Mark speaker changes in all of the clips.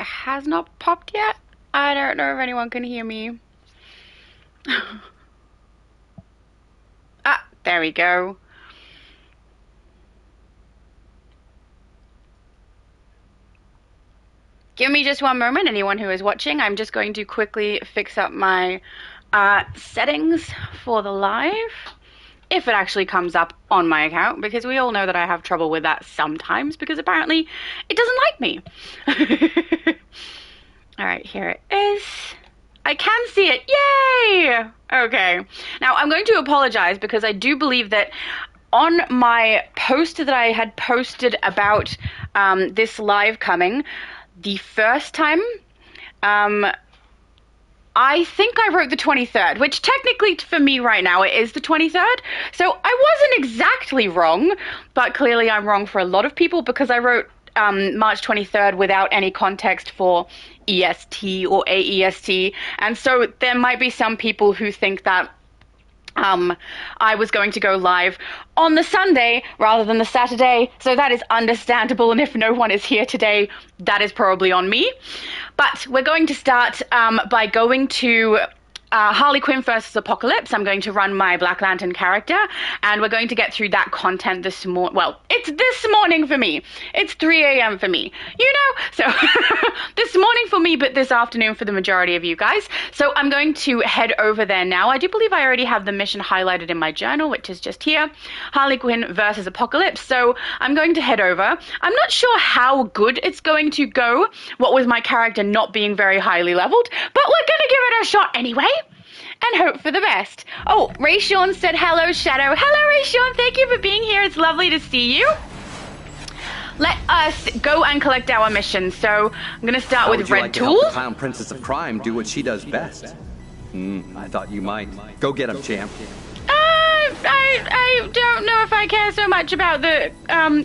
Speaker 1: has not popped yet. I don't know if anyone can hear me. Ah, there we go. Give me just one moment, anyone who is watching. I'm just going to quickly fix up my settings for the live. If it actually comes up on my account, because we all know that I have trouble with that sometimes, because apparently it doesn't like me. All right, here it is. I can see it. Yay! Okay. Now, I'm going to apologize because I do believe that on my post that I had posted about this live coming, the first time, I think I wrote the 23rd, which technically for me right now it is the 23rd. So I wasn't exactly wrong, but clearly I'm wrong for a lot of people because I wrote March 23rd without any context for EST or AEST. And so there might be some people who think that I was going to go live on the Sunday rather than the Saturday, so that is understandable, and if no one is here today, that is probably on me. But we're going to start by going to Harley Quinn versus Apokolips. I'm going to run my Black Lantern character, and we're going to get through that content this morning. Well, it's this morning for me. It's 3 a.m. for me. You know? So, this morning for me, but this afternoon for the majority of you guys. So, I'm going to head over there now. I do believe I already have the mission highlighted in my journal, which is just here. Harley Quinn versus Apokolips. So, I'm going to head over. I'm not sure how good it's going to go, what with my character not being very highly leveled, but we're going to give it a shot anyway. And hope for the best. Oh, Ray Sean said hello, Shadow. Hello, Ray Sean. Thank you for being here. It's lovely to see you. Let us go and collect our mission. So I'm going to start with Red Tools.
Speaker 2: Help the Clown Princess of Crime do what she does best. I thought you might. Go get him, champ.
Speaker 1: I don't know if I care so much about the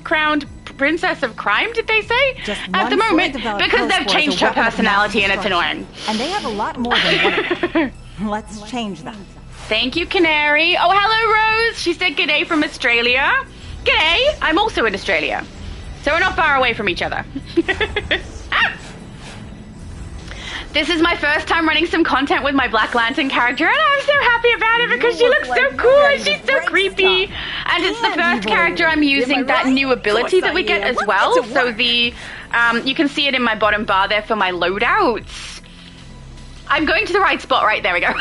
Speaker 1: crowned Princess of Crime, did they say?
Speaker 3: Just
Speaker 1: at the moment, because they've changed her personality and it's annoying.
Speaker 3: And they have a lot more than one of them. Let's change that.
Speaker 1: Thank you, Canary. Oh, hello, Rose. She said g'day from Australia. G'day. I'm also in Australia. So we're not far away from each other. This is my first time running some content with my Black Lantern character, and I'm so happy about it because she looks so cool and she's so creepy. And it's the first character I'm using that new ability that we get as well. So the, you can see it in my bottom bar there for my loadouts. I'm going to the right spot, right? There we go.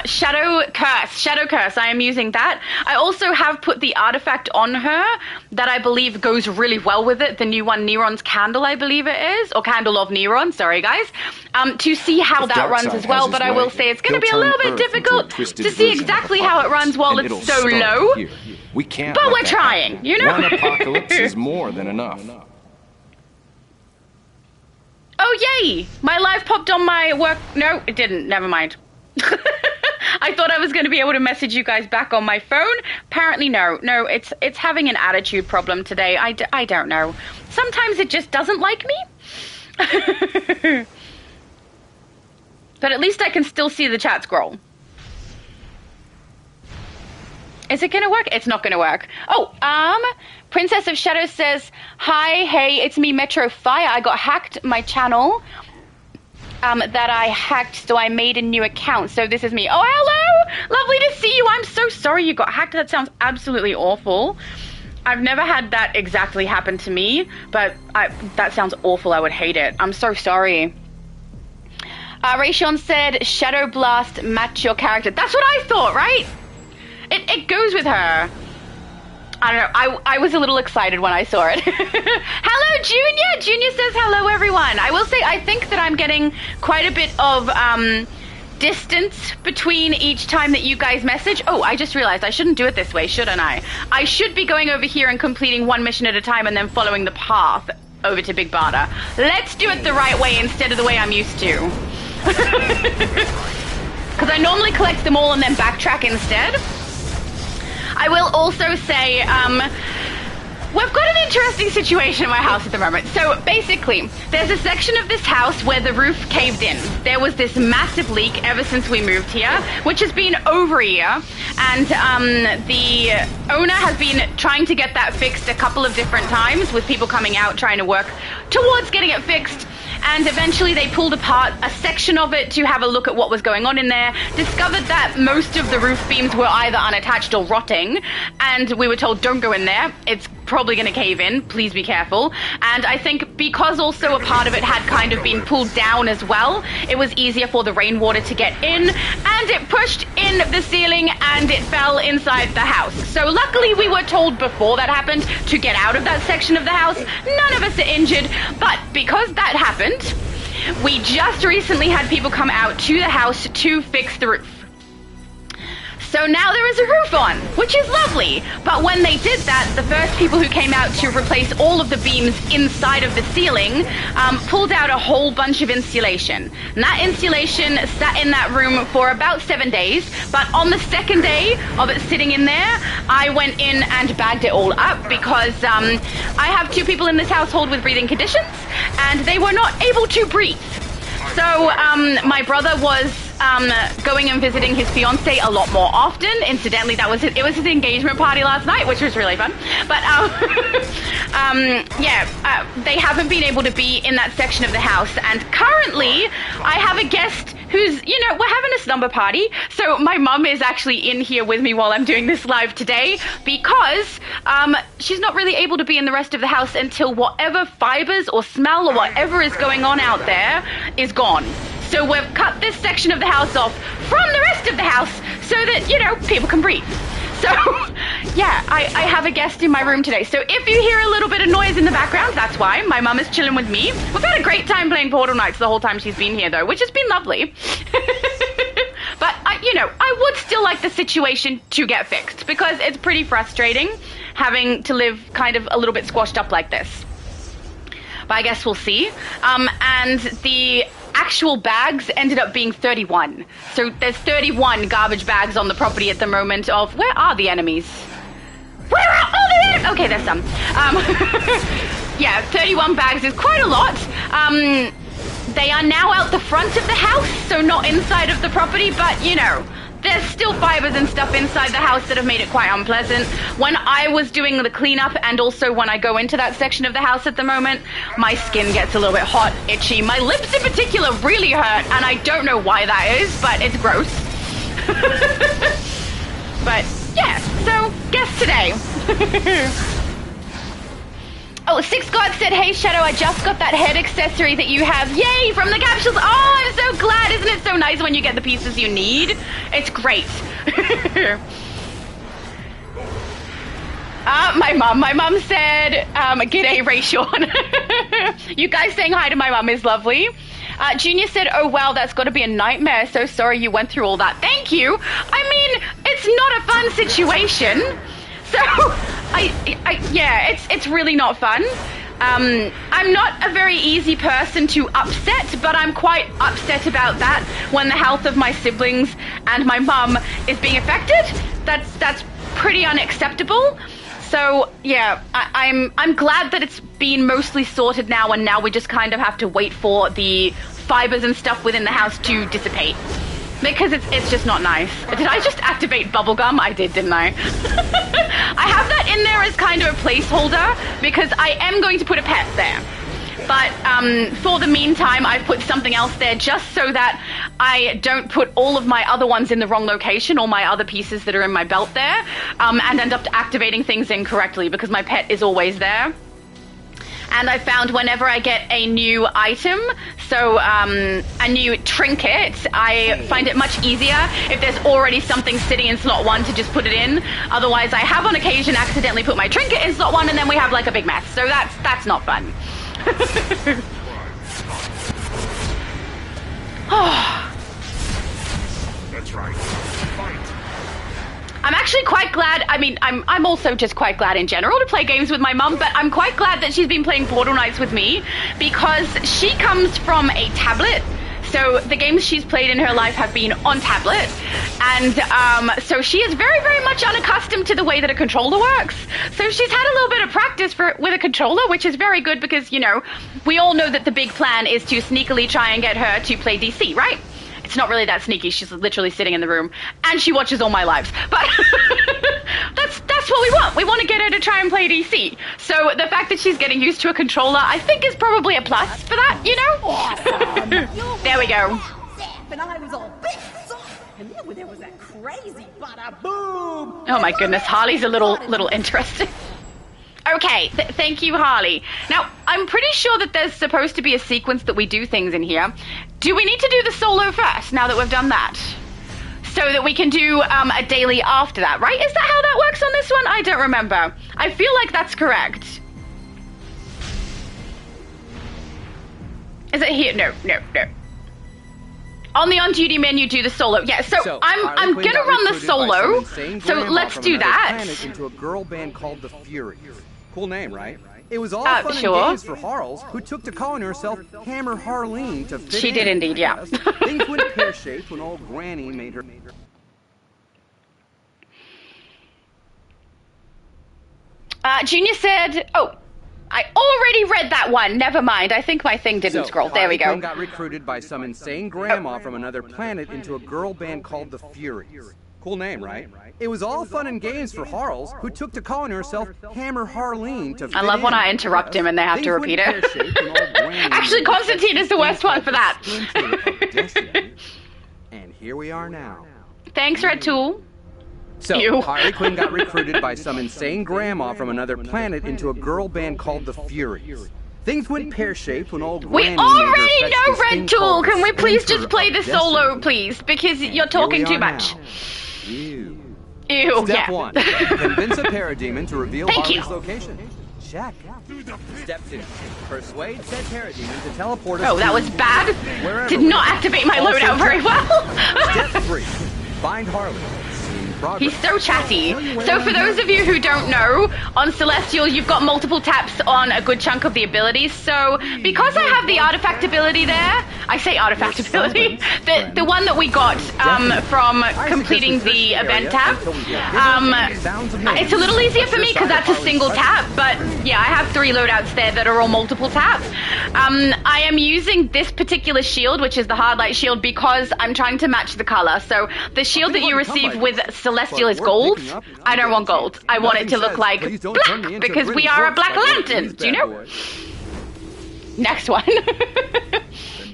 Speaker 1: Shadow Curse. I am using that. I also have put the artifact on her that I believe goes really well with it. The new one, Neron's Candle, I believe it is. Or Candle of Neron, sorry guys. To see how that runs as well. But I will say it's going to be a little bit difficult to see exactly how it runs while it's so low.
Speaker 4: We can't.
Speaker 1: But we're trying, you know?
Speaker 4: One apocalypse is more than enough.
Speaker 1: Oh, yay! My live popped on my work. No, it didn't. Never mind. I thought I was going to be able to message you guys back on my phone. Apparently, no. No, it's having an attitude problem today. I don't know. Sometimes it just doesn't like me. But at least I can still see the chat scroll. Is it going to work? It's not going to work. Oh, Princess of Shadows says, hi, hey, it's me, Metro Fire. I got hacked my channel that I hacked, so I made a new account. So this is me. Oh, hello! Lovely to see you. I'm so sorry you got hacked. That sounds absolutely awful. I've never had that exactly happen to me, but that sounds awful. I would hate it. I'm so sorry. Rayshon said, Shadow Blast, match your character. That's what I thought, right? It goes with her. I don't know. I was a little excited when I saw it. Hello, Junior! Junior says hello, everyone. I will say I think that I'm getting quite a bit of distance between each time that you guys message. Oh, I just realized I shouldn't do it this way, shouldn't I? I should be going over here and completing one mission at a time and then following the path over to Big Barda. Let's do it the right way instead of the way I'm used to. Because I normally collect them all and then backtrack instead. I will also say, we've got an interesting situation in my house at the moment. So basically, there's a section of this house where the roof caved in. There was this massive leak ever since we moved here, which has been over a year. And the owner has been trying to get that fixed a couple of different times, with people coming out trying to work towards getting it fixed. And eventually they pulled apart a section of it to have a look at what was going on in there, discovered that most of the roof beams were either unattached or rotting, and we were told, don't go in there, it's probably going to cave in, please be careful. And I think because also a part of it had kind of been pulled down as well, it was easier for the rainwater to get in, and it pushed in the ceiling and it fell inside the house. So luckily we were told before that happened to get out of that section of the house. None of us are injured, but because that happened, we just recently had people come out to the house to fix the roof. So now there is a roof on, which is lovely. But when they did that, the first people who came out to replace all of the beams inside of the ceiling pulled out a whole bunch of insulation. And that insulation sat in that room for about 7 days. But on the second day of it sitting in there, I went in and bagged it all up because I have 2 people in this household with breathing conditions, and they were not able to breathe. So my brother was going and visiting his fiance a lot more often. Incidentally, it was his engagement party last night, which was really fun. But they haven't been able to be in that section of the house. And currently, I have a guest who's, we're having a slumber party. So my mum is actually in here with me while I'm doing this live today because she's not really able to be in the rest of the house until whatever fibers or smell or whatever is going on out there is gone. So we've cut this section of the house off from the rest of the house so that, people can breathe. So, yeah, I have a guest in my room today. So if you hear a little bit of noise in the background, that's why. My mum is chilling with me. We've had a great time playing Portal Knights the whole time she's been here, though, which has been lovely. But, I would still like the situation to get fixed because it's pretty frustrating having to live kind of a little bit squashed up like this. But I guess we'll see. And the actual bags ended up being 31. So there's 31 garbage bags on the property at the moment of, where are the enemies? Where are all the enemies? Okay, there's some. Yeah, 31 bags is quite a lot. They are now out the front of the house, so not inside of the property, but, there's still fibers and stuff inside the house that have made it quite unpleasant. When I was doing the cleanup, and also when I go into that section of the house at the moment, my skin gets a little bit hot, itchy. My lips in particular really hurt, and I don't know why that is, but it's gross. But yeah, so guess today. Oh, Six God said, hey Shadow, I just got that head accessory that you have. Yay, from the capsules. Oh, I'm so glad. Isn't it so nice when you get the pieces you need? It's great. My mum said, g'day Ray Sean. You guys saying hi to my mum is lovely. Junior said, oh wow, that's got to be a nightmare. So sorry you went through all that. Thank you. I mean, it's not a fun situation. So, it's really not fun. I'm not a very easy person to upset, but I'm quite upset about that when the health of my siblings and my mum is being affected. That's pretty unacceptable. So, yeah, I'm glad that it's been mostly sorted now, and now we just kind of have to wait for the fibers and stuff within the house to dissipate. Because it's just not nice. Did I just activate bubblegum? I did, didn't I? I have that in there as kind of a placeholder because I am going to put a pet there. But for the meantime, I've put something else there just so that I don't put all of my other ones in the wrong location, all my other pieces that are in my belt there, and end up activating things incorrectly because my pet is always there. And I found whenever I get a new item, so a new trinket, I find it much easier if there's already something sitting in slot 1 to just put it in. Otherwise, I have on occasion accidentally put my trinket in slot 1 and then we have like a big mess. So that's not fun.
Speaker 4: That's right. Fight.
Speaker 1: I'm actually quite glad. I mean, I'm also just quite glad in general to play games with my mum, but I'm quite glad that she's been playing Portal Knights with me because she comes from a tablet. So the games she's played in her life have been on tablet, and so she is very, very much unaccustomed to the way that a controller works. So she's had a little bit of practice with a controller, which is very good because, you know, we all know that the big plan is to sneakily try and get her to play DC, right? It's not really that sneaky. She's literally sitting in the room, and she watches all my lives. But that's what we want. We want to get her to try and play DC. So the fact that she's getting used to a controller, I think, is probably a plus for that. You know?
Speaker 3: Awesome.
Speaker 1: There we go.
Speaker 3: And I was all pissed off. And then when there was that crazy bada boom.
Speaker 1: Oh my goodness, Harley's a little interesting. Okay, thank you, Harley. Now, I'm pretty sure that there's supposed to be a sequence that we do things in here. Do we need to do the solo first, now that we've done that? So that we can do a daily after that, right? Is that how that works on this one? I don't remember. I feel like that's correct. Is it here? No. On the on-duty menu, do the solo. Yeah, so I'm gonna run the solo. So let's do that.
Speaker 2: Into a girl band called the Furies. Cool name, right? It was all fun and games for Harles, who took to calling herself Hammer Harleen to fit in.
Speaker 1: She did indeed, yeah.
Speaker 2: Things went pear-shaped when old Granny made her...
Speaker 1: Junior said, oh, I already read that one. Never mind. I think my thing didn't scroll. There we go.
Speaker 2: Harley got recruited by some insane grandma from another planet into a girl band called the Furies. Cool name, right? It was all fun and games for Harles, who took to calling herself Hammer Harleen to fit
Speaker 1: I love
Speaker 2: in.
Speaker 1: when I interrupt him and they have to repeat it. Actually, Constantine is the worst one for that.
Speaker 2: And here we are now.
Speaker 1: Thanks, Red Tool.
Speaker 2: So, Harley Quinn got recruited by some insane grandma from another planet into a girl band called the Furies. Things went pear-shaped when old Granny
Speaker 1: We already know Red Tool. Can we please just play the solo, please? Because you're talking too much.
Speaker 2: Ew.
Speaker 1: Ew,
Speaker 2: Step
Speaker 1: yeah.
Speaker 2: 1. Convince a parademon to reveal
Speaker 1: Thank
Speaker 2: Harley's
Speaker 1: you.
Speaker 2: location. Check. Step 2. Persuade said parademon to teleport us
Speaker 1: Oh, that
Speaker 2: to
Speaker 1: was bad.
Speaker 2: wherever
Speaker 1: Did
Speaker 2: we
Speaker 1: not
Speaker 2: are.
Speaker 1: activate my
Speaker 2: Also
Speaker 1: loadout very
Speaker 2: check.
Speaker 1: well.
Speaker 2: Step 3. Find Harley.
Speaker 1: He's so chatty. So for those of you who don't know, on Celestial you've got multiple taps on a good chunk of the abilities. So because I have the artifact ability there, I say artifact ability, the one that we got from completing the event tab, it's a little easier for me because that's a single tap, but yeah, I have 3 loadouts there that are all multiple taps. I am using this particular shield, which is the hard light shield, because I'm trying to match the color. So the shield that you receive with Celestial is gold. I don't want gold. I want it to look like black, because we are a Black Lantern. Do you know? Next one.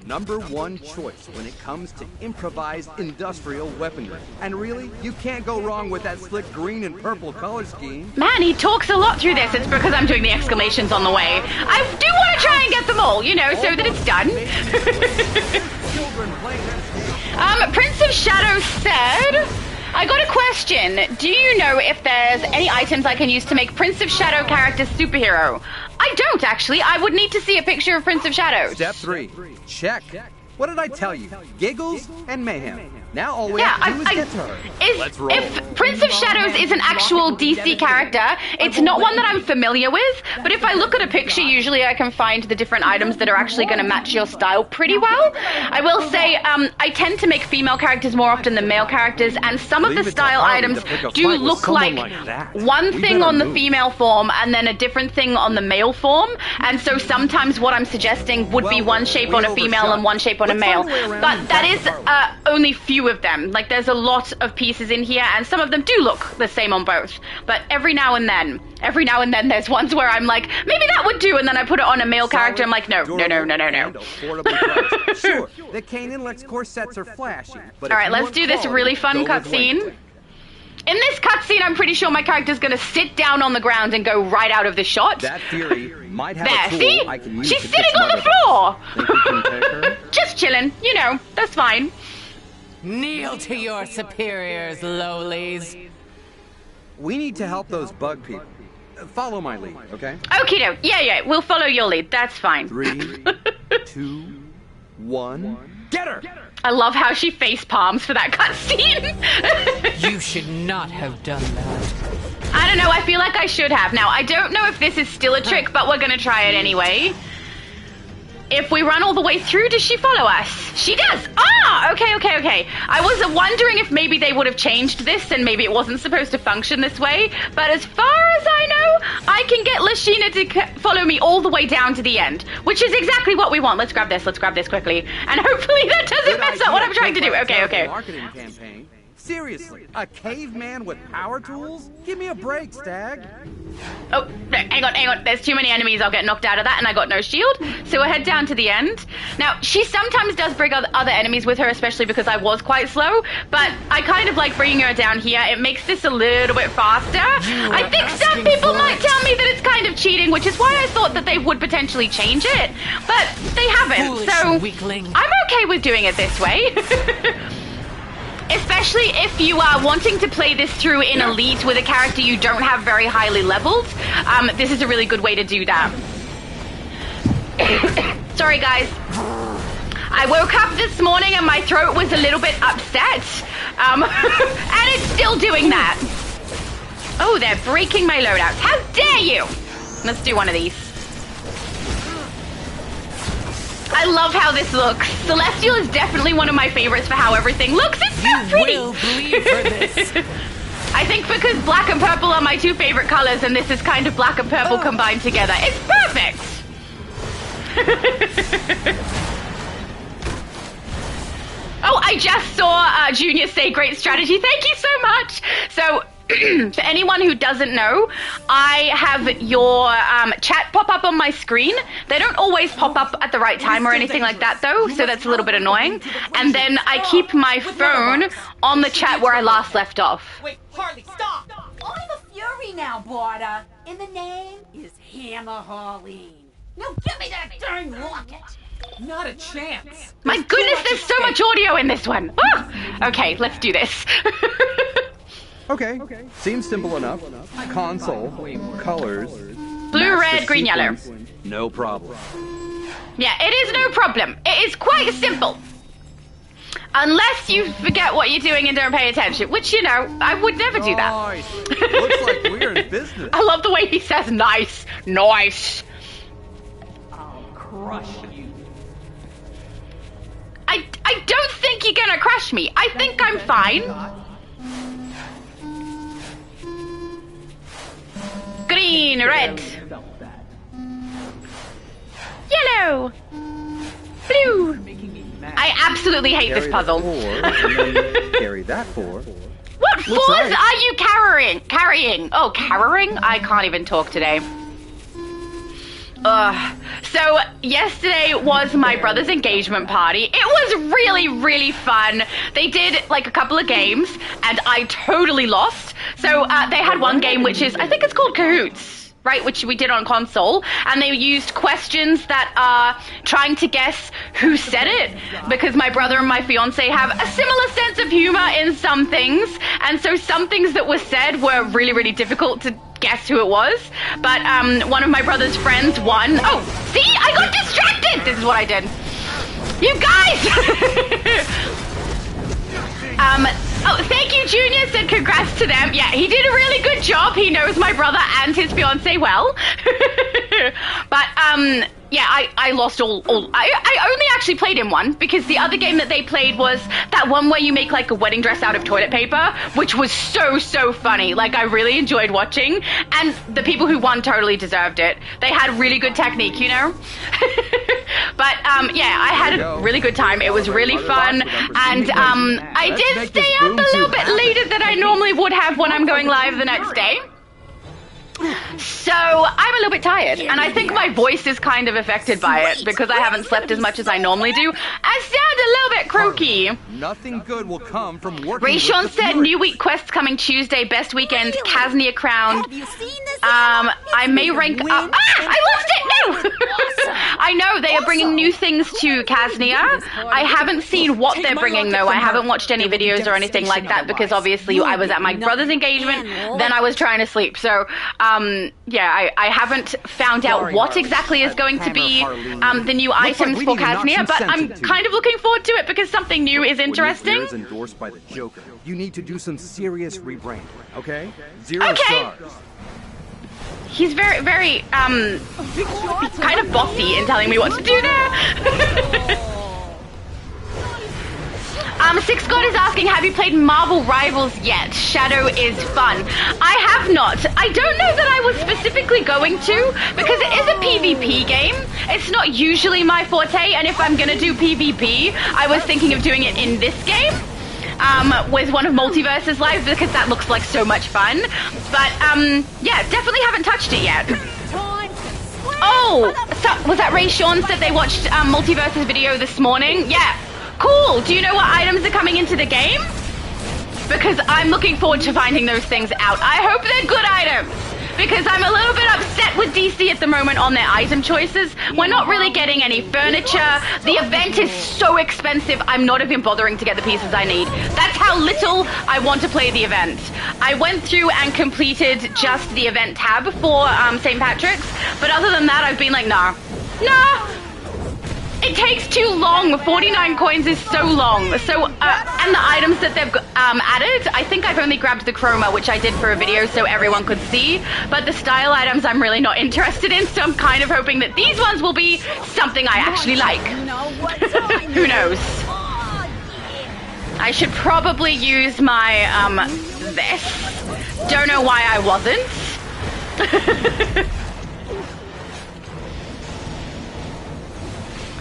Speaker 2: The #1 choice when it comes to improvised industrial weaponry. And really, you can't go wrong with that slick green and purple color scheme.
Speaker 1: Man, he talks a lot through this. It's because I'm doing the exclamations on the way. I do want to try and get them all, you know, so that it's done. Prince of Shadow said, I got a question. Do you know if there's any items I can use to make Prince of Shadow characters superhero? I don't, actually. I would need to see a picture of Prince of Shadows.
Speaker 2: Step 3. Check. What did I tell you? Giggles and mayhem. Now all we
Speaker 1: Yeah,
Speaker 2: have to do is get to her. Let's roll.
Speaker 1: If Prince of Shadows is an actual DC character, it's not one that I'm familiar with, but if I look at a picture, usually I can find the different items that are actually going to match your style pretty well. I will say, I tend to make female characters more often than male characters, and some of the style items do look like one thing on the female form and then a different thing on the male form, and so sometimes what I'm suggesting would be one shape on a female and one shape on a male, but that is only few of them. Like, there's a lot of pieces in here, and some of them do look the same on both, but every now and then there's ones where I'm like, maybe that would do, and then I put it on a male character. I'm like, no.
Speaker 2: Sure, the Kanan Lex corsets are flashy, but
Speaker 1: All right, let's do this really fun cutscene. In this cutscene, I'm pretty sure my character's gonna sit down on the ground and go right out of the shot.
Speaker 2: That theory might have
Speaker 1: There,
Speaker 2: a tool
Speaker 1: see?
Speaker 2: I can use
Speaker 1: She's
Speaker 2: to
Speaker 1: sitting
Speaker 2: fix
Speaker 1: on the
Speaker 2: my
Speaker 1: floor.
Speaker 2: Think you can take her?
Speaker 1: Just chilling, you know, that's fine.
Speaker 5: Kneel to your superiors, lowlies.
Speaker 2: We need to help those bug people. Follow my lead, okay?
Speaker 1: Okie doke. Yeah, we'll follow your lead. That's fine.
Speaker 2: 3, 2, 1. Get her!
Speaker 1: I love how she face palms for that cutscene.
Speaker 5: You should not have done that.
Speaker 1: I don't know. I feel like I should have. Now, I don't know if this is still a trick, but we're gonna try it anyway. if we run all the way through, does she follow us? She does! Ah! Okay. I was wondering if maybe they would have changed this and maybe it wasn't supposed to function this way, but as far as I know, I can get Lashina to follow me all the way down to the end, which is exactly what we want. Let's grab this quickly, and hopefully that doesn't mess up what I'm trying to do. Okay.
Speaker 2: Marketing campaign. Seriously, a caveman with power tools? Give me a break, Stag.
Speaker 1: Oh, no, hang on. There's too many enemies. I'll get knocked out of that, and I got no shield. So we'll head down to the end. Now, she sometimes does bring other enemies with her, especially because I was quite slow, but I kind of like bringing her down here. It makes this a little bit faster. I think some people might tell me that it's kind of cheating, which is why I thought that they would potentially change it, but they haven't.
Speaker 5: Foolish
Speaker 1: so
Speaker 5: weakling.
Speaker 1: I'm okay with doing it this way. Especially if you are wanting to play this through in Elite with a character you don't have very highly leveled. This is a really good way to do that. Sorry, guys. I woke up this morning and my throat was a little bit upset. And it's still doing that. Oh, they're breaking my loadouts. How dare you! Let's do one of these. I love how this looks. Celestial is definitely one of my favorites for how everything looks. It's so pretty.
Speaker 5: You will bleed for this.
Speaker 1: I think because black and purple are my two favorite colors, and this is kind of black and purple combined together. It's perfect. Oh, I just saw Junior say great strategy. Thank you so much. So, for anyone who doesn't know, I have your chat pop up on my screen. They don't always pop up at the right time or anything like that, though, so that's a little bit annoying. And then I keep my phone on the chat where I last left off.
Speaker 3: Wait, Harley, stop! I'm a Fury now, Barda. And the name is Hammer Harleen. Now give me that darn rocket!
Speaker 5: Not a chance.
Speaker 1: My goodness, there's so much audio in this one. Ah! Okay, let's do this.
Speaker 2: Okay, seems simple enough. Console, colors,
Speaker 1: Blue, red, green, yellow.
Speaker 2: No problem.
Speaker 1: Yeah, it is no problem. It is quite simple. Unless you forget what you're doing and don't pay attention, which, you know, I would never do that.
Speaker 2: Nice. Looks like we're in business.
Speaker 1: I love the way he says nice. Nice.
Speaker 3: I'll crush you.
Speaker 1: I don't think you're gonna crush me. I think I'm fine. Green, red, yellow, blue. I absolutely hate this puzzle.
Speaker 2: Carry that four.
Speaker 1: What fours are you carrying? Oh, carrying? I can't even talk today. So yesterday was my brother's engagement party. It was really, really fun. They did like a couple of games and I totally lost. So they had one game which is, I think it's called Cahoots, right? Which we did on console. And they used questions that are trying to guess who said it, because my brother and my fiance have a similar sense of humor in some things. And so some things that were said were really, really difficult to guess who it was, but one of my brother's friends won. Oh, see, I got distracted. This is what I did. You guys. Oh, thank you, Junior. Said congrats to them. Yeah, he did a really good job. He knows my brother and his fiance well. But yeah, I lost all. I only actually played in one, because the other game that they played was that one where you make like a wedding dress out of toilet paper, which was so funny. Like, I really enjoyed watching, and the people who won totally deserved it. They had really good technique, you know? But yeah, I had a really good time. It was really fun, and I did stay up a little bit later than I normally would have when I'm going live the next day. So I'm a little bit tired, and I think my voice is kind of affected by it because I haven't slept as much as I normally do. I sound a little bit croaky.
Speaker 2: Nothing good will come from working.
Speaker 1: Rayshon said new week quests coming Tuesday. Best weekend, Casnia crowned.
Speaker 3: Have you seen this?
Speaker 1: I may rank up. Ah! I lost it! No! I know they are bringing new things to Casnia. I haven't seen what they're bringing though. I haven't watched any videos or anything like that because obviously I was at my brother's engagement. Then I was trying to sleep. So yeah, I haven't found out what exactly is going to be the new items for Casnia, but I'm kind of looking forward to it because something new is interesting.
Speaker 2: Is endorsed by the Joker. You need to do some serious rebranding, okay? Zero stars.
Speaker 1: He's very, very, kind of bossy in telling me what to do there. Six God is asking, have you played Marvel Rivals yet? Shadow is fun. I have not. I don't know that I was specifically going to, because it is a PvP game. It's not usually my forte, and if I'm gonna do PvP, I was thinking of doing it in this game. With one of Multiverse's lives, because that looks like so much fun. But, yeah, definitely haven't touched it yet. Oh, so, was that Ray Sean said they watched Multiverse's video this morning? Yeah. Cool! Do you know what items are coming into the game? Because I'm looking forward to finding those things out. I hope they're good items! Because I'm a little bit upset with DC at the moment on their item choices. We're not really getting any furniture. The event is so expensive, I'm not even bothering to get the pieces I need. That's how little I want to play the event. I went through and completed just the event tab for St. Patrick's, but other than that, I've been like, nah. It takes too long. 49 coins is so long. So, and the items that they've added, I think I've only grabbed the chroma, which I did for a video so everyone could see. But the style items I'm really not interested in, so I'm kind of hoping that these ones will be something I actually like. Who knows? I should probably use my, this. Don't know why I wasn't.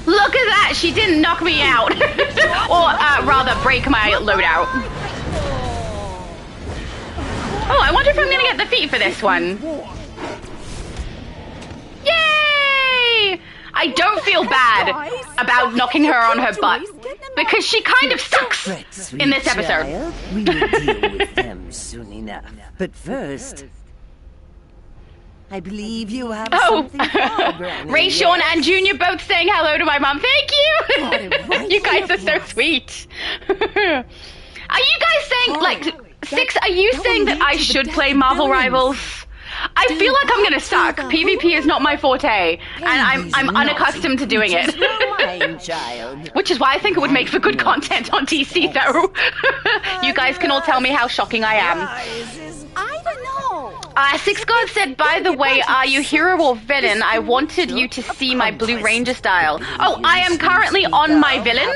Speaker 1: Look at that! She didn't knock me out! Or, rather, break my loadout. Oh, I wonder if I'm gonna get the feet for this one. Yay! I don't feel bad about knocking her on her butt, because she kind of sucks in this episode.
Speaker 6: We will deal with them soon enough. But first, I believe you have something for Granny.
Speaker 1: Ray, Sean, and Junior both saying hello to my mom. Thank you! You guys are so sweet. Are you guys saying, like, Six, are you saying that I should play Marvel Rivals? I feel like I'm gonna suck. PvP is not my forte, and I'm unaccustomed to doing it. Which is why I think it would make for good content on DC, though. You guys can all tell me how shocking I am.
Speaker 3: I don't know.
Speaker 1: Six God said, by the way, are you hero or villain? I wanted you to see my Blue Ranger style. Oh, I am currently on my villain.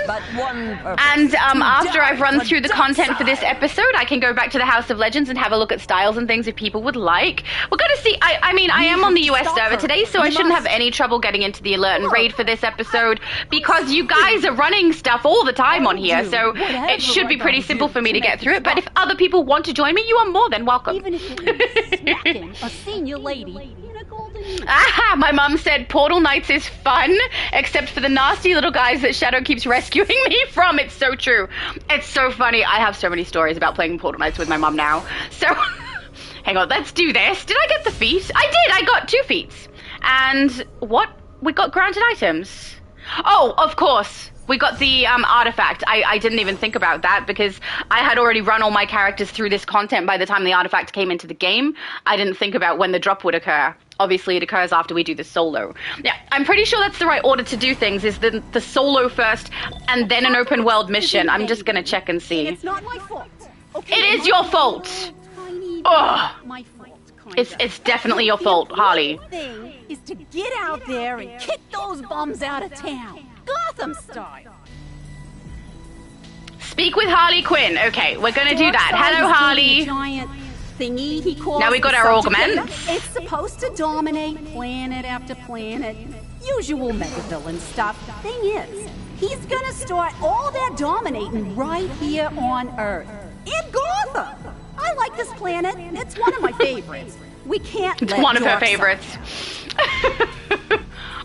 Speaker 1: And after I've run through the content for this episode, I can go back to the House of Legends and have a look at styles and things if people would like. We're going to see. I mean, I am on the US server today, so I shouldn't have any trouble getting into the alert and raid for this episode, because you guys are running stuff all the time on here, so it should be pretty simple for me to get through it. But if other people want to join me, you are more than welcome.
Speaker 3: Even if it was smacking a senior lady in a golden...
Speaker 1: Ah, my mum said Portal Knights is fun, except for the nasty little guys that Shadow keeps rescuing me from. It's so true. It's so funny. I have so many stories about playing Portal Knights with my mum now. So, hang on, let's do this. Did I get the feat? I did. I got 2 feats. And what? We got granted items. Oh, of course. We got the artifact. I didn't even think about that because I had already run all my characters through this content by the time the artifact came into the game. I didn't think about when the drop would occur. Obviously, it occurs after we do the solo. Yeah, I'm pretty sure that's the right order to do things, is the solo first and then an open world mission. I'm just going to check and see.
Speaker 3: It's not my fault. Okay,
Speaker 1: it is your fault. Ugh.
Speaker 3: My fault.
Speaker 1: It's definitely your fault, Harley.
Speaker 3: The thing is to get out there and kick those bums out of town. Gotham style.
Speaker 1: Speak with Harley Quinn. Okay, we're gonna do that. Hello, Harley.
Speaker 3: Giant thingy he calls
Speaker 1: now we got our augments.
Speaker 3: It's supposed to dominate planet after planet. Usual megavillain stuff. Thing is, he's gonna start all that dominating right here on Earth. In Gotham. I like this planet. It's one of my favorites. We can't let
Speaker 1: one of her favorites.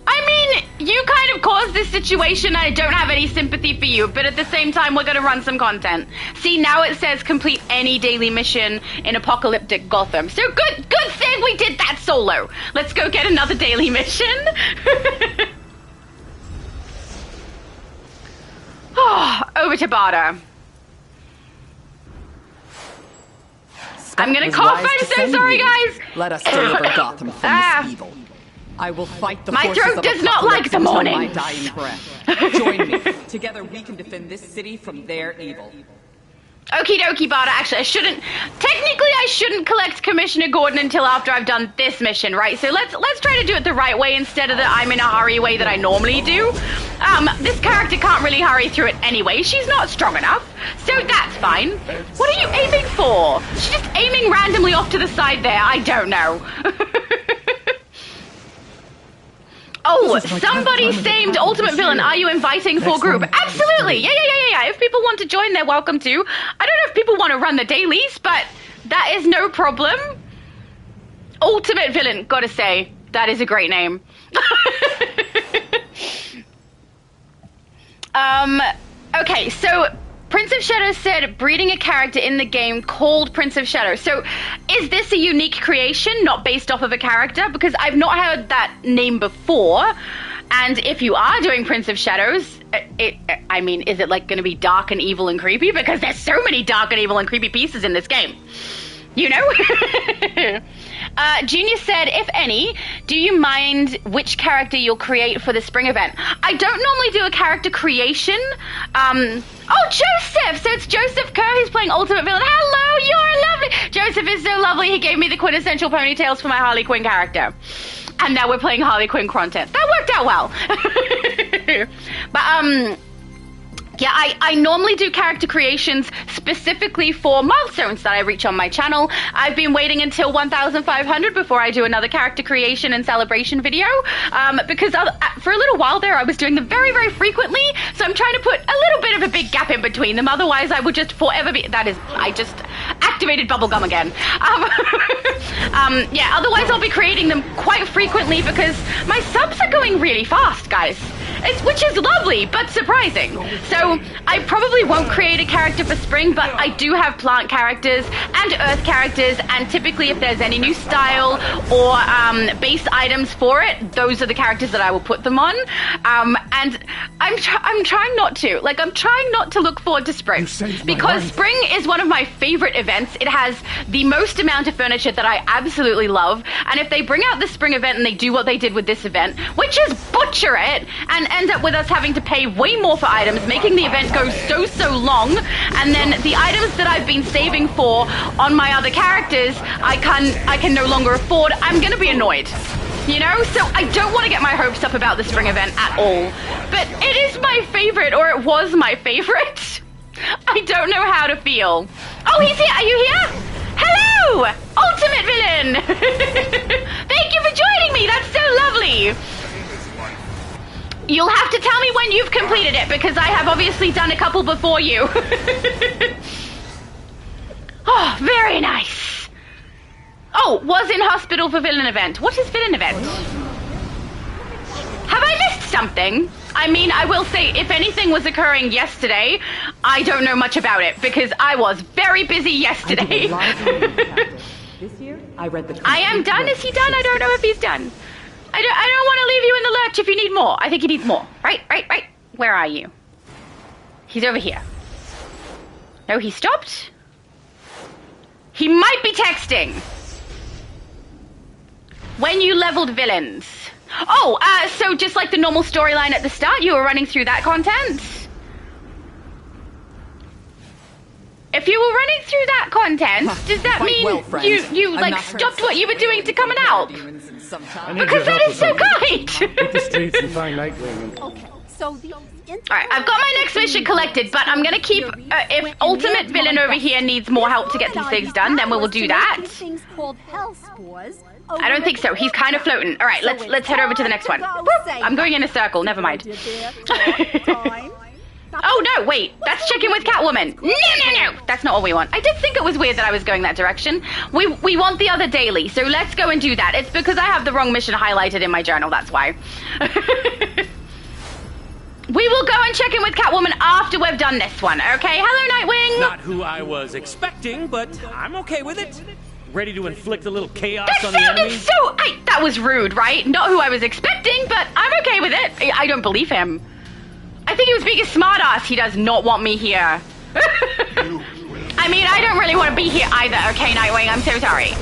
Speaker 1: I mean, you kind of caused this situation. I don't have any sympathy for you, but at the same time, we're going to run some content. See, now it says complete any daily mission in apocalyptic Gotham. So good thing we did that solo. Let's go get another daily mission. Oh, over to Barda. I'm going to cough. I'm so sorry, guys.
Speaker 5: Let us deliver Gotham from this evil. I will fight the
Speaker 1: my throat does not like the morning.
Speaker 5: My dying breath. Join me. Together we can defend this city from their evil.
Speaker 1: Okie dokie, Barda. Actually, I shouldn't collect Commissioner Gordon until after I've done this mission, right? So let's try to do it the right way instead of the I'm in a hurry way that I normally do. This character can't really hurry through it anyway. She's not strong enough, so that's fine. What are you aiming for? She's just aiming randomly off to the side there. I don't know. Oh, somebody saved Ultimate Villain. Are you inviting for group? Absolutely. Yeah. If people want to join, they're welcome to. I don't know if people want to run the dailies, but that is no problem. Ultimate Villain, gotta say, that is a great name. Okay, so Prince of Shadows said breeding a character in the game called Prince of Shadows. So is this a unique creation, not based off of a character? Because I've not heard that name before. And if you are doing Prince of Shadows, I mean, is it like going to be dark and evil and creepy? Because there's so many dark and evil and creepy pieces in this game. You know? Junior said, if any, do you mind which character you'll create for the spring event? I don't normally do a character creation. Oh, Joseph! So it's Joseph Kerr who's playing Ultimate Villain. Hello, you're lovely! Joseph is so lovely, he gave me the quintessential ponytails for my Harley Quinn character. And now we're playing Harley Quinn content. That worked out well. But, yeah, I normally do character creations specifically for milestones that I reach on my channel. I've been waiting until 1,500 before I do another character creation and celebration video, because for a little while there I was doing them very, very frequently, so I'm trying to put a little bit of a big gap in between them, otherwise I would just forever be... I just activated bubblegum again. Yeah, otherwise I'll be creating them quite frequently because my subs are going really fast, guys. Which is lovely, but surprising. So I probably won't create a character for spring, but I do have plant characters and earth characters, and typically if there's any new style or base items for it, those are the characters that I will put them on. And I'm trying not to. Like, I'm trying not to look forward to spring. Because spring is one of my favorite events. It has the most amount of furniture that I absolutely love. And if they bring out the spring event and they do what they did with this event, which is butcher it, and end up with us having to pay way more for items, making the event go so long, and then the items that I've been saving for on my other characters, I can no longer afford, I'm gonna be annoyed. You know, so I don't want to get my hopes up about the spring event at all. But it is my favorite, or it was my favorite. I don't know how to feel. Oh, he's here. Are you here? Hello, Ultimate Villain. Thank you for joining me. That's so lovely. You'll have to tell me when you've completed it, because I have obviously done a couple before you. Oh, very nice. Oh, was in hospital for villain event. What is villain event? Have I missed something? I mean, I will say, if anything was occurring yesterday, I don't know much about it, because I was very busy yesterday.
Speaker 5: This year, I read the...
Speaker 1: I am done. Is he done? I don't know if he's done. I don't want to leave you in the lurch if you need more. I think he needs more. Right. Where are you? He's over here. No, he stopped. He might be texting. When you leveled villains. Oh, so just like the normal storyline at the start, you were running through that content? If you were running through that content, does that mean you like stopped what you were doing to come and help? Because that is so kind!
Speaker 4: Hit the streets and find Nightwing.
Speaker 3: Okay, so the...
Speaker 1: Alright, I've got my next mission collected, but I'm gonna keep... if Ultimate Villain over here needs more help to get some things done, then we will do that. I don't think so. He's kind of floating. Alright, let's head over to the next one. I'm going in a circle, never mind. Oh, no, wait. That's checking with Catwoman. No. That's not what we want. I did think it was weird that I was going that direction. We want the other daily, so let's go and do that. It's because I have the wrong mission highlighted in my journal, that's why. We will go and check in with Catwoman after we've done this one, okay? Hello, Nightwing.
Speaker 7: Not who I was expecting, but I'm okay with it. Ready to inflict a little chaos
Speaker 1: on
Speaker 7: the enemy?
Speaker 1: That sounded so... that was rude, right? Not who I was expecting, but I'm okay with it. I don't believe him. I think he was being a smartass. He does not want me here. I mean, I don't really want to be here either, okay, Nightwing? I'm so sorry.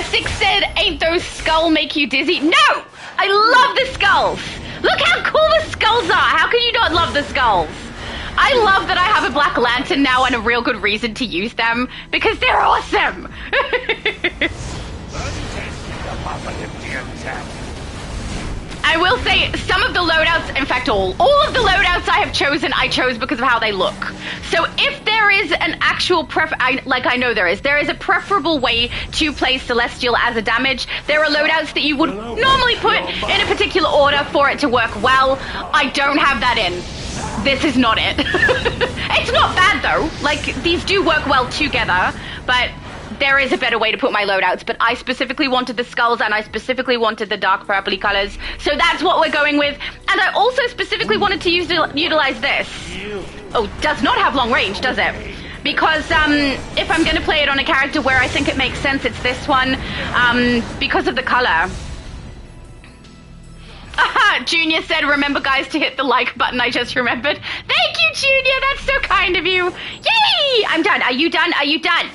Speaker 1: Six said, ain't those skull make you dizzy? No! I love the skulls! Look how cool the skulls are! How can you not love the skulls? I love that I have a Black Lantern now and a real good reason to use them, because they're awesome! I will say, some of the loadouts, in fact all of the loadouts I have chosen, I chose because of how they look. So if there is an actual I know there is a preferable way to play Celestial as a damage. There are loadouts that you would normally put in a particular order for it to work well. I don't have that in. This is not it. It's not bad though. Like, these do work well together, but there is a better way to put my loadouts, but I specifically wanted the skulls and I specifically wanted the dark purpley colors, so that's what we're going with. And I also specifically wanted to utilize this. Oh, does not have long range, does it? Because if I'm going to play it on a character where I think it makes sense, it's this one, because of the color. Junior said, remember guys to hit the like button, I just remembered. Thank you, Junior, that's so kind of you. Yay! I'm done. Are you done? Are you done?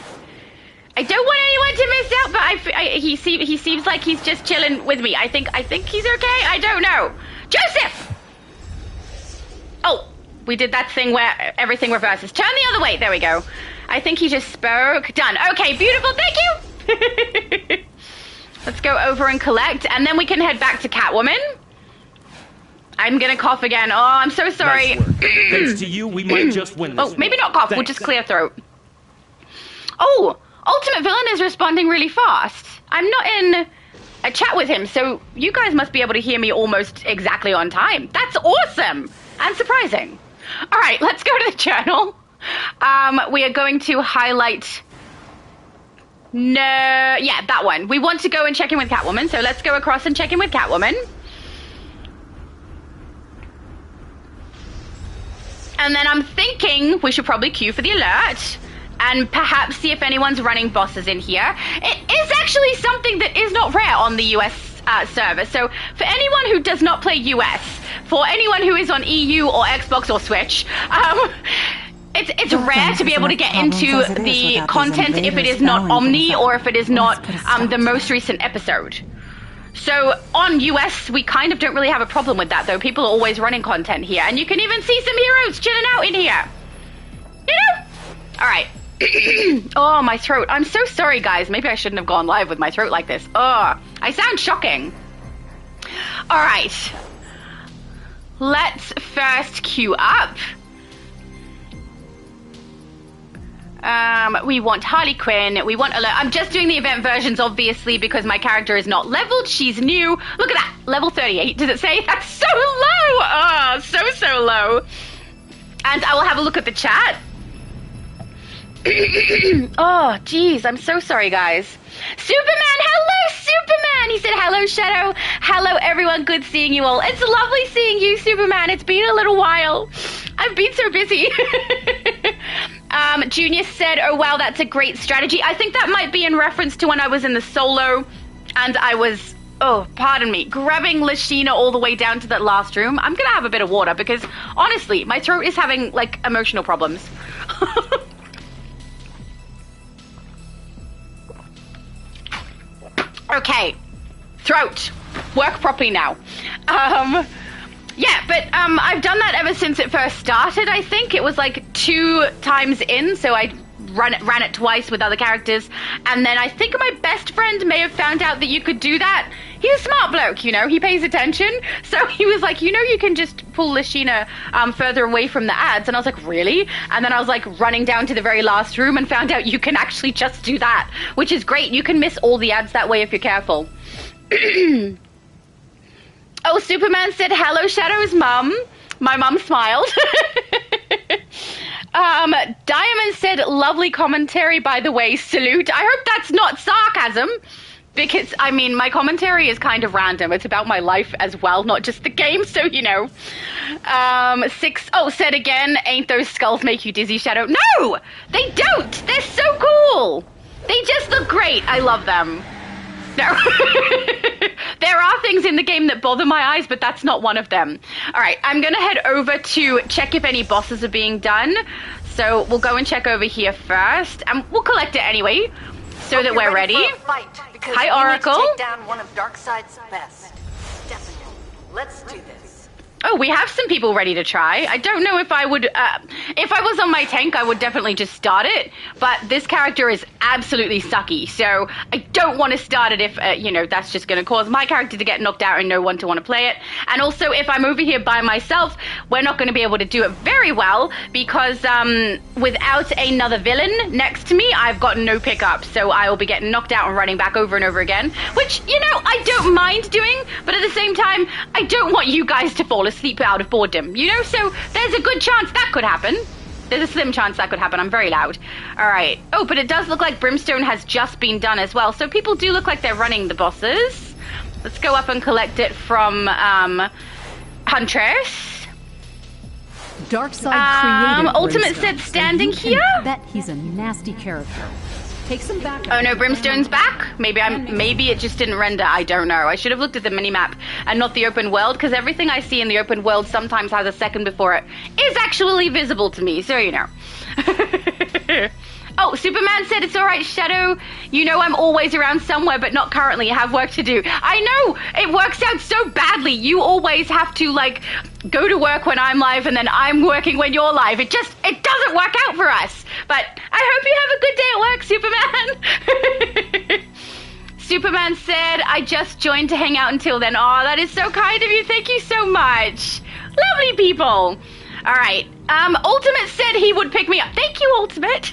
Speaker 1: I don't want anyone to miss out, but he seems like he's just chilling with me. I think he's okay. I don't know. Joseph! Oh, we did that thing where everything reverses. Turn the other way. There we go. I think he just spoke. Done. Okay, beautiful. Thank you. Let's go over and collect, and then we can head back to Catwoman. I'm gonna cough again. Oh, I'm so sorry.
Speaker 7: Nice work. Thanks to you, we might just win this.
Speaker 1: Oh, maybe not cough. We'll just clear throat. Oh. Ultimate Villain is responding really fast. I'm not in a chat with him, so you guys must be able to hear me almost exactly on time. That's awesome and surprising. All right, let's go to the journal. We are going to highlight... yeah, that one. We want to go and check in with Catwoman, so let's go across and check in with Catwoman. And then I'm thinking we should probably queue for the alert. And perhaps see if anyone's running bosses in here. It is actually something that is not rare on the US server. So for anyone who does not play US, for anyone who is on EU or Xbox or Switch, it's rare to be able to get into the content if it is not Omni or if it is not the most recent episode. So on US, we kind of don't really have a problem with that, though. People are always running content here. And you can even see some heroes chilling out in here. You know? All right. Oh, my throat. I'm so sorry, guys. Maybe I shouldn't have gone live with my throat like this. Oh, I sound shocking. All right. Let's first queue up. We want Harley Quinn. We want alert. I'm just doing the event versions, obviously, because my character is not leveled. She's new. Look at that. Level 38. Does it say? That's so low. Oh, so low. And I will have a look at the chat. Oh, geez, I'm so sorry, guys. Superman, hello, Superman! He said, hello, Shadow. Hello, everyone. Good seeing you all. It's lovely seeing you, Superman. It's been a little while. I've been so busy. Junior said, oh, wow, that's a great strategy. I think that might be in reference to when I was in the solo and I was, oh, pardon me, grabbing Lashina all the way down to that last room. I'm going to have a bit of water because, honestly, my throat is having, like, emotional problems. Okay, throat, work properly now. Yeah, but I've done that ever since it first started, I think. It was like 2 times in, so I ran it twice with other characters. And then I think my best friend may have found out that you could do that. He's a smart bloke, you know, he pays attention. So he was like, you know, you can just pull Lashina further away from the ads. And I was like, really? And then I was like running down to the very last room and found out you can actually just do that, which is great. You can miss all the ads that way if you're careful. Oh, Superman said, hello, Shadow's mum. My mum smiled. Diamond said, lovely commentary, by the way, salute. I hope that's not sarcasm, because, I mean, my commentary is kind of random. It's about my life as well, not just the game, so, you know. Said again, ain't those skulls make you dizzy, Shadow? No, they don't. They're so cool. They just look great. I love them. No. There are things in the game that bother my eyes, but that's not one of them. All right, I'm going to head over to check if any bosses are being done. So we'll go and check over here first. And we'll collect it anyway, so that we're ready. Hi, Oracle.
Speaker 8: Take down one of Darkseid's best. Definitely. Let's do this.
Speaker 1: Oh, we have some people ready to try. I don't know if I would, if I was on my tank, I would definitely just start it, but this character is absolutely sucky, so I don't want to start it if, you know, that's just going to cause my character to get knocked out and no one to want to play it. And also, if I'm over here by myself, we're not going to be able to do it very well, because without another villain next to me, I've got no pickup, so I will be getting knocked out and running back over and over again, which, you know, I don't mind doing, but at the same time, I don't want you guys to fall asleep out of boredom, you know, so there's a good chance that could happen. There's a slim chance that could happen. I'm very loud. All right. Oh, but it does look like Brimstone has just been done as well, so people do look like they're running the bosses. Let's go up and collect it from Huntress.
Speaker 3: Darkseid created
Speaker 1: Ultimate
Speaker 3: Brimstone,
Speaker 1: said standing
Speaker 3: so you
Speaker 1: here?
Speaker 3: can bet he's a nasty character. Take some back.
Speaker 1: Oh no, Brimstone's back? Maybe it just didn't render. I don't know. I should have looked at the minimap and not the open world, because everything I see in the open world sometimes has a second before it is actually visible to me, so you know. Oh, Superman said it's alright, Shadow. You know I'm always around somewhere, but not currently. I have work to do. I know! It works out so badly. You always have to, like, go to work when I'm live, and then I'm working when you're live. It doesn't work out for us. But I hope you have a good day at work, Superman. Superman said, I just joined to hang out until then. Oh, that is so kind of you. Thank you so much. Lovely people. All right. Ultimate said he would pick me up. Thank you, Ultimate.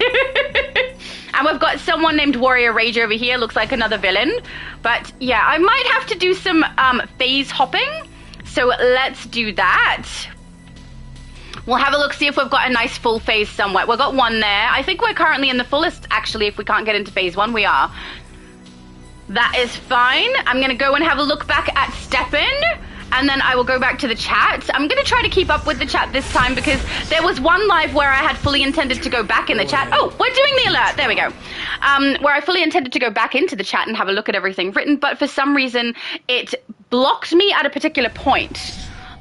Speaker 1: And we've got someone named Warrior Rage over here. Looks like another villain. But yeah, I might have to do some phase hopping. So let's do that. We'll have a look, see if we've got a nice full phase somewhere. We've got one there. I think we're currently in the fullest, actually, if we can't get into phase 1. We are. That is fine. I'm going to go and have a look back at Steppen. And then I will go back to the chat. I'm going to try to keep up with the chat this time, because there was one live where I had fully intended to go back in the chat. Oh, we're doing the alert. There we go. Where I fully intended to go back into the chat and have a look at everything written, but for some reason it blocked me at a particular point.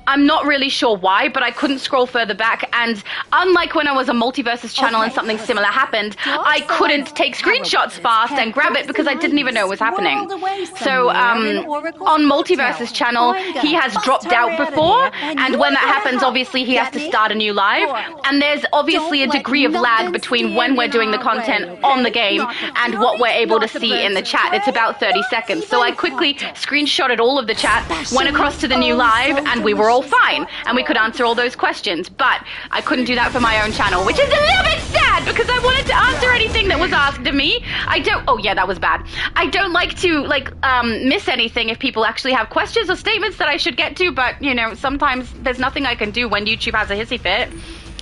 Speaker 1: I'm not really sure why, but I couldn't scroll further back, and unlike when I was a Multiversus channel and something similar happened, I couldn't take screenshots fast and grab it because I didn't even know it was happening. So, on Multiversus channel, he has dropped out before, and when that happens, obviously he has to start a new live, and there's obviously a degree of lag between when we're doing the content on the game and what we're able to see in the chat. It's about 30 seconds. So I quickly screenshotted all of the chat, went across to the new live, and we were all fine, and we could answer all those questions, but I couldn't do that for my own channel, which is a little bit sad, because I wanted to answer anything that was asked of me. Oh yeah, that was bad. I don't like to, like, miss anything if people actually have questions or statements that I should get to, but, you know, sometimes there's nothing I can do when YouTube has a hissy fit.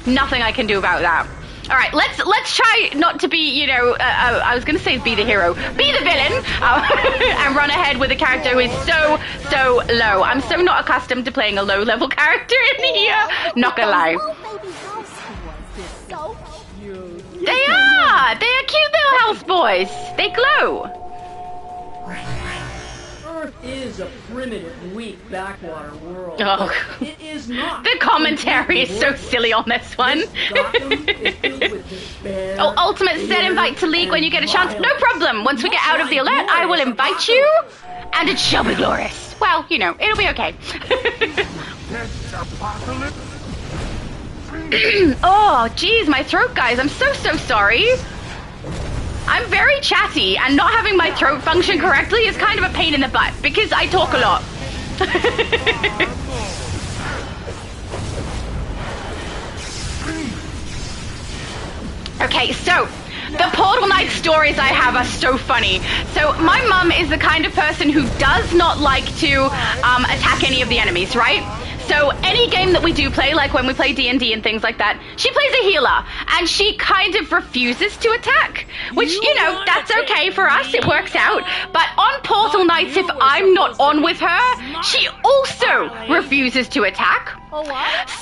Speaker 1: Nothing I can do about that. All right, let's try not to be, you know, I was going to say be the hero, be the villain, and run ahead with a character who is so low. I'm so not accustomed to playing a low-level character in here, not gonna lie. They are cute little house boys. They glow.
Speaker 8: Earth is a primitive, weak backwater world.
Speaker 1: Oh.
Speaker 8: It is not.
Speaker 1: The commentary is so silly on this one. Oh, Ultimate said invite to League when you get a chance. No problem. Once we get out of the alert, I will invite you, and it shall be glorious. Well, you know, it'll be okay. Oh, geez, my throat, guys. I'm so sorry. I'm very chatty, and not having my throat function correctly is kind of a pain in the butt, because I talk a lot. Okay, so the Portal Knight stories I have are so funny. So my mum is the kind of person who does not like to attack any of the enemies, right? So any game that we do play, like when we play D&D and things like that, she plays a healer, and she kind of refuses to attack, which, you know, that's okay for us, it works out. But on Portal Nights, if I'm not on with her, she also refuses to attack.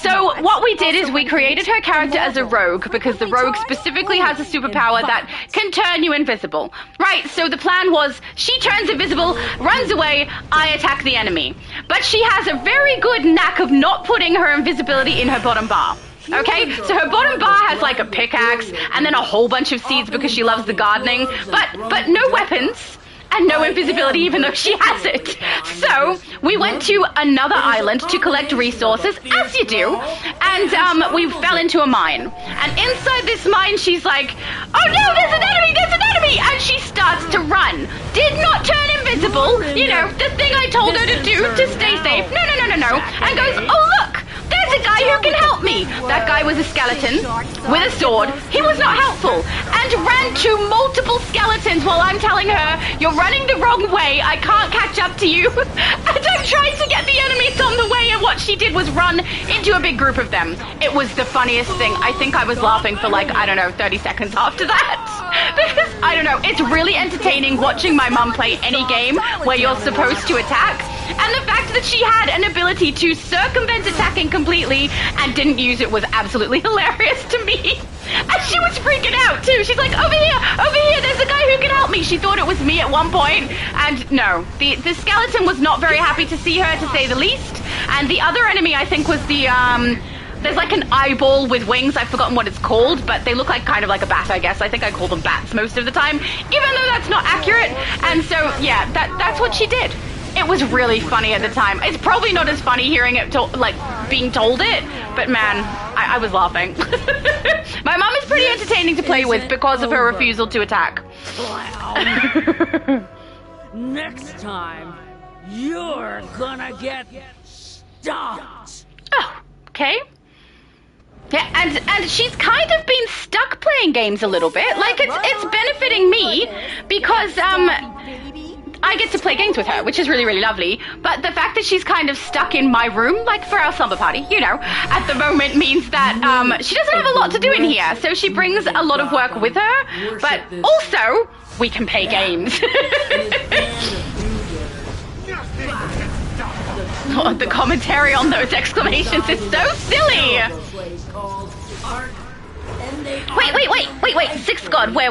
Speaker 1: So what we did is we created her character as a rogue, because the rogue specifically has a superpower that can turn you invisible. Right, so the plan was she turns invisible, runs away, I attack the enemy. But she has a very good knack of not putting her invisibility in her bottom bar. Okay, so her bottom bar has like a pickaxe and then a whole bunch of seeds because she loves the gardening, but no weapons. and no invisibility even though she has it. So we went to another island to collect resources, as you do, and we fell into a mine. And inside this mine, she's like, oh no, there's an enemy, and she starts to run. Did not turn invisible, you know, the thing I told her to do to stay safe. No, and goes, oh look, there's a guy who can help me. That guy was a skeleton with a sword. He was not helpful and ran to multiple skeletons while I'm telling her, you're running the wrong way. I can't catch up to you. And I'm trying to get the enemies on the way, and what she did was run into a big group of them. It was the funniest thing. I think I was laughing for like, I don't know, 30 seconds after that. Because, I don't know, it's really entertaining watching my mum play any game where you're supposed to attack. And the fact that she had an ability to circumvent attacking completely and didn't use it was absolutely hilarious to me. And she was freaking out too. She's like, over here, there's a guy who can help me. She thought it was me at one point. And no, the skeleton was not very happy to see her, to say the least. And the other enemy, I think, was the, there's like an eyeball with wings. I've forgotten what it's called, but they look like kind of like a bat, I guess. I think I call them bats most of the time, even though that's not accurate. And so, yeah, that's what she did. It was really funny at the time. It's probably not as funny hearing it, being told it, but man, I was laughing. My mom is pretty entertaining to play with because of her refusal to attack.
Speaker 8: Next time, you're gonna get stomped.
Speaker 1: Oh, okay. Yeah, and she's kind of been stuck playing games a little bit. Like, it's benefiting me because, I get to play games with her, which is really, really lovely. But the fact that she's kind of stuck in my room, like for our slumber party, you know, at the moment means that she doesn't have a lot to do in here. So she brings a lot of work with her, but also we can play games. Oh, the commentary on those exclamations is so silly. Wait. Sixth God, where?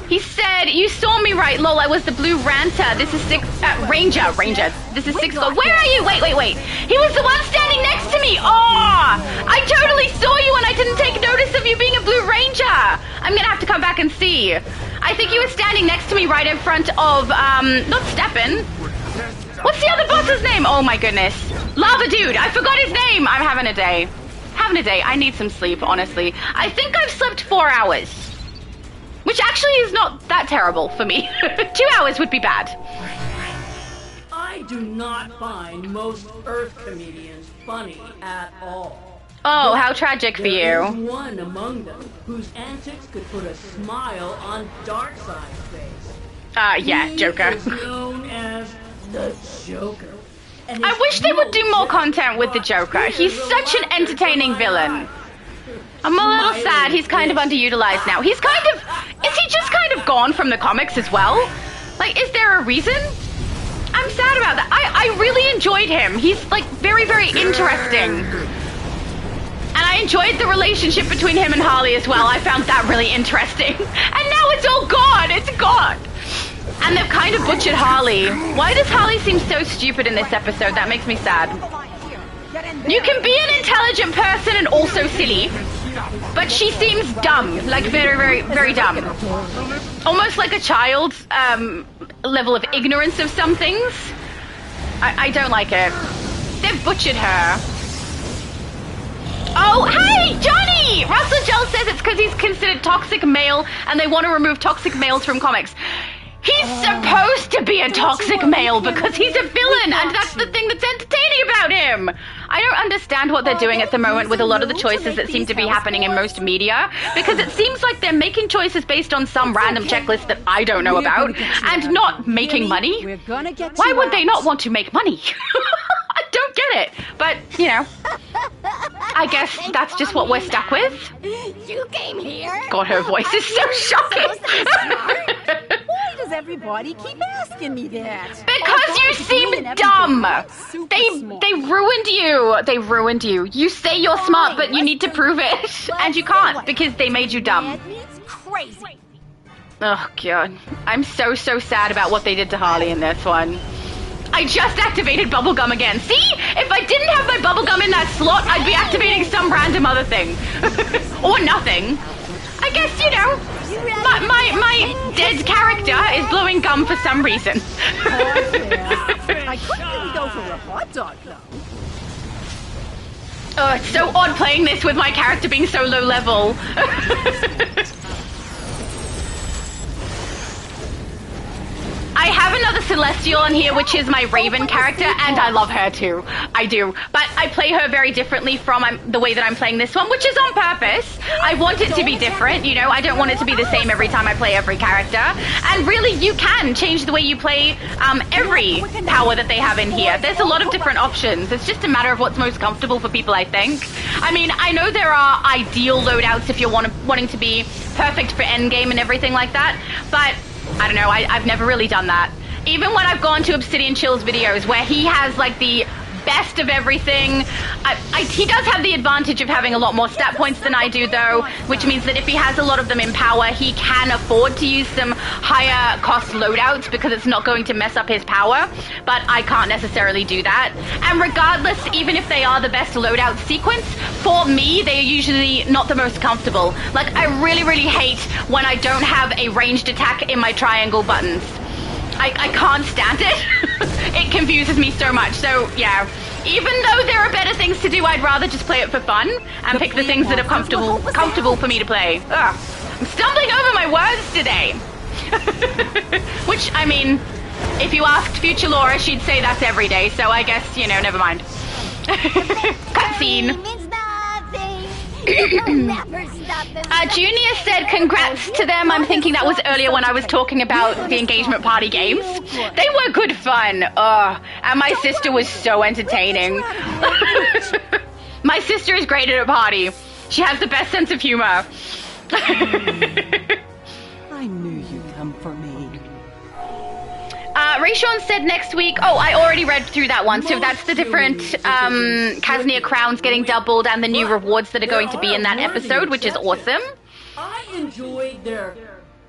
Speaker 1: He said, you saw me right, lol, I was the blue ranter. This is Ranger. This is sixth God. Where are you? Wait. He was the one standing next to me. Oh, I totally saw you and I didn't take notice of you being a blue ranger. I'm gonna have to come back and see. I think he was standing next to me right in front of, not Steppen. What's the other boss's name? Oh my goodness. Lava Dude, I forgot his name. I'm having a day. I need some sleep, honestly. I think I've slept 4 hours. Which actually is not that terrible for me. 2 hours would be bad.
Speaker 8: I do not find most Earth comedians funny at all.
Speaker 1: Oh, how tragic for you.
Speaker 8: There is one among them whose antics could put a smile on Darkseid's face.
Speaker 1: Yeah, Joker.
Speaker 8: He is known as the Joker.
Speaker 1: I wish they would do more content with the Joker. He's such an entertaining villain. I'm a little sad he's kind of underutilized now. Is he just kind of gone from the comics as well? Like, is there a reason? I'm sad about that. I really enjoyed him. He's, like, very, very interesting. And I enjoyed the relationship between him and Harley as well. I found that really interesting. And now it's all gone. It's gone. And they've kind of butchered Harley. Why does Harley seem so stupid in this episode? That makes me sad. You can be an intelligent person and also silly. But she seems dumb, like very, very, very dumb. Almost like a child's level of ignorance of some things. I don't like it. They've butchered her. Oh, hey, Johnny! Russell Joel says it's because he's considered toxic male and they want to remove toxic males from comics. He's supposed to be a toxic male because he's a villain, and that's the thing that's entertaining about him. I don't understand what they're doing at the moment with a lot of the choices that seem to be happening in most media, because it seems like they're making choices based on some random checklist that I don't know about, and not making money. Why would they not want to make money? I don't get it, but, you know, I guess that's just what we're stuck with.
Speaker 3: You came here?
Speaker 1: God, her voice is so shocking.
Speaker 3: Why does everybody keep asking me that?
Speaker 1: Because you seem dumb. They ruined you. They ruined you. You say you're smart, but you need to prove it. And you can't because they made you dumb.
Speaker 3: It's crazy.
Speaker 1: Oh, God. I'm so sad about what they did to Harley in this one. I just activated bubblegum again. See? If I didn't have my bubblegum in that slot, I'd be activating some random other thing. Or nothing. I guess, you know, my dead character is blowing gum for some reason.
Speaker 3: I couldn't really go for a hot dog, though.
Speaker 1: Oh, it's so odd playing this with my character being so low level. I have another Celestial on here, which is my Raven character, and I love her too. I do. But I play her very differently from the way that I'm playing this one, which is on purpose. I want it to be different, you know? I don't want it to be the same every time I play every character. And really, you can change the way you play every power that they have in here. There's a lot of different options. It's just a matter of what's most comfortable for people, I think. I mean, I know there are ideal loadouts if you're wanting to be perfect for endgame and everything like that, but I don't know, I've never really done that. Even when I've gone to Obsidian Chill's videos where he has like the best of everything, he does have the advantage of having a lot more stat points than I do though, which means that if he has a lot of them in power, he can afford to use some higher cost loadouts because it's not going to mess up his power, but I can't necessarily do that. And regardless, even if they are the best loadout sequence, for me, they are usually not the most comfortable. Like, I really, really hate when I don't have a ranged attack in my triangle buttons. I can't stand it. It confuses me so much. So, yeah. Even though there are better things to do, I'd rather just play it for fun and pick the things that are comfortable for me to play. Ugh. I'm stumbling over my words today. Which, I mean, if you asked future Laura, she'd say that's every day. So I guess, you know, never mind. Cutscene. Junior said congrats to them. I'm thinking that was earlier when I was talking about the engagement party games. They were good fun. And my sister was so entertaining. My sister is great at a party. She has the best sense of humor.
Speaker 6: I knew you'd come for me.
Speaker 1: Rayshawn said next week. Oh, I already read through that one. So that's the different Casnia crowns getting doubled and the new rewards that are going to be in that episode, which is awesome.
Speaker 8: I enjoyed their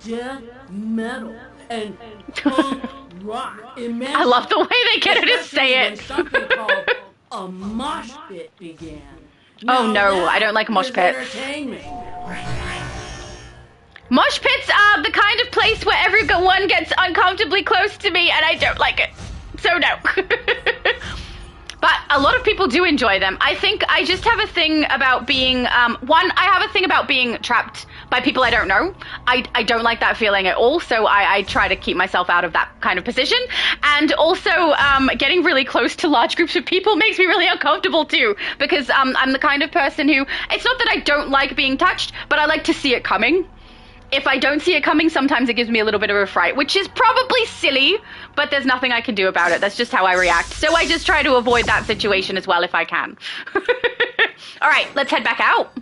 Speaker 8: death metal and punk rock.
Speaker 1: I love the way they get her to say it.
Speaker 8: Something called a mosh pit began.
Speaker 1: Oh no, I don't like mosh pits. Mosh pits are the kind of place where everyone gets uncomfortably close to me, and I don't like it. So no. But a lot of people do enjoy them. I think I just have a thing about being, I have a thing about being trapped by people I don't know. I don't like that feeling at all, so I try to keep myself out of that kind of position. And also, getting really close to large groups of people makes me really uncomfortable too, because I'm the kind of person who, it's not that I don't like being touched, but I like to see it coming. If I don't see it coming, sometimes it gives me a little bit of a fright, which is probably silly, but there's nothing I can do about it. That's just how I react. So I just try to avoid that situation as well if I can. All right, let's head back out.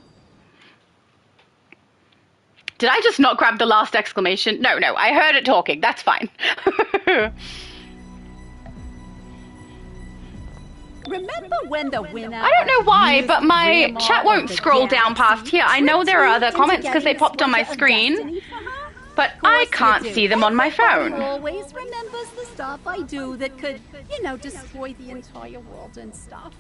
Speaker 1: Did I just not grab the last exclamation? No, I heard it talking. That's fine.
Speaker 3: Remember when the winner?
Speaker 1: I don't know why, but my chat won't scroll down past here. I know there are other comments because they popped on my screen, but I can't see them on my phone.
Speaker 3: Always remembers the stuff I do that could, you know, destroy the entire world and stuff.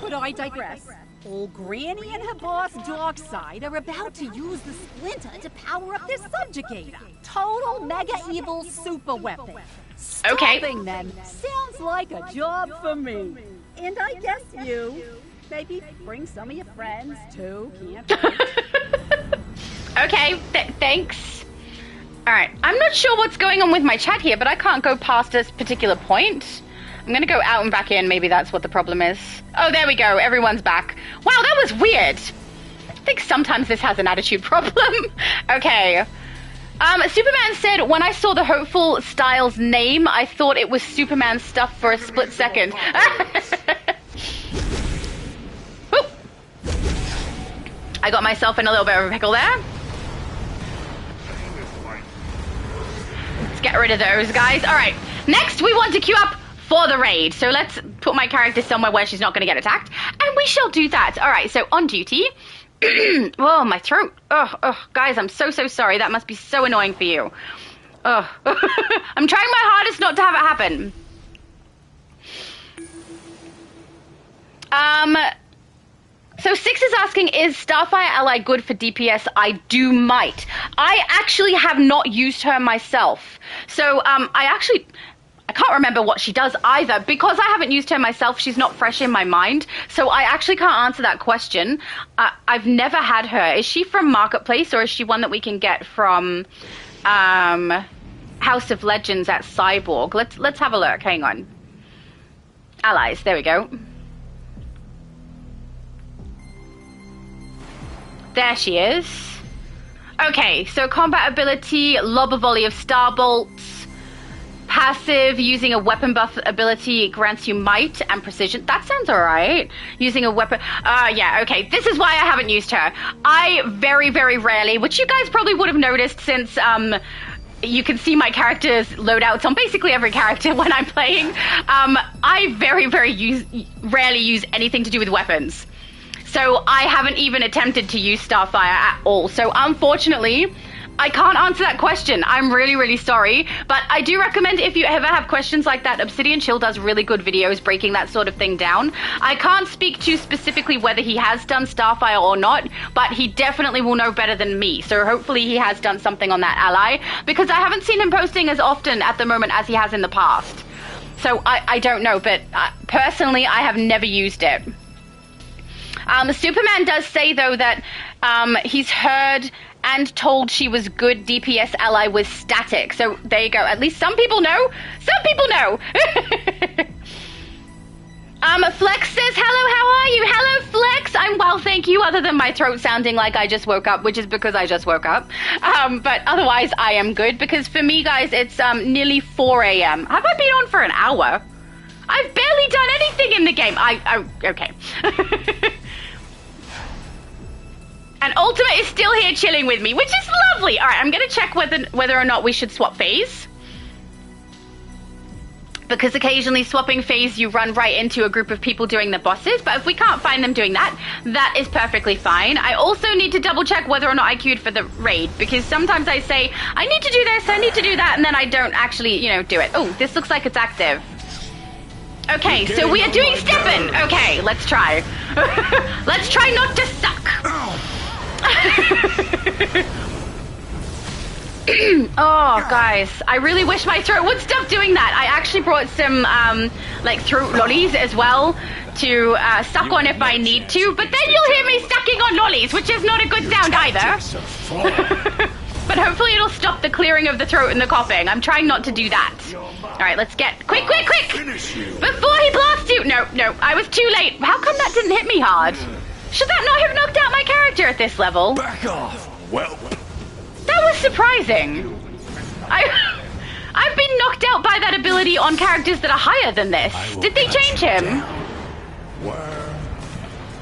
Speaker 3: But I digress. Old Granny and her boss Darkseid are about to use the Splinter to power up their subjugator. Total mega evil super weapon. Stopping them sounds like a job for me. And I guess you. Maybe bring some of your friends too, can't they?
Speaker 1: Okay, thanks. Alright, I'm not sure what's going on with my chat here, but I can't go past this particular point. I'm gonna go out and back in, maybe that's what the problem is. Oh, there we go, everyone's back. Wow, that was weird. I think sometimes this has an attitude problem. Okay. Superman said, when I saw the Hopeful Styles name, I thought it was Superman stuff for a split second. I got myself in a little bit of a pickle there. Let's get rid of those guys. All right, next we want to queue up for the raid. So let's put my character somewhere where she's not going to get attacked. And we shall do that. All right, so on duty. Oh, my throat. Oh, guys, I'm so sorry. That must be so annoying for you. Oh, I'm trying my hardest not to have it happen. So So Six is asking, is Starfire Ally good for DPS? I do might. I actually have not used her myself. So I can't remember what she does either. Because I haven't used her myself, she's not fresh in my mind. So I actually can't answer that question. I've never had her. Is she from Marketplace, or is she one that we can get from House of Legends at Cyborg? Let's have a look. Hang on. Allies. There we go. There she is. Okay, so combat ability, lob a volley of star bolts. Passive, using a weapon buff ability grants you might and precision. That sounds alright. Using a weapon... yeah, okay. This is why I haven't used her. I very, very rarely, which you guys probably would have noticed since... you can see my character's loadouts on basically every character when I'm playing. I very, very rarely use anything to do with weapons. So I haven't even attempted to use Starfire at all. So unfortunately, I can't answer that question. I'm really, really sorry. But I do recommend, if you ever have questions like that, Obsidian Chill does really good videos breaking that sort of thing down. I can't speak to specifically whether he has done Starfire or not, but he definitely will know better than me. So hopefully he has done something on that ally, because I haven't seen him posting as often at the moment as he has in the past. So I don't know, but personally, I have never used it. Superman does say, though, that he's heard and told she was good DPS ally with static. So there you go. At least some people know. Some people know. Flex says, hello, how are you? Hello, Flex. I'm well, thank you, other than my throat sounding like I just woke up, which is because I just woke up. But otherwise, I am good, because for me, guys, it's nearly 4 a.m. Have I been on for an hour? I've barely done anything in the game. Okay. And Ultimate is still here chilling with me, which is lovely. All right, I'm going to check whether or not we should swap phase. Because occasionally swapping phase, you run right into a group of people doing the bosses. But if we can't find them doing that, that is perfectly fine. I also need to double check whether or not I queued for the raid. Because sometimes I say, I need to do this, I need to do that, and then I don't actually, do it. Oh, this looks like it's active. Okay, so we are doing steppin'. Okay, let's try. Let's try not to suck. Oh, guys, I really wish my throat would stop doing that. I actually brought some, throat lollies as well to suck on if I need to, but then you'll hear me sucking on lollies, which is not a good sound either. But hopefully it'll stop the clearing of the throat and the coughing. I'm trying not to do that. All right, let's get... Quick! Before he blasts you! No, I was too late. How come that didn't hit me hard? Should that not have knocked out my character at this level?
Speaker 9: Back off! Well...
Speaker 1: That was surprising. I've been knocked out by that ability on characters that are higher than this. Did they change him?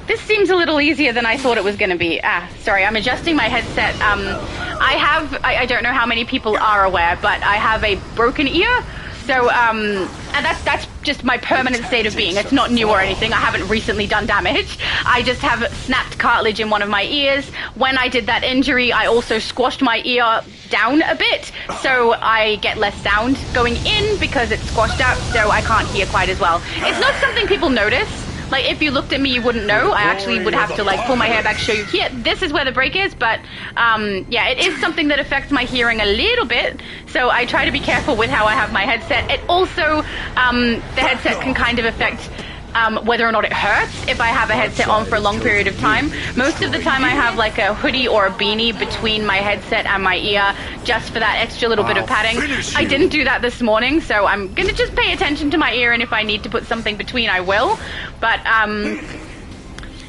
Speaker 1: This seems a little easier than I thought it was going to be. Sorry, I'm adjusting my headset. I don't know how many people are aware, but I have a broken ear. So, and that's just my permanent state of being. It's not new or anything. I haven't recently done damage. I just have snapped cartilage in one of my ears. When I did that injury, I also squashed my ear down a bit, so I get less sound going in because it's squashed out, so I can't hear quite as well. It's not something people notice. Like, if you looked at me, you wouldn't know. I actually would have to, pull my hair back, show you here. This is where the break is, but, yeah, it is something that affects my hearing a little bit, so I try to be careful with how I have my headset. It also, the headset can kind of affect whether or not it hurts if I have a headset on for a long period of time. Most of the time I have, a hoodie or a beanie between my headset and my ear, just for that extra little bit of padding. I didn't do that this morning, so I'm gonna just pay attention to my ear, and if I need to put something between, I will. But,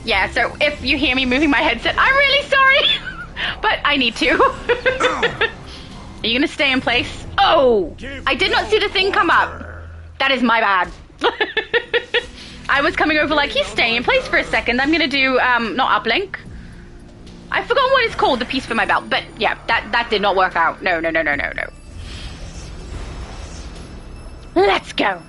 Speaker 1: yeah, so if you hear me moving my headset, I'm really sorry, but I need to. Are you gonna stay in place? Oh, I did not see the thing come up. That is my bad. I was coming over he's staying in place for a second. I'm gonna do, not uplink. I've forgotten what it's called, the piece for my belt. But, yeah, that did not work out. No. Let's go.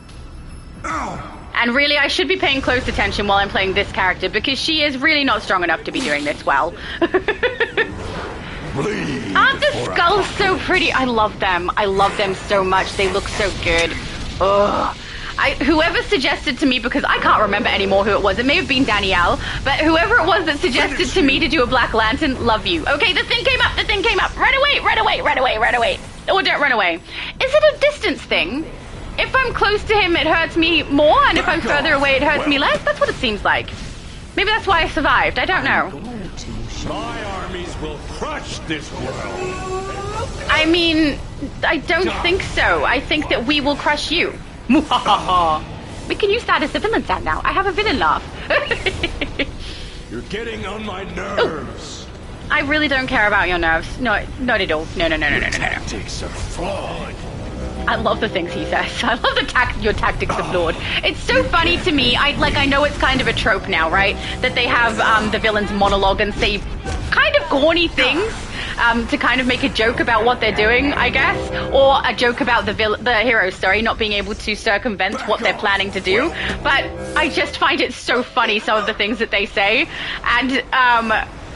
Speaker 1: And really, I should be paying close attention while I'm playing this character, because she is really not strong enough to be doing this well. Aren't the skulls so pretty? I love them. I love them so much. They look so good. Ugh. Whoever suggested to me, because I can't remember anymore who it was, it may have been Danielle, but whoever it was that suggested to me to do a Black Lantern, love you. Okay, the thing came up, run away, run away, run away, run away. Or don't run away. Is it a distance thing? If I'm close to him, it hurts me more, and if I'm further away, it hurts me less? That's what it seems like. Maybe that's why I survived, I don't know.
Speaker 9: My armies will crush this world.
Speaker 1: I mean, I don't think so. I think that we will crush you. We can use that as a villain sound now. I have a villain laugh.
Speaker 9: You're getting on my nerves.
Speaker 1: I really don't care about your nerves. No, not at all. No.
Speaker 9: Tactics are flawed.
Speaker 1: I love the things he says. I love your tactics are flawed. It's so funny to me. I know it's kind of a trope now, right? That they have the villains monologue and say kind of corny things to kind of make a joke about what they're doing, I guess, or a joke about the heroes, not being able to circumvent what they're planning to do. But I just find it so funny, some of the things that they say, and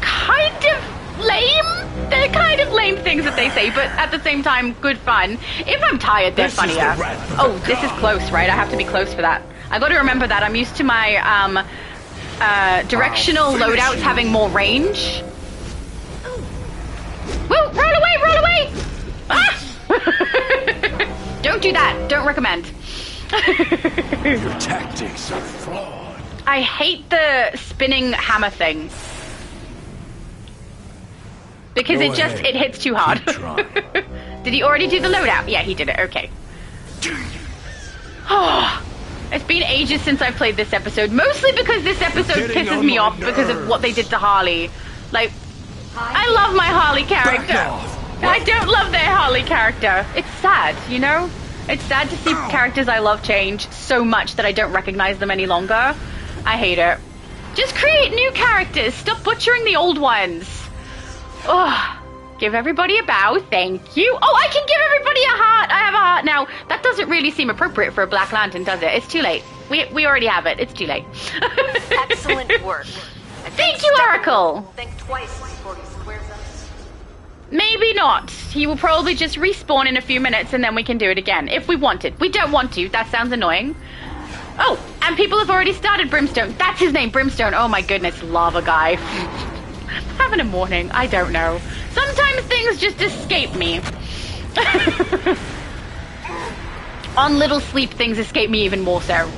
Speaker 1: kind of lame. They're kind of lame things that they say, but at the same time, good fun. If I'm tired, they're funnier. Oh, this is close, right? I have to be close for that. I got to remember that. I'm used to my directional loadouts having more range. Woo! Run away! Run away! Ah! Don't do that. Don't recommend.
Speaker 9: Your tactics are flawed.
Speaker 1: I hate the spinning hammer thing. Because it hits too hard. Did he already do the loadout? Yeah, he did it. Okay. Oh, it's been ages since I've played this episode. Mostly because this episode pisses me off because of what they did to Harley. Like, I love my Harley character. I don't love their Harley character. It's sad, you know? It's sad to see characters I love change so much that I don't recognize them any longer. I hate it. Just create new characters. Stop butchering the old ones. Oh, give everybody a bow. Thank you. Oh, I can give everybody a heart. I have a heart now. That doesn't really seem appropriate for a Black Lantern, does it? It's too late. We already have it. It's too late.
Speaker 10: Excellent work.
Speaker 1: Thank you, Oracle.
Speaker 10: Think twice before he squares up.
Speaker 1: Maybe not. He will probably just respawn in a few minutes and then we can do it again. If we want it. We don't want to. That sounds annoying. Oh, and people have already started Brimstone. That's his name, Brimstone. Oh my goodness, lava guy. Having a morning, I don't know. Sometimes things just escape me. On little sleep, things escape me even more so.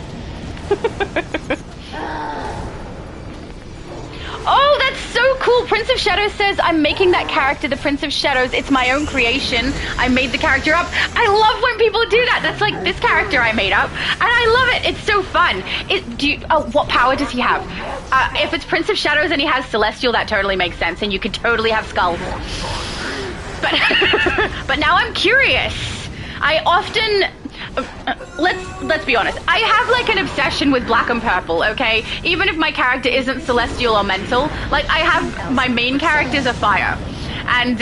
Speaker 1: Oh, that's so cool. Prince of Shadows says, I'm making that character the Prince of Shadows. It's my own creation. I made the character up. I love when people do that. That's like this character I made up. And I love it. It's so fun. What power does he have? If it's Prince of Shadows and he has Celestial, that totally makes sense. And you could totally have skulls. But now I'm curious. I often... let's be honest. I have like an obsession with black and purple, okay? Even if my character isn't celestial or mental, like I have my main characters are fire. And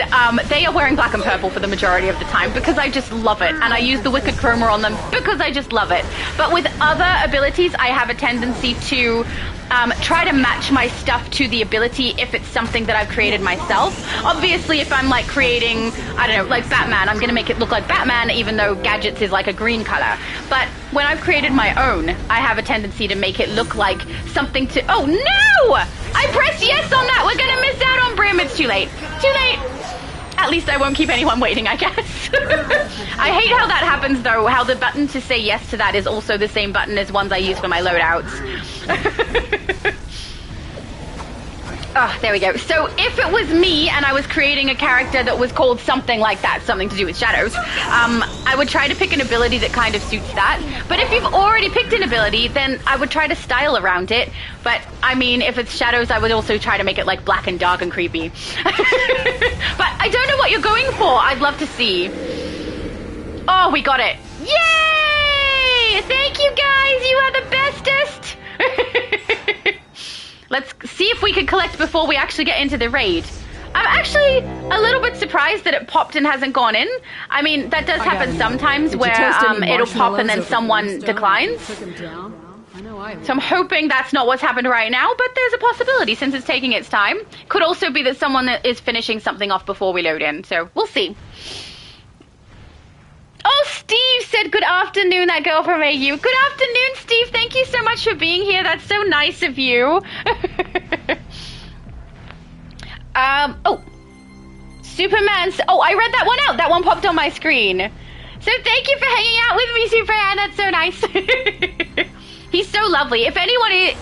Speaker 1: they are wearing black and purple for the majority of the time because I just love it. And I use the Wicked Chroma on them because I just love it. But with other abilities, I have a tendency to try to match my stuff to the ability if it's something that I've created myself. Obviously, if I'm like creating, I don't know, like Batman, I'm going to make it look like Batman even though Gadgets is like a green color. But when I've created my own, I have a tendency to make it look like something to... Oh, no! I pressed yes on that! We're going to miss out on Brim. It's too late. Too late! At least I won't keep anyone waiting, I guess. I hate how that happens, though. How the button to say yes to that is also the same button as ones I use for my loadouts. Oh, there we go. So if it was me and I was creating a character that was called something like that, something to do with shadows, I would try to pick an ability that kind of suits that. But if you've already picked an ability, then I would try to style around it. But, I mean, if it's shadows, I would also try to make it, like, black and dark and creepy. But I don't know what you're going for. I'd love to see. Oh, we got it. Yay! Thank you, guys. You are the bestest. Let's see if we can collect before we actually get into the raid. I'm actually a little bit surprised that it popped and hasn't gone in. I mean, that does happen sometimes where it'll pop and then someone declines. So I'm hoping that's not what's happened right now, but there's a possibility since it's taking its time. Could also be that someone is finishing something off before we load in, so we'll see. Oh, Steve said good afternoon, that girl from AU. Good afternoon, Steve. Thank you so much for being here. That's so nice of you. Oh. Superman's... Oh, I read that one out. That one popped on my screen. So thank you for hanging out with me, Superman. That's so nice. He's so lovely. If anybody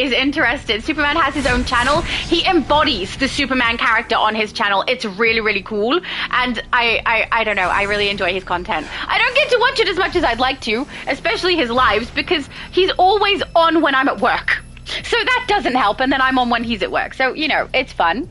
Speaker 1: is interested, Superman has his own channel. He embodies the Superman character on his channel. It's really, really cool. And I don't know, I really enjoy his content. I don't get to watch it as much as I'd like to, especially his lives, because he's always on when I'm at work. So that doesn't help, and then I'm on when he's at work. So, you know, it's fun.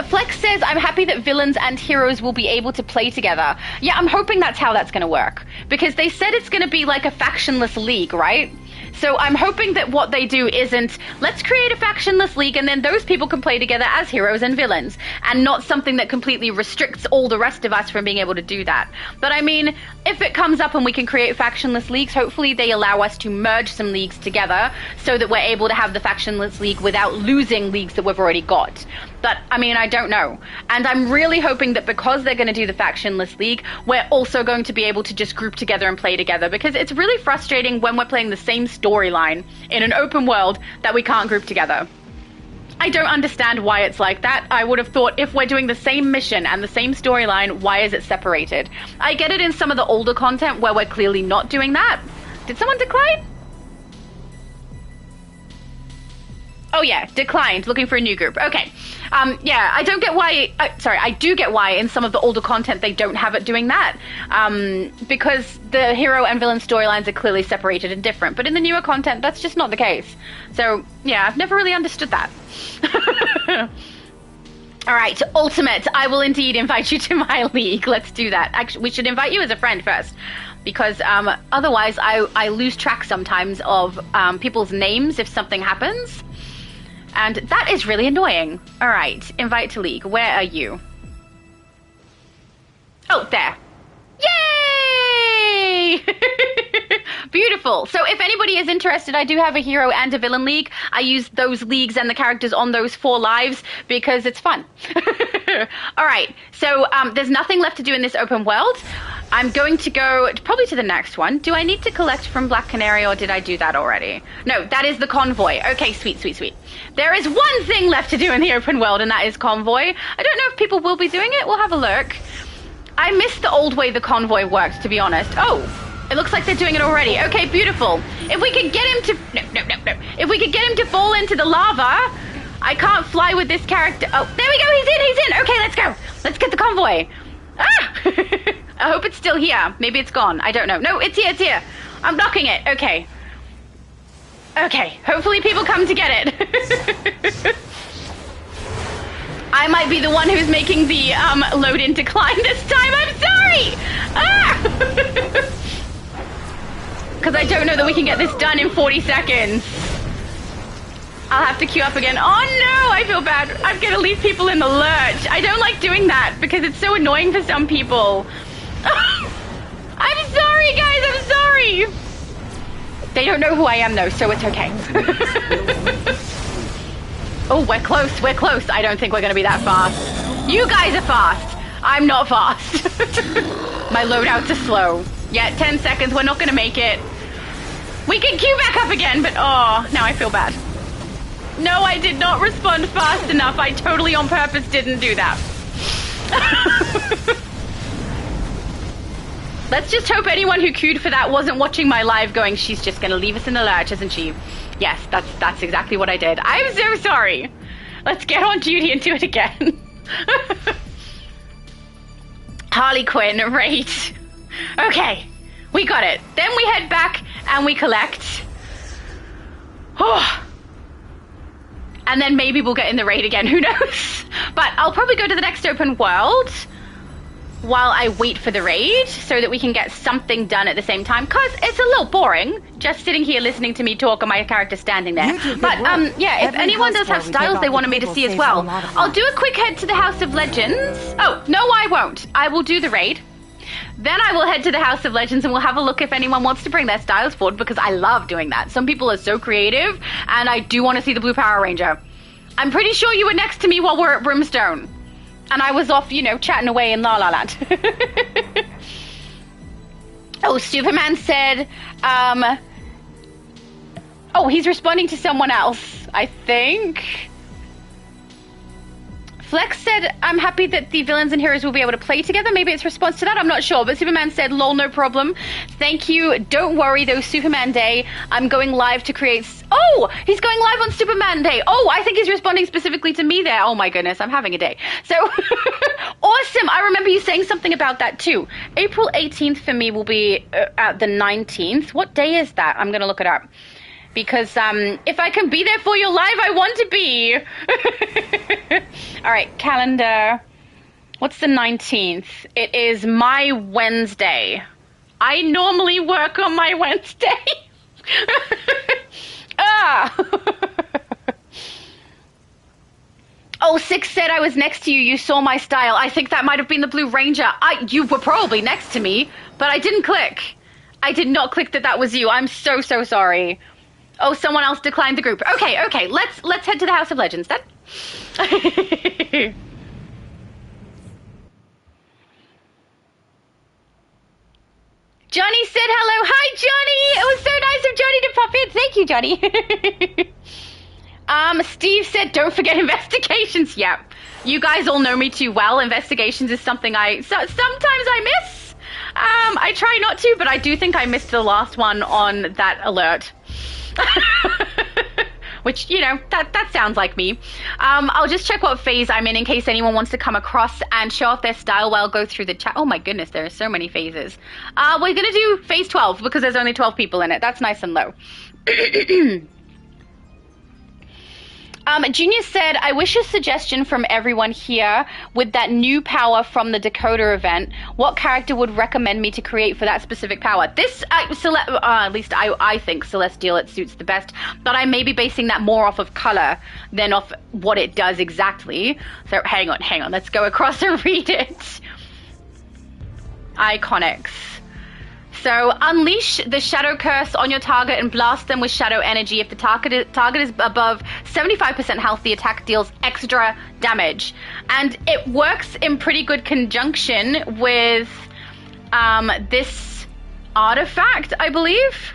Speaker 1: Flex says, I'm happy that villains and heroes will be able to play together. Yeah, I'm hoping that's how that's going to work. Because they said it's going to be like a factionless league, right? So I'm hoping that what they do isn't, let's create a factionless league and then those people can play together as heroes and villains. And not something that completely restricts all the rest of us from being able to do that. But I mean, if it comes up and we can create factionless leagues, hopefully they allow us to merge some leagues together so that we're able to have the factionless league without losing leagues that we've already got. But, I mean, I don't know. And I'm really hoping that because they're going to do the factionless league, we're also going to be able to just group together and play together. Because it's really frustrating when we're playing the same storyline in an open world that we can't group together. I don't understand why it's like that. I would have thought if we're doing the same mission and the same storyline, why is it separated? I get it in some of the older content where we're clearly not doing that. Did someone decline? Oh yeah, declined, looking for a new group. Okay. Yeah, I don't get why, I do get why in some of the older content they don't have it doing that. Because the hero and villain storylines are clearly separated and different. But in the newer content, that's just not the case. So, yeah, I've never really understood that. Alright, Ultimate, I will indeed invite you to my league. Let's do that. Actually, we should invite you as a friend first. Because otherwise I lose track sometimes of people's names if something happens. And that is really annoying. All right, invite to league. Where are you? Oh, there. Yay! Beautiful. So if anybody is interested, I do have a hero and a villain league. I use those leagues and the characters on those 4 lives because it's fun. All right, so there's nothing left to do in this open world. I'm going to go probably to the next one. Do I need to collect from Black Canary or did I do that already? No, that is the convoy. Okay, sweet, sweet, sweet. There is one thing left to do in the open world and that is convoy. I don't know if people will be doing it. We'll have a look. I missed the old way the convoy worked, to be honest. Oh, it looks like they're doing it already. Okay, beautiful. If we could get him to... No. If we could get him to fall into the lava... I can't fly with this character. Oh, there we go. He's in. Okay, let's go. Let's get the convoy. Ah! I hope it's still here. Maybe it's gone. I don't know. No, it's here. It's here. I'm blocking it. Okay. Okay. Hopefully people come to get it. I might be the one who's making the load in decline this time. I'm sorry. Ah! Because I don't know that we can get this done in 40 seconds. I'll have to queue up again. Oh no, I feel bad. I'm gonna leave people in the lurch. I don't like doing that because it's so annoying for some people. I'm sorry, guys, I'm sorry. They don't know who I am though, so it's okay. Oh, we're close. I don't think we're gonna be that fast. You guys are fast. I'm not fast. My loadouts are slow. Yeah, 10 seconds, we're not gonna make it. We can queue back up again, but oh, now I feel bad. No, I did not respond fast enough. I totally on purpose didn't do that. Let's just hope anyone who queued for that wasn't watching my live going, she's just going to leave us in the lurch, isn't she? Yes, that's exactly what I did. I'm so sorry. Let's get on duty and do it again. Harley Quinn, right. Okay, we got it. Then we head back and we collect. Oh. And then maybe we'll get in the raid again, who knows? But I'll probably go to the next open world while I wait for the raid so that we can get something done at the same time. Because it's a little boring just sitting here listening to me talk and my character standing there. But yeah, if anyone does have styles they wanted me to see as well, I'll do a quick head to the House of Legends. Oh, no, I won't. I will do the raid. Then I will head to the House of Legends and we'll have a look if anyone wants to bring their styles forward because I love doing that. Some people are so creative and I do want to see the Blue Power Ranger. I'm pretty sure you were next to me while we're at Brimstone. And I was off, you know, chatting away in La La Land. Oh, Superman said, oh, he's responding to someone else, I think. Flex said, I'm happy that the villains and heroes will be able to play together. Maybe it's response to that, I'm not sure. But Superman said, lol, no problem. Thank you. Don't worry, though, Superman Day. I'm going live to create... Oh, he's going live on Superman Day. Oh, I think he's responding specifically to me there. Oh, my goodness, I'm having a day. So, awesome. I remember you saying something about that, too. April 18th for me will be at the 19th. What day is that? I'm going to look it up. Because if I can be there for your live, I want to be. All right, calendar. What's the 19th? It is my Wednesday. I normally work on my Wednesday. Oh, Six said I was next to you. You saw my style. I think that might have been the Blue Ranger. You were probably next to me, but I didn't click. I did not click that was you. I'm so sorry. Oh, someone else declined the group. Okay. Let's head to the House of Legends then. Johnny said hello. Hi, Johnny. It was so nice of Johnny to pop in. Thank you, Johnny. Steve said, don't forget investigations. Yeah, you guys all know me too well. Investigations is something sometimes I miss. I try not to, but I do think I missed the last one on that alert. Which, you know, that sounds like me. I'll just check what phase I'm in case anyone wants to come across and show off their style while I'll go through the chat. Oh my goodness, there are so many phases. We're gonna do phase 12 because there's only 12 people in it. That's nice and low. Junior said, I wish a suggestion from everyone here with that new power from the Dakota event. What character would recommend me to create for that specific power? This, at least I think Celestial, it suits the best, but I may be basing that more off of color than off what it does exactly. So hang on, let's go across and read it. Iconics. So, unleash the Shadow Curse on your target and blast them with Shadow Energy. If the target is above 75% health, the attack deals extra damage. And it works in pretty good conjunction with this artifact, I believe.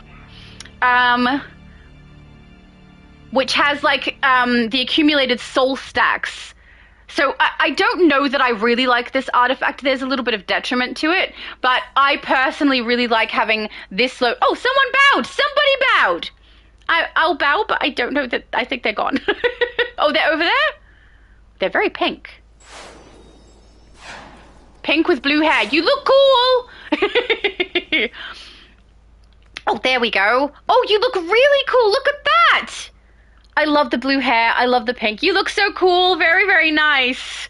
Speaker 1: Which has, like, the accumulated soul stacks. So I don't know that I really like this artifact. There's a little bit of detriment to it, but I personally really like having this low. Oh, someone bowed. Somebody bowed. I'll bow, but I don't know that. I think they're gone. Oh, they're over there? They're very pink. Pink with blue hair. You look cool. Oh, there we go. Oh, you look really cool. Look at that. I love the blue hair. I love the pink. You look so cool. Very, very nice.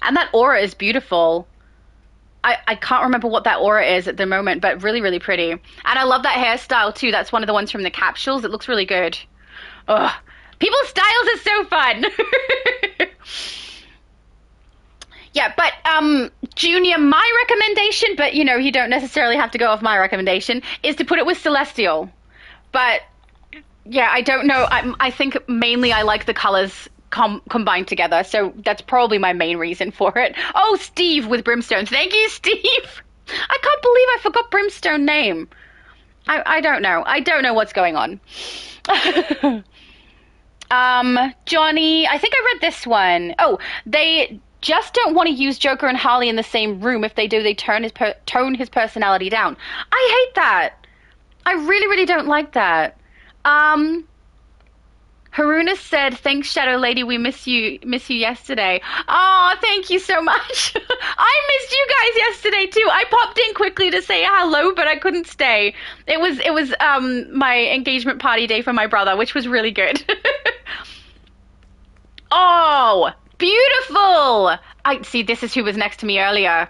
Speaker 1: And that aura is beautiful. I can't remember what that aura is at the moment, but really, really pretty. And I love that hairstyle, too. That's one of the ones from the capsules. It looks really good. Ugh. People's styles are so fun. Yeah, but, Junior, my recommendation, but, you know, you don't necessarily have to go off my recommendation, is to put it with Celestial. But... yeah, I don't know. I think mainly I like the colors combined together, so that's probably my main reason for it. Oh, Steve with Brimstone. Thank you, Steve. I can't believe I forgot Brimstone name. I don't know. I don't know what's going on. Johnny, I think I read this one. Oh, they just don't want to use Joker and Harley in the same room. If they do, they tone his personality down. I hate that. I really, really don't like that. Haruna said, thanks, Shadow Lady, we miss you yesterday. Oh, thank you so much. I missed you guys yesterday too. I popped in quickly to say hello, but I couldn't stay. It was my engagement party day for my brother, which was really good. Oh, beautiful. I see, this is who was next to me earlier.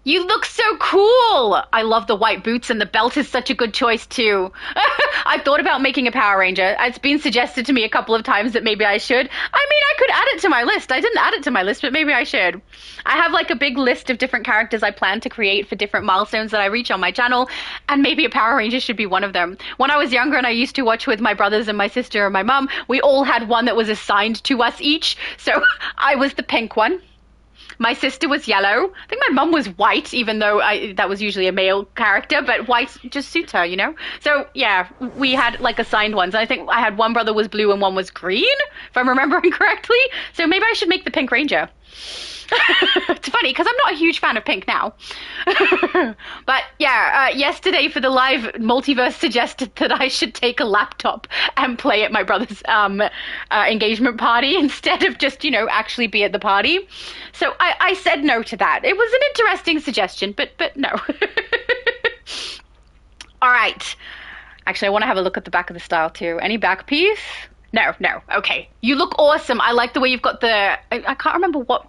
Speaker 1: You look so cool! I love the white boots, and the belt is such a good choice too. I've thought about making a Power Ranger. It's been suggested to me a couple of times that maybe I should. I mean, I could add it to my list. I didn't add it to my list, but maybe I should. I have like a big list of different characters I plan to create for different milestones that I reach on my channel, and maybe a Power Ranger should be one of them. When I was younger and I used to watch with my brothers and my sister and my mum, we all had one that was assigned to us each. So I was the pink one. My sister was yellow. I think my mum was white, even though that was usually a male character, but white just suits her, you know? So, yeah, we had, like, assigned ones. And I think I had one brother was blue and one was green, if I'm remembering correctly. So maybe I should make the Pink Ranger. It's funny, because I'm not a huge fan of pink now. But, yeah, yesterday for the live, Multiverse suggested that I should take a laptop and play at my brother's engagement party instead of just, you know, actually be at the party. So I said no to that. It was an interesting suggestion, but no. All right. Actually, I want to have a look at the back of the style, too. Any back piece? No. Okay. You look awesome. I like the way you've got the... I can't remember what...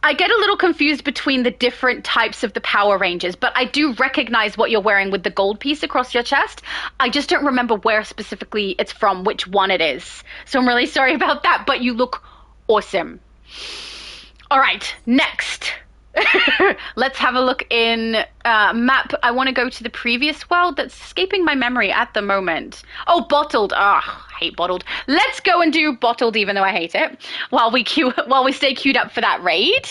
Speaker 1: I get a little confused between the different types of the Power Rangers, but I do recognize what you're wearing with the gold piece across your chest. I just don't remember where specifically it's from, which one it is. So I'm really sorry about that, but you look awesome. All right, next. Let's have a look in map. I want to go to the previous world that's escaping my memory at the moment. Oh, Bottled. I hate Bottled. Let's go and do Bottled, even though I hate it, while we stay queued up for that raid.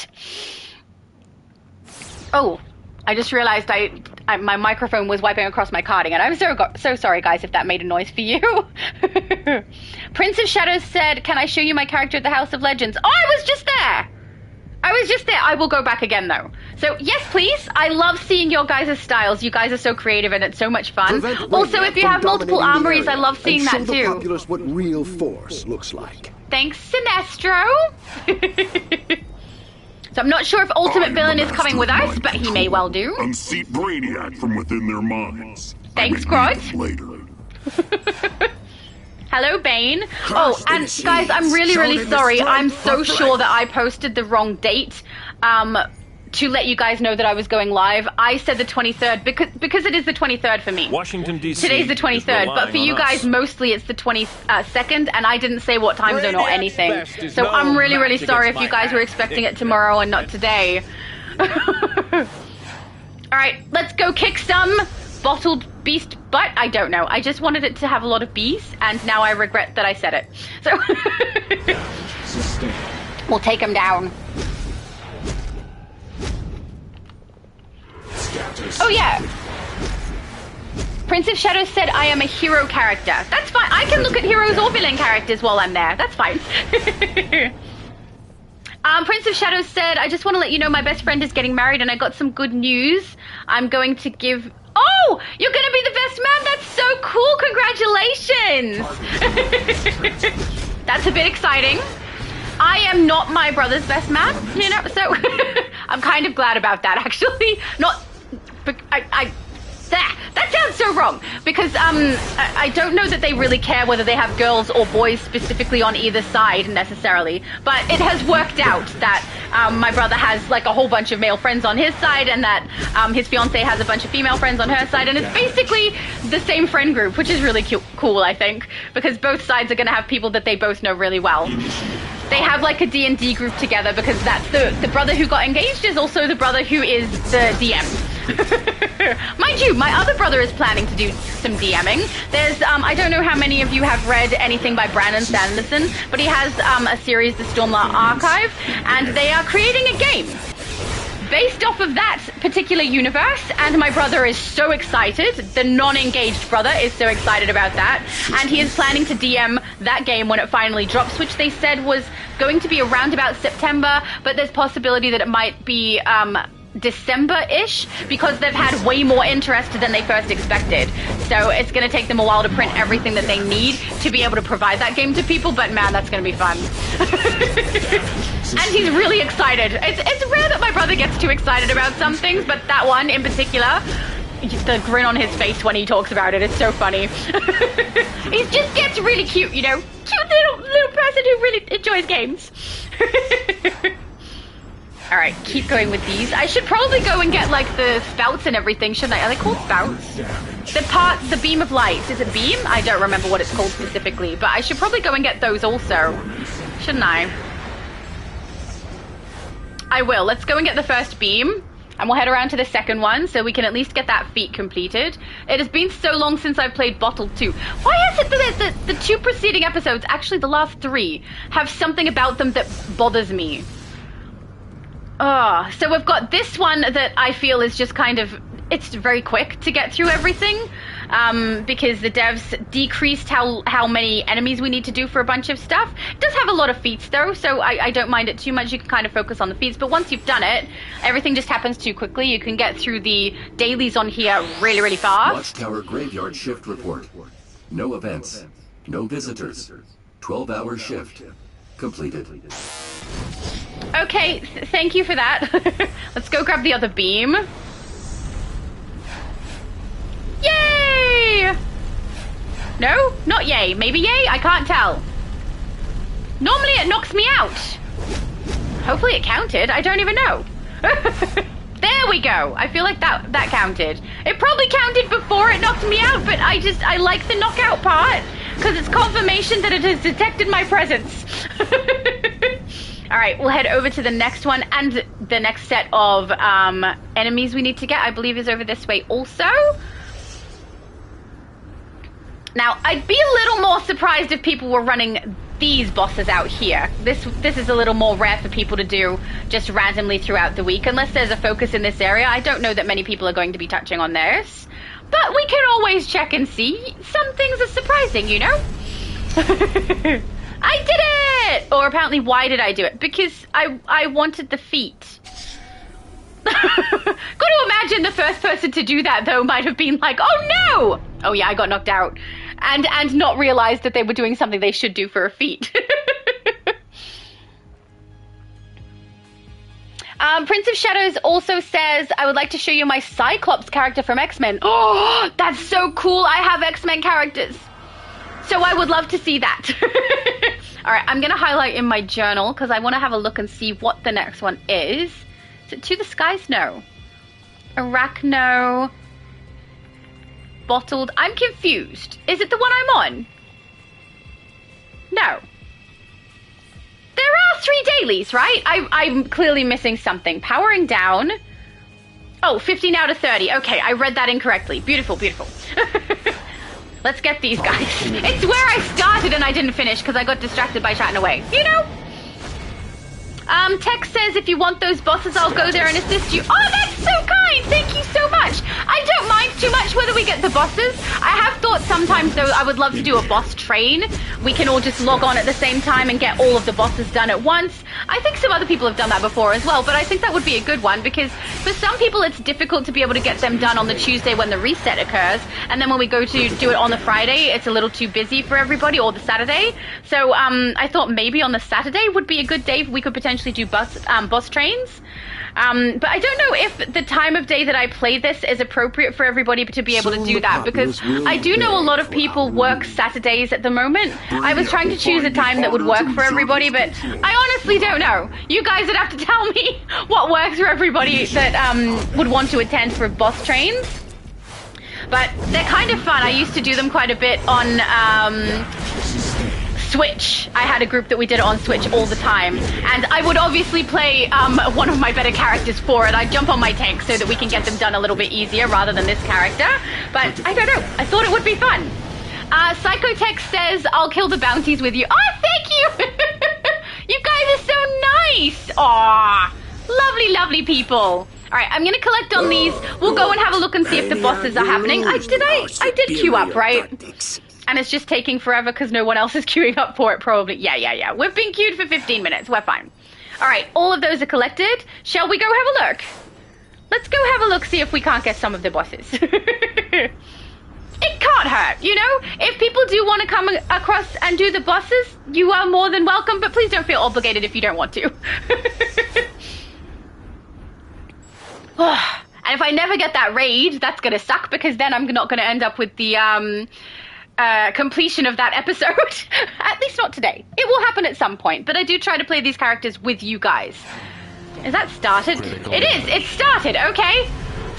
Speaker 1: Oh, I just realized my microphone was wiping across my cardigan. I'm so sorry, guys, if that made a noise for you. Prince of Shadows said, "Can I show you my character at the House of Legends?" Oh, I was just there. I will go back again, though. So, yes, please. I love seeing your guys' styles. You guys are so creative, and it's so much fun. Also, if you have multiple armories, I love seeing that, too.
Speaker 11: Show the populace what real force looks like.
Speaker 1: Thanks, Sinestro. So I'm not sure if Ultimate Villain is coming with us, but he may well do.
Speaker 12: Unseat Brainiac from within their minds.
Speaker 1: Thanks, Grod.
Speaker 12: Later.
Speaker 1: Hello, Bane. Oh, and guys, I'm really sorry. I'm so sure that I posted the wrong date to let you guys know that I was going live. I said the 23rd because it is the 23rd for me.
Speaker 7: Washington, D.C.
Speaker 1: Today's the 23rd, but for you guys, mostly it's the 22nd, and I didn't say what time zone or anything. So I'm really sorry if you guys were expecting it tomorrow and not today. All right, let's go kick some bottled beast butt. I don't know. I just wanted it to have a lot of bees, and now I regret that I said it. So we'll take him down. Oh yeah. Prince of Shadows said I am a hero character. That's fine. I can look at heroes or villain characters while I'm there. That's fine. Prince of Shadows said, I just want to let you know my best friend is getting married and I got some good news. I'm going to give... Oh, you're going to be the best man. That's so cool. Congratulations. That's a bit exciting. I am not my brother's best man, you know, so I'm kind of glad about that, actually. That sounds so wrong, because I don't know that they really care whether they have girls or boys specifically on either side necessarily, but it has worked out that my brother has like a whole bunch of male friends on his side, and that his fiance has a bunch of female friends on her side, and it's basically the same friend group, which is really cool, I think, because both sides are going to have people that they both know really well. They have like a D&D group together because that's the brother who got engaged is also the brother who is the DM. Mind you, my other brother is planning to do some DMing. There's, I don't know how many of you have read anything by Brandon Sanderson, but he has a series, The Stormlight Archive, and they are creating a game based off of that particular universe, and my brother is so excited. The non-engaged brother is so excited about that, and he is planning to DM that game when it finally drops, which they said was going to be around about September, but there's possibility that it might be December-ish, because they've had way more interest than they first expected. So it's going to take them a while to print everything that they need to be able to provide that game to people, but man, that's going to be fun. And he's really excited. It's rare that my brother gets too excited about some things, but that one in particular, the grin on his face when he talks about it is so funny. He just gets really cute, you know? Cute little person who really enjoys games. Alright, keep going with these. I should probably go and get, like, the spouts and everything, shouldn't I? Are they called spouts? The beam of lights. Is it beam? I don't remember what it's called specifically, but I should probably go and get those also. Shouldn't I? I will. Let's go and get the first beam, and we'll head around to the second one, so we can at least get that feat completed. It has been so long since I've played Bottled 2. Why is it that the two preceding episodes, actually the last 3, have something about them that bothers me? So we've got this one that I feel is just kind of, it's very quick to get through everything, because the devs decreased how many enemies we need to do for a bunch of stuff. It does have a lot of feats though, so I don't mind it too much. You can kind of focus on the feats, but once you've done it, everything just happens too quickly. You can get through the dailies on here really, really fast.
Speaker 13: Watchtower graveyard shift report. No events. No visitors. 12-hour shift. Completed.
Speaker 1: Okay, thank you for that. Let's go grab the other beam. Yay! No? Not yay. Maybe yay? I can't tell. Normally it knocks me out. Hopefully it counted. I don't even know. There we go. I feel like that counted. It probably counted before it knocked me out, but I like the knockout part because it's confirmation that it has detected my presence. Alright, we'll head over to the next one, and the next set of enemies we need to get, I believe, is over this way also. Now, I'd be a little more surprised if people were running these bosses out here. This is a little more rare for people to do just randomly throughout the week, unless there's a focus in this area. I don't know that many people are going to be touching on this, but we can always check and see. Some things are surprising, you know? I did it! Or apparently, why did I do it? Because I wanted the feat. Got to imagine the first person to do that, though, might have been like, oh no! Oh yeah, I got knocked out. And not realized that they were doing something they should do for a feat. Prince of Shadows also says, I would like to show you my Cyclops character from X-Men. Oh, that's so cool. I have X-Men characters. So I would love to see that. All right, I'm going to highlight in my journal because I want to have a look and see what the next one is. Is it To the Skies? No. Arachno. Bottled. I'm confused. Is it the one I'm on? No. There are 3 dailies, right? I'm clearly missing something. Powering down. Oh, 15 out of 30. Okay, I read that incorrectly. Beautiful, beautiful. Let's get these guys. It's where I started and I didn't finish because I got distracted by chatting away. You know? Tex says, if you want those bosses, I'll go there and assist you. Oh, that's so kind! Thank you so much! I don't mind too much whether we get the bosses. I have thought sometimes, though, I would love to do a boss train. We can all just log on at the same time and get all of the bosses done at once. I think some other people have done that before as well, but I think that would be a good one because for some people it's difficult to be able to get them done on the Tuesday when the reset occurs, and then when we go to do it on the Friday, it's a little too busy for everybody, or the Saturday. So I thought maybe on the Saturday would be a good day we could potentially do boss trains. But I don't know if the time of day that I play this is appropriate for everybody to be able to do that, because I do know a lot of people work Saturdays at the moment. I was trying to choose a time that would work for everybody, but I honestly don't know. You guys would have to tell me what works for everybody that would want to attend for boss trains. But they're kind of fun. I used to do them quite a bit on Switch. I had a group that we did it on Switch all the time, and I would obviously play one of my better characters for it. I'd jump on my tank so that we can get them done a little bit easier rather than this character, but I don't know. I thought it would be fun. Psychotech says, I'll kill the bounties with you. Oh, thank you! You guys are so nice! Aw, lovely, lovely people. All right, I'm gonna collect on these. We'll go and have a look and see if the bosses are happening. I did queue up, right? And it's just taking forever because no one else is queuing up for it, probably. Yeah. We've been queued for 15 minutes. We're fine. All right, all of those are collected. Shall we go have a look? Let's go have a look, see if we can't get some of the bosses. It can't hurt, you know? If people do want to come across and do the bosses, you are more than welcome, but please don't feel obligated if you don't want to. And if I never get that raid, that's going to suck, because then I'm not going to end up with the completion of that episode. At least not today. It will happen at some point, but I do try to play these characters with you guys. Is that started? It is! It's started! Okay!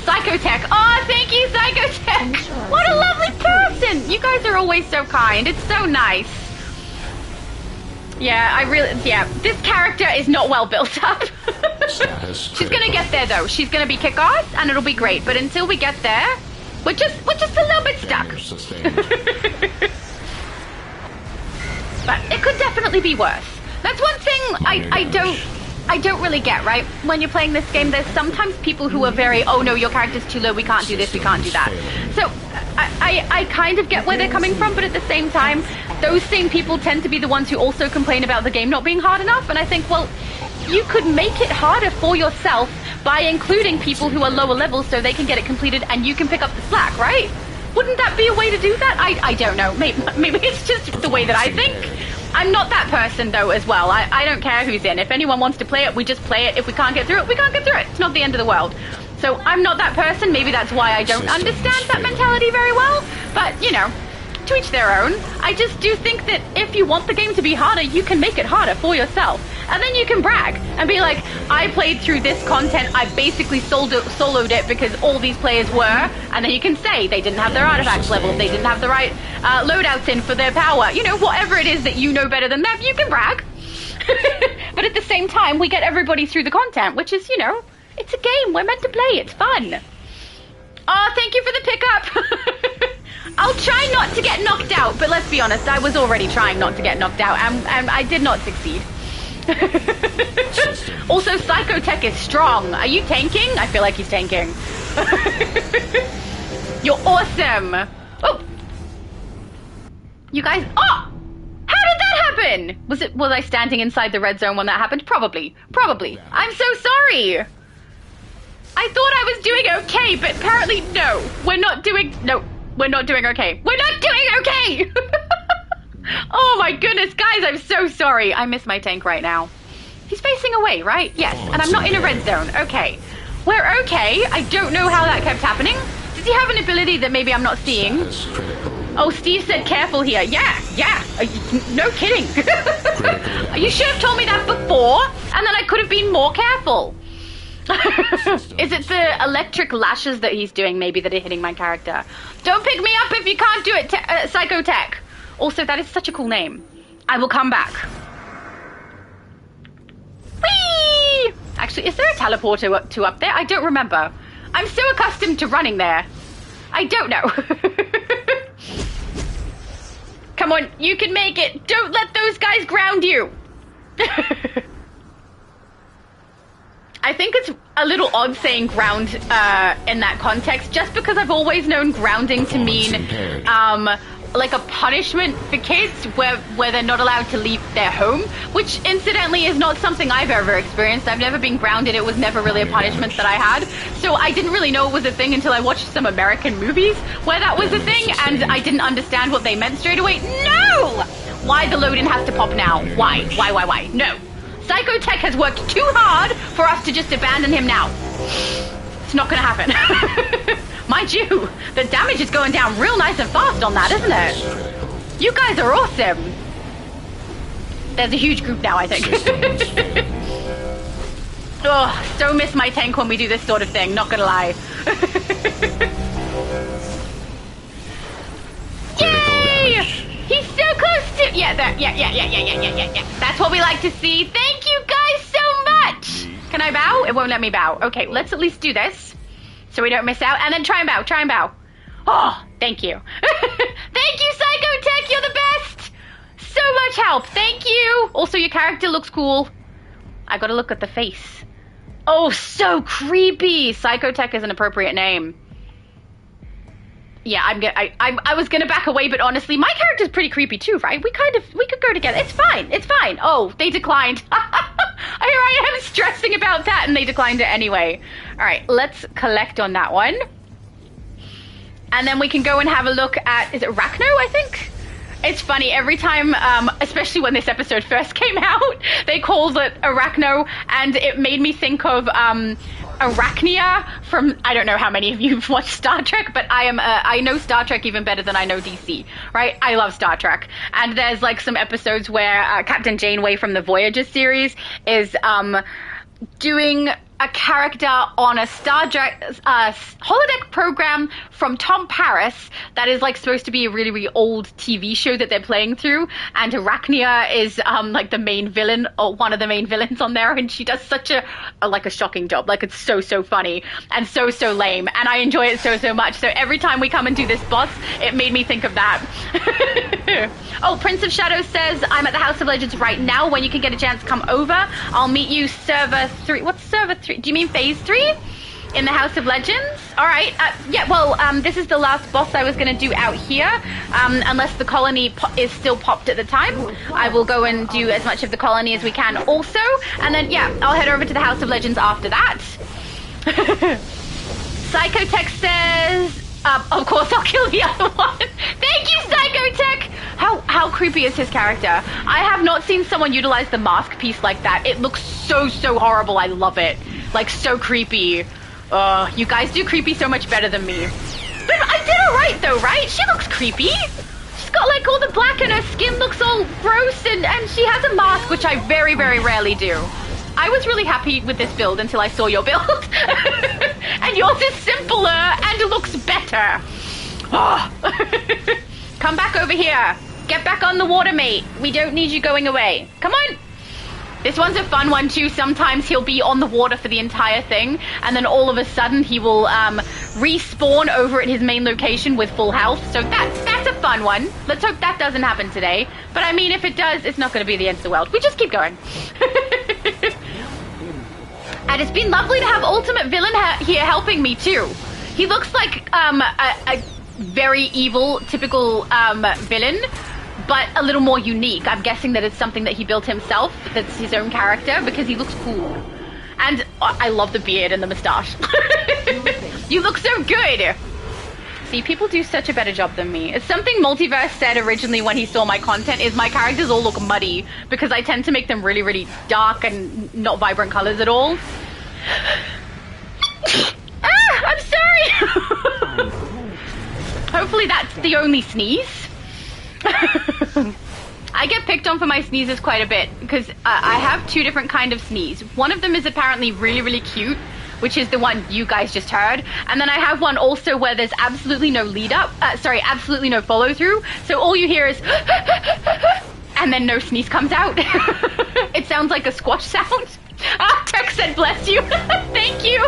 Speaker 1: Psychotech. Oh, thank you, Psychotech! What a lovely person! You guys are always so kind. It's so nice. Yeah, this character is not well built up. She's gonna get there, though. She's gonna be kick-ass, and it'll be great. But until we get there, we're just a little bit stuck. But it could definitely be worse. That's one thing I don't really get, right? When you're playing this game, there's sometimes people who are very, oh no, your character's too low, we can't do this, we can't do that. So I kind of get where they're coming from, but at the same time, those same people tend to be the ones who also complain about the game not being hard enough. And I think, well, you could make it harder for yourself by including people who are lower levels so they can get it completed and you can pick up the slack, right? Wouldn't that be a way to do that? I don't know. Maybe it's just the way that I think. I'm not that person, though, as well. I don't care who's in. If anyone wants to play it, we just play it. If we can't get through it, we can't get through it. It's not the end of the world. So I'm not that person. Maybe that's why I don't understand that mentality very well. But, you know, to each their own. I just do think that if you want the game to be harder, you can make it harder for yourself. And then you can brag and be like, I played through this content, I basically soloed it because all these players were, and then you can say they didn't have their artifacts leveled, they didn't have the right loadouts in for their power. You know, whatever it is that you know better than them, you can brag. But at the same time, we get everybody through the content, which is, you know, it's a game, we're meant to play, it's fun. Oh, thank you for the pickup. I'll try not to get knocked out, but let's be honest, I was already trying not to get knocked out, and I did not succeed. Also, Psychotech is strong. Are you tanking? I feel like he's tanking. You're awesome. Oh, you guys. Oh, how did that happen? Was I standing inside the red zone when that happened? Probably. I'm so sorry. I thought I was doing okay, but apparently no. We're not doing okay. We're not doing okay. Oh my goodness, guys, I'm so sorry. I miss my tank right now. He's facing away, right? Yes, and I'm not in a red zone. Okay. We're okay. I don't know how that kept happening. Does he have an ability that maybe I'm not seeing? Oh, Steve said careful here. Yeah. No kidding. You should have told me that before, and then I could have been more careful. Is it the electric lashes that he's doing maybe that are hitting my character? Don't pick me up if you can't do it, Psychotech. Also, that is such a cool name. I will come back. Whee! Actually, is there a teleporter up there? I don't remember. I'm so accustomed to running there. I don't know. Come on, you can make it. Don't let those guys ground you. I think it's a little odd saying ground in that context, just because I've always known grounding to mean like a punishment for kids where they're not allowed to leave their home, which incidentally is not something I've ever experienced. I've never been grounded. It was never really a punishment that I had. So I didn't really know it was a thing until I watched some American movies where that was a thing, and I didn't understand what they meant straight away. No! Why the load-in has to pop now? Why? No. Psychotech has worked too hard for us to just abandon him now. It's not gonna happen. Mind you, the damage is going down real nice and fast on that, isn't it? You guys are awesome. There's a huge group now, I think. Oh, so miss my tank when we do this sort of thing, not gonna lie. Yay! He's so close to... Yeah. That's what we like to see. Thank you guys so much. Can I bow? It won't let me bow. Okay, let's at least do this so we don't miss out. And then try and bow. Oh, thank you. Thank you, Psychotech. You're the best. So much help. Thank you. Also, your character looks cool. I gotta look at the face. Oh, so creepy. Psychotech is an appropriate name. Yeah, I was gonna back away, but honestly, my character's pretty creepy too, right? We could go together. It's fine. Oh, they declined. Here I am stressing about that, and they declined it anyway. All right, let's collect on that one. And then we can go and have a look at, is it Arachno, I think? It's funny, every time, especially when this episode first came out, they called it Arachno, and it made me think of, Arachnia from, I don't know how many of you have watched Star Trek, but I know Star Trek even better than I know DC, right? I love Star Trek. And there's like some episodes where Captain Janeway from the Voyager series is doing a character on a holodeck program from Tom Paris that is like supposed to be a really, really old TV show that they're playing through, and Arachnia is like the main villain, or one of the main villains on there, and she does such a shocking job. Like, it's so funny and so lame, and I enjoy it so much. So every time we come and do this boss, it made me think of that. Oh, Prince of Shadows says, I'm at the House of Legends right now. When you can get a chance, come over. I'll meet you server 3. What's server 3? Do you mean phase 3? In the House of Legends? Alright, yeah, well, this is the last boss I was going to do out here. Unless the colony is still popped at the time, I will go and do as much of the colony as we can also. And then, yeah, I'll head over to the House of Legends after that. Psychotech says... of course I'll kill the other one. Thank you, Psychotech! How creepy is his character? I have not seen someone utilize the mask piece like that. It looks so horrible. I love it. Like, so creepy. You guys do creepy so much better than me. But I did alright though, right? She looks creepy. She's got like all the black and her skin looks all gross, and she has a mask, which I very rarely do. I was really happy with this build until I saw your build. And yours is simpler and looks better. Oh. Come back over here. Get back on the water, mate. We don't need you going away. Come on. This one's a fun one too. Sometimes he'll be on the water for the entire thing, and then all of a sudden he will respawn over at his main location with full health. So that's a fun one. Let's hope that doesn't happen today. But I mean, if it does, it's not going to be the end of the world. We just keep going. And it's been lovely to have Ultimate Villain here helping me too. He looks like a very evil, typical villain, but a little more unique. I'm guessing that it's something that he built himself, that's his own character, because he looks cool. And I love the beard and the mustache. You look so good. See, people do such a better job than me. It's something Multiverse said originally when he saw my content, is my characters all look muddy, because I tend to make them really dark and not vibrant colors at all. I'm sorry. Hopefully that's the only sneeze. I get picked on for my sneezes quite a bit, because I have 2 different kind of sneeze. One of them is apparently really cute, which is the one you guys just heard. And then I have one also where there's absolutely no absolutely no follow through. So all you hear is and then no sneeze comes out. It sounds like a squash sound. Tex said bless you. Thank you.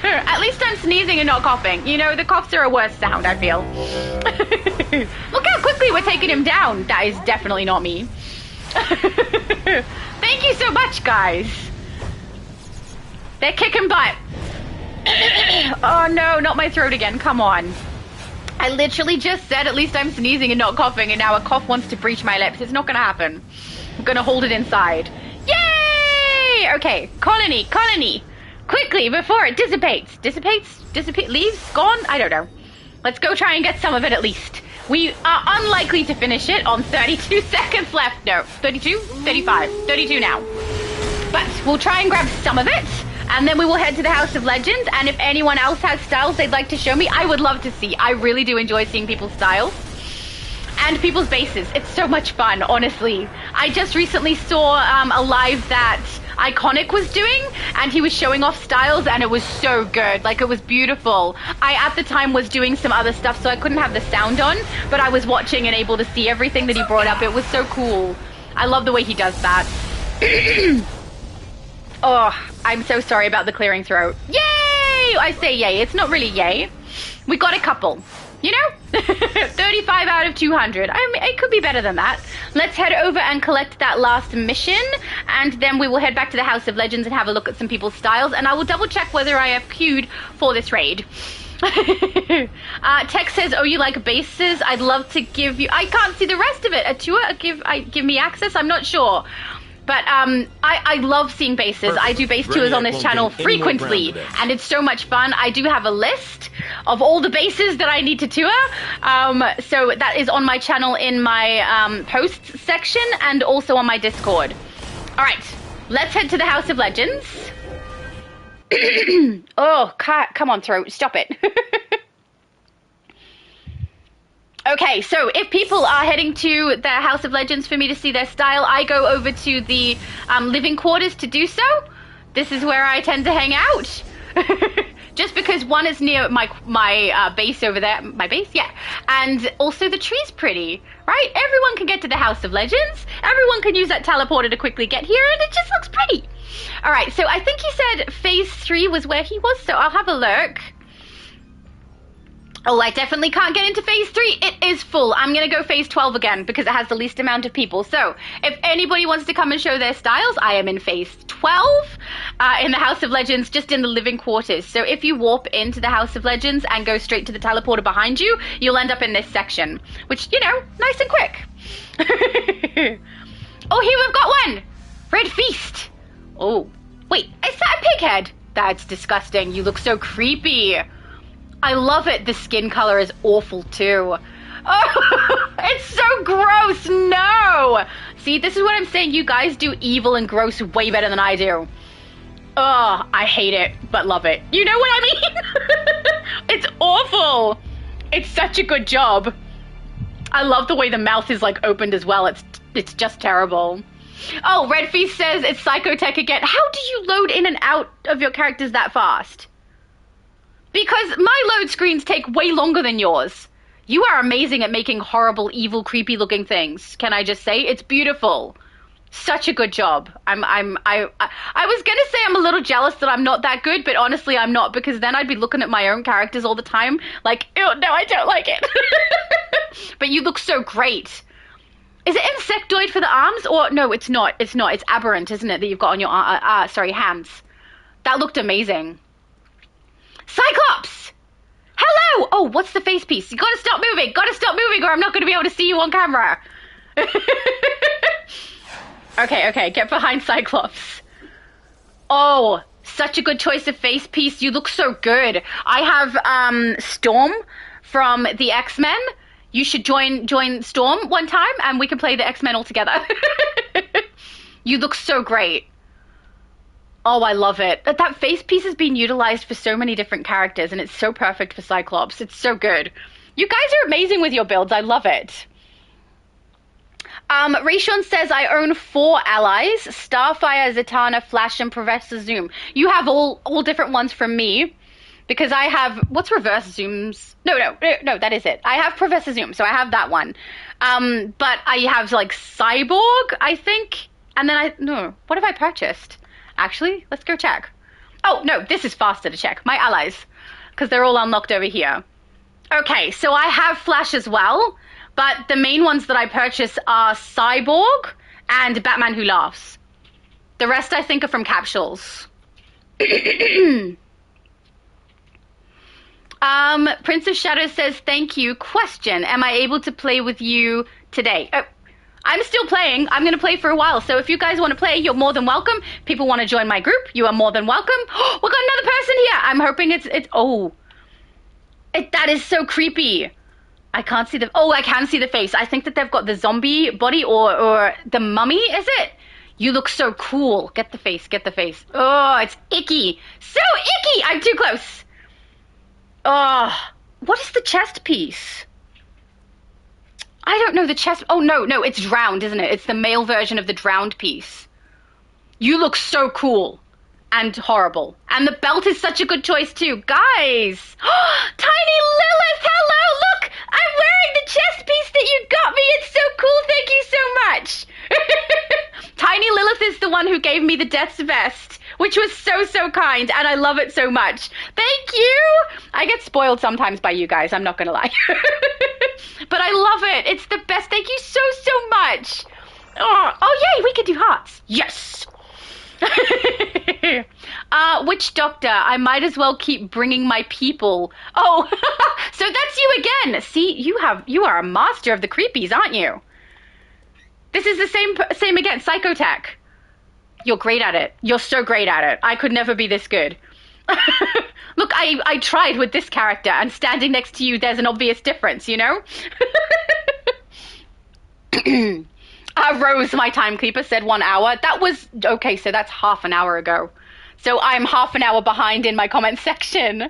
Speaker 1: At least I'm sneezing and not coughing. You know, the coughs are a worse sound, I feel. Look how quickly we're taking him down. That is definitely not me. Thank you so much, guys. They're kicking butt. Oh no, not my throat again. Come on. I literally just said at least I'm sneezing and not coughing, and now a cough wants to breach my lips. It's not going to happen. I'm going to hold it inside. Yay! Okay, colony. Quickly, before it dissipates. Leaves? Gone? I don't know. Let's go try and get some of it at least. We are unlikely to finish it on 32 seconds left. No, 32? 35. 32 now. But we'll try and grab some of it, and then we will head to the House of Legends, and if anyone else has styles they'd like to show me, I would love to see. I really do enjoy seeing people's styles. And people's bases. It's so much fun, honestly. I just recently saw a live that Iconic was doing, and he was showing off styles, and it was so good. Like, it was beautiful. I, at the time, was doing some other stuff, so I couldn't have the sound on, but I was watching and able to see everything that he brought up. It was so cool. I love the way he does that. Oh, I'm so sorry about the clearing throat. Yay! I say yay. It's not really yay. We got a couple. You know? 35 out of 200. I mean, it could be better than that. Let's head over and collect that last mission, and then we will head back to the House of Legends and have a look at some people's styles, and I will double check whether I have queued for this raid. Tex says, oh, you like bases? I'd love to give you... I can't see the rest of it. A tour? Give me access? I'm not sure. But I love seeing bases. Perfect. I do base tours on this channel frequently, and it's so much fun. I do have a list of all the bases that I need to tour. So that is on my channel in my posts section and also on my Discord. All right, let's head to the House of Legends. Oh, come on, throat. Stop it. Okay, so if people are heading to the House of Legends for me to see their style, I go over to the living quarters to do so. This is where I tend to hang out. Just because one is near my base over there. My base? Yeah. And also the tree's pretty, right? Everyone can get to the House of Legends. Everyone can use that teleporter to quickly get here, and it just looks pretty. All right, so I think he said phase 3 was where he was, so I'll have a look. Oh, I definitely can't get into phase 3. It is full. I'm going to go phase 12 again because it has the least amount of people. So if anybody wants to come and show their styles, I am in phase 12 in the House of Legends, just in the living quarters. So if you warp into the House of Legends and go straight to the teleporter behind you, you'll end up in this section, which, you know, nice and quick. Oh, here we've got one. Red Feast. Oh, wait, is that a pig head? That's disgusting. You look so creepy. I love it. The skin color is awful too. Oh, it's so gross. No. See, this is what I'm saying. You guys do evil and gross way better than I do. Oh, I hate it, but love it. You know what I mean? It's awful. It's such a good job. I love the way the mouth is like opened as well. It's just terrible. Oh, Red Feast says it's Psychotech again. How do you load in and out of your characters that fast? Because my load screens take way longer than yours. You are amazing at making horrible, evil, creepy looking things. Can I just say? It's beautiful. Such a good job. I was gonna say I'm a little jealous that I'm not that good, but honestly I'm not, because then I'd be looking at my own characters all the time like, ew, no, I don't like it. But you look so great. Is it insectoid for the arms? Or no, it's not. It's not. It's aberrant, isn't it, that you've got on your hands. That looked amazing. Cyclops! Hello! Oh, what's the face piece? You gotta stop moving. Gotta stop moving or I'm not gonna be able to see you on camera. Okay, get behind Cyclops. Oh, such a good choice of face piece. You look so good. I have Storm from the X-Men. You should join Storm one time and we can play the X-Men all together. You look so great. Oh, I love it. That face piece has been utilized for so many different characters, and it's so perfect for Cyclops. It's so good. You guys are amazing with your builds. I love it. Rayshon says, I own 4 allies, Starfire, Zatanna, Flash, and Professor Zoom. You have all different ones from me, because I have... What's Reverse Zoom's? No, that is it. I have Professor Zoom, so I have that one. But I have, like, Cyborg, I think. And then No, what have I purchased? Actually, let's go check. Oh, no, this is faster to check. My allies, because they're all unlocked over here. Okay, so I have Flash as well, but the main ones that I purchase are Cyborg and Batman Who Laughs. The rest, I think, are from capsules. Prince of Shadows says, thank you. Question, am I able to play with you today? Oh, I'm still playing. I'm going to play for a while. So if you guys want to play, you're more than welcome. People want to join my group, you are more than welcome. Oh, we've got another person here. I'm hoping that is so creepy. I can't see I can see the face. I think that they've got the zombie body or the mummy, is it? You look so cool. Get the face. Oh, it's icky. So icky. I'm too close. Oh, what is the chest piece? I don't know the chest. Oh, no, it's drowned, isn't it? It's the male version of the drowned piece. You look so cool and horrible. And the belt is such a good choice, too. Guys! Tiny Lilith, hello! Look! I'm wearing the chest piece that you got me. It's so cool. Thank you so much. Tiny Lilith is the one who gave me the Death's Vest, which was so kind, and I love it so much. Thank you! I get spoiled sometimes by you guys, I'm not gonna lie. But I love it. It's the best. Thank you so much. Oh, yay, we can do hearts. Yes! Witch Doctor, I might as well keep bringing my people. Oh, so that's you again. See, you are a master of the creepies, aren't you? This is the same again, Psychotech. You're great at it. You're so great at it. I could never be this good. Look, I tried with this character, and standing next to you, there's an obvious difference, you know? Rose, my timekeeper, said 1 hour. That was... Okay, so that's half an hour ago. So I'm half an hour behind in my comment section.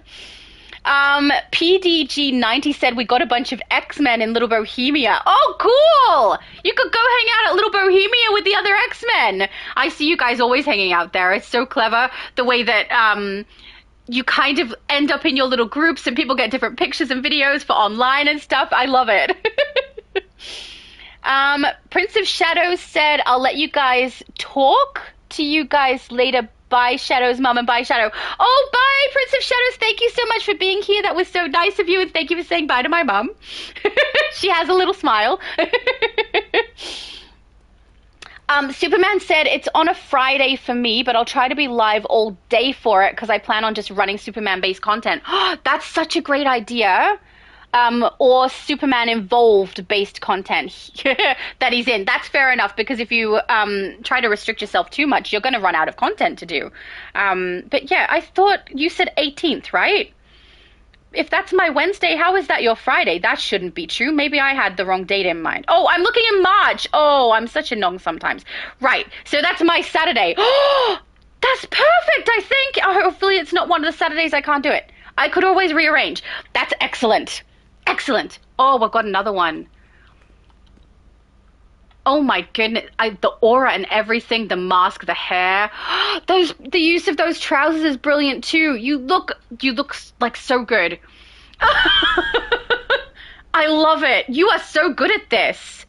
Speaker 1: PDG90 said we got a bunch of X-Men in Little Bohemia. Oh, cool! You could go hang out at Little Bohemia with the other X-Men. I see you guys always hanging out there. It's so clever the way that you kind of end up in your little groups and people get different pictures and videos for online and stuff. I love it. Prince of Shadows said, I'll let you guys talk to you guys later. Bye, Shadows, Mom, and bye, Shadow. Oh, bye, Prince of Shadows. Thank you so much for being here. That was so nice of you, and thank you for saying bye to my mom. She has a little smile. Superman said, it's on a Friday for me, but I'll try to be live all day for it because I plan on just running Superman-based content. That's such a great idea. Or Superman involved based content that he's in. That's fair enough, because if you try to restrict yourself too much, you're going to run out of content to do. But yeah, I thought you said 18th, right? If that's my Wednesday, how is that your Friday? That shouldn't be true. Maybe I had the wrong date in mind. Oh, I'm looking in March. Oh, I'm such a nong sometimes. Right, so that's my Saturday. Oh, that's perfect, I think. Hopefully it's not one of the Saturdays I can't do it. I could always rearrange. That's excellent. Excellent. Oh, we've got another one. Oh my goodness. The aura and everything, the mask, the hair. The use of those trousers is brilliant too. You look like so good. I love it. You are so good at this.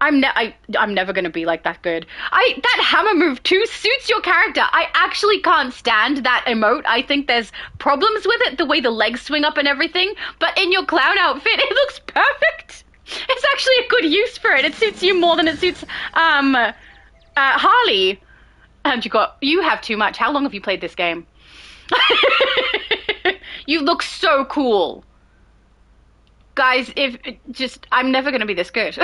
Speaker 1: I'm never going to be like that good. That hammer move too suits your character. I actually can't stand that emote. I think there's problems with it, the way the legs swing up and everything. But in your clown outfit, it looks perfect. It's actually a good use for it. It suits you more than it suits Harley. And you have too much. How long have you played this game? You look so cool. Guys, I'm never going to be this good.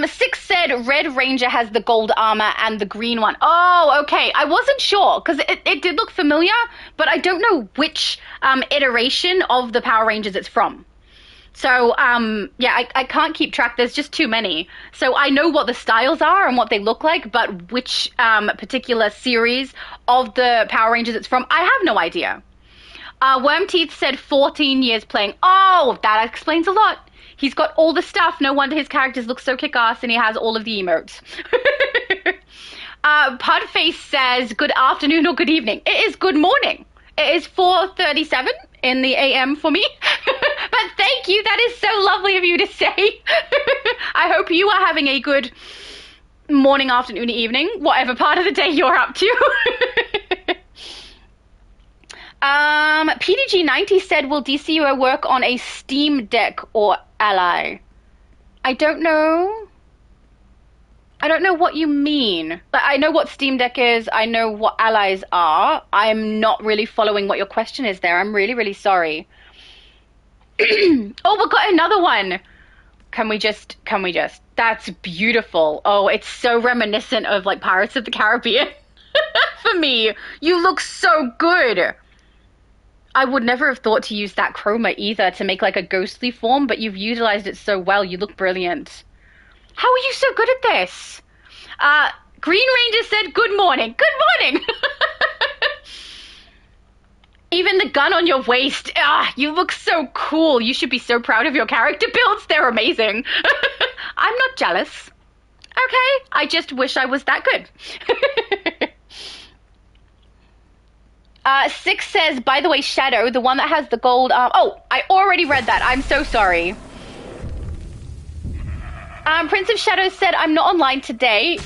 Speaker 1: 6 said Red Ranger has the gold armor and the green one. Oh, okay. I wasn't sure because it did look familiar, but I don't know which iteration of the Power Rangers it's from. So, yeah, I can't keep track. There's just too many. So I know what the styles are and what they look like, but which particular series of the Power Rangers it's from, I have no idea. Wormteeth said 14 years playing. Oh, that explains a lot. He's got all the stuff. No wonder his characters look so kick-ass and he has all of the emotes. Pudface says, good afternoon or good evening. It is good morning. It is 4:37 in the AM for me. But thank you. That is so lovely of you to say. I hope you are having a good morning, afternoon, evening, whatever part of the day you're up to. PDG90 said, will DCUO work on a Steam Deck or Ally? I don't know. I don't know what you mean. I know what Steam Deck is. I know what allies are. I'm not really following what your question is there. I'm really, really sorry. Oh, we've got another one. Can we just? That's beautiful. Oh, it's so reminiscent of like Pirates of the Caribbean. For me, you look so good. I would never have thought to use that chroma either to make like a ghostly form, but you've utilized it so well. You look brilliant. How are you so good at this? Green Ranger said, good morning. Good morning. Even the gun on your waist. You look so cool. You should be so proud of your character builds. They're amazing. I'm not jealous. Okay. I just wish I was that good. 6 says, by the way, Shadow, the one that has the gold arm. Oh, I already read that. I'm so sorry. Prince of Shadows said, I'm not online today.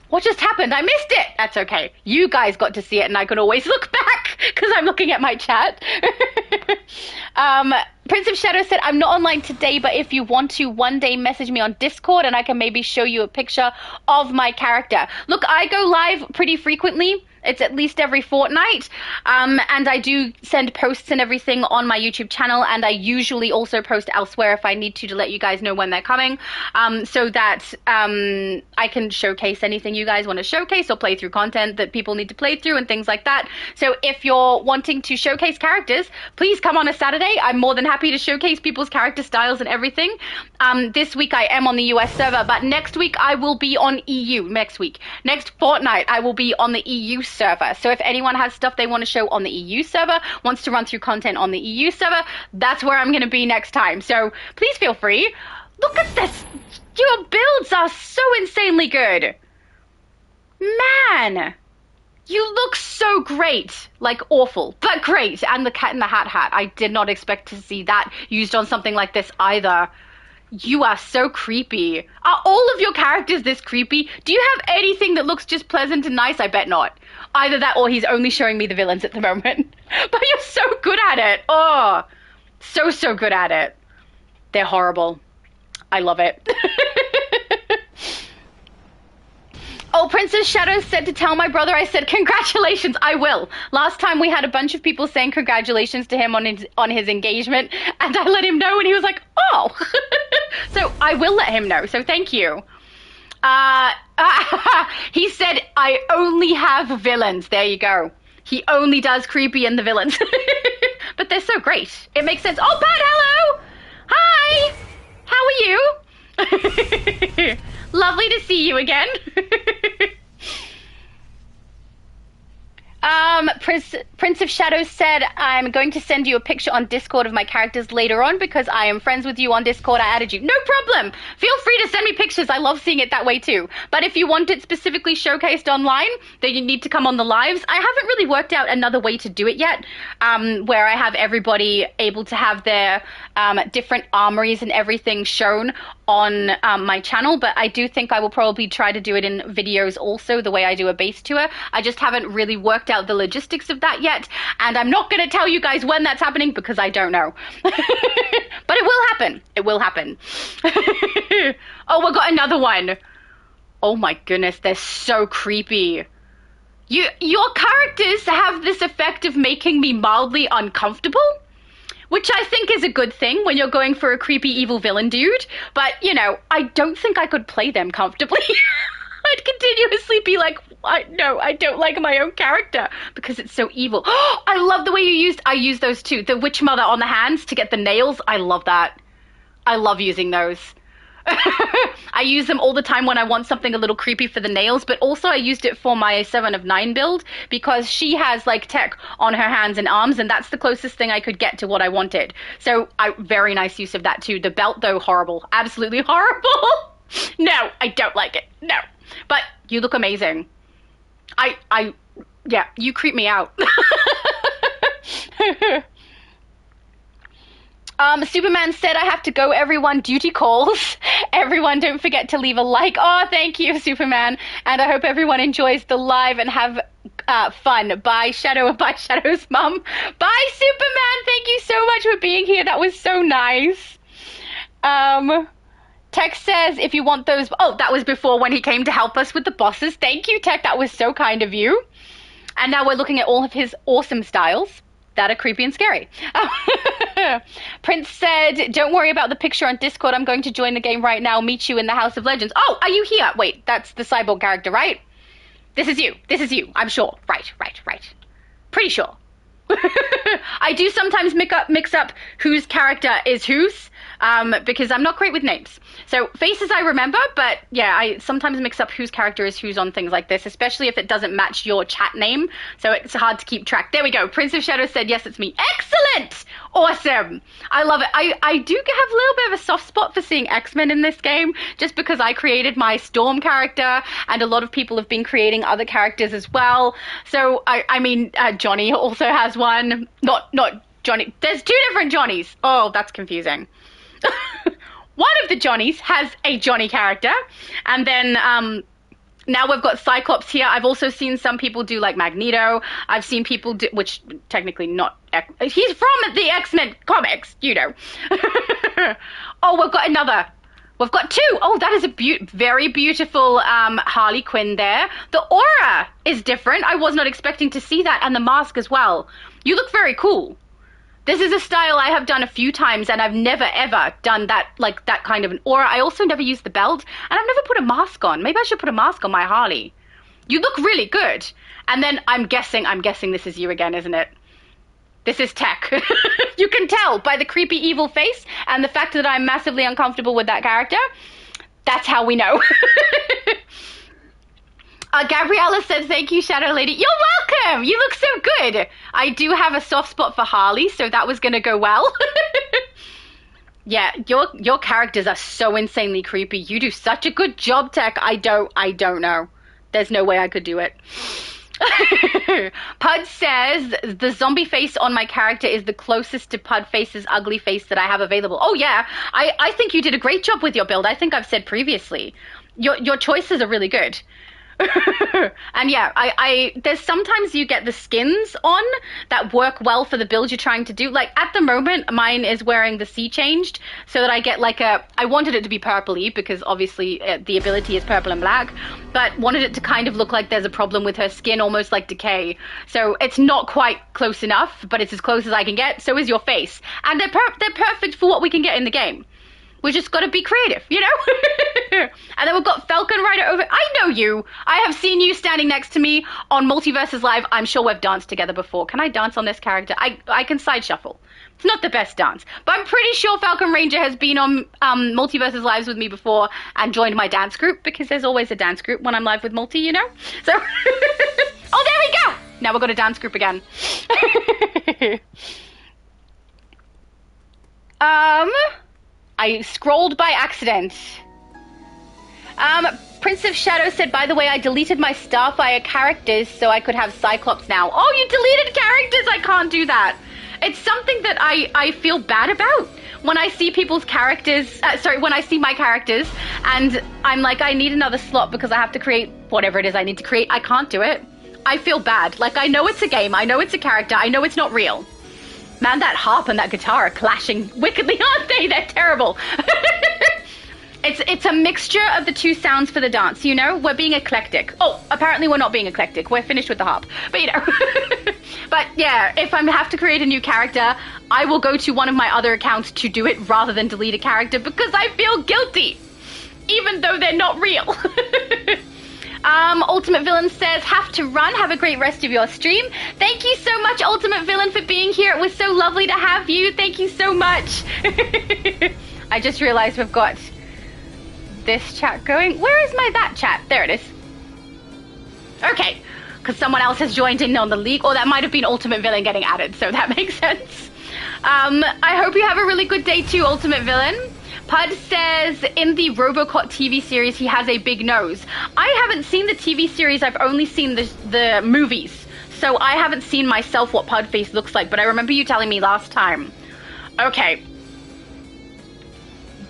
Speaker 1: What just happened? I missed it. That's okay. You guys got to see it, and I can always look back because I'm looking at my chat. Prince of Shadows said, I'm not online today, but if you want to one day message me on Discord and I can maybe show you a picture of my character. Look, I go live pretty frequently. It's at least every fortnight, and I do send posts and everything on my YouTube channel, and I usually also post elsewhere if I need to let you guys know when they're coming, so that I can showcase anything you guys want to showcase or play through content that people need to play through and things like that. So if you're wanting to showcase characters, please come on a Saturday. I'm more than happy to showcase people's character styles and everything. This week I am on the US server, but next week I will be on EU. Next fortnight I will be on the EU server. So if anyone has stuff they want to show on the EU server, wants to run through content on the EU server, that's where I'm going to be next time. So please feel free. Look at this. Your builds are so insanely good. Man, you look so great. Like awful, but great. And the Cat in the Hat. I did not expect to see that used on something like this either. You are so creepy. Are all of your characters this creepy? Do you have anything that looks just pleasant and nice? I bet not. Either that or he's only showing me the villains at the moment. But you're so good at it. Oh, so good at it. They're horrible. I love it. Oh, Princess Shadow said to tell my brother, I said, congratulations, I will. Last time we had a bunch of people saying congratulations to him on his engagement, and I let him know, and he was like, oh. So I will let him know, so thank you. He said, I only have villains. There you go. He only does creepy and the villains. But they're so great. It makes sense. Oh, Pat, hello. Hi. How are you? Lovely to see you again. Prince of Shadows said, I'm going to send you a picture on Discord of my characters later on because I am friends with you on Discord. I added you. No problem. Feel free to send me pictures. I love seeing it that way too. But if you want it specifically showcased online, then you need to come on the lives. I haven't really worked out another way to do it yet, where I have everybody able to have their different armories and everything shown on my channel, but I do think I will probably try to do it in videos also, the way I do a base tour. I just haven't really worked out the logistics of that yet, and I'm not going to tell you guys when that's happening because I don't know. But it will happen. It will happen. Oh, we got another one. Oh my goodness, they're so creepy. Your characters have this effect of making me mildly uncomfortable, which I think is a good thing when you're going for a creepy evil villain dude. But, you know, I don't think I could play them comfortably. I'd continuously be like, no, I don't like my own character because it's so evil. I love the way I use those too. The Witch Mother on the hands to get the nails. I love that. I love using those. I use them all the time when I want something a little creepy for the nails, but also I used it for my 7 of 9 build because she has like tech on her hands and arms, and that's the closest thing I could get to what I wanted. So very nice use of that too. The belt though, horrible. Absolutely horrible. No, I don't like it. No. But you look amazing. Yeah, you creep me out. Superman said, I have to go, everyone. Duty calls. Everyone, don't forget to leave a like. Oh, thank you, Superman. And I hope everyone enjoys the live and have fun. Bye, Shadow. Bye, Shadow's mum. Bye, Superman. Thank you so much for being here. That was so nice. Tech says, if you want those... Oh, that was before when he came to help us with the bosses. Thank you, Tech. That was so kind of you. And now we're looking at all of his awesome styles that are creepy and scary. Prince said, don't worry about the picture on Discord. I'm going to join the game right now. Meet you in the House of Legends. Oh, are you here? Wait, that's the cyborg character, right? This is you. This is you. I'm sure. Right. Pretty sure. I do sometimes mix up whose character is whose, because I'm not great with names. So faces I remember, but yeah, I sometimes mix up whose character is whose on things like this, especially if it doesn't match your chat name. So it's hard to keep track. There we go. Prince of Shadow said, yes, it's me. Excellent. Awesome. I love it. I do have a little bit of a soft spot for seeing X-Men in this game, just because I created my Storm character, and a lot of people have been creating other characters as well. So, I mean, Johnny also has one. Not Johnny. There's 2 different Johnnies. Oh, that's confusing. One of the Johnnies has a Johnny character, and then now we've got Cyclops here. I've also seen some people do like Magneto. I've seen people do, which technically not, he's from the X-Men comics, you know. Oh, we've got another. We've got 2. Oh, that is a very beautiful Harley Quinn there. The aura is different. I was not expecting to see that, and the mask as well. You look very cool. This is a style I have done a few times, and I've never ever done that, like that kind of an aura. I also never used the belt, and I've never put a mask on. Maybe I should put a mask on my Harley. You look really good. And then I'm guessing this is you again, isn't it? This is Tech. You can tell by the creepy evil face and the fact that I'm massively uncomfortable with that character. That's how we know. Gabriella said, thank you, Shadow Lady. You're welcome! You look so good! I do have a soft spot for Harley, so that was gonna go well. Yeah, your characters are so insanely creepy. You do such a good job, Tech. I don't know. There's no way I could do it. Pud says, the zombie face on my character is the closest to Pud Face's ugly face that I have available. Oh yeah, I think you did a great job with your build. I think I've said previously. Your choices are really good. And yeah, there's sometimes you get the skins on that work well for the build you're trying to do. Like at the moment, mine is wearing the sea changed so that I get like I wanted it to be purpley because obviously the ability is purple and black, but wanted it to kind of look like there's a problem with her skin, almost like decay. So it's not quite close enough, but it's as close as I can get. So is your face. And they're perfect for what we can get in the game. We just got to be creative, you know? And then we've got Falcon Rider over. I know you. I have seen you standing next to me on Multiverses Live. I'm sure we've danced together before. Can I dance on this character? I can side shuffle. It's not the best dance, but I'm pretty sure Falcon Ranger has been on Multiverses Lives with me before and joined my dance group because there's always a dance group when I'm live with Multi, you know? So, oh, there we go. Now we've got a dance group again. I scrolled by accident. Prince of Shadow said, by the way, I deleted my Starfire characters so I could have Cyclops now. Oh, you deleted characters? I can't do that. It's something that I feel bad about. When I see people's characters, when I see my characters and I'm like, I need another slot because I have to create whatever it is I need to create. I can't do it. I feel bad. Like, I know it's a game. I know it's a character. I know it's not real. Man, that harp and that guitar are clashing wickedly, aren't they? They're terrible. It's a mixture of the two sounds for the dance, you know? We're being eclectic. Oh, apparently we're not being eclectic. We're finished with the harp. But, you know. But, yeah, if I have to create a new character, I will go to one of my other accounts to do it rather than delete a character because I feel guilty, even though they're not real. Ultimate Villain says, have to run. Have a great rest of your stream. Thank you so much, Ultimate Villain, for being here. It was so lovely to have you. Thank you so much. I just realized we've got this chat going. Where is that chat? There it is. Okay, because someone else has joined in on the league. Or that might have been Ultimate Villain getting added, so that makes sense. I hope you have a really good day too, Ultimate Villain. Pud says, in the Robocop TV series, he has a big nose. I haven't seen the TV series. I've only seen the movies. So I haven't seen myself what Pud face looks like, but I remember you telling me last time. Okay.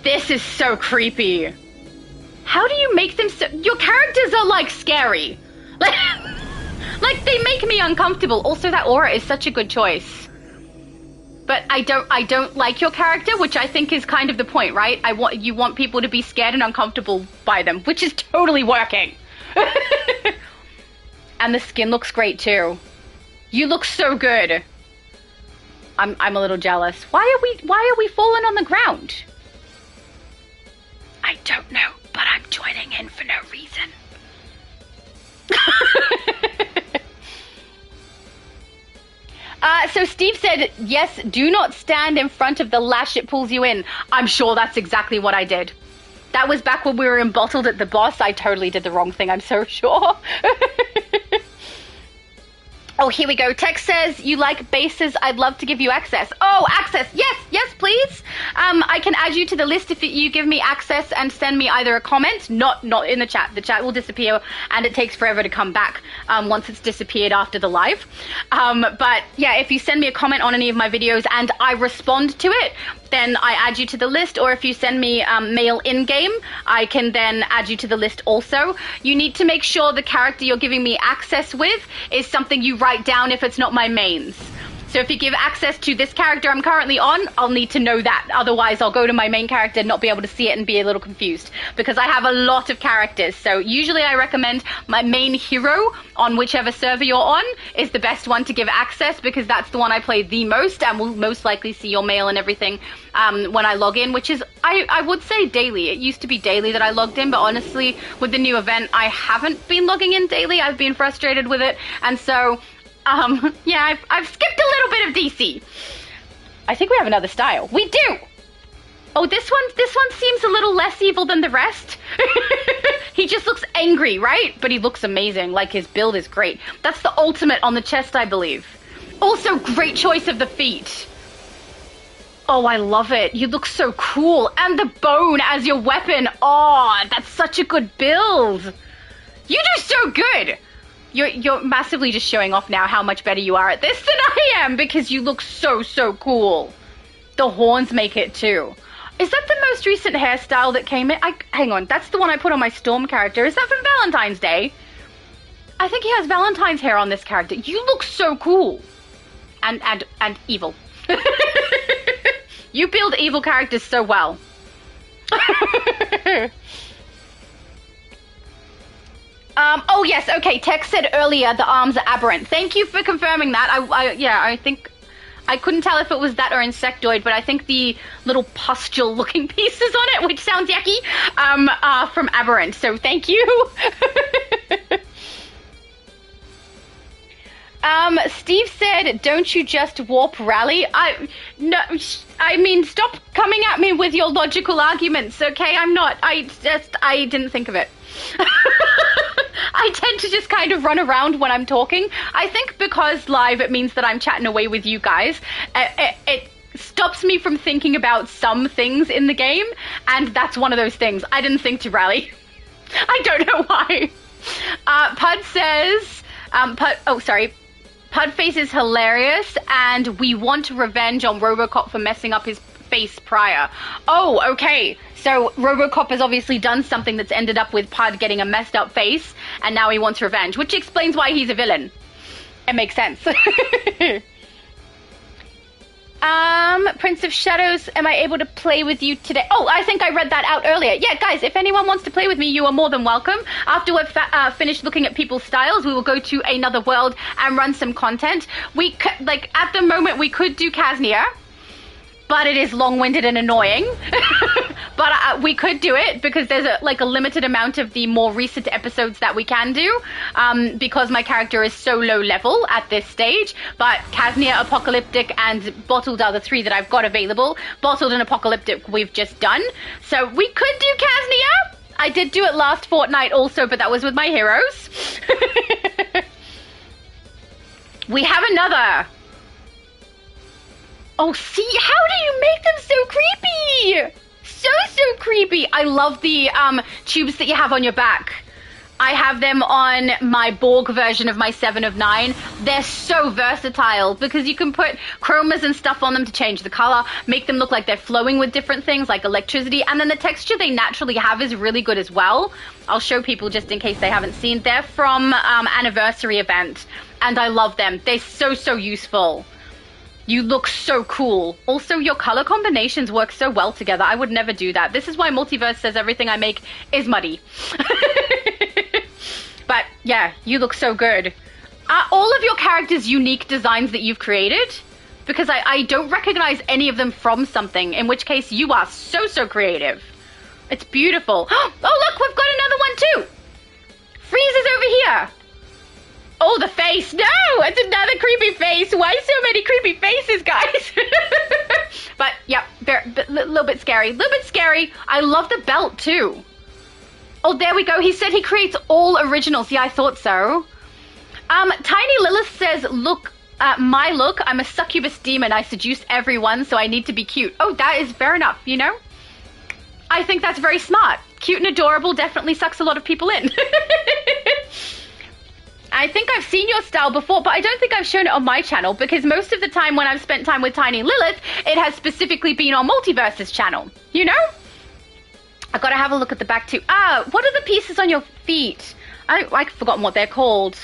Speaker 1: This is so creepy. How do you make them so... Your characters are, like, scary. Like, they make me uncomfortable. Also, that aura is such a good choice. But I don't like your character, which I think is kind of the point, right? You want people to be scared and uncomfortable by them, which is totally working. And the skin looks great too. You look so good. I'm a little jealous. Why are we falling on the ground? I don't know, but I'm joining in for no reason. So Steve said, yes, do not stand in front of the lash, it pulls you in. I'm sure that's exactly what I did. That was back when we were embottled at the boss. I totally did the wrong thing, I'm so sure. Oh, here we go. Tex says, you like bases, I'd love to give you access. Oh, access. Yes, please. I can add you to the list if you give me access and send me either a comment, not in the chat. The chat will disappear and it takes forever to come back once it's disappeared after the live. But yeah, if you send me a comment on any of my videos and I respond to it, then I add you to the list, or if you send me mail in-game, I can then add you to the list also. You need to make sure the character you're giving me access with is something you write down if it's not my mains. So if you give access to this character I'm currently on, I'll need to know that. Otherwise, I'll go to my main character and not be able to see it and be a little confused. Because I have a lot of characters. So usually I recommend my main hero on whichever server you're on is the best one to give access, because that's the one I play the most and will most likely see your mail and everything when I log in, which is, I would say daily. It used to be daily that I logged in, but honestly, with the new event, I haven't been logging in daily. I've been frustrated with it. And so... I've skipped a little bit of DC. I think we have another style. We do! Oh, this one seems a little less evil than the rest. He just looks angry, right? But he looks amazing. Like, his build is great. That's the ultimate on the chest, I believe. Also, great choice of the feet. Oh, I love it. You look so cool. And the bone as your weapon. Oh, that's such a good build. You do so good. You're massively just showing off now how much better you are at this than I am, because you look so cool. The horns make it too. Is that the most recent hairstyle that came in? Hang on, that's the one I put on my Storm character. Is that from Valentine's Day? I think he has Valentine's hair on this character. You look so cool. And evil. You build evil characters so well. Oh yes, okay, Tex said earlier the arms are aberrant. Thank you for confirming that. I think I couldn't tell if it was that or insectoid, but I think the little pustule looking pieces on it, which sounds yucky, are from aberrant, so thank you. Steve said, don't you just warp rally? No, I mean, stop coming at me with your logical arguments, okay? I didn't think of it. I tend to just kind of run around when I'm talking. I think because live, it means that I'm chatting away with you guys. It stops me from thinking about some things in the game, and that's one of those things. I didn't think to rally. I don't know why. Pud says, Pudface is hilarious, and we want revenge on Robocop for messing up his face prior. Oh, okay. So Robocop has obviously done something that's ended up with Pud getting a messed up face, and now he wants revenge, which explains why he's a villain. It makes sense. Prince of Shadows, am I able to play with you today? Oh, I think I read that out earlier. Yeah, guys, if anyone wants to play with me, you are more than welcome. After we've finished looking at people's styles, we will go to another world and run some content. At the moment, we could do Kaznia, but it is long-winded and annoying. But we could do it because there's a limited amount of the more recent episodes that we can do, because my character is so low level at this stage. But Kaznia, Apocalyptic, and Bottled are the three that I've got available. Bottled and Apocalyptic we've just done. So we could do Kaznia. I did do it last fortnight also, but that was with my heroes. We have another. Oh, see, how do you make them so creepy? So creepy. I love the tubes that you have on your back. I have them on my Borg version of my 7 of 9. They're so versatile because you can put chromas and stuff on them to change the color, make them look like they're flowing with different things like electricity, and then the texture they naturally have is really good as well. I'll show people just in case they haven't seen. They're from Anniversary Event, and I love them. They're so useful. You look so cool. Also, your color combinations work so well together. I would never do that. This is why Multiverse says everything I make is muddy. But yeah, you look so good. Are all of your characters unique designs that you've created? Because I don't recognize any of them from something, in which case you are so creative. It's beautiful. Oh, look, we've got another one too. Freeze is over here. Oh, the face. No, it's another creepy face. Why so many creepy faces, guys? But, yeah, a little bit scary. A little bit scary. I love the belt, too. Oh, there we go. He said he creates all originals. Yeah, I thought so. Tiny Lilith says, look, my look, I'm a succubus demon. I seduce everyone, so I need to be cute. Oh, that is fair enough, you know? I think that's very smart. Cute and adorable definitely sucks a lot of people in. I think I've seen your style before, but I don't think I've shown it on my channel because most of the time when I've spent time with Tiny Lilith, it has specifically been on Multiverse's channel, you know? I gotta have a look at the back too. What are the pieces on your feet? I've forgotten what they're called.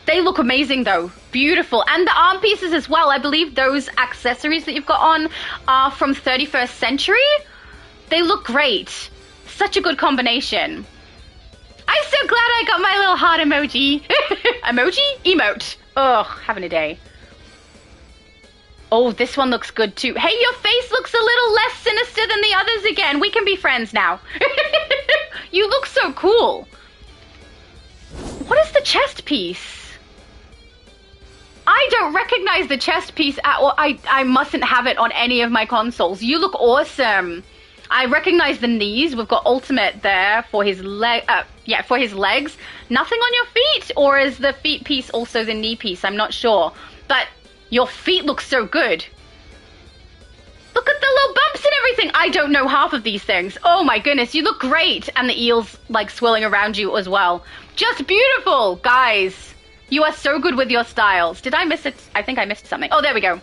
Speaker 1: They look amazing though. Beautiful. And the arm pieces as well. I believe those accessories that you've got on are from 31st Century. They look great. Such a good combination. I'm so glad I got my little heart emoji. Emoji? Emote. Ugh, having a day. Oh, this one looks good too. Hey, your face looks a little less sinister than the others again. We can be friends now. You look so cool. What is the chest piece? I don't recognize the chest piece at all. I mustn't have it on any of my consoles. You look awesome. I recognize the knees. We've got ultimate there for his for his legs. Nothing on your feet, or is the feet piece also the knee piece? I'm not sure. But your feet look so good. Look at the little bumps and everything. I don't know half of these things. Oh my goodness, you look great. And the eels like swirling around you as well. Just beautiful, guys. You are so good with your styles. Did I miss it? I think I missed something. Oh, there we go.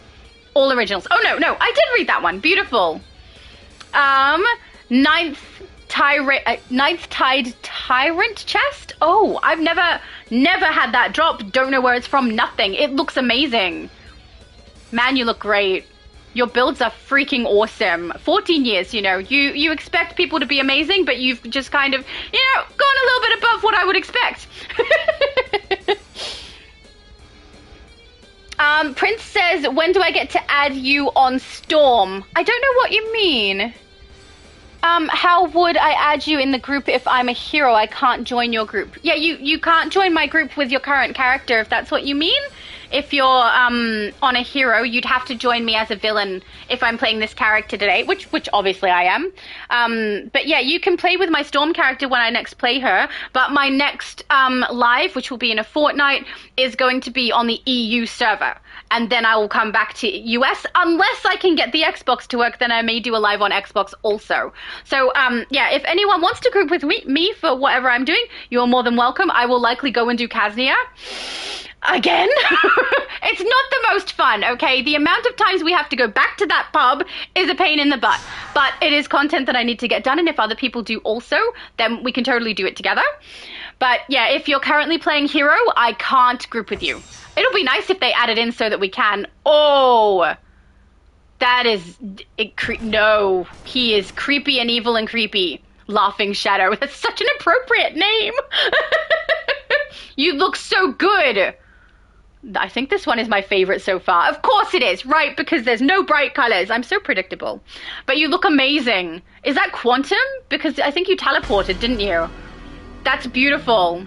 Speaker 1: All originals. Oh, no, I did read that one. Beautiful. Ninth Tide Tyrant chest. Oh, I've never had that drop. Don't know where it's from. Nothing. It looks amazing. Man, you look great. Your builds are freaking awesome. 14 years, you know. You expect people to be amazing, but you've just kind of, you know, gone a little bit above what I would expect. Prince says, when do I get to add you on Storm? I don't know what you mean. How would I add you in the group if I'm a hero? I can't join your group. Yeah, you can't join my group with your current character, if that's what you mean. If you're on a hero, you'd have to join me as a villain if I'm playing this character today, which obviously I am. But yeah, you can play with my Storm character when I next play her. But my next live, which will be in a fortnight, is going to be on the EU server. And then I will come back to US, unless I can get the Xbox to work, then I may do a live on Xbox also. So, yeah, if anyone wants to group with me for whatever I'm doing, you're more than welcome. I will likely go and do Kaznia. Again? It's not the most fun, okay? The amount of times we have to go back to that pub is a pain in the butt. But it is content that I need to get done, and if other people do also, then we can totally do it together. But yeah, if you're currently playing Hero, I can't group with you. It'll be nice if they add it in so that we can. Oh, that is... No, he is creepy and evil and creepy. Laughing Shadow. That's such an appropriate name. You look so good. I think this one is my favorite so far. Of course it is, right? Because there's no bright colors. I'm so predictable. But you look amazing. Is that Quantum? Because I think you teleported, didn't you? That's beautiful.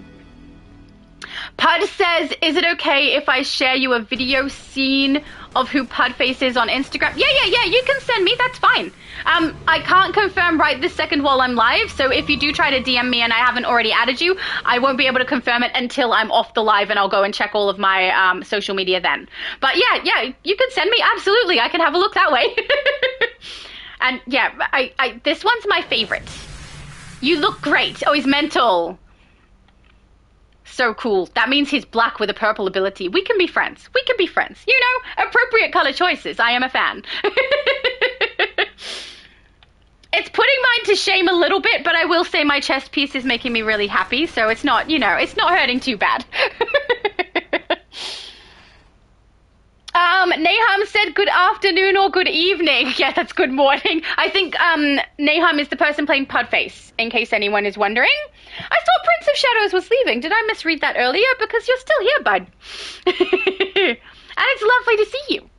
Speaker 1: Pud says, is it okay if I share you a video scene of who Pudface is on Instagram? Yeah, you can send me, that's fine. I can't confirm right this second while I'm live, so if you do try to DM me and I haven't already added you, I won't be able to confirm it until I'm off the live, and I'll go and check all of my social media then. But yeah, you can send me, absolutely, I can have a look that way. And yeah, this one's my favorite. You look great. Oh, he's mental. So cool. That means he's black with a purple ability. We can be friends. We can be friends. You know, appropriate color choices. I am a fan. It's putting mine to shame a little bit, but I will say my chest piece is making me really happy, so it's not, you know, it's not hurting too bad. Nahum said good afternoon or good evening. Yeah, that's good morning. I think Nahum is the person playing Pudface, in case anyone is wondering. I thought Prince of Shadows was leaving. Did I misread that earlier? Because you're still here, bud. And it's lovely to see you.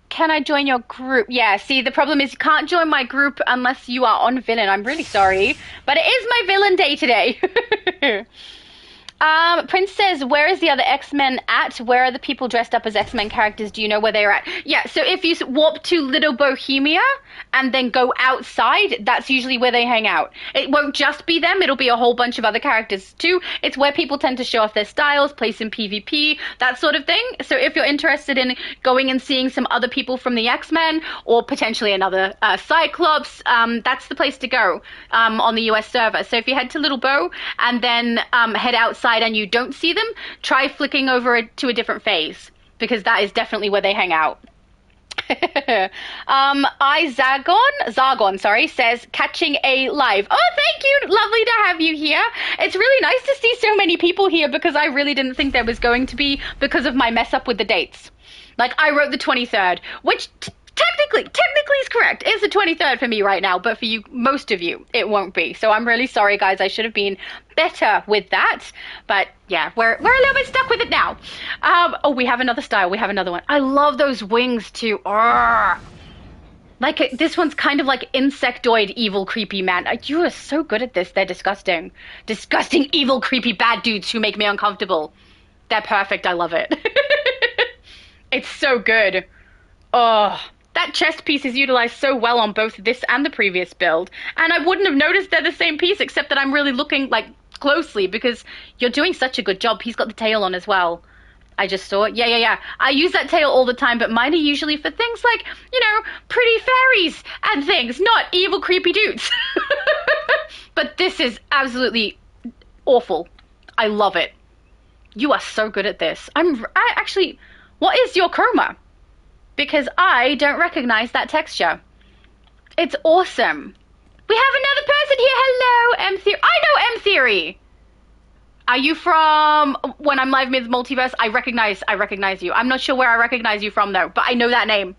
Speaker 1: Can I join your group? Yeah, see, the problem is you can't join my group unless you are on villain. I'm really sorry, but it is my villain day today. Prince says, where is the other X-Men at? Where are the people dressed up as X-Men characters? Do you know where they're at? Yeah, so if you warp to Little Bohemia and then go outside, that's usually where they hang out. It won't just be them, it'll be a whole bunch of other characters too. It's where people tend to show off their styles, play some PvP, that sort of thing. So if you're interested in going and seeing some other people from the X-Men, or potentially another Cyclops, that's the place to go on the US server. So if you head to Little Bo and then head outside and you don't see them, try flicking over to a different phase, because that is definitely where they hang out. Zargon, says, catching a live. Oh, thank you. Lovely to have you here. It's really nice to see so many people here, because I really didn't think there was going to be, because of my mess up with the dates. Like, I wrote the 23rd, which technically is correct. It's the 23rd for me right now, but for you, most of you, it won't be. So I'm really sorry, guys. I should have been better with that. But yeah, we're a little bit stuck with it now. Oh, we have another style. We have another one. I love those wings too. Like, this one's kind of like insectoid, evil, creepy man. You are so good at this. They're disgusting. Disgusting, evil, creepy, bad dudes who make me uncomfortable. They're perfect. I love it. It's so good. Oh, that chest piece is utilized so well on both this and the previous build. And I wouldn't have noticed they're the same piece, except that I'm really looking, like, closely, because you're doing such a good job. He's got the tail on as well. I just saw it. Yeah. I use that tail all the time, but mine are usually for things like, you know, pretty fairies and things, not evil, creepy dudes. But this is absolutely awful. I love it. You are so good at this. I actually, what is your chroma? Because I don't recognize that texture. It's awesome. We have another person here. Hello, M Theory. I know M Theory. Are you from When I'm Live Mid Multiverse? I recognize you. I'm not sure where I recognize you from though, but I know that name.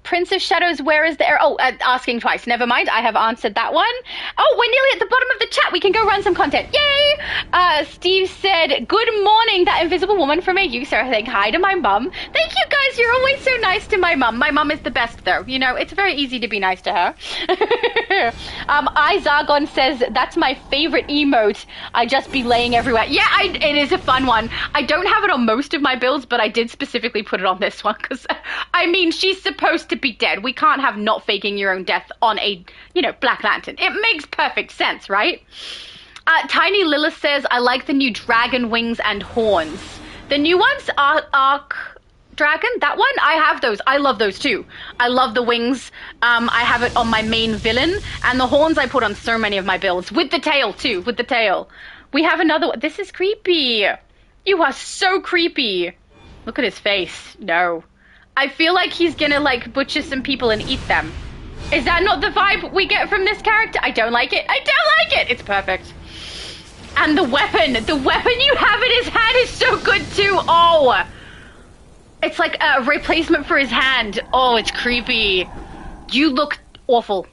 Speaker 1: Prince of Shadows, where is the arrow? Oh, asking twice. Never mind, I have answered that one. Oh, we're nearly at the bottom of the chat. We can go run some content. Yay! Steve said, good morning, that invisible woman from AU. So saying hi to my mum. Thank you guys, you're always so nice to my mum. My mum is the best though. You know, it's very easy to be nice to her. Zargon says, that's my favorite emote. I just be laying everywhere. Yeah, it is a fun one. I don't have it on most of my builds, but I did specifically put it on this one because, I mean, she's supposed to be dead. We can't have not faking your own death on a, you know, Black Lantern. It makes perfect sense, right? Tiny Lilith says, I like the new dragon wings and horns. The new ones are Arc Dragon, that one, I have those. I love those too. I love the wings. I have it on my main villain, and the horns I put on so many of my builds. With the tail too, with the tail. We have another one. This is creepy. You are so creepy. Look at his face. No. I feel like he's gonna, like, butcher some people and eat them. Is that not the vibe we get from this character? I don't like it. I don't like it. It's perfect. And the weapon you have in his hand is so good too. Oh, it's like a replacement for his hand. Oh, it's creepy. You look awful.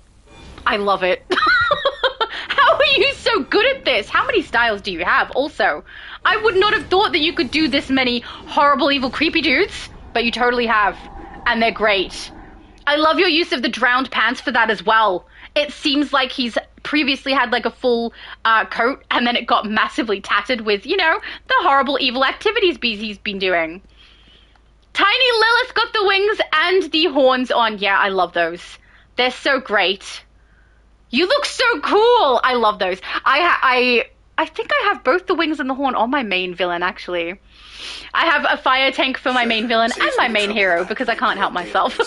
Speaker 1: I love it. How are you so good at this? How many styles do you have also? I would not have thought that you could do this many horrible, evil, creepy dudes. But you totally have, and they're great. I love your use of the drowned pants for that as well. It seems like he's previously had like a full coat, and then it got massively tattered with, you know, the horrible evil activities he's been doing. Tiny Lilith got the wings and the horns on. Yeah, I love those. They're so great. You look so cool. I love those. I think I have both the wings and the horn on my main villain, actually. I have a fire tank for my main villain and my main hero because I can't help myself.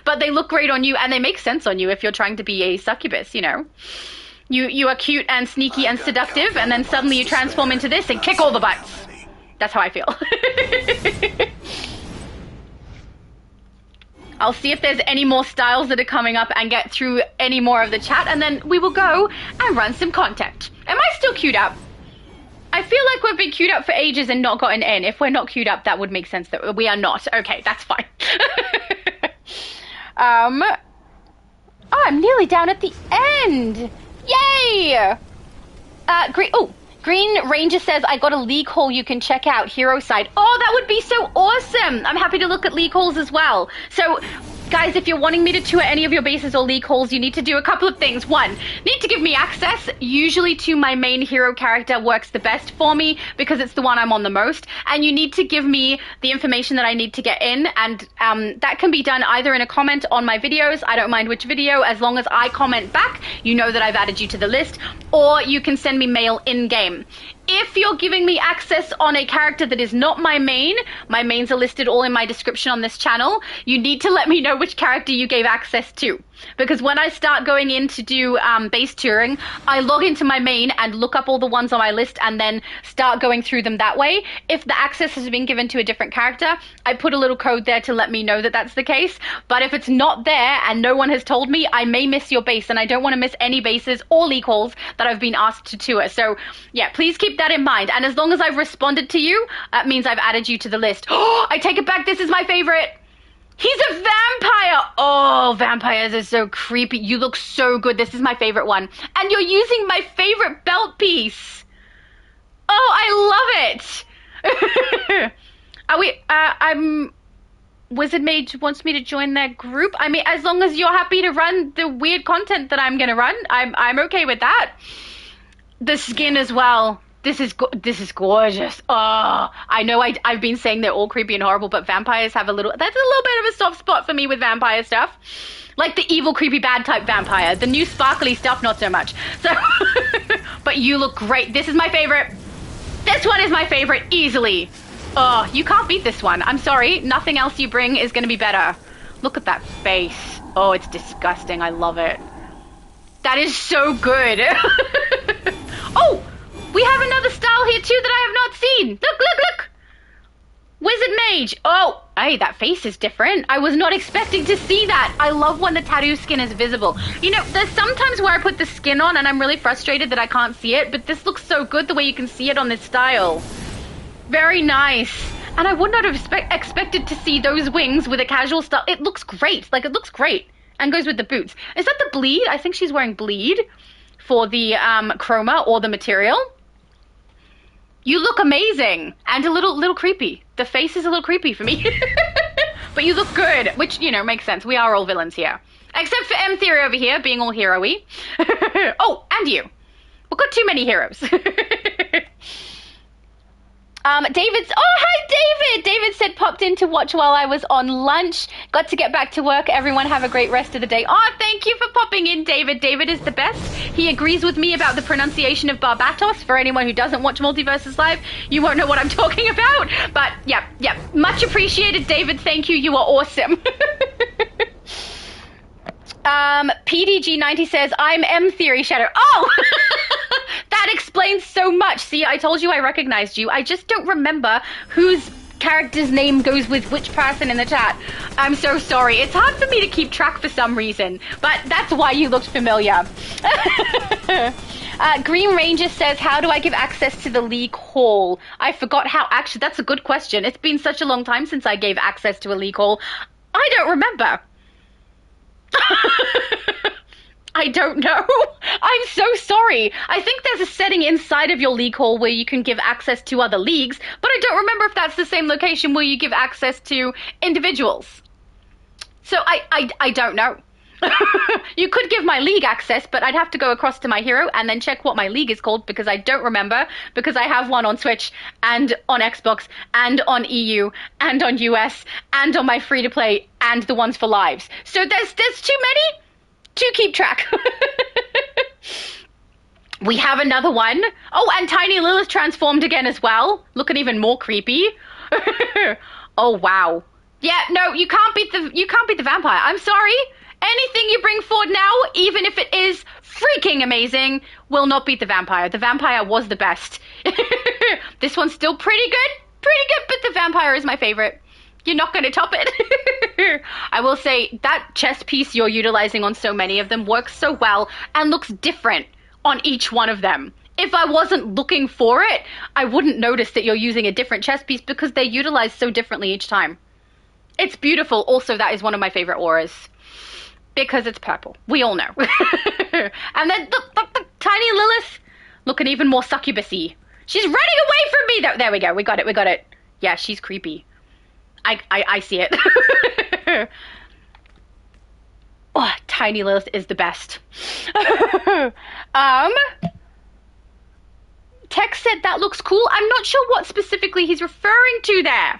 Speaker 1: But they look great on you, and they make sense on you if you're trying to be a succubus, you know. You are cute and sneaky and seductive, and then suddenly you transform into this and kick all the butts. That's how I feel. I'll see if there's any more styles that are coming up and get through any more of the chat, and then we will go and run some content. Am I still queued up? I feel like we've been queued up for ages and not gotten in. If we're not queued up, that would make sense that we are not. Okay, that's fine. Oh, I'm nearly down at the end. Yay! Green Ranger says, I got a league haul you can check out, hero side. Oh, that would be so awesome. I'm happy to look at league hauls as well. So, guys, if you're wanting me to tour any of your bases or league hauls, you need to do a couple of things. One, need to give me access, usually to my main hero character works the best for me because it's the one I'm on the most. And you need to give me the information that I need to get in. And that can be done either in a comment on my videos. I don't mind which video, as long as I comment back, you know that I've added you to the list. Or you can send me mail in-game. If you're giving me access on a character that is not my mains are listed all in my description on this channel, you need to let me know which character you gave access to. Because when I start going in to do base touring, I log into my main and look up all the ones on my list and then start going through them that way. If the access has been given to a different character, I put a little code there to let me know that that's the case. But if it's not there and no one has told me, I may miss your base, and I don't want to miss any bases or league hauls that I've been asked to tour. So yeah, please keep that in mind. And as long as I've responded to you, that means I've added you to the list. Oh, I take it back. This is my favorite. He's a vampire! Oh, vampires are so creepy. You look so good. This is my favorite one. And you're using my favorite belt piece. Oh, I love it. Are we, Wizard Mage wants me to join their group. I mean, as long as you're happy to run the weird content that I'm gonna run, I'm okay with that. The skin as well. This is gorgeous. Oh, I know I've been saying they're all creepy and horrible, but vampires have that's a little bit of a soft spot for me with vampire stuff. Like the evil, creepy, bad type vampire. The new sparkly stuff, not so much. So, but you look great. This is my favorite. This one is my favorite, easily. Oh, you can't beat this one. I'm sorry. Nothing else you bring is going to be better. Look at that face. Oh, it's disgusting. I love it. That is so good. Oh, we have another style here too that I have not seen. Look, look, look. Wizard Mage. Oh, hey, that face is different. I was not expecting to see that. I love when the tattoo skin is visible. You know, there's sometimes where I put the skin on and I'm really frustrated that I can't see it, but this looks so good the way you can see it on this style. Very nice. And I would not have expected to see those wings with a casual style. It looks great. Like, it looks great. And goes with the boots. Is that the bleed? I think she's wearing bleed for the chroma or the material. You look amazing. And a little creepy. The face is a little creepy for me. But you look good, which, you know, makes sense. We are all villains here. Except for M Theory over here, being all hero-y. Oh, and you. We've got too many heroes. David's, oh, hi, David. David said popped in to watch while I was on lunch. Got to get back to work. Everyone have a great rest of the day. Oh, thank you for popping in, David. David is the best. He agrees with me about the pronunciation of Barbatos. For anyone who doesn't watch Multiverses Live, you won't know what I'm talking about. But, yeah, much appreciated, David. Thank you. You are awesome. PDG90 says, I'm M Theory Shadow. Oh! That explains so much. See, I told you I recognized you. I just don't remember whose character's name goes with which person in the chat. I'm so sorry. It's hard for me to keep track for some reason, but that's why you looked familiar. Green Ranger says, how do I give access to the League Hall? I forgot how. Actually, that's a good question. It's been such a long time since I gave access to a League Hall. I don't remember. I don't know. I'm so sorry. I think there's a setting inside of your League Hall where you can give access to other leagues, but I don't remember if that's the same location where you give access to individuals. So I don't know. You could give my league access, but I'd have to go across to my hero and then check what my league is called, because I don't remember, because I have one on Switch and on Xbox and on EU and on US and on my free-to-play and the ones for lives. So there's too many to keep track. We have another one. Oh, and Tiny Lilith transformed again as well, looking even more creepy. Oh wow. Yeah, no, you can't beat the vampire. I'm sorry. Anything you bring forward now, even if it is freaking amazing, will not beat the vampire. The vampire was the best. This one's still pretty good, but the vampire is my favorite. You're not going to top it. I will say that chest piece you're utilizing on so many of them works so well and looks different on each one of them. If I wasn't looking for it, I wouldn't notice that you're using a different chest piece because they're utilized so differently each time. It's beautiful. Also, that is one of my favorite auras because it's purple. We all know. And then look, Tiny Lilith looking even more succubus-y. She's running away from me though. There we go. We got it. Yeah, she's creepy. I see it. Oh, Tiny Lilith is the best. Tex said that looks cool. I'm not sure what specifically he's referring to there.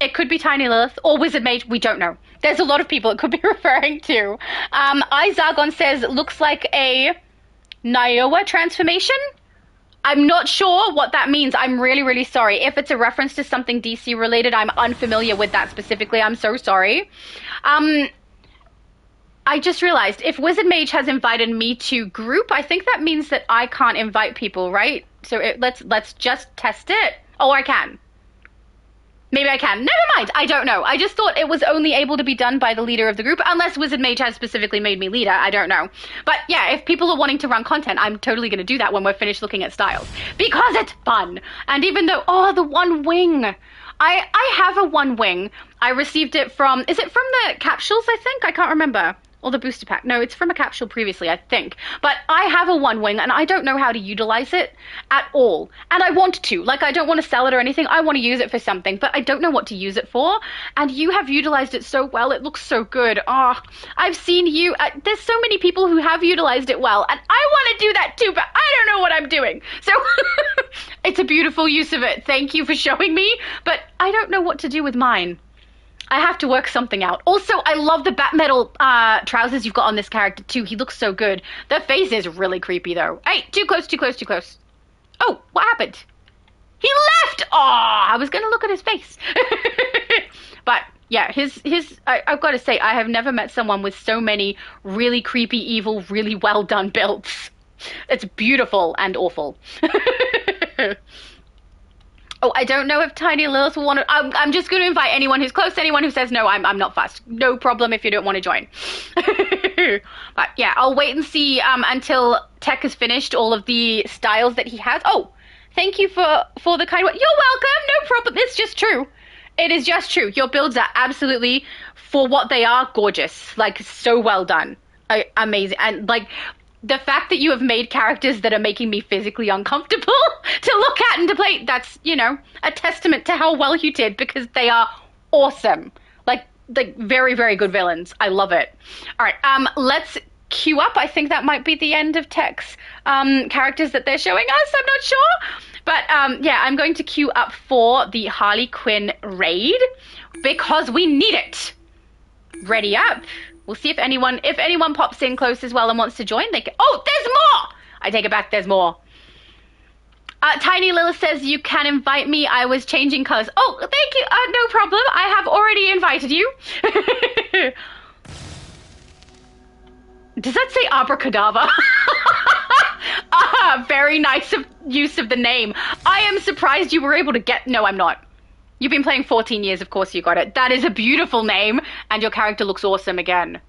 Speaker 1: It could be Tiny Lilith or Wizard Mage. We don't know. There's a lot of people it could be referring to. Izargon says looks like a Niowa transformation. I'm not sure what that means. I'm really, really sorry. If it's a reference to something DC related, I'm unfamiliar with that specifically. I'm so sorry. I just realized if Wizard Mage has invited me to group, I think that means that I can't invite people, right? So let's just test it. Oh, I can. Maybe I can. Never mind. I don't know. I just thought it was only able to be done by the leader of the group, unless Wizard Mage has specifically made me leader. I don't know. But yeah, if people are wanting to run content, I'm totally going to do that when we're finished looking at styles. Because it's fun. And even though, oh, the one wing. I have a one wing. I received it from, is it from the capsules, I think? I can't remember. Or the booster pack. No, it's from a capsule previously, I think. But I have a one wing, and I don't know how to utilize it at all. And I want to. Like, I don't want to sell it or anything. I want to use it for something, but I don't know what to use it for. And you have utilized it so well. It looks so good. Oh, I've seen you. There's so many people who have utilized it well, and I want to do that too, but I don't know what I'm doing. So it's a beautiful use of it. Thank you for showing me, but I don't know what to do with mine. I have to work something out. Also, I love the bat metal trousers you've got on this character, too. He looks so good. The face is really creepy, though. Hey, too close, too close, too close. Oh, what happened? He left! Oh, I was going to look at his face. But, yeah, I've got to say, I have never met someone with so many really creepy, evil, really well-done builds. It's beautiful and awful. Oh, I don't know if Tiny Lilith will want to... I'm just going to invite anyone who's close. Anyone who says no, I'm not fussed. No problem if you don't want to join. But yeah, I'll wait and see until Tech has finished all of the styles that he has. Oh, thank you for the kind word. You're welcome. No problem. It's just true. It is just true. Your builds are absolutely, for what they are, gorgeous. Like, so well done. Amazing. And, like... the fact that you have made characters that are making me physically uncomfortable to look at and to play, that's, you know, a testament to how well you did, because they are awesome. Like very, very good villains. I love it. All right, let's queue up. I think that might be the end of Tech's characters that they're showing us. I'm not sure. But, yeah, I'm going to queue up for the Harley Quinn raid because we need it. Ready up. We'll see if anyone pops in close as well and wants to join. They can. Oh, there's more! I take it back. There's more. Tiny Lilith says you can invite me. I was changing colors. Oh, thank you. No problem. I have already invited you. Does that say abracadabra? Very nice use of the name. I am surprised you were able to get... No, I'm not. You've been playing 14 years, of course you got it. That is a beautiful name, and your character looks awesome again.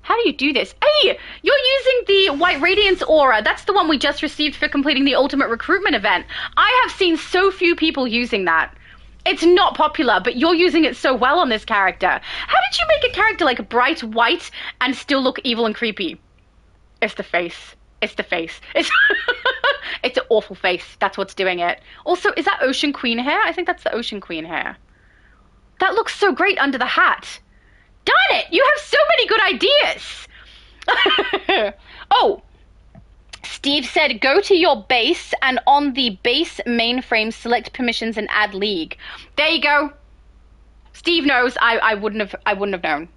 Speaker 1: How do you do this? Hey, you're using the White Radiance aura. That's the one we just received for completing the Ultimate Recruitment event. I have seen so few people using that. It's not popular, but you're using it so well on this character. How did you make a character like bright white and still look evil and creepy? It's the face. It's the face. It's it's an awful face. That's what's doing it. Also, is that Ocean Queen hair? I think that's the Ocean Queen hair. That looks so great under the hat. Darn it! You have so many good ideas! Oh, Steve said, go to your base and on the base mainframe, select permissions and add league. There you go. Steve knows. I wouldn't have known.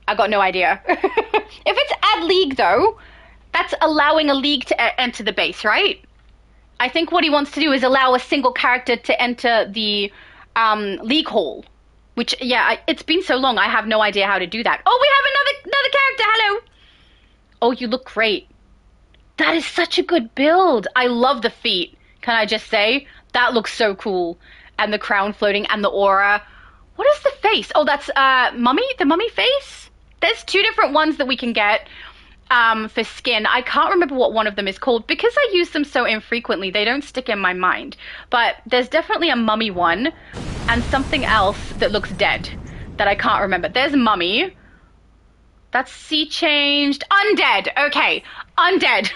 Speaker 1: I got no idea. If it's add league, though, that's allowing a league to enter the base, right? I think what he wants to do is allow a single character to enter the league hall. Which, yeah, it's been so long, I have no idea how to do that. Oh, we have another character. Hello. Oh, you look great. That is such a good build. I love the feet. Can I just say? That looks so cool. And the crown floating and the aura. What is the face? Oh, that's Mummy? The Mummy face? There's two different ones that we can get for skin. I can't remember what one of them is called. Because I use them so infrequently, they don't stick in my mind. But there's definitely a Mummy one and something else that looks dead that I can't remember. There's Mummy. That's sea changed. Undead. Okay. Undead.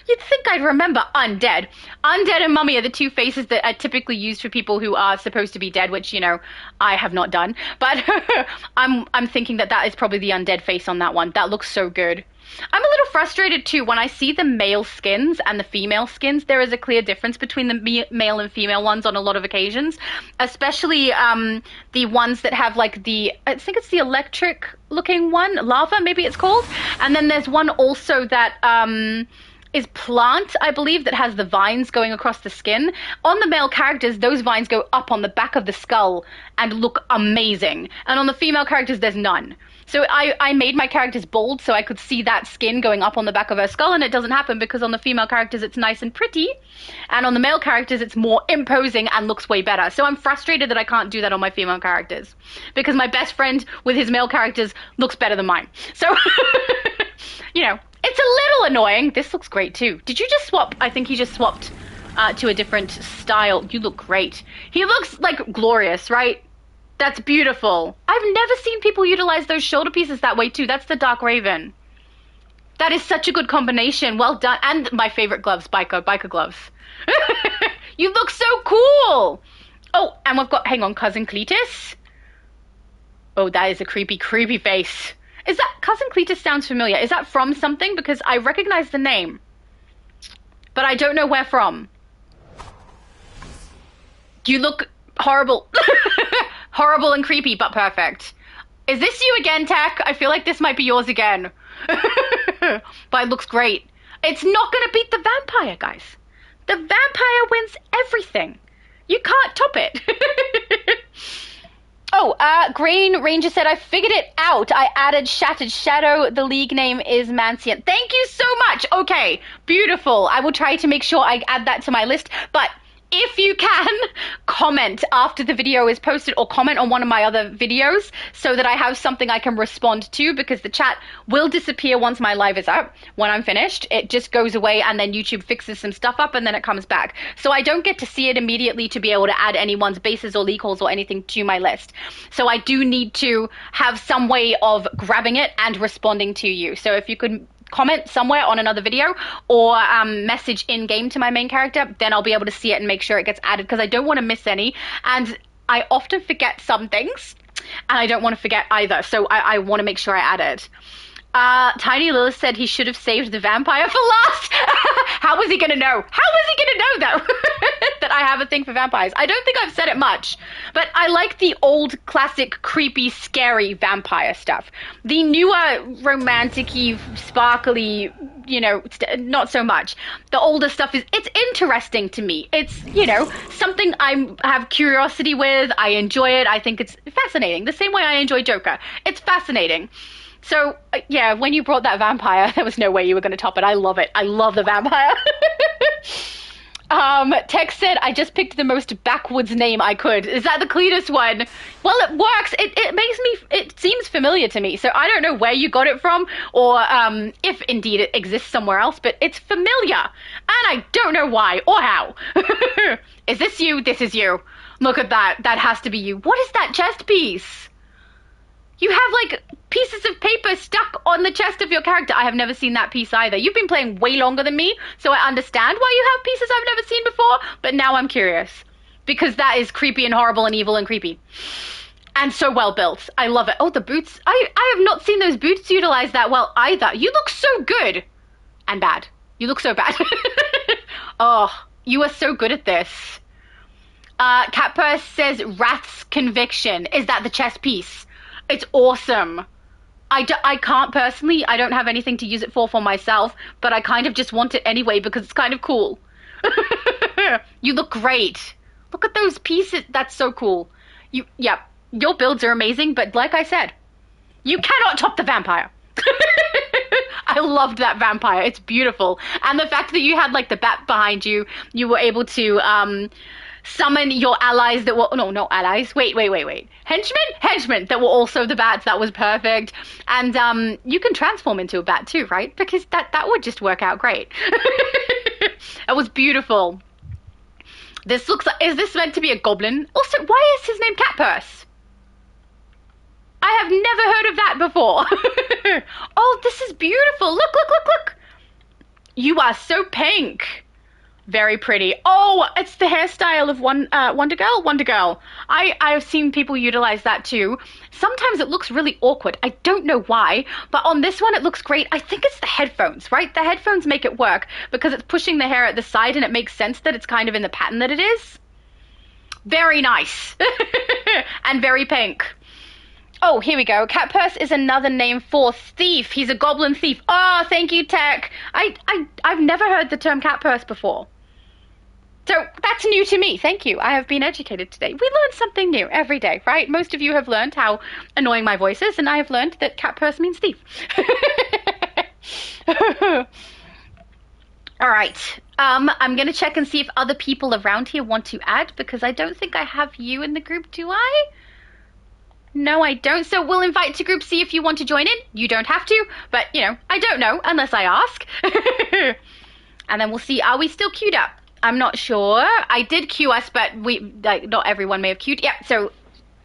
Speaker 1: You'd think I'd remember Undead. Undead and Mummy are the two faces that are typically used for people who are supposed to be dead, which, you know, I have not done. But I'm thinking that is probably the Undead face on that one. That looks so good. I'm a little frustrated too when I see the male skins and the female skins. There is a clear difference between the male and female ones on a lot of occasions, especially the ones that have like I think it's the electric looking one, lava maybe it's called, and then there's one also that is plant, I believe, that has the vines going across the skin. On the male characters, those vines go up on the back of the skull and look amazing, and on the female characters there's none. So I made my characters bold so I could see that skin going up on the back of her skull, and it doesn't happen because on the female characters it's nice and pretty, and on the male characters it's more imposing and looks way better. So I'm frustrated that I can't do that on my female characters because my best friend with his male characters looks better than mine. So, you know, it's a little annoying. This looks great too. Did you just swap? I think he just swapped to a different style. You look great. He looks like glorious, right? That's beautiful. I've never seen people utilize those shoulder pieces that way too. That's the Dark Raven. That is such a good combination. Well done. And my favorite gloves, biker gloves. You look so cool. Oh, and we've got, hang on, Cousin Cletus. Oh, that is a creepy, creepy face. Is that, Cousin Cletus sounds familiar. Is that from something? Because I recognize the name, but I don't know where from. You look horrible. Horrible and creepy, but perfect. Is this you again, Tech? I feel like this might be yours again. But it looks great. It's not going to beat the vampire, guys. The vampire wins everything. You can't top it. Oh, Green Ranger said, I figured it out. I added Shattered Shadow. The league name is Mancian. Thank you so much. Okay, beautiful. I will try to make sure I add that to my list. But if you can, comment after the video is posted or comment on one of my other videos so that I have something I can respond to, because the chat will disappear once my live is up. When I'm finished, it just goes away and then YouTube fixes some stuff up and then it comes back. So I don't get to see it immediately to be able to add anyone's bases or league halls or anything to my list. So I do need to have some way of grabbing it and responding to you. So if you could comment somewhere on another video or message in game to my main character, then I'll be able to see it and make sure it gets added, because I don't want to miss any, and I often forget some things and I don't want to forget either, so I want to make sure I add it. Tiny Lilith said he should have saved the vampire for last. How was he gonna know? How was he gonna know though that I have a thing for vampires? I don't think I've said it much, but I like the old classic creepy scary vampire stuff. The newer romantic-y sparkly, you know, not so much. The older stuff it's interesting to me. It's, you know, something I have curiosity with. I enjoy it. I think it's fascinating, the same way I enjoy Joker. It's fascinating. So, yeah, when you brought that vampire, there was no way you were going to top it. I love it. I love the vampire. Tex said, I just picked the most backwoods name I could. Is that the Cletus one? Well, it works. It seems familiar to me. So I don't know where you got it from or if indeed it exists somewhere else, but it's familiar. And I don't know why or how. Is this you? This is you. Look at that. That has to be you. What is that chest piece? You have, like, pieces of paper stuck on the chest of your character. I have never seen that piece either. You've been playing way longer than me, so I understand why you have pieces I've never seen before, but now I'm curious. Because that is creepy and horrible and evil and creepy. And so well built. I love it. Oh, the boots. I have not seen those boots utilized that well either. You look so good. And bad. You look so bad. Oh, you are so good at this. Cat Purse says, Rat's Conviction. Is that the chest piece? It's awesome. I can't personally, I don't have anything to use it for myself, but I kind of just want it anyway because it's kind of cool. You look great. Look at those pieces. That's so cool. Yeah, your builds are amazing, but like I said, you cannot top the vampire. I loved that vampire. It's beautiful. And the fact that you had like the bat behind you, you were able to summon your allies that were, no, not allies, wait. Henchmen that were also the bats. That was perfect. And you can transform into a bat too, right? Because that would just work out great. It was beautiful. This looks like, is this meant to be a goblin? Also, why is his name Cat Purse? I have never heard of that before. Oh, this is beautiful. Look. You are so pink. Very pretty. Oh, it's the hairstyle of Wonder Girl. I've seen people utilize that too. Sometimes it looks really awkward. I don't know why, but on this one it looks great. I think it's the headphones, right? The headphones make it work because it's pushing the hair at the side and it makes sense that it's kind of in the pattern that it is. Very nice. And very pink. Oh, here we go. Cat Purse is another name for thief. He's a goblin thief. Oh, thank you, Tech. I've never heard the term Cat Purse before. So that's new to me. Thank you. I have been educated today. We learn something new every day, right? Most of you have learned how annoying my voice is, and I have learned that Cat Purse means thief. All right. I'm going to check and see if other people around here want to add, because I don't think I have you in the group, do I? No, I don't. So we'll invite to group, see if you want to join in. You don't have to, but, you know, I don't know unless I ask. And then we'll see. Are we still queued up? I'm not sure. I did queue us, but not everyone may have queued. Yeah, so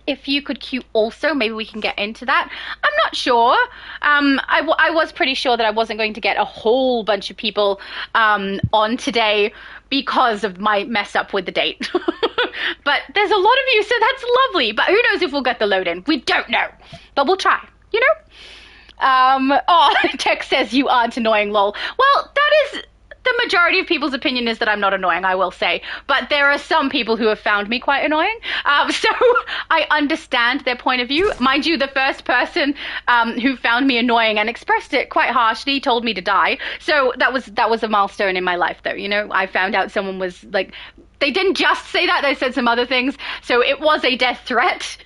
Speaker 1: if you could queue also, maybe we can get into that. I'm not sure. I was pretty sure that I wasn't going to get a whole bunch of people on today because of my mess up with the date. But there's a lot of you, so that's lovely. But who knows if we'll get the load in? We don't know. But we'll try, you know? Tex says you aren't annoying, lol. Well, that is... The majority of people's opinion is that I'm not annoying, I will say. But there are some people who have found me quite annoying. So I understand their point of view. Mind you, the first person who found me annoying and expressed it quite harshly told me to die. So that was a milestone in my life, though. You know, I found out someone was like... They didn't just say that, they said some other things. So it was a death threat.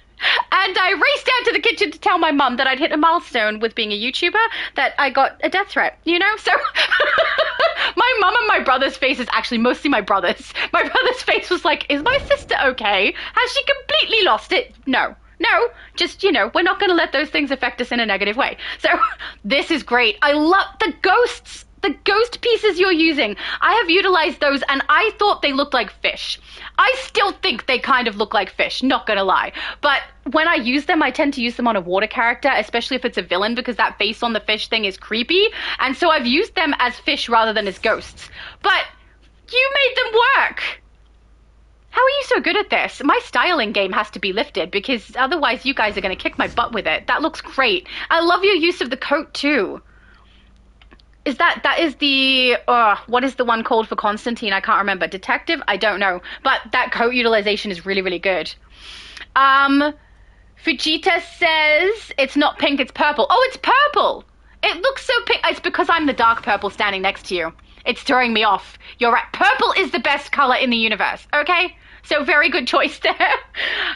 Speaker 1: And I raced down to the kitchen to tell my mum that I'd hit a milestone with being a YouTuber, that I got a death threat, you know? So my mum and my brother's faces, actually mostly my brother's face was like, is my sister okay? Has she completely lost it? No, just, you know, we're not going to let those things affect us in a negative way. So this is great. I love the ghosts. The ghost pieces you're using, I have utilized those and I thought they looked like fish. I still think they kind of look like fish, not gonna lie. But when I use them, I tend to use them on a water character, especially if it's a villain, because that face on the fish thing is creepy. And so I've used them as fish rather than as ghosts. But you made them work! How are you so good at this? My styling game has to be lifted because otherwise you guys are gonna kick my butt with it. That looks great. I love your use of the coat too. Is that is the, what is the one called for Constantine? I can't remember. Detective? I don't know. But that coat utilization is really, really good. Fujita says it's not pink, it's purple. Oh, it's purple! It looks so pink. It's because I'm the dark purple standing next to you. It's throwing me off. You're right. Purple is the best color in the universe, okay? So very good choice there.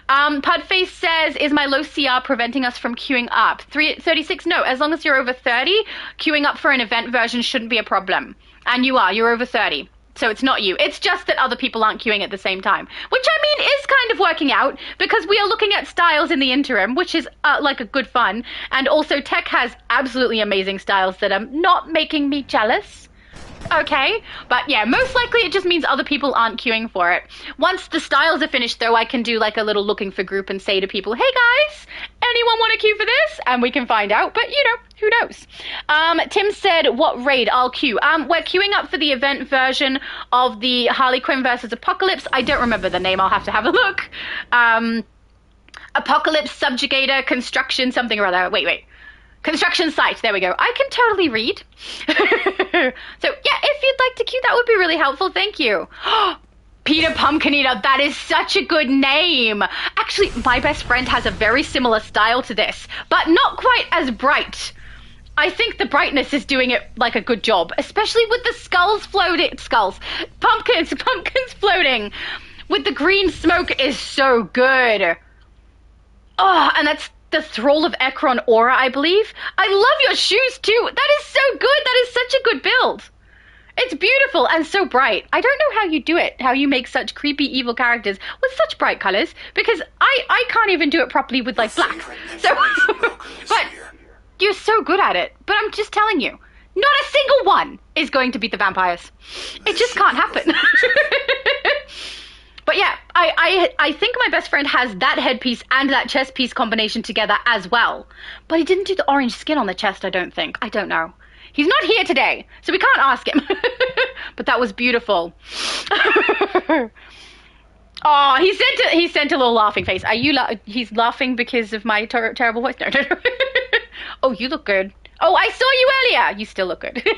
Speaker 1: Pudface says, is my low CR preventing us from queuing up? 36, no. As long as you're over 30, queuing up for an event version shouldn't be a problem. And you're over 30. So it's not you. It's just that other people aren't queuing at the same time. Which, I mean, is kind of working out because we are looking at styles in the interim, which is like a good fun. And also Tech has absolutely amazing styles that are not making me jealous. Okay, but yeah, most likely it just means other people aren't queuing for it. Once the styles are finished, though, I can do like a little looking for group and say to people, hey guys, anyone want to queue for this? And we can find out, but you know, who knows? Tim said, what raid? I'll queue. We're queuing up for the event version of the Harley Quinn versus Apokolips. I don't remember the name, I'll have to have a look. Apokolips, Subjugator, Construction, something or other. Wait. Construction site, there we go. I can totally read. So yeah, if you'd like to queue, that would be really helpful. Thank you. Peter Pumpkin Eater, that is such a good name. Actually, my best friend has a very similar style to this, but not quite as bright. I think the brightness is doing it like a good job, especially with the pumpkins floating. With the green smoke is so good. Oh, and that's the Thrall of Ekron aura, I believe. I love your shoes too. That is so good. That is such a good build. It's beautiful and so bright. I don't know how you do it, how you make such creepy evil characters with such bright colors, because I can't even do it properly with like black. So, but you're so good at it. But I'm just telling you, not a single one is going to beat the vampires. It just can't happen. But yeah, I think my best friend has that headpiece and that chest piece combination together as well. But he didn't do the orange skin on the chest, I don't think. I don't know. He's not here today, so we can't ask him. But that was beautiful. Oh, he sent a little laughing face. Are you he's laughing because of my terrible voice? No. Oh, you look good. Oh, I saw you earlier. You still look good.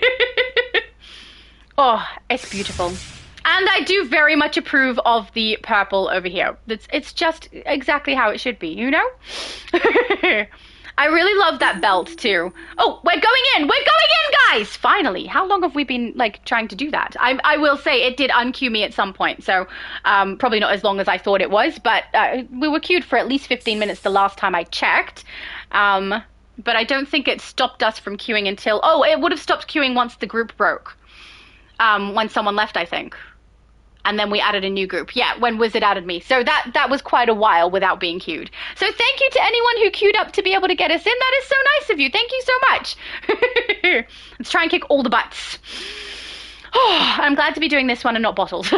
Speaker 1: Oh, it's beautiful. And I do very much approve of the purple over here. It's just exactly how it should be, you know? I really love that belt, too. Oh, we're going in! We're going in, guys! Finally. How long have we been, like, trying to do that? I will say it did unqueue me at some point, so probably not as long as I thought it was, but we were queued for at least 15 minutes the last time I checked. But I don't think it stopped us from queuing until... Oh, it would have stopped queuing once the group broke. When someone left, I think. And then we added a new group. Yeah, when Wizard added me. So that was quite a while without being queued. So thank you to anyone who queued up to be able to get us in. That is so nice of you. Thank you so much. Let's try and kick all the butts. Oh, I'm glad to be doing this one and not bottled.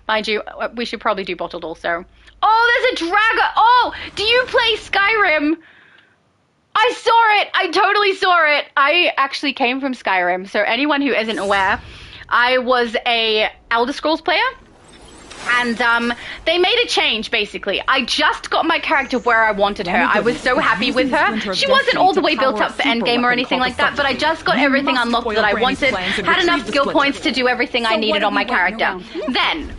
Speaker 1: Mind you, we should probably do bottled also. Oh, there's a dragon. Oh, do you play Skyrim? I saw it. I totally saw it. I actually came from Skyrim. So anyone who isn't aware, I was a Elder Scrolls player. And they made a change, basically. I just got my character where I wanted her. I was so happy with her. She wasn't all the way built up for endgame or anything like that, but I just got everything unlocked that I wanted, had enough skill points to do everything I needed on my character. Then,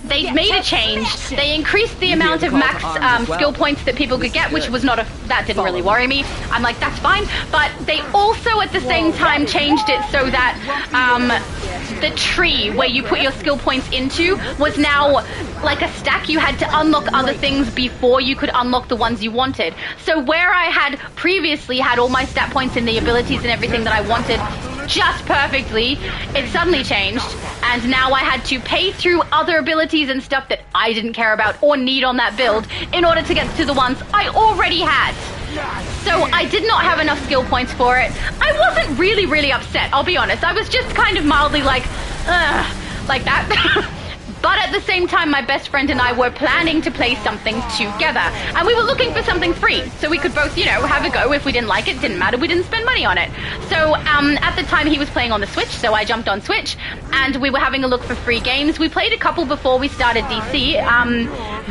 Speaker 1: they made a change. They increased the amount of max skill points that people could get, which was not that didn't really worry me. I'm like, that's fine. But they also, at the same time, changed it so that the tree where you put your skill points into was now like a stack. You had to unlock other things before you could unlock the ones you wanted. So where I had previously had all my stat points in the abilities and everything that I wanted just perfectly, it suddenly changed, and now I had to pay through other abilities and stuff that I didn't care about or need on that build in order to get to the ones I already had. So I did not have enough skill points for it. I wasn't really upset, I'll be honest. I was just kind of mildly like that. But at the same time, my best friend and I were planning to play something together. And we were looking for something free, so we could both, you know, have a go. If we didn't like it, didn't matter. We didn't spend money on it. So at the time, he was playing on the Switch, so I jumped on Switch. And we were having a look for free games. We played a couple before we started DC.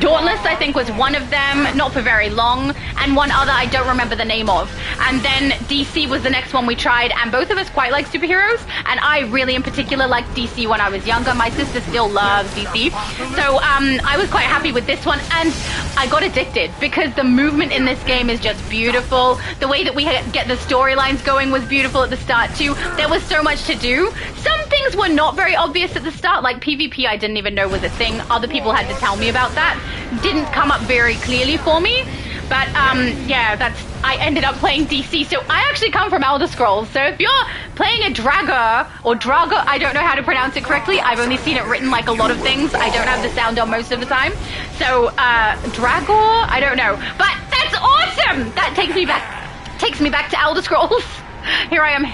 Speaker 1: Dauntless, I think, was one of them, not for very long. And one other I don't remember the name of. And then DC was the next one we tried. And both of us quite like superheroes. And I really, in particular, liked DC when I was younger. My sister still loves DC. So I was quite happy with this one, and I got addicted because the movement in this game is just beautiful. The way that we get the storylines going was beautiful at the start too. There was so much to do. Some things were not very obvious at the start, like PvP I didn't even know was a thing. Other people had to tell me about that. Didn't come up very clearly for me. But yeah, I ended up playing DC. So I actually come from Elder Scrolls. So if you're playing a Draga or Draga, I don't know how to pronounce it correctly. I've only seen it written like a lot of things. I don't have the sound on most of the time. So Dragor, I don't know. But that's awesome. That takes me back to Elder Scrolls. Here I am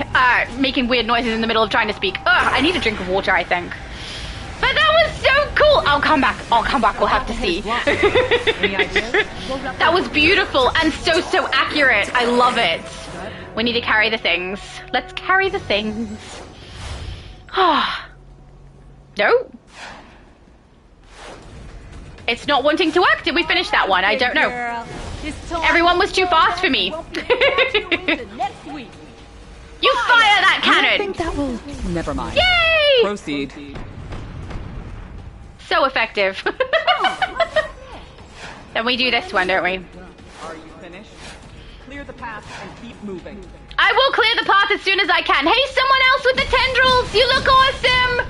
Speaker 1: making weird noises in the middle of trying to speak. Ugh, I need a drink of water, I think. But that was so cool. I'll come back. We'll have to see. That was beautiful and so accurate. I love it. We need to carry the things. Let's carry the things. No. It's not wanting to work. Did we finish that one? I don't know. Everyone was too fast for me. You fire that cannon.
Speaker 5: I think that will... Never mind.
Speaker 1: Yay!
Speaker 5: Proceed.
Speaker 1: So effective. Then we do this one, don't we?
Speaker 5: Are you finished? Clear the path and keep moving.
Speaker 1: I will clear the path as soon as I can. Hey, someone else with the tendrils! You look awesome!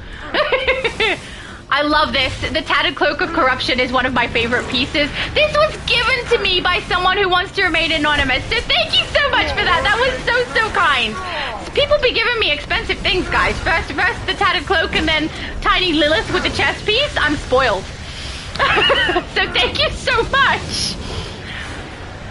Speaker 1: I love this. The Tattered Cloak of Corruption is one of my favorite pieces. This was given to me by someone who wants to remain anonymous, so thank you so much for that. That was so kind. People be giving me expensive things, guys. First the Tattered Cloak, and then Tiny Lilith with the chest piece. I'm spoiled. So thank you so much.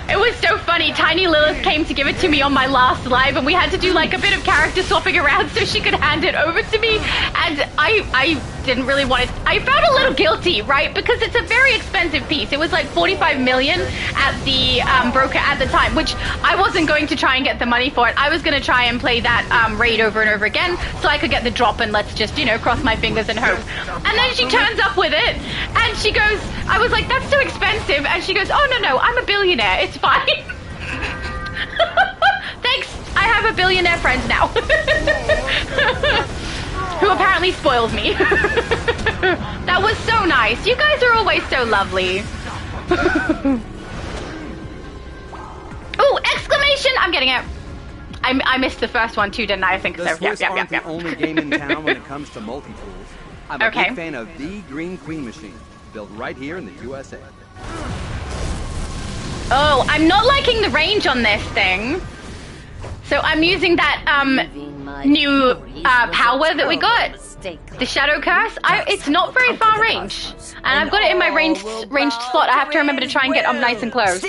Speaker 1: It was so funny. Tiny Lilith came to give it to me on my last live, and we had to do like a bit of character swapping around so she could hand it over to me. And I didn't really want it. I felt a little guilty, right? Because it's a very expensive piece. It was like 45 million at the broker at the time, which I wasn't going to try and get the money for it. I was going to try and play that raid over and over again so I could get the drop, and let's just, you know, cross my fingers and hope. And then she turns up with it, and she goes, I was like, that's so expensive. And she goes, oh, no, I'm a billionaire. It's fine. Thanks. I have a billionaire friend now. Who apparently spoils me. That was so nice. You guys are always so lovely. Ooh, exclamation! I'm getting it. I missed the first one too, didn't I? I think so.
Speaker 2: The Swiss aren't the only game in town when it comes to multi-tools. I'm a big fan of the Green Queen machine, built right here in the USA.
Speaker 1: Oh, I'm not liking the range on this thing. So I'm using that new power that we got. The Shadow Curse. It's not very far range. And I've got it in my ranged slot. I have to remember to try and get up nice and close.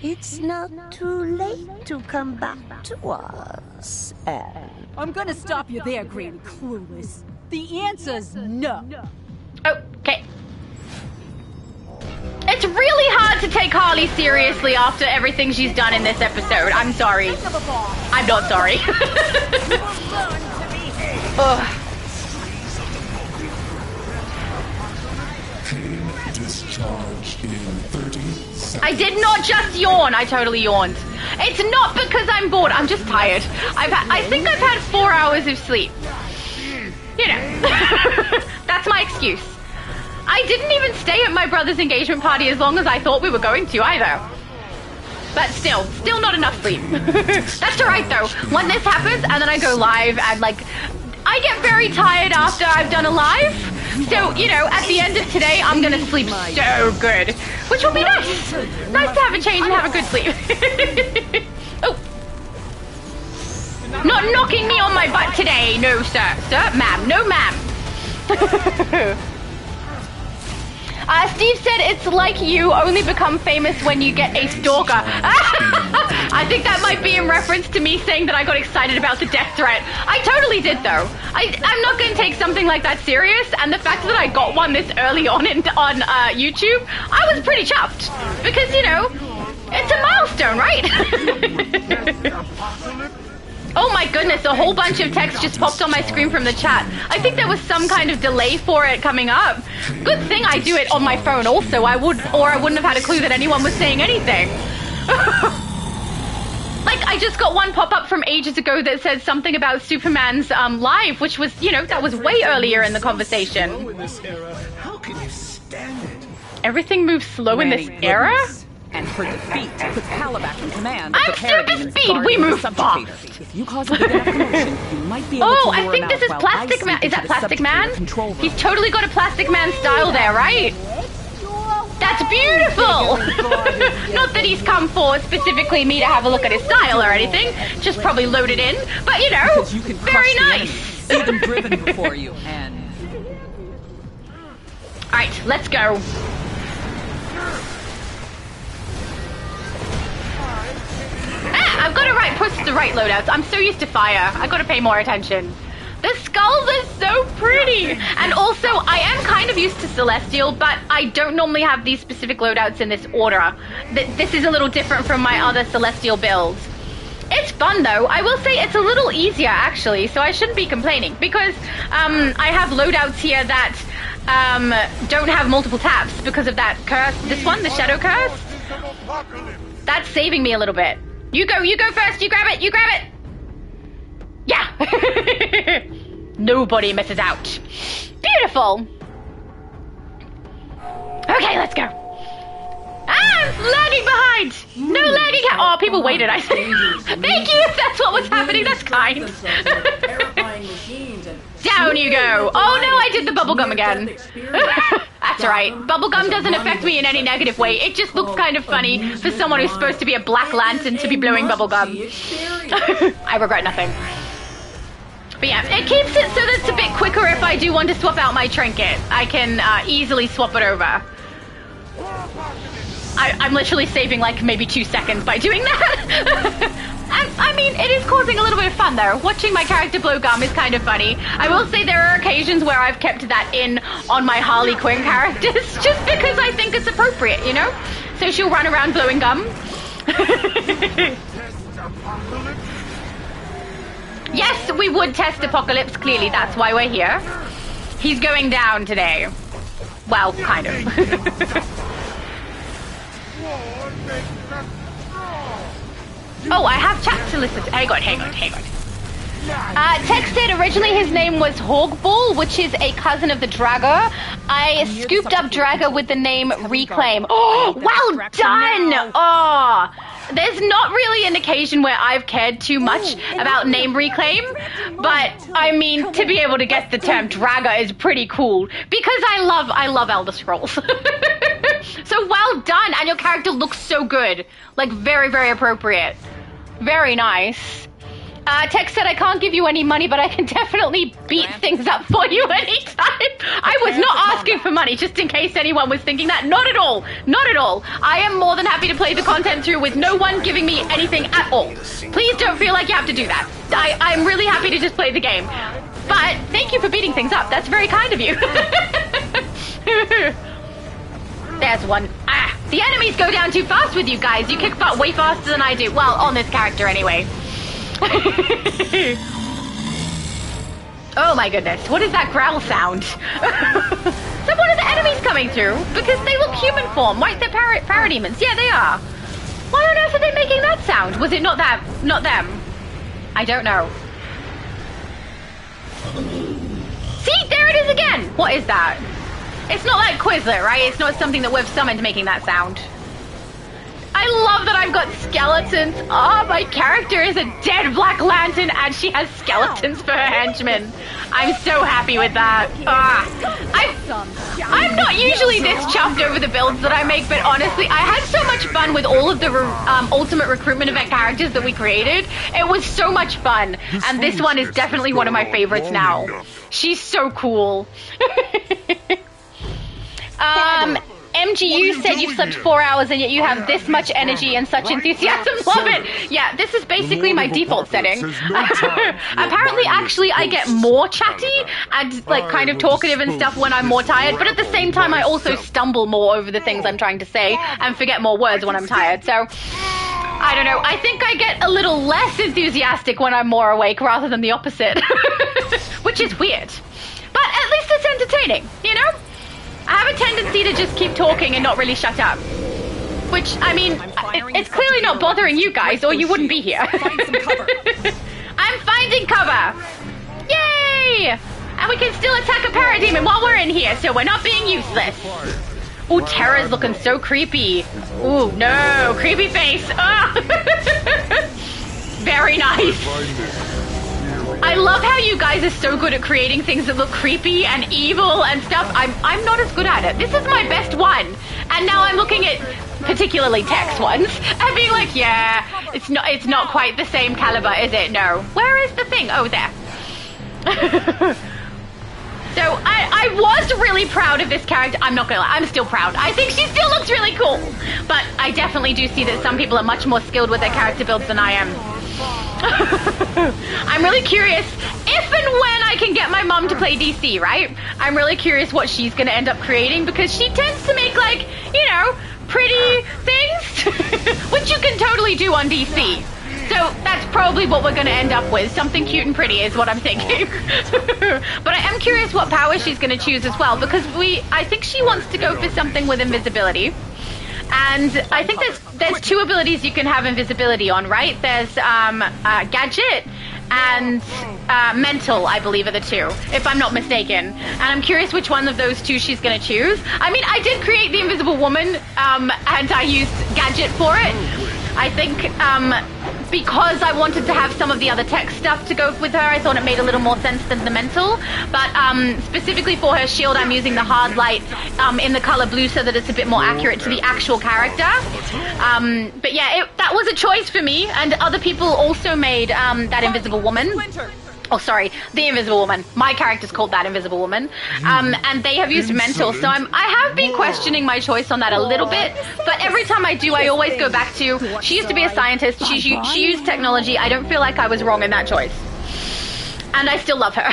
Speaker 6: It's not too late to come back to us, Anne.
Speaker 3: I'm gonna stop you there, Granny Clueless. The answer's no.
Speaker 1: Okay. It's really hard to take Harley seriously after everything she's done in this episode. I'm sorry. I'm not sorry. Ugh.
Speaker 14: Discharge in 30 seconds.
Speaker 1: I did not just yawn. I totally yawned. It's not because I'm bored. I'm just tired. I think I've had 4 hours of sleep. You know. That's my excuse. I didn't even stay at my brother's engagement party as long as I thought we were going to either. But still not enough sleep. That's alright though. When this happens and then I go live and like, I get very tired after I've done a live. So, you know, at the end of today, I'm gonna sleep so good. Which will be nice. Nice to have a change and have a good sleep. Oh. Not knocking me on my butt today. No, sir. Sir? Ma'am. No, ma'am. Steve said it's like you only become famous when you get a stalker. I think that might be in reference to me saying that I got excited about the death threat. I totally did though. I'm not going to take something like that serious, and the fact that I got one this early on YouTube, I was pretty chuffed. Because, you know, it's a milestone, right? Oh my goodness, a whole bunch of text just popped on my screen from the chat. I think there was some kind of delay for it coming up. Good thing I do it on my phone also. I wouldn't have had a clue that anyone was saying anything. Like, I just got one pop-up from ages ago that said something about Superman's live, which was, you know, that was way earlier in the conversation.
Speaker 14: How can you stand it?
Speaker 1: Everything moves slow in this era?
Speaker 5: And her defeat puts Pala back in command.
Speaker 1: I'm super speed. We move fast.
Speaker 5: If you cause a big enough commotion, you might be able to lure
Speaker 1: I think this is Plastic Man. Is that Plastic Man? He's totally got a Plastic Man style there, right? That's beautiful. Not that he's come for specifically me to have a look at his style or anything. Just probably loaded in. But you know, very nice.
Speaker 5: See them driven before you, and.
Speaker 1: All right, let's go. I've got to push the right loadouts. I'm so used to fire. I've got to pay more attention. The skulls are so pretty. And also, I am kind of used to Celestial, but I don't normally have these specific loadouts in this order. This is a little different from my other Celestial builds. It's fun, though. I will say it's a little easier, actually, so I shouldn't be complaining. Because I have loadouts here that don't have multiple taps because of that curse. This one, the Shadow Curse. That's saving me a little bit. You go first, you grab it. Yeah. Nobody misses out. Beautiful. Okay, let's go. I'm lagging behind. No lagging. Oh, people waited. I said, thank you. If that's what was happening, that's kind. Down you go. Oh no, I did the bubblegum again. That's alright. Bubblegum doesn't affect me in any negative way. It just looks kind of funny for someone who's supposed to be a Black Lantern to be blowing bubblegum. I regret nothing. But yeah, it keeps it so that it's a bit quicker if I do want to swap out my trinket. I can easily swap it over. I'm literally saving like maybe 2 seconds by doing that. I mean, it is causing a little bit of fun though. Watching my character blow gum is kind of funny. I will say there are occasions where I've kept that in on my Harley Quinn characters just because I think it's appropriate, you know? So she'll run around blowing gum. Yes, we would test Apokolips, clearly that's why we're here. He's going down today. Well, kind of. Oh, I have chat to listen to. Hang on. Tex said originally his name was Hogball, which is a cousin of the Dragger. I scooped up Dragger with the name Reclaim. Oh, well done! Oh, there's not really an occasion where I've cared too much about name Reclaim, but I mean, to be able to get the term Dragger is pretty cool because I love Elder Scrolls. So well done, and your character looks so good. Like, very, very appropriate. Very nice. Tex said I can't give you any money, but I can definitely beat things up for you anytime. I was not asking for money, just in case anyone was thinking that. Not at all. Not at all. I am more than happy to play the content through with no one giving me anything at all. Please don't feel like you have to do that. I'm really happy to just play the game. But thank you for beating things up. That's very kind of you. There's one. The enemies go down too fast with you guys. You kick butt way faster than I do. Well, on this character anyway. Oh my goodness, what is that growl sound? So what are the enemies coming through? Because they look human form. Why, they're parademons. Yeah, they are. Why on earth are they making that sound? Was it not them? I don't know. See, there it is again. What is that? It's not like Quizlet, right? It's not something that we've summoned making that sound. I love that I've got skeletons. Oh, my character is a dead Black Lantern and she has skeletons for her henchmen. I'm so happy with that. I'm not usually this chuffed over the builds that I make, but honestly, I had so much fun with all of the Ultimate Recruitment Event characters that we created. It was so much fun, and this one is definitely one of my favorites now. She's so cool. MGU said you've slept 4 hours and yet you have this much energy and such enthusiasm. Love it. Yeah, this is basically my default setting. Apparently, actually, I get more chatty and like kind of talkative and stuff when I'm more tired, but at the same time, I also stumble more over the things I'm trying to say and forget more words when I'm tired. So, I don't know. I think I get a little less enthusiastic when I'm more awake rather than the opposite, which is weird. But at least it's entertaining, you know? I have a tendency to just keep talking and not really shut up. Which, I mean, it's clearly not bothering you guys, or you wouldn't be here.
Speaker 5: Find some cover.
Speaker 1: I'm finding cover! Yay! And we can still attack a parademon while we're in here, so we're not being useless. Ooh, Terra's looking so creepy. Ooh, no, creepy face. Very nice. I love how you guys are so good at creating things that look creepy and evil and stuff. I'm not as good at it. This is my best one. And now I'm looking at particularly Tex ones and being like, yeah, it's not quite the same caliber, is it? No. Where is the thing? Oh, there. So I was really proud of this character. I'm not gonna lie, I'm still proud. I think she still looks really cool. But I definitely do see that some people are much more skilled with their character builds than I am. I'm really curious if and when I can get my mom to play DC, right? I'm really curious what she's going to end up creating because she tends to make, like, you know, pretty things, which you can totally do on DC. So that's probably what we're going to end up with. Something cute and pretty is what I'm thinking. But I am curious what power she's going to choose as well because I think she wants to go for something with invisibility. And I think there's two abilities you can have invisibility on, right? There's Gadget and Mental, I believe, are the two, if I'm not mistaken. And I'm curious which one of those two she's going to choose. I mean, I did create the Invisible Woman, and I used Gadget for it. I think because I wanted to have some of the other tech stuff to go with her, I thought it made a little more sense than the Mental. But specifically for her shield, I'm using the hard light in the color blue so that it's a bit more accurate to the actual character. But yeah, that was a choice for me, and other people also made that Invisible Woman. Oh, sorry, the Invisible Woman. My character's called that Invisible Woman. And they have used Mental, so I have been questioning my choice on that a little bit, but every time I do, I always go back to, she used to be a scientist, she used technology, I don't feel like I was wrong in that choice. And I still love her.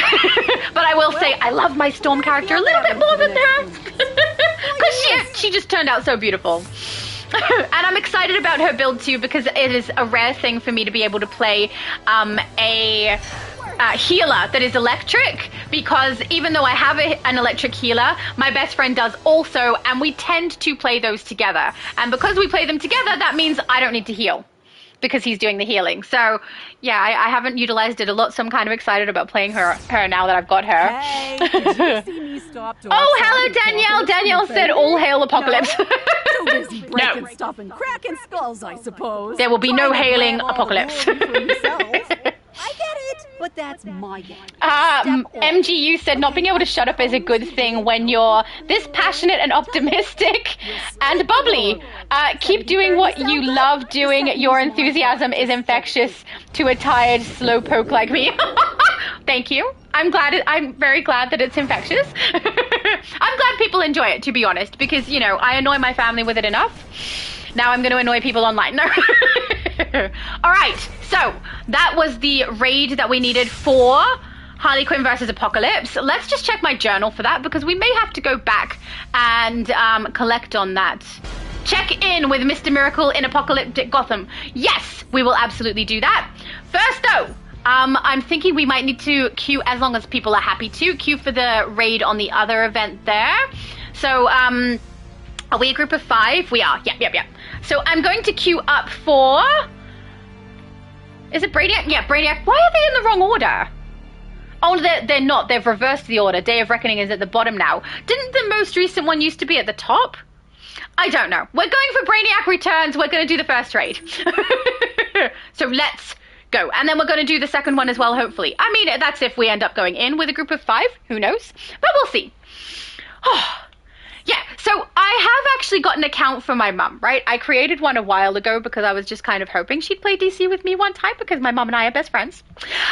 Speaker 1: But I will say, I love my Storm character a little bit more than her. Because she just turned out so beautiful. And I'm excited about her build too, because it is a rare thing for me to be able to play a healer that is electric, because even though I have an electric healer, my best friend does also, and we tend to play those together. And because we play them together, that means I don't need to heal because he's doing the healing. So yeah, I haven't utilized it a lot, so I'm kind of excited about playing her now that I've got her.
Speaker 3: Hey, did you see me stop to
Speaker 1: oh, hello, Danielle. Danielle said, all hail Apokolips.
Speaker 3: Too busy breaking stuff and cracking skulls, I suppose.
Speaker 1: There will be no hailing Apokolips.
Speaker 3: I get it. but that's my game.
Speaker 1: MGU said not being able to shut up is a good thing when you're this passionate and optimistic and bubbly. Keep doing what you love doing. Your enthusiasm is infectious to a tired slowpoke like me. Thank you. I'm very glad that it's infectious. I'm glad people enjoy it, to be honest, because, you know, I annoy my family with it enough. Now I'm going to annoy people online. No. All right. So that was the raid that we needed for Harley Quinn versus Apokolips. Let's just check my journal for that, because we may have to go back and collect on that. Check in with Mr. Miracle in Apocalyptic Gotham. Yes, we will absolutely do that. First, though, I'm thinking we might need to queue, as long as people are happy to, queue for the raid on the other event there. So, are we a group of 5? We are. Yep. So I'm going to queue up for... Is it Brainiac? Yeah, Brainiac. Why are they in the wrong order? Oh, they're not. They've reversed the order. Day of Reckoning is at the bottom now. Didn't the most recent one used to be at the top? I don't know. We're going for Brainiac Returns. We're going to do the first raid. So let's go. And then we're going to do the second one as well, hopefully. I mean, that's if we end up going in with a group of 5. Who knows? But we'll see. Oh, yeah. So I have actually got an account for my mum, right? I created one a while ago because I was just kind of hoping she'd play DC with me one time, because my mum and I are best friends.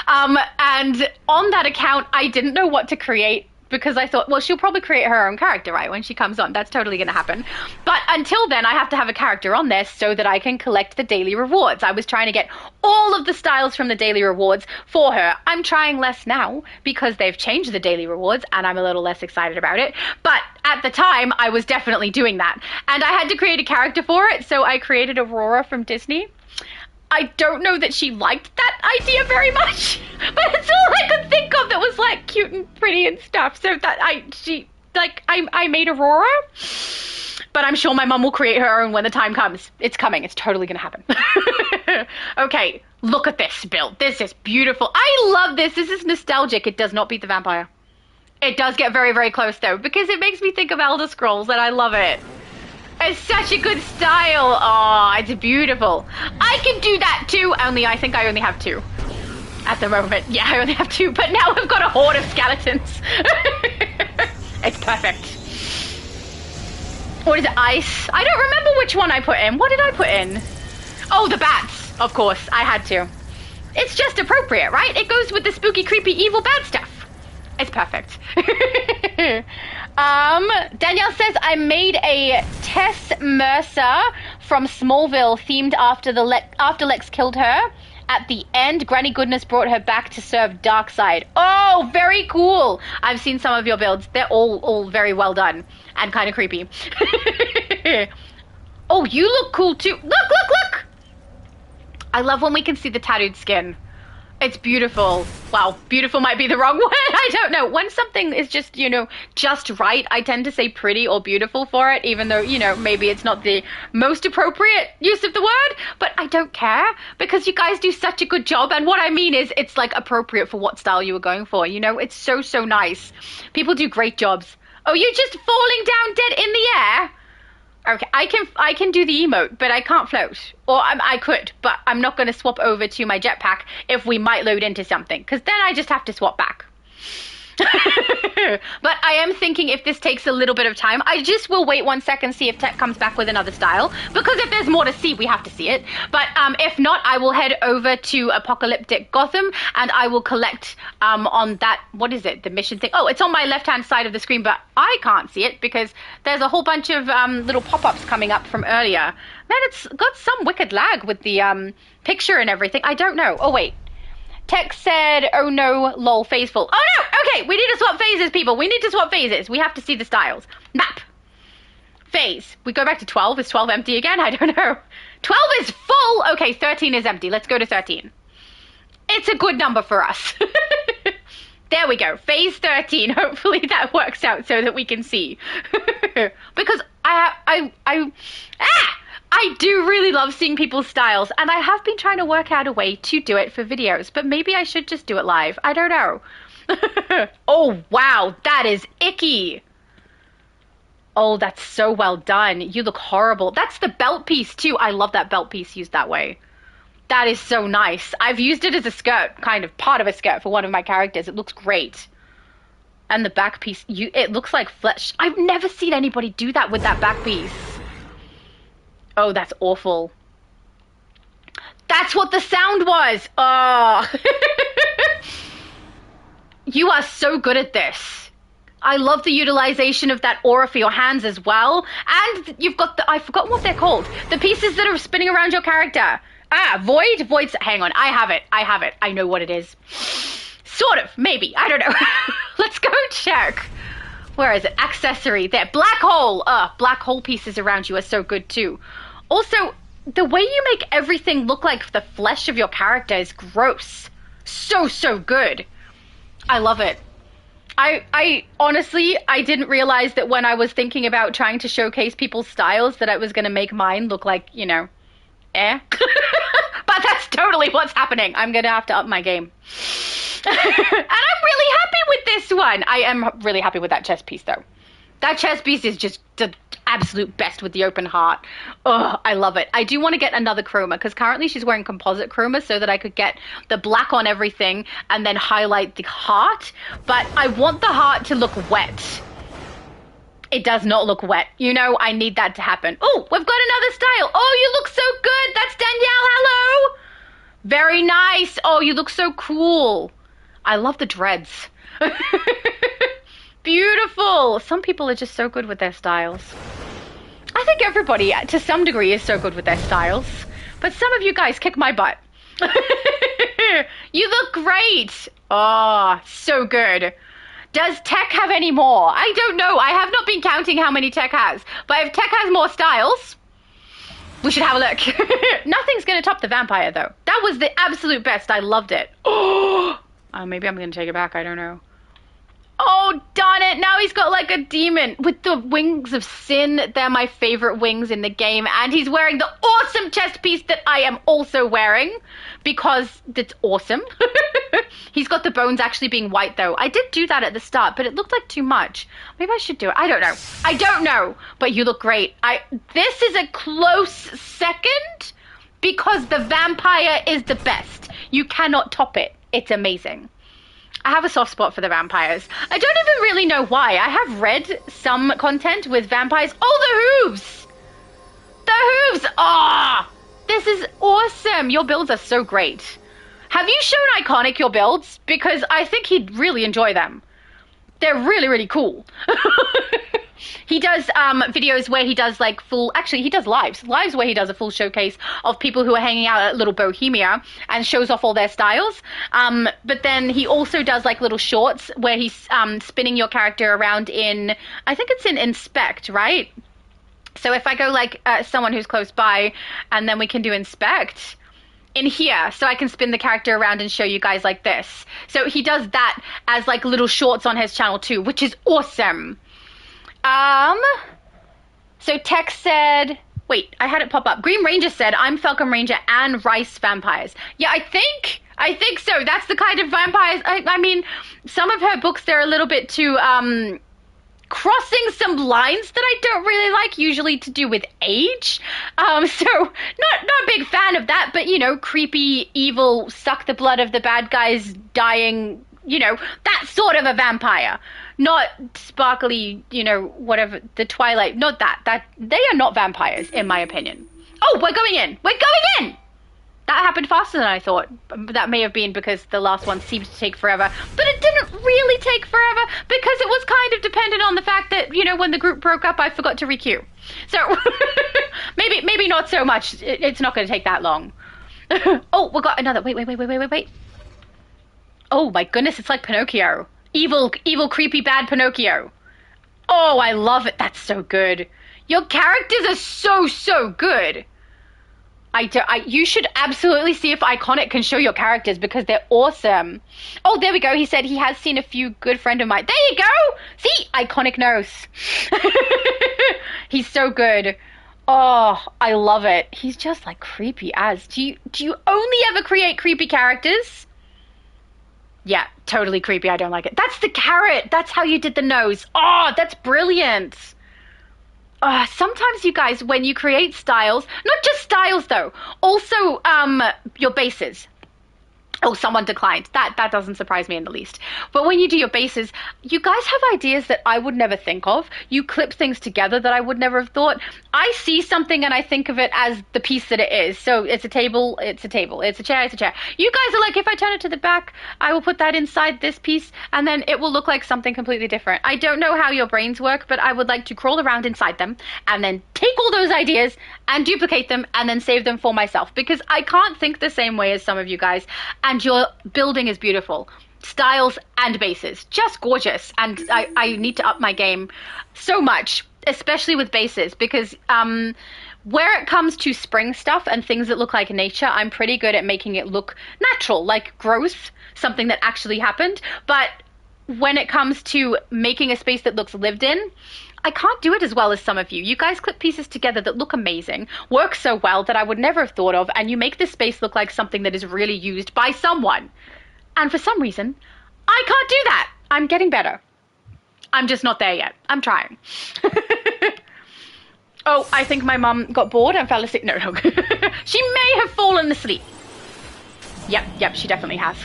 Speaker 1: And on that account, I didn't know what to create, because I thought, well, she'll probably create her own character, right, when she comes on. That's totally going to happen. But until then, I have to have a character on this so that I can collect the daily rewards. I was trying to get all of the styles from the daily rewards for her. I'm trying less now because they've changed the daily rewards, and I'm a little less excited about it. But at the time, I was definitely doing that. And I had to create a character for it, so I created Aurora from Disney. I don't know that she liked that idea very much, but it's all I could think of that was like cute and pretty and stuff. So that I made Aurora, but I'm sure my mum will create her own when the time comes. It's coming. It's totally gonna happen. Okay, look at this build. This is beautiful. I love this. This is nostalgic. It does not beat the vampire. It does get very, very close though, because it makes me think of Elder Scrolls, and I love it. It's such a good style. Oh, it's beautiful. I can do that too, only I think I only have 2 at the moment. Yeah, I only have 2, but now I've got a horde of skeletons. It's perfect. What is it, ice? I don't remember which one I put in. What did I put in? Oh, the bats. Of course, I had to. It's just appropriate, right? It goes with the spooky, creepy, evil, bad stuff. It's perfect. Danielle says, I made a Tess Mercer from Smallville themed after Lex killed her. At the end, Granny Goodness brought her back to serve Darkseid. Oh, very cool. I've seen some of your builds. They're all very well done and kind of creepy. Oh, you look cool too. Look. I love when we can see the tattooed skin. It's beautiful. Wow, beautiful might be the wrong word. I don't know. When something is just, you know, just right, I tend to say pretty or beautiful for it, even though, you know, maybe it's not the most appropriate use of the word, but I don't care because you guys do such a good job. And what I mean is it's like appropriate for what style you were going for. You know, it's so, so nice. People do great jobs. Oh, you're just falling down dead in the air? Okay, I can do the emote, but I can't float. Or I could, but I'm not going to swap over to my jetpack if we might load into something, because then I just have to swap back. But I am thinking if this takes a little bit of time, I just will wait 1 second, see if Tech comes back with another style, because if there's more to see, we have to see it. But if not, I will head over to Apocalyptic Gotham, and I will collect on that, what is it, the mission thing? Oh, it's on my left-hand side of the screen, but I can't see it, because there's a whole bunch of little pop-ups coming up from earlier. Man, it's got some wicked lag with the picture and everything. I don't know. Oh, wait. Tech said, oh no, lol, phase full. Oh no, okay, we need to swap phases, people. We need to swap phases. We have to see the styles. Map. Phase. We go back to 12. Is 12 empty again? I don't know. 12 is full. Okay, 13 is empty. Let's go to 13. It's a good number for us. There we go. Phase 13. Hopefully that works out so that we can see. Because I do really love seeing people's styles, and I have been trying to work out a way to do it for videos, but maybe I should just do it live. I don't know. Oh, wow, that is icky. Oh, that's so well done. You look horrible. That's the belt piece, too. I love that belt piece used that way. That is so nice. I've used it as a skirt, kind of part of a skirt for one of my characters. It looks great. And the back piece, it looks like flesh. I've never seen anybody do that with that back piece. Oh, that's awful. That's what the sound was. Oh. You are so good at this. I love the utilization of that aura for your hands as well. And you've got I forgot what they're called. The pieces that are spinning around your character. Void? Void's, hang on, I have it. I know what it is. Sort of, maybe, I don't know. Let's go check. Where is it? Accessory, there, black hole. Black hole pieces around you are so good too. Also, the way you make everything look like the flesh of your character is gross. So good. I love it. I honestly, I didn't realize that when I was thinking about trying to showcase people's styles that I was going to make mine look like, you know, But that's totally what's happening. I'm going to have to up my game. And I'm really happy with this one. I am really happy with that chest piece, though. That chest piece is just the absolute best with the open heart. Oh, I love it. I do want to get another chroma because currently she's wearing composite chroma so that I could get the black on everything and then highlight the heart. But I want the heart to look wet. It does not look wet. You know, I need that to happen. Oh, we've got another style. Oh, you look so good. That's Danielle. Hello. Very nice. Oh, you look so cool. I love the dreads. Beautiful. Some people are just so good with their styles. I think everybody, to some degree, is so good with their styles. But some of you guys kick my butt. You look great. Oh, so good. Does Tech have any more? I don't know. I have not been counting how many Tech has. But if Tech has more styles, we should have a look. Nothing's going to top the vampire, though. That was the absolute best. I loved it. Oh, maybe I'm going to take it back. I don't know. Oh, darn it. Now he's got like a demon with the wings of sin. They're my favorite wings in the game. And he's wearing the awesome chest piece that I am also wearing because it's awesome. He's got the bones actually being white, though. I did do that at the start, but it looked like too much. Maybe I should do it. I don't know. I don't know. But you look great. This is a close second because the vampire is the best. You cannot top it. It's amazing. I have a soft spot for the vampires. I don't even really know why. I have read some content with vampires. Oh, the hooves! The hooves! Ah! This is awesome. Your builds are so great. Have you shown Iconic your builds? Because I think he'd really enjoy them. They're really, really cool. He does videos where he does like full, actually he does lives where he does a full showcase of people who are hanging out at Little Bohemia and shows off all their styles. But then he also does like little shorts where he's spinning your character around in, I think it's in Inspect, right? So if I go like someone who's close by and then we can do Inspect in here, so I can spin the character around and show you guys like this. So he does that as like little shorts on his channel too, which is awesome. So Tech said, wait, I had it pop up. Green Ranger said, I'm Falcon Ranger and Rice vampires. Yeah, I think so. That's the kind of vampires. I mean, some of her books, they're a little bit too, crossing some lines that I don't really like, usually to do with age. So not a big fan of that, but you know, creepy, evil, suck the blood of the bad guys dying, you know, that sort of a vampire. Not sparkly, you know, whatever, the Twilight, not that. They are not vampires, in my opinion. Oh, we're going in. We're going in! That happened faster than I thought. That may have been because the last one seemed to take forever. But it didn't really take forever because it was kind of dependent on the fact that, you know, when the group broke up, I forgot to requeue. So maybe not so much. It's not going to take that long. Oh, we got another. Wait. Oh, my goodness, it's like Pinocchio. Evil, creepy, bad Pinocchio. Oh, I love it. That's so good. Your characters are so good. You should absolutely see if Iconic can show your characters because they're awesome. Oh, there we go. He said he has seen a few good friend of mine. There you go. See, Iconic knows. He's so good. Oh, I love it. He's just like creepy as. Do you only ever create creepy characters? Yeah, totally creepy. I don't like it. That's the carrot. That's how you did the nose. Oh, that's brilliant. sometimes you guys, when you create styles, not just styles though, also your bases. Oh, someone declined. That doesn't surprise me in the least. But when you do your bases, you guys have ideas that I would never think of. You clip things together that I would never have thought. I see something and I think of it as the piece that it is. So it's a table, it's a table. It's a chair, it's a chair. You guys are like, if I turn it to the back, I will put that inside this piece and then it will look like something completely different. I don't know how your brains work, but I would like to crawl around inside them and then take all those ideas and duplicate them and then save them for myself because I can't think the same way as some of you guys. And your building is beautiful. Styles and bases. Just gorgeous. And I need to up my game so much, especially with bases, because where it comes to spring stuff and things that look like nature, I'm pretty good at making it look natural, like growth, something that actually happened. But when it comes to making a space that looks lived in, I can't do it as well as some of you. You guys clip pieces together that look amazing, work so well that I would never have thought of, and you make this space look like something that is really used by someone. And for some reason, I can't do that. I'm getting better. I'm just not there yet. I'm trying. Oh, I think my mum got bored and fell asleep. No. She may have fallen asleep. Yep, she definitely has.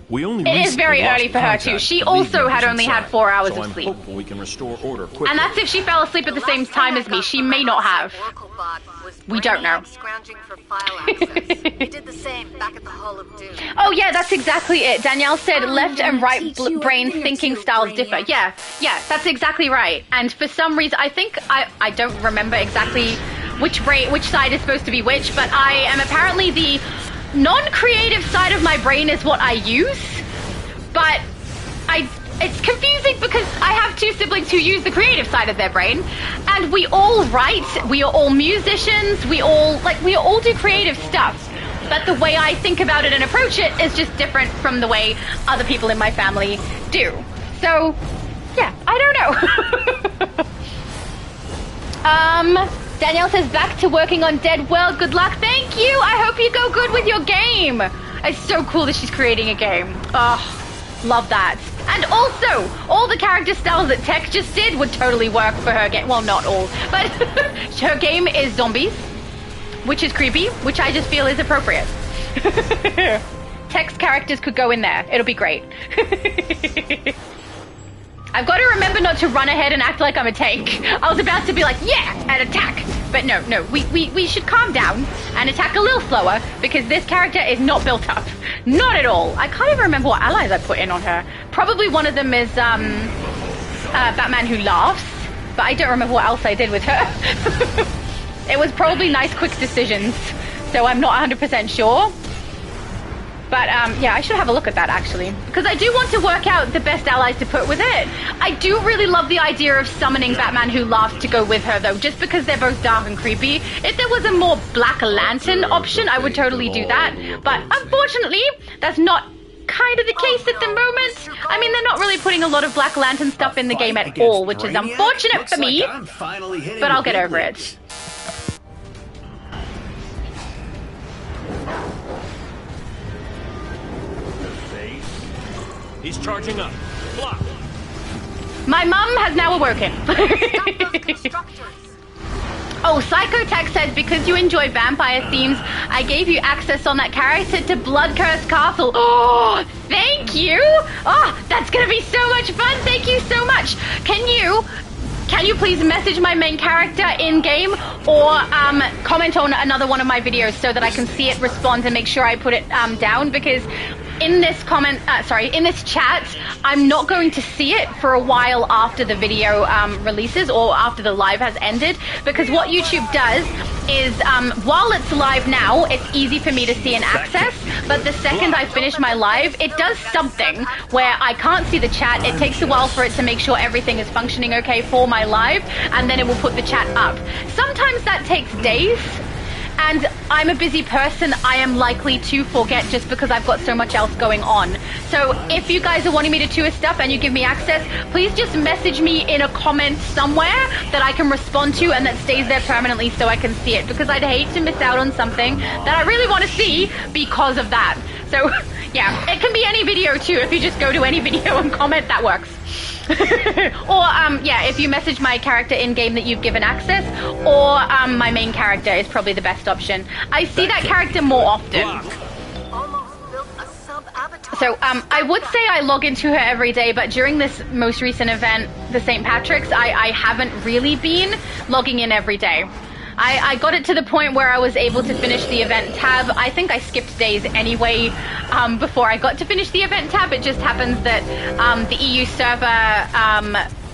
Speaker 1: It is very early for her too. She also had only had 4 hours of sleep.
Speaker 9: We can restore order quickly.
Speaker 1: And that's if she fell asleep at the same time as me. She may not have. We don't know.
Speaker 10: We did the same back at the Hall of Doom.
Speaker 1: Oh yeah, that's exactly it. Danielle said left and right brain thinking styles differ. Yeah, that's exactly right. And for some reason, I think I don't remember exactly which side is supposed to be which, but I am apparently the non-creative side of my brain is what I use, but it's confusing because I have 2 siblings who use the creative side of their brain, and we all write, we are all musicians, we all do creative stuff, but the way I think about it and approach it is just different from the way other people in my family do. So, yeah, I don't know. Danielle says, back to working on Dead World. Good luck. Thank you. I hope you go good with your game. It's so cool that she's creating a game. Oh, love that. And also, all the character styles that Tech just did would totally work for her game. Well, not all, but her game is zombies, which is creepy, which I just feel is appropriate. Tech's characters could go in there. It'll be great. I've got to remember not to run ahead and act like I'm a tank. I was about to be like, yeah, and attack. But no, we should calm down and attack a little slower because this character is not built up. Not at all. I can't even remember what allies I put in on her. Probably one of them is Batman Who Laughs, but I don't remember what else I did with her. It was probably nice, quick decisions, so I'm not 100% sure. But, yeah, I should have a look at that, actually. Because I do want to work out the best allies to put with it. I do really love the idea of summoning Batman Who Laughs to go with her, though, just because they're both dark and creepy. If there was a more Black Lantern option, I would totally do that. But, unfortunately, that's not kind of the case at the moment. I mean, they're not really putting a lot of Black Lantern stuff in the game at all, which is unfortunate for me. But I'll get over it.
Speaker 9: He's charging up. Block.
Speaker 1: My mum has now awoken. Oh, Psychotech says, because you enjoy vampire themes, I gave you access on that character to Bloodcurse Castle. Oh, thank you. Oh, that's going to be so much fun. Thank you so much. Can you please message my main character in-game or comment on another one of my videos so that I can see it, respond, and make sure I put it down, because in this in this chat, I'm not going to see it for a while after the video releases or after the live has ended, because what YouTube does is while it's live now, it's easy for me to see and access, but the second I finish my live, it does something where I can't see the chat. It takes a while for it to make sure everything is functioning okay for my live, and then it will put the chat up. Sometimes that takes days, and I'm a busy person. I am likely to forget just because I've got so much else going on. So if you guys are wanting me to tour stuff and you give me access, please just message me in a comment somewhere that I can respond to and that stays there permanently so I can see it, because I'd hate to miss out on something that I really want to see because of that. So yeah, it can be any video too. If you just go to any video and comment, that works. Or, yeah, if you message my character in-game that you've given access, or my main character is probably the best option. I see that character more often. So, I would say I log into her every day, but during this most recent event, the St. Patrick's, I haven't really been logging in every day. I got it to the point where I was able to finish the event tab. I think I skipped days anyway before I got to finish the event tab. It just happens that the EU server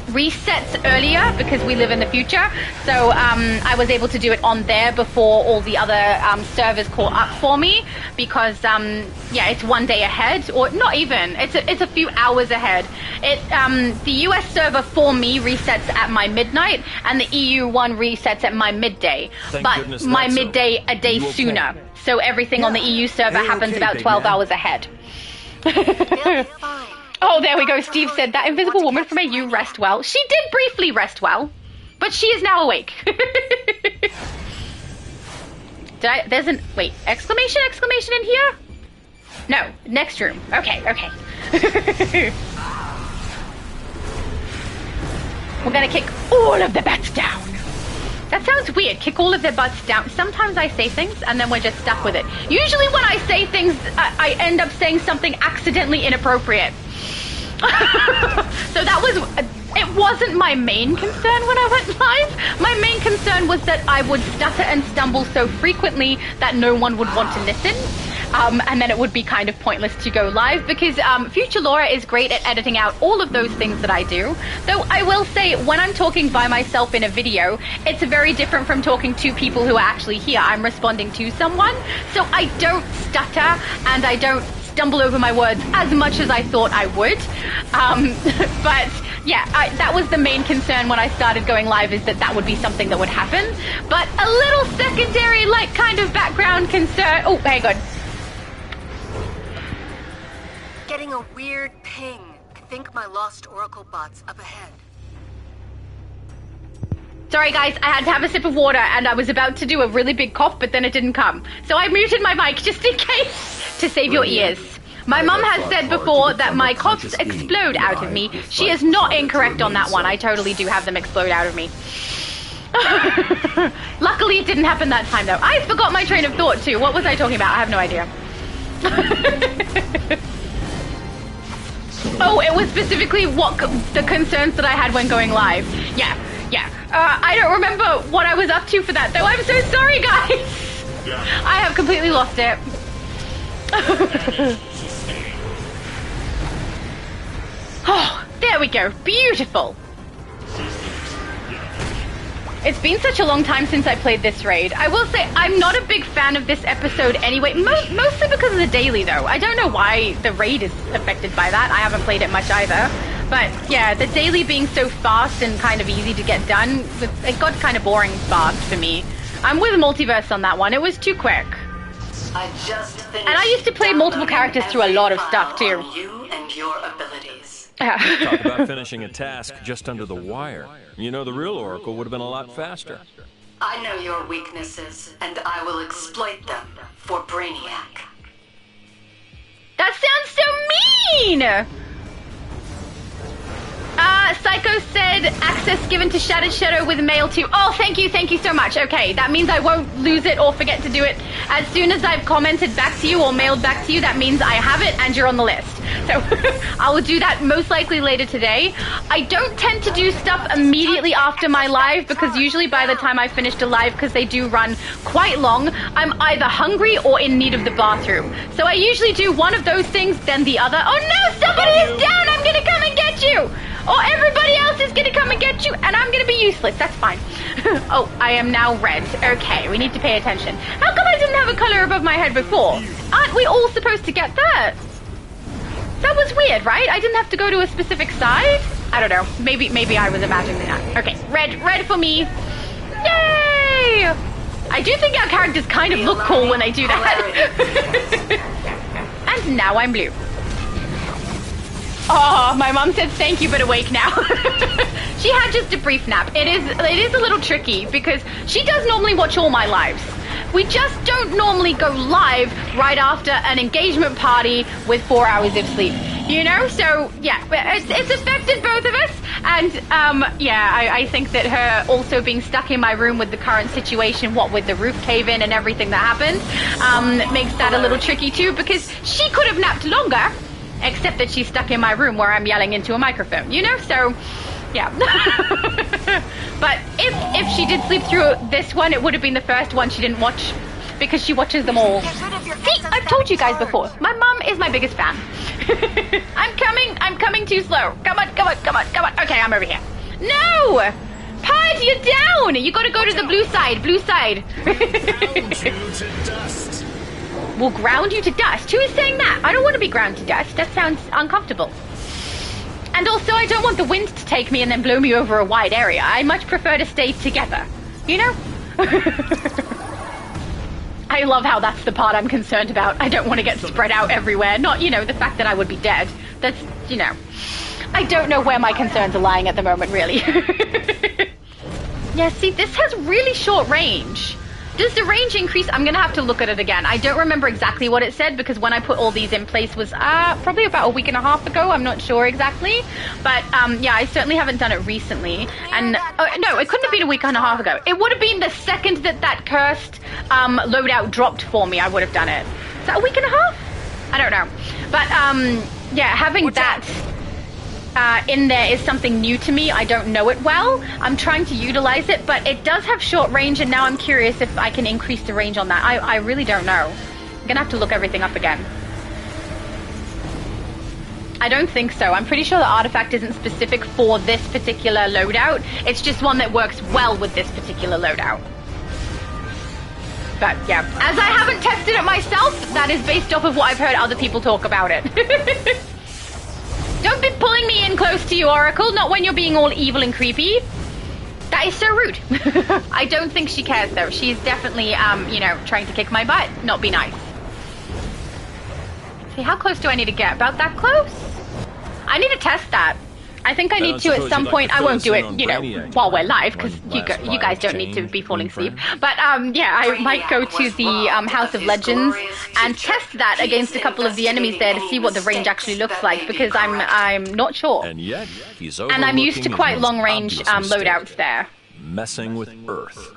Speaker 1: resets earlier because we live in the future. So I was able to do it on there before all the other servers caught up for me because, yeah, it's 1 day ahead, or not even. It's a few hours ahead. The US server for me resets at my midnight, and the EU one resets at my midday. But my midday a day sooner. So everything on the EU server happens about 12 hours ahead. Oh, there we go. Steve said that invisible woman from AU rest well. She did briefly rest well, but she is now awake. There's an, wait, exclamation in here? No, next room. Okay. We're gonna kick all of the butts down. That sounds weird, kick all of their butts down. Sometimes I say things and then we're just stuck with it. Usually when I say things, I end up saying something accidentally inappropriate. So that was, it wasn't my main concern when I went live. My main concern was that I would stutter and stumble so frequently that no one would want to listen. And then it would be kind of pointless to go live because Future Laura is great at editing out all of those things that I do. Though I will say, when I'm talking by myself in a video, it's very different from talking to people who are actually here. I'm responding to someone, so I don't stutter and I don't stumble over my words as much as I thought I would. But yeah, that was the main concern when I started going live, is that would be something that would happen. But a little secondary, like, kind of background concern. Oh, hang on.
Speaker 10: Getting a weird ping. I think my lost Oracle bot's up ahead.
Speaker 1: Sorry guys, I had to have a sip of water and I was about to do a really big cough, but then it didn't come. So I muted my mic just in case, to save your ears. My mum has said before that my coughs explode out of me. She is not incorrect on that one. I totally do have them explode out of me. Luckily it didn't happen that time though. I forgot my train of thought too. What was I talking about? I have no idea. Oh, it was specifically what the concerns that I had when going live. Yeah. I don't remember what I was up to for that, though. I'm so sorry, guys. I have completely lost it. Oh, there we go. Beautiful. It's been such a long time since I played this raid. I will say I'm not a big fan of this episode anyway, mostly because of the daily though. I don't know why the raid is affected by that. I haven't played it much either. But yeah, the daily being so fast and kind of easy to get done, it got kind of boring fast for me. I'm with Multiverse on that one. It was too quick. And I used to play multiple characters through a lot of stuff too.
Speaker 10: You and your abilities.
Speaker 7: Talk about finishing a task just under the wire. You know, the real Oracle would have been a lot faster.
Speaker 10: I know your weaknesses, and I will exploit them for Brainiac.
Speaker 1: That sounds so mean! Psycho said, access given to Shattered Shadow with mail too. Oh, thank you so much. Okay, that means I won't lose it or forget to do it. As soon as I've commented back to you or mailed back to you, that means I have it and you're on the list. So I will do that most likely later today. I don't tend to do stuff immediately after my live because usually by the time I finished a live, because they do run quite long, I'm either hungry or in need of the bathroom. So I usually do one of those things, then the other. Oh no, somebody is down! I'm gonna come and get you! Or everybody else is gonna come and get you, and I'm gonna be useless. That's fine. Oh, I am now red. Okay, we need to pay attention. How come I didn't have a color above my head before? Aren't we all supposed to get that? That was weird, right? I didn't have to go to a specific side? I don't know. Maybe I was imagining that. Okay, red for me. Yay! I do think our characters kind of look cool when they do that. And now I'm blue. Oh, my mom said thank you, but awake now. She had just a brief nap. It is a little tricky because she does normally watch all my lives. We just don't normally go live right after an engagement party with 4 hours of sleep. You know, so yeah, it's affected both of us, and yeah, I think that her also being stuck in my room with the current situation, what with the roof cave in and everything that happened, makes that a little tricky too, because she could have napped longer, except that she's stuck in my room where I'm yelling into a microphone, you know, so yeah. But if she did sleep through this one, it would have been the first one she didn't watch, because she watches them all. See, I've told you guys before, my mom is my biggest fan. I'm coming too slow. Come on. Okay, I'm over here. No! Pod, you're down! You gotta go to the blue side. We'll ground you to dust. Who is saying that? I don't want to be ground to dust. That sounds uncomfortable. And also, I don't want the wind to take me and then blow me over a wide area. I much prefer to stay together. You know? I love how that's the part I'm concerned about. I don't want to get spread out everywhere. Not, you know, the fact that I would be dead. That's, you know. I don't know where my concerns are lying at the moment, really. Yeah, see, this has really short range. Does the range increase? I'm going to have to look at it again. I don't remember exactly what it said, because when I put all these in place was probably about a week and a half ago. I'm not sure exactly. But, yeah, I certainly haven't done it recently. And, no, it couldn't have been a week and a half ago. It would have been the second that cursed loadout dropped for me, I would have done it. Is that a week and a half? I don't know. But, yeah, having that in there is something new to me. I don't know it well. I'm trying to utilize it, but it does have short range, and now I'm curious if I can increase the range on that. I really don't know. I'm gonna have to look everything up again. I don't think so. I'm pretty sure the artifact isn't specific for this particular loadout. It's just one that works well with this particular loadout. But yeah, as I haven't tested it myself, that is based off of what I've heard other people talk about it. Don't be pulling me in close to you, Oracle. Not when you're being all evil and creepy. That is so rude. I don't think she cares, though. She's definitely, you know, trying to kick my butt. Not be nice. See, how close do I need to get? About that close? I need to test that. I think I need to at some point. I won't do it, you know, while we're live, because you guys don't need to be falling asleep. But yeah, I might go to the House of Legends and test that against a couple of the enemies there to see what the range actually looks like, because I'm not sure.
Speaker 7: And yet, he's
Speaker 1: and I'm used to quite long range loadouts there.
Speaker 7: Messing with Earth.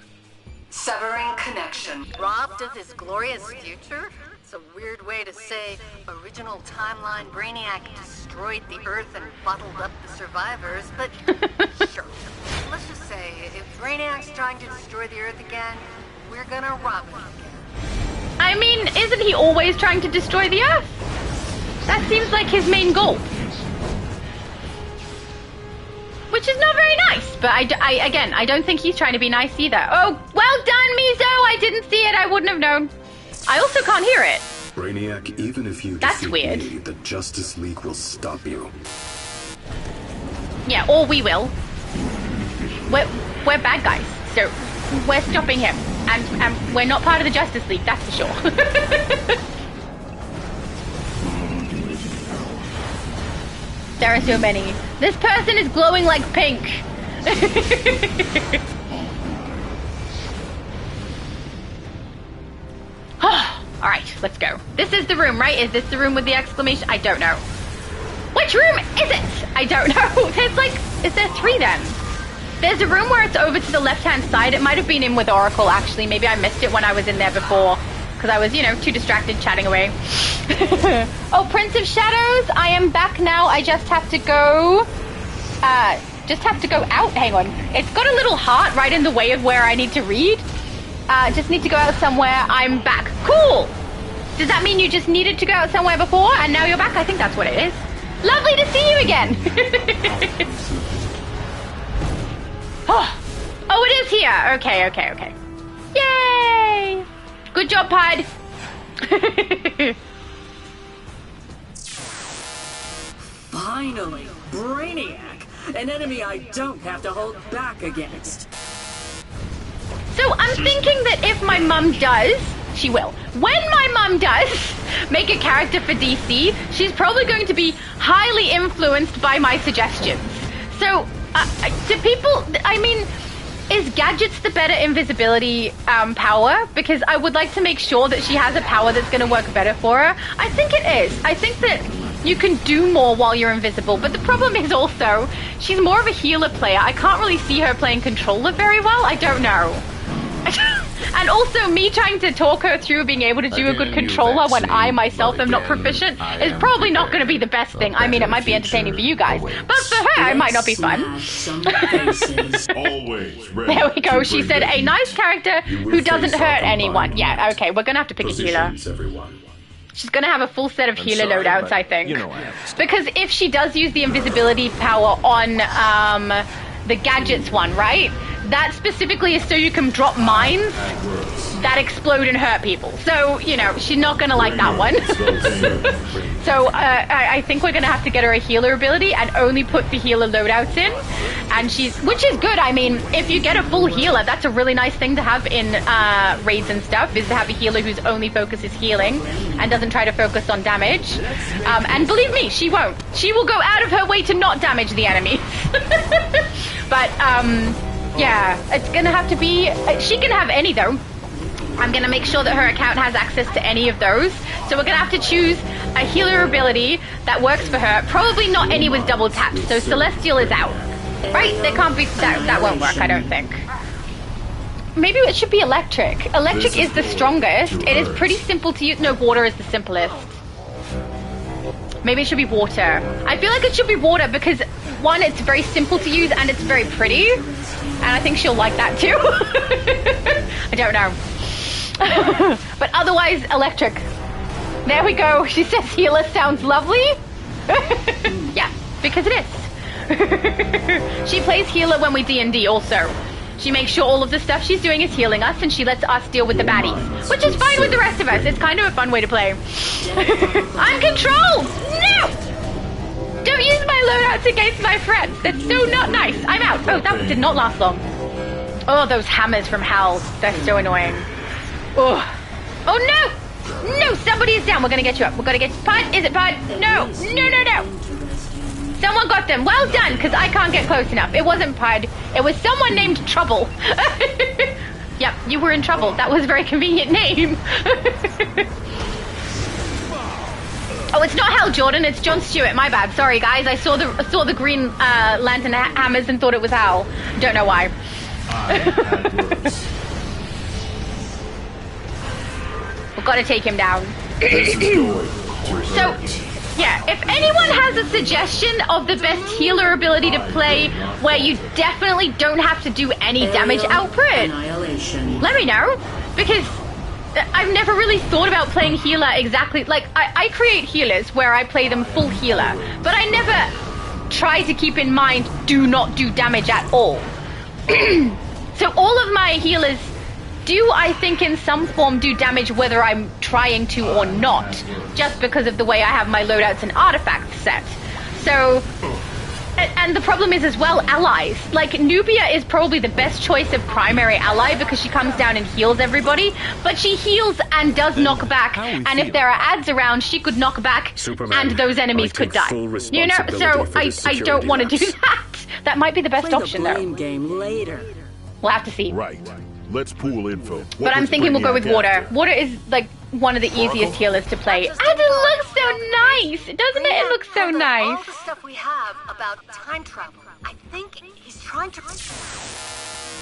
Speaker 10: Severing connection.
Speaker 15: Robbed of his glorious future? It's a weird way to say original timeline Brainiac destroyed the Earth and bottled up the survivors, but sure. Let's just say, if Brainiac's trying to destroy the Earth again, we're gonna rob him again.
Speaker 1: I mean, isn't he always trying to destroy the Earth? That seems like his main goal. Which is not very nice, but again, I don't think he's trying to be nice either. Oh, well done, Mizo! I didn't see it, I wouldn't have known. I also can't hear it.
Speaker 11: Brainiac, even if you
Speaker 1: That's
Speaker 11: defeat
Speaker 1: weird.
Speaker 11: me, the Justice League will stop you.
Speaker 1: Yeah, or we will. We're bad guys, so we're stopping him. And we're not part of the Justice League, that's for sure. There are so many. This person is glowing like pink. Alright, let's go. This is the room, right? Is this the room with the exclamation? I don't know. Which room is it? I don't know. There's like, is there three then? There's a room where it's over to the left-hand side. It might have been in with Oracle, actually. Maybe I missed it when I was in there before, because I was, you know, too distracted chatting away. Oh, Prince of Shadows, I am back now. I just have to go, out. Hang on. It's got a little heart right in the way of where I need to read. Just need to go out somewhere. I'm back. Cool! Does that mean you just needed to go out somewhere before and now you're back? I think that's what it is. Lovely to see you again! Oh, it is here! Okay. Yay! Good job, Pod!
Speaker 8: Finally! Brainiac! An enemy I don't have to hold back against.
Speaker 1: So I'm thinking that if my mum does, she will. When my mum does make a character for DC, she's probably going to be highly influenced by my suggestions. So, do people, I mean, is Gadgets the better invisibility power? Because I would like to make sure that she has a power that's going to work better for her. I think it is. I think that, you can do more while you're invisible. But the problem is also, she's more of a healer player. I can't really see her playing controller very well. I don't know. And also, me trying to talk her through being able to do a good controller when I myself am not proficient is probably not going to be the best thing. I mean, it might be entertaining for you guys, but for her, it might not be fun. There we go. She said, a nice character who doesn't hurt anyone. Yeah, okay, we're going to have to pick a healer. She's going to have a full set of healer loadouts, I think. Because if she does use the invisibility power on the gadgets one, right? That specifically is so you can drop mines that explode and hurt people. So, you know, she's not going to like that one. So I think we're going to have to get her a healer ability and only put the healer loadouts in. And which is good. I mean, if you get a full healer, that's a really nice thing to have in raids and stuff, is to have a healer whose only focus is healing and doesn't try to focus on damage. And believe me, she won't. She will go out of her way to not damage the enemies. But, yeah, it's gonna have to be... she can have any, though. I'm gonna make sure that her account has access to any of those. So we're gonna have to choose a healer ability that works for her. Probably not any with double taps, so Celestial is out. Right? They can't be... That won't work, I don't think. Maybe it should be Electric. Electric is the strongest. It is pretty simple to use. No, Water is the simplest. Maybe it should be Water. I feel like it should be Water because, one, it's very simple to use and it's very pretty. And I think she'll like that too. I don't know. But otherwise, Electric. There we go. She says healer sounds lovely. Yeah, because it is. She plays healer when we D&D also. She makes sure all of the stuff she's doing is healing us, and she lets us deal with the baddies, which is fine with the rest of us. It's kind of a fun way to play. I'm controlled! No! Don't use my loadouts against my friends. That's so not nice. I'm out. Oh, that did not last long. Oh, those hammers from hell. They're so annoying. Oh. Oh, no! No, somebody is down. We're going to get you up. We're going to get... Pud? Is it Pud? No. No, no, no. Someone got them. Well done, because I can't get close enough. It wasn't Pud. It was someone named Trouble. Yep, you were in trouble. That was a very convenient name. Oh, it's not Hal Jordan. It's John Stewart. My bad. Sorry, guys. I saw the Green Lantern hammers and thought it was Hal. Don't know why. We've got to take him down. So, yeah, if anyone has a suggestion of the best healer ability to play where you definitely don't have to do any damage output, let me know. Because I've never really thought about playing healer exactly. Like, I create healers where I play them full healer, but I never try to keep in mind do not do damage at all. So all of my healers do, I think, in some form do damage whether I'm trying to or not, just because of the way I have my loadouts and artifacts set. So, and the problem is as well, allies. Like, Nubia is probably the best choice of primary ally because she comes down and heals everybody, but she heals and does knock back, and if there are adds around, she could knock back, Superman, and those enemies could die. You know, so I don't want to do that. That might be the best option, though. Blame game later. We'll have to see.
Speaker 12: Right. Let's pool info.
Speaker 1: But I'm thinking we'll go with Water. Water is, like, one of the easiest healers to play. And it looks so nice, doesn't it? It looks so nice.
Speaker 15: All the stuff we have about time travel. I think he's trying to...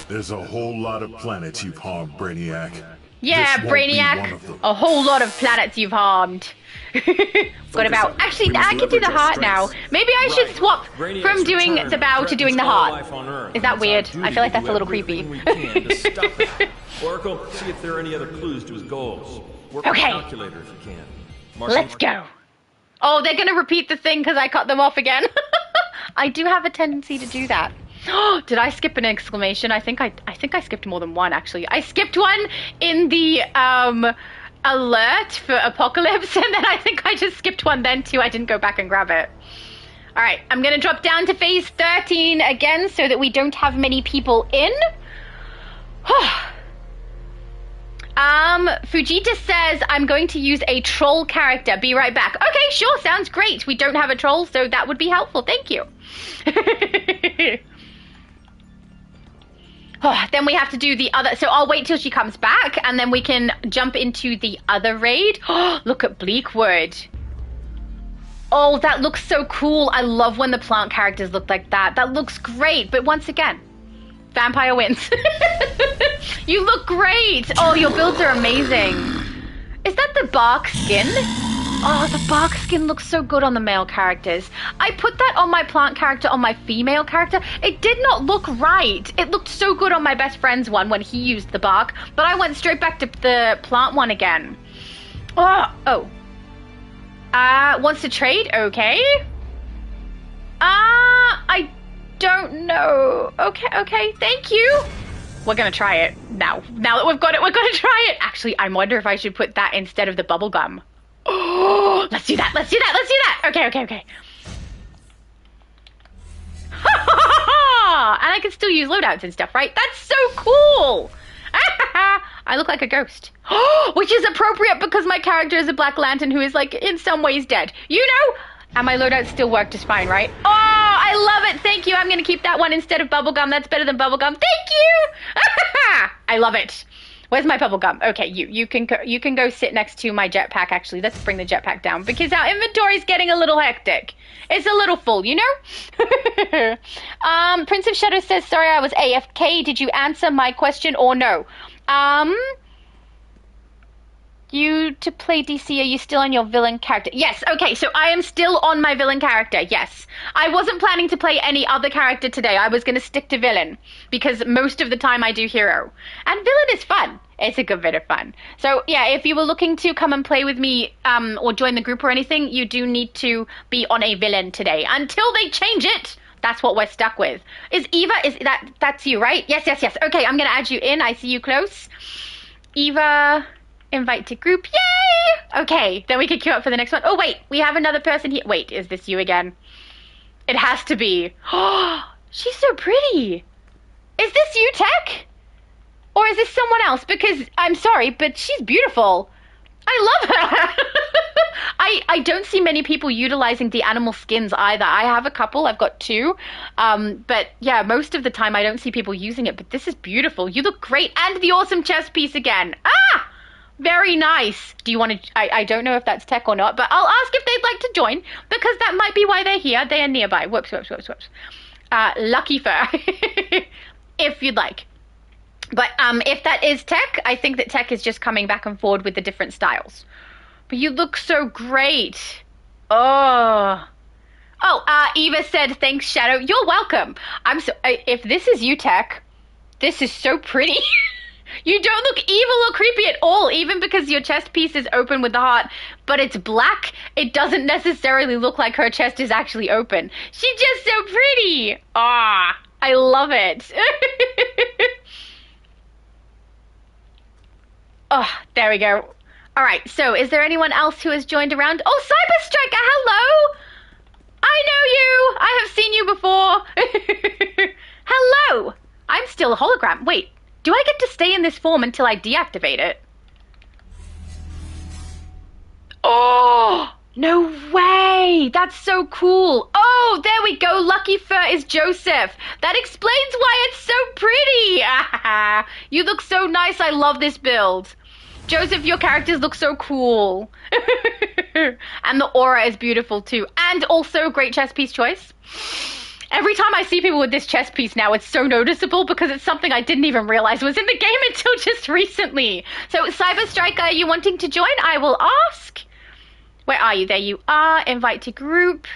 Speaker 12: There's a whole lot of planets you've harmed, Brainiac.
Speaker 1: Yeah, Brainiac. A whole lot of planets you've harmed. What about... Actually, I can do the heart now. Maybe I should swap from doing the bow to doing the heart. Is that weird? I feel like that's a little creepy.
Speaker 7: Oracle, see if there are any other clues to his goals. Work
Speaker 1: Okay.
Speaker 7: on the calculator if you can.
Speaker 1: Let's go. Oh, they're going to repeat the thing because I cut them off again. I do have a tendency to do that. Did I skip an exclamation? I think I skipped more than one, actually. I skipped one in the alert for Apokolips, and then I think I just skipped one then too. I didn't go back and grab it. All right, I'm going to drop down to phase 13 again so that we don't have many people in. Fujita says, I'm going to use a troll character. Be right back. Okay, sure, sounds great. We don't have a troll, so that would be helpful. Thank you. Then we have to do the other. So I'll wait till she comes back, and then we can jump into the other raid. Look at Bleakwood. Oh, that looks so cool. I love when the plant characters look like that. That looks great. But once again, vampire wins. You look great. Oh, your builds are amazing. Is that the bark skin? Oh, the bark skin looks so good on the male characters. I put that on my plant character, on my female character. It did not look right. It looked so good on my best friend's one when he used the bark, but I went straight back to the plant one again. Oh. Wants to trade? Okay. I don't know. Okay, thank you. We're gonna try it now. Now that we've got it, we're gonna try it. Actually, I wonder if I should put that instead of the bubble gum. Oh, let's do that. Okay. And I can still use loadouts and stuff, right? That's so cool. I look like a ghost. Which is appropriate because my character is a Black Lantern who is, like, in some ways dead. You know? And my loadouts still work just fine, right? Oh, I love it. Thank you. I'm going to keep that one instead of bubblegum. That's better than bubblegum. Thank you. I love it. Where's my bubblegum? Okay, you can go sit next to my jetpack, actually. Let's bring the jetpack down because our inventory is getting a little hectic. It's a little full, you know? Prince of Shadows says, sorry, I was AFK. Did you answer my question or no? You to play DC, are you still on your villain character? Yes, okay, so I am still on my villain character, yes. I wasn't planning to play any other character today. I was going to stick to villain because most of the time I do hero. And villain is fun. It's a good bit of fun. So, yeah, if you were looking to come and play with me or join the group or anything, you do need to be on a villain today. Until they change it, that's what we're stuck with. Is Eva, that's you, right? Yes. Okay, I'm going to add you in. I see you close. Eva... invite to group. Yay! Okay, then we can queue up for the next one. Oh, wait, we have another person here. Wait, is this you again? It has to be. Oh, she's so pretty. Is this you, Tech? Or is this someone else? Because, I'm sorry, but she's beautiful. I love her. I don't see many people utilizing the animal skins either. I have a couple. I've got 2. But, yeah, most of the time I don't see people using it. But this is beautiful. You look great. And the awesome chest piece again. Ah! Very nice. Do you want to... I don't know if that's Tech or not, but I'll ask if they'd like to join, because that might be why they're here. They are nearby. Whoops. Lucky Fur. If you'd like. But if that is Tech, I think that Tech is just coming back and forward with the different styles. But you look so great. Oh, Eva said, thanks, Shadow. You're welcome. If this is you, Tech, this is so pretty. You don't look evil or creepy at all, even because your chest piece is open with the heart, but it's black. It doesn't necessarily look like her chest is actually open. She's just so pretty. Ah, I love it. Oh, there we go. All right, so is there anyone else who has joined around? Oh, Cyber Striker, hello. I know you. I have seen you before. Hello. I'm still a hologram. Wait. Do I get to stay in this form until I deactivate it? Oh, no way. That's so cool. Oh, there we go. Lucky Fur is Joseph. That explains why it's so pretty. You look so nice. I love this build. Joseph, your characters look so cool. And the aura is beautiful too. And also great chest piece choice. Every time I see people with this chest piece now, it's so noticeable because it's something I didn't even realize was in the game until just recently. So, Cyber Striker, are you wanting to join? I will ask. Where are you? There you are. Invite to group.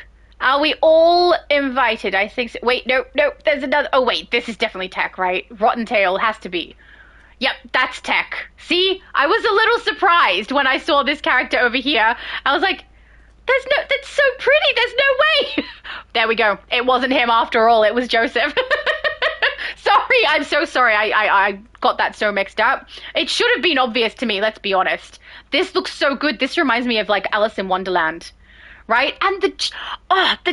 Speaker 1: Are we all invited? I think so. Wait, no. There's another. Oh, wait. This is definitely Tech, right? Rotten Tail has to be. Yep, that's Tech. See? I was a little surprised when I saw this character over here. I was like, that's so pretty. There's no way. There we go. It wasn't him after all. It was Joseph. Sorry. I'm so sorry. I got that so mixed up. It should have been obvious to me. Let's be honest. This looks so good. This reminds me of like Alice in Wonderland. Right? And the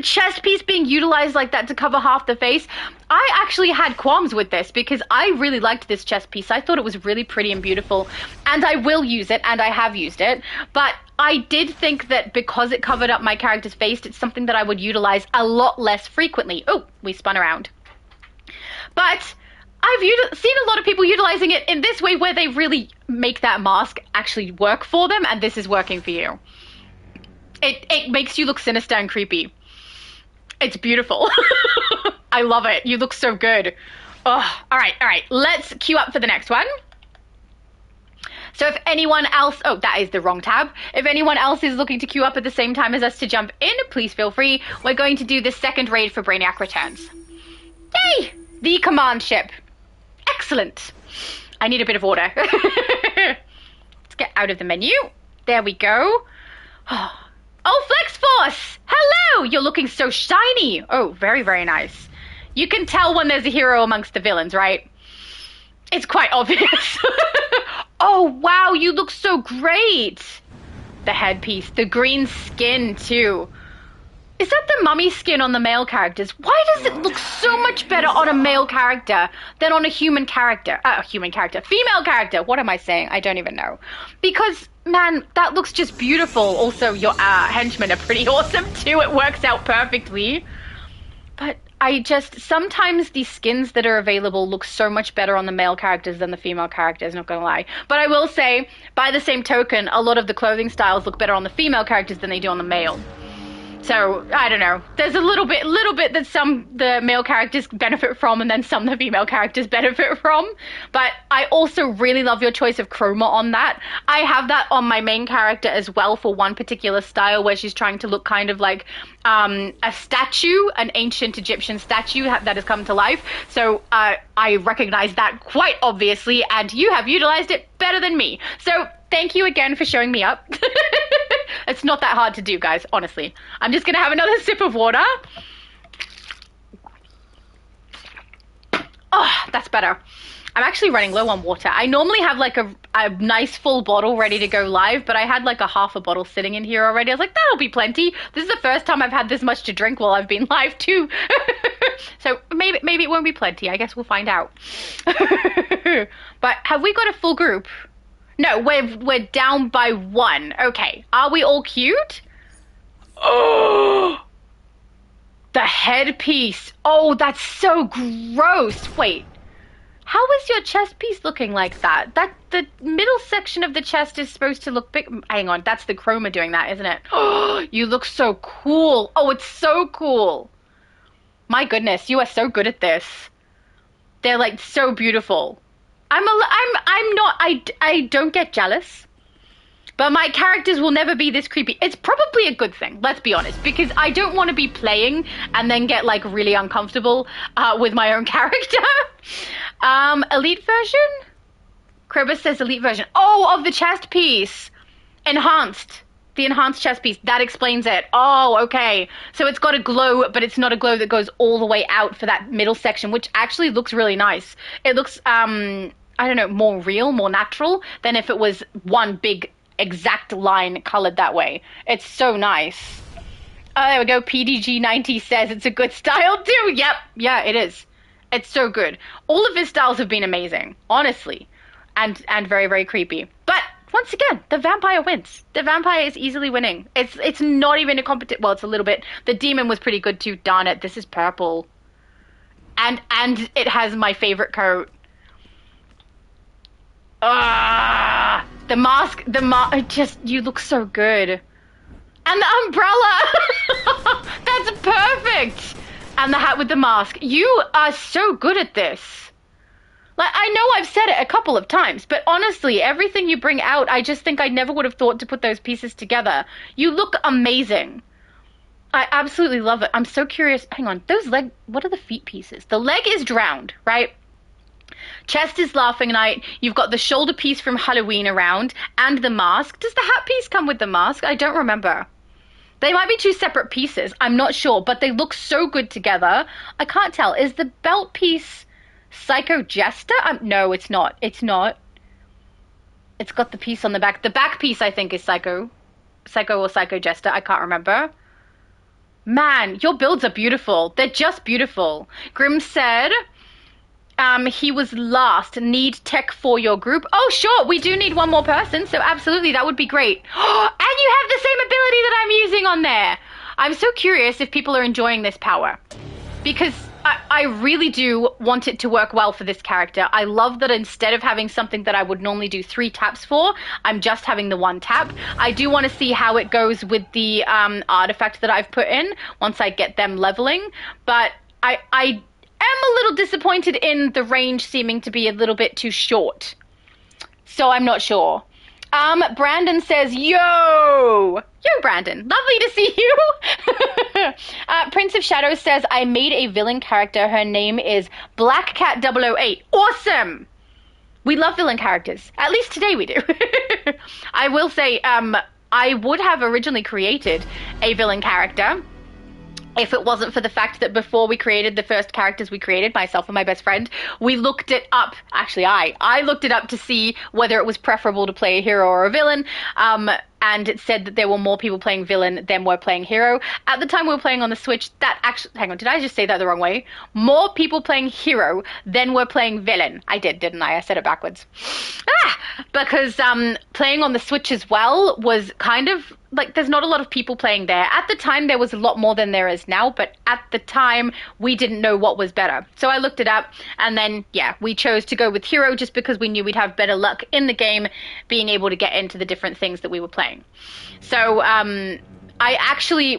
Speaker 1: chest piece being utilized like that to cover half the face. I actually had qualms with this because I really liked this chest piece. I thought it was really pretty and beautiful. And I will use it, and I have used it. But I did think that because it covered up my character's face, it's something that I would utilize a lot less frequently. Oh, we spun around. But I've seen a lot of people utilizing it in this way where they really make that mask actually work for them, and this is working for you. It makes you look sinister and creepy. It's beautiful. I love it. You look so good. Oh, all right. Let's queue up for the next one. So if anyone else, oh, that is the wrong tab. If anyone else is looking to queue up at the same time as us to jump in, please feel free. We're going to do the second raid for Brainiac Returns. Yay! The command ship. Excellent. I need a bit of order. Let's get out of the menu. There we go. Oh, Flex Force! Hello! You're looking so shiny. Oh, very, very nice. You can tell when there's a hero amongst the villains, right? It's quite obvious. Oh, wow, you look so great. The headpiece, the green skin, too. Is that the mummy skin on the male characters? Why does it look so much better on a male character than on a human character? Female character. What am I saying? I don't even know. Because, man, that looks just beautiful. Also, your henchmen are pretty awesome, too. It works out perfectly. But sometimes these skins that are available look so much better on the male characters than the female characters, not gonna lie. But I will say, by the same token, a lot of the clothing styles look better on the female characters than they do on the male. So, I don't know. There's a little bit that the male characters benefit from and then some the female characters benefit from. But I also really love your choice of chroma on that. I have that on my main character as well for one particular style where she's trying to look kind of like a statue, an ancient Egyptian statue that has come to life. So I recognize that quite obviously, and you have utilized it better than me. So thank you again for showing me up. It's not that hard to do, guys, honestly. I'm just going to have another sip of water. Oh, that's better. I'm actually running low on water. I normally have like a nice full bottle ready to go live, but I had like a half a bottle sitting in here already. I was like, that'll be plenty. This is the first time I've had this much to drink while I've been live too. So maybe it won't be plenty. I guess we'll find out. But have we got a full group? No, we're down by one. Okay. Are we all cute? Oh! The headpiece. Oh, that's so gross. Wait. How is your chest piece looking like that? The middle section of the chest is supposed to look big. Hang on, that's the chroma doing that, isn't it? Oh, you look so cool. Oh, it's so cool. My goodness, you are so good at this. They're like so beautiful. I don't get jealous, but my characters will never be this creepy. It's probably a good thing, let's be honest, because I don't want to be playing and then get like really uncomfortable with my own character. Elite version? Krobus says elite version. Oh, of the chest piece. Enhanced. The enhanced chest piece. That explains it. Oh, okay. So it's got a glow, but it's not a glow that goes all the way out for that middle section, which actually looks really nice. It looks, I don't know, more real, more natural than if it was one big exact line colored that way. It's so nice. Oh, there we go. PDG90 says it's a good style too. Yep. Yeah, it is. It's so good. All of his styles have been amazing, honestly, and very, very creepy. But once again, the vampire wins. The vampire is easily winning. It's not even a competition. Well, it's a little bit. The demon was pretty good too. Darn it. This is purple. And it has my favorite coat. The mask, you look so good. And the umbrella. That's perfect. And the hat with the mask. You are so good at this. Like, I know I've said it a couple of times, but honestly, everything you bring out, I just think I never would have thought to put those pieces together. You look amazing. I absolutely love it. I'm so curious. Hang on. What are the feet pieces? The leg is drowned, right? Chest is Laughing Night. You've got the shoulder piece from Halloween around and the mask. Does the hat piece come with the mask? I don't remember. They might be two separate pieces. I'm not sure, but they look so good together. I can't tell. Is the belt piece Psycho Jester? No, it's not. It's not. It's got the piece on the back. The back piece, I think, is Psycho or Psycho Jester. I can't remember. Man, your builds are beautiful. They're just beautiful. Grim said he was last. Need tech for your group. Oh, sure. We do need one more person, so absolutely, that would be great. And you have the same ability that I'm using on there. I'm so curious if people are enjoying this power. Because I really do want it to work well for this character. I love that instead of having something that I would normally do 3 taps for, I'm just having the 1 tap. I do want to see how it goes with the artifact that I've put in once I get them leveling, but I am a little disappointed in the range seeming to be a little bit too short. So I'm not sure. Brandon says, yo, Brandon, lovely to see you. Prince of Shadows says, I made a villain character. Her name is Black Cat 008. Awesome. We love villain characters. At least today we do. I will say, I would have originally created a villain character if it wasn't for the fact that before we created the first characters we created, myself and my best friend, we looked it up. Actually, I looked it up to see whether it was preferable to play a hero or a villain. And it said that there were more people playing villain than were playing hero. At the time we were playing on the Switch, that actually... Hang on, did I just say that the wrong way? More people playing hero than were playing villain. I did, didn't I? I said it backwards. Because playing on the Switch as well was kind of... Like, there's not a lot of people playing there. At the time, there was a lot more than there is now, but at the time, we didn't know what was better. So I looked it up, and then, yeah, we chose to go with hero just because we knew we'd have better luck in the game being able to get into the different things that we were playing. So,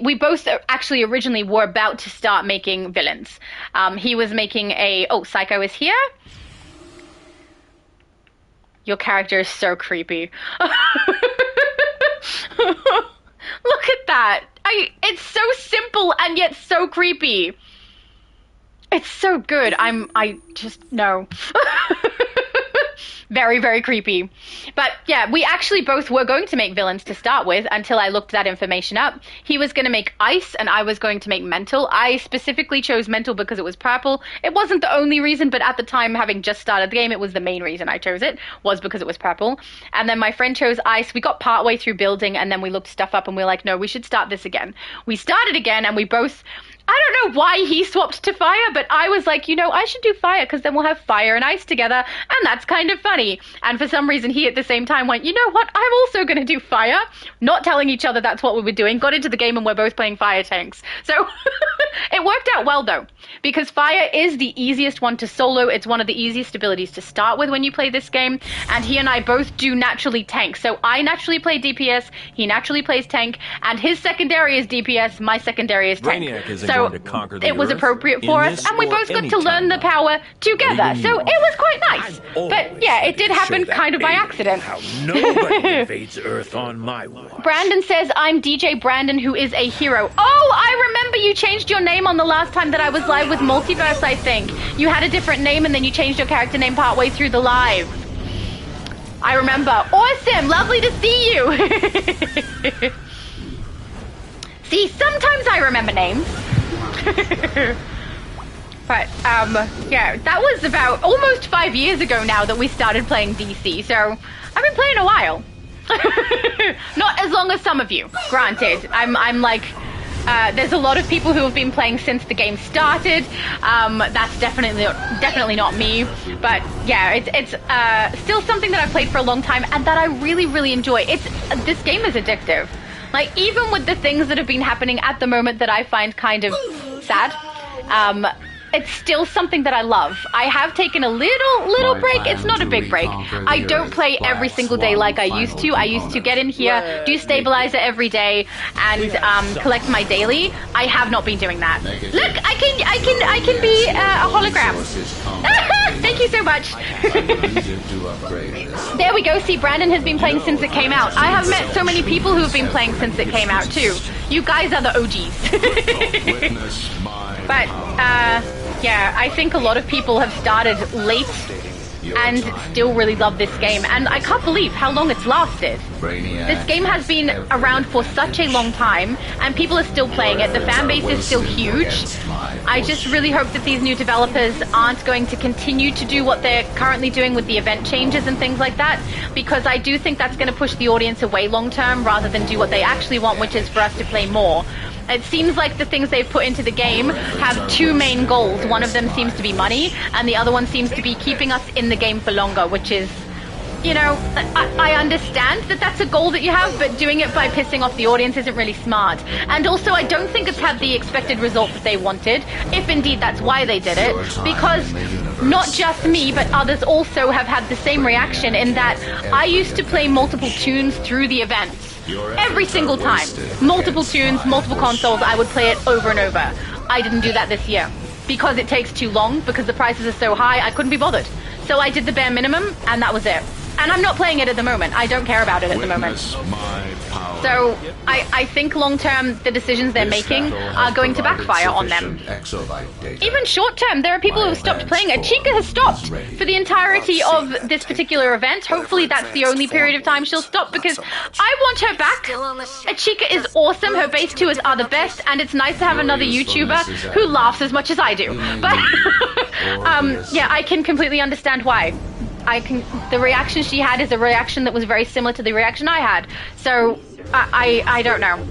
Speaker 1: we both actually originally were about to start making villains. He was making oh, Psycho is here? Your character is so creepy. Look at that. It's so simple and yet so creepy. It's so good. I just, no. Very, very creepy. But yeah, we actually both were going to make villains to start with until I looked that information up. He was going to make ice and I was going to make mental. I specifically chose mental because it was purple. It wasn't the only reason, but at the time, having just started the game, it was the main reason I chose it, was because it was purple. And then my friend chose ice. We got partway through building and then we looked stuff up and we were like, no, we should start this again. We started again and we both... I don't know why he swapped to fire, but I was like, I should do fire because then we'll have fire and ice together, and that's kind of funny. And for some reason, he at the same time went, you know what, I'm also going to do fire. Not telling each other that's what we were doing. Got into the game and we're both playing fire tanks. So it worked out well, though, because fire is the easiest one to solo. It's one of the easiest abilities to start with when you play this game, and he and I both do naturally tank. So I naturally play DPS, he naturally plays tank, and his secondary is DPS, my secondary is tank. So
Speaker 7: to conquer the
Speaker 1: it was
Speaker 7: Earth
Speaker 1: appropriate for us, and we both got to learn the power together, so it was quite nice. But yeah, it did happen kind of by accident.
Speaker 9: Nobody invades Earth on my watch.
Speaker 1: Brandon says, I'm DJ Brandon, who is a hero. Oh, I remember you changed your name on the last time that I was live with Multiverse, I think. You had a different name, and then you changed your character name partway through the live. I remember. Awesome! Lovely to see you! See, sometimes I remember names. But, yeah, that was about almost 5 years ago now that we started playing DC, so I've been playing a while. Not as long as some of you, granted. I'm like, there's a lot of people who have been playing since the game started. That's definitely not me. But yeah, it's still something that I've played for a long time and that I really, really enjoy. This game is addictive. Like, even with the things that have been happening at the moment that I find kind of sad, it's still something that I love. I have taken a little break. It's not a big break. I don't play every single day like I used to. I used to get in here, do stabilizer every day, and collect my daily. I have not been doing that. Look, I can be a hologram. Thank you so much. There we go. See, Brandon has been playing since it came out. I have met so many people who have been playing since it came out too. You guys are the OGs. But yeah, I think a lot of people have started late and still really love this game, and I can't believe how long it's lasted. This game has been around for such a long time, and people are still playing it. The fan base is still huge. I just really hope that these new developers aren't going to continue to do what they're currently doing with the event changes and things like that, because I do think that's going to push the audience away long term rather than do what they actually want, which is for us to play more. It seems like the things they've put into the game have two main goals. One of them seems to be money, and the other one seems to be keeping us in the game for longer, which is, you know, I understand that that's a goal that you have, but doing it by pissing off the audience isn't really smart. And also, I don't think it's had the expected result that they wanted, if indeed that's why they did it, because not just me, but others also have had the same reaction in that I used to play multiple tunes through the events. Every single time. Multiple tunes, multiple consoles, I would play it over and over. I didn't do that this year. Because it takes too long, because the prices are so high, I couldn't be bothered. So I did the bare minimum, and that was it. And I'm not playing it at the moment. I don't care about it at the moment. So I think long-term, the decisions they're making are going to backfire on them. Even short-term, there are people who have stopped playing it. Chica has stopped for the entirety of this particular event. Hopefully that's the only period of time she'll stop, because I want her back. Chica is awesome. Her base tours are the best, and it's nice to have another YouTuber who laughs as much as I do. But yeah, I can completely understand why. The reaction she had is a reaction that was very similar to the reaction I had. So I don't know.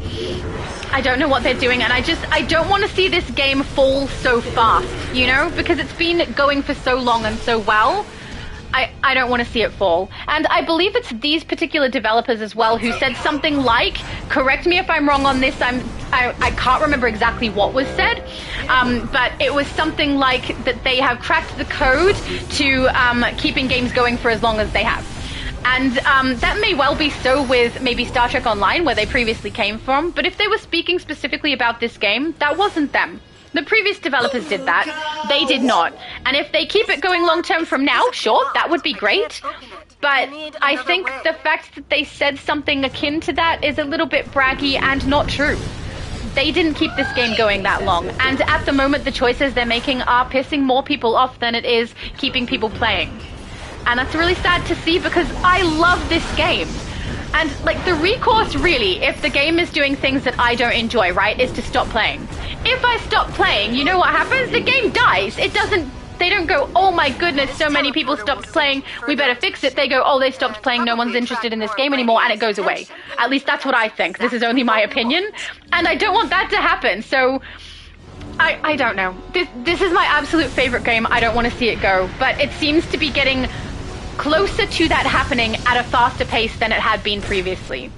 Speaker 1: I don't know what they're doing, and I don't want to see this game fall so fast, you know, because it's been going for so long and so well. I don't want to see it fall. And I believe it's these particular developers as well who said something like, correct me if I'm wrong on this, I can't remember exactly what was said, but it was something like that they have cracked the code to keeping games going for as long as they have. And that may well be so with maybe Star Trek Online, where they previously came from, but if they were speaking specifically about this game, that wasn't them. The previous developers did that. They did not. And if they keep it going long-term from now, sure, that would be great. But I think the fact that they said something akin to that is a little bit braggy and not true. They didn't keep this game going that long. And at the moment, the choices they're making are pissing more people off than it is keeping people playing. And that's really sad to see, because I love this game. And, like, the recourse, really, if the game is doing things that I don't enjoy, right, is to stop playing. If I stop playing, you know what happens? The game dies. It doesn't... They don't go, oh my goodness, so many people stopped playing, we better fix it. They go, oh, they stopped playing, no one's interested in this game anymore, and it goes away. At least that's what I think. This is only my opinion. And I don't want that to happen, so... I don't know. This is my absolute favorite game. I don't want to see it go. But it seems to be getting closer to that happening at a faster pace than it had been previously.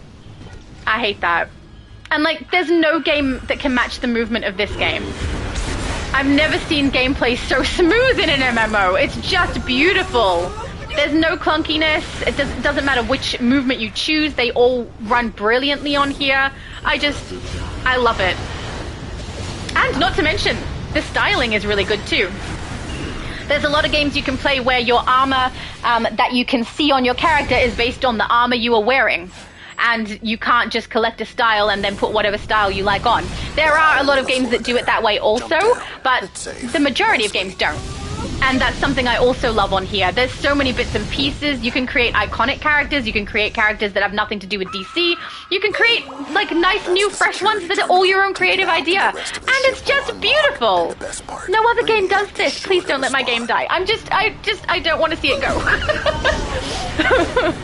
Speaker 1: I hate that. And, like, there's no game that can match the movement of this game. I've never seen gameplay so smooth in an MMO. It's just beautiful. There's no clunkiness. It doesn't matter which movement you choose. They all run brilliantly on here. I love it. And not to mention, the styling is really good too. There's a lot of games you can play where your armor that you can see on your character is based on the armor you are wearing. And you can't just collect a style and then put whatever style you like on. There are a lot of games that do it that way also, but the majority of games don't. And that's something I also love on here. There's so many bits and pieces. You can create iconic characters. You can create characters that have nothing to do with DC. You can create, like, nice, new, fresh ones that are all your own creative idea. And it's just beautiful. No other game does this. Please don't let my game die. I don't want to see it go.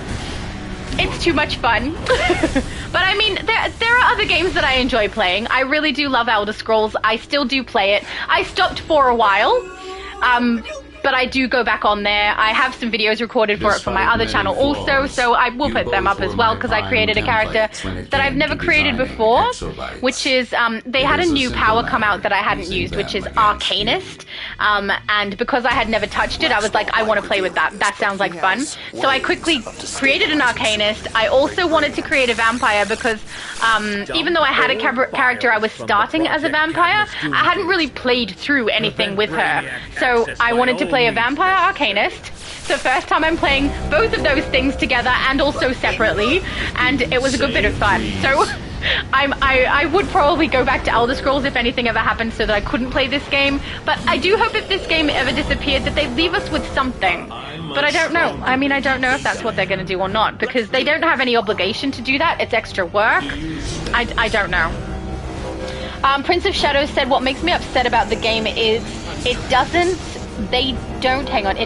Speaker 1: It's too much fun. But I mean, there are other games that I enjoy playing. I really do love Elder Scrolls. I still do play it. I stopped for a while. But I do go back on there. I have some videos recorded for it for my other channel also, so I will put them up as well, because I created a character that I've never created before, which is, they had a new power come out that I hadn't used, which is Arcanist, and because I had never touched it, I was like, I want to play with that. That sounds like fun. So I quickly created an Arcanist. I also wanted to create a vampire because, even though I had a character I was starting as a vampire, I hadn't really played through anything with her. So I wanted to play a vampire Arcanist. So first time I'm playing both of those things together and also separately, and it was a good bit of fun. So I would probably go back to Elder Scrolls if anything ever happened so that I couldn't play this game, but I do hope if this game ever disappeared that they leave us with something. But I don't know. I mean, I don't know if that's what they're going to do or not, because they don't have any obligation to do that. It's extra work. I don't know. Prince of Shadows said, what makes me upset about the game is it doesn't, they don't, hang on,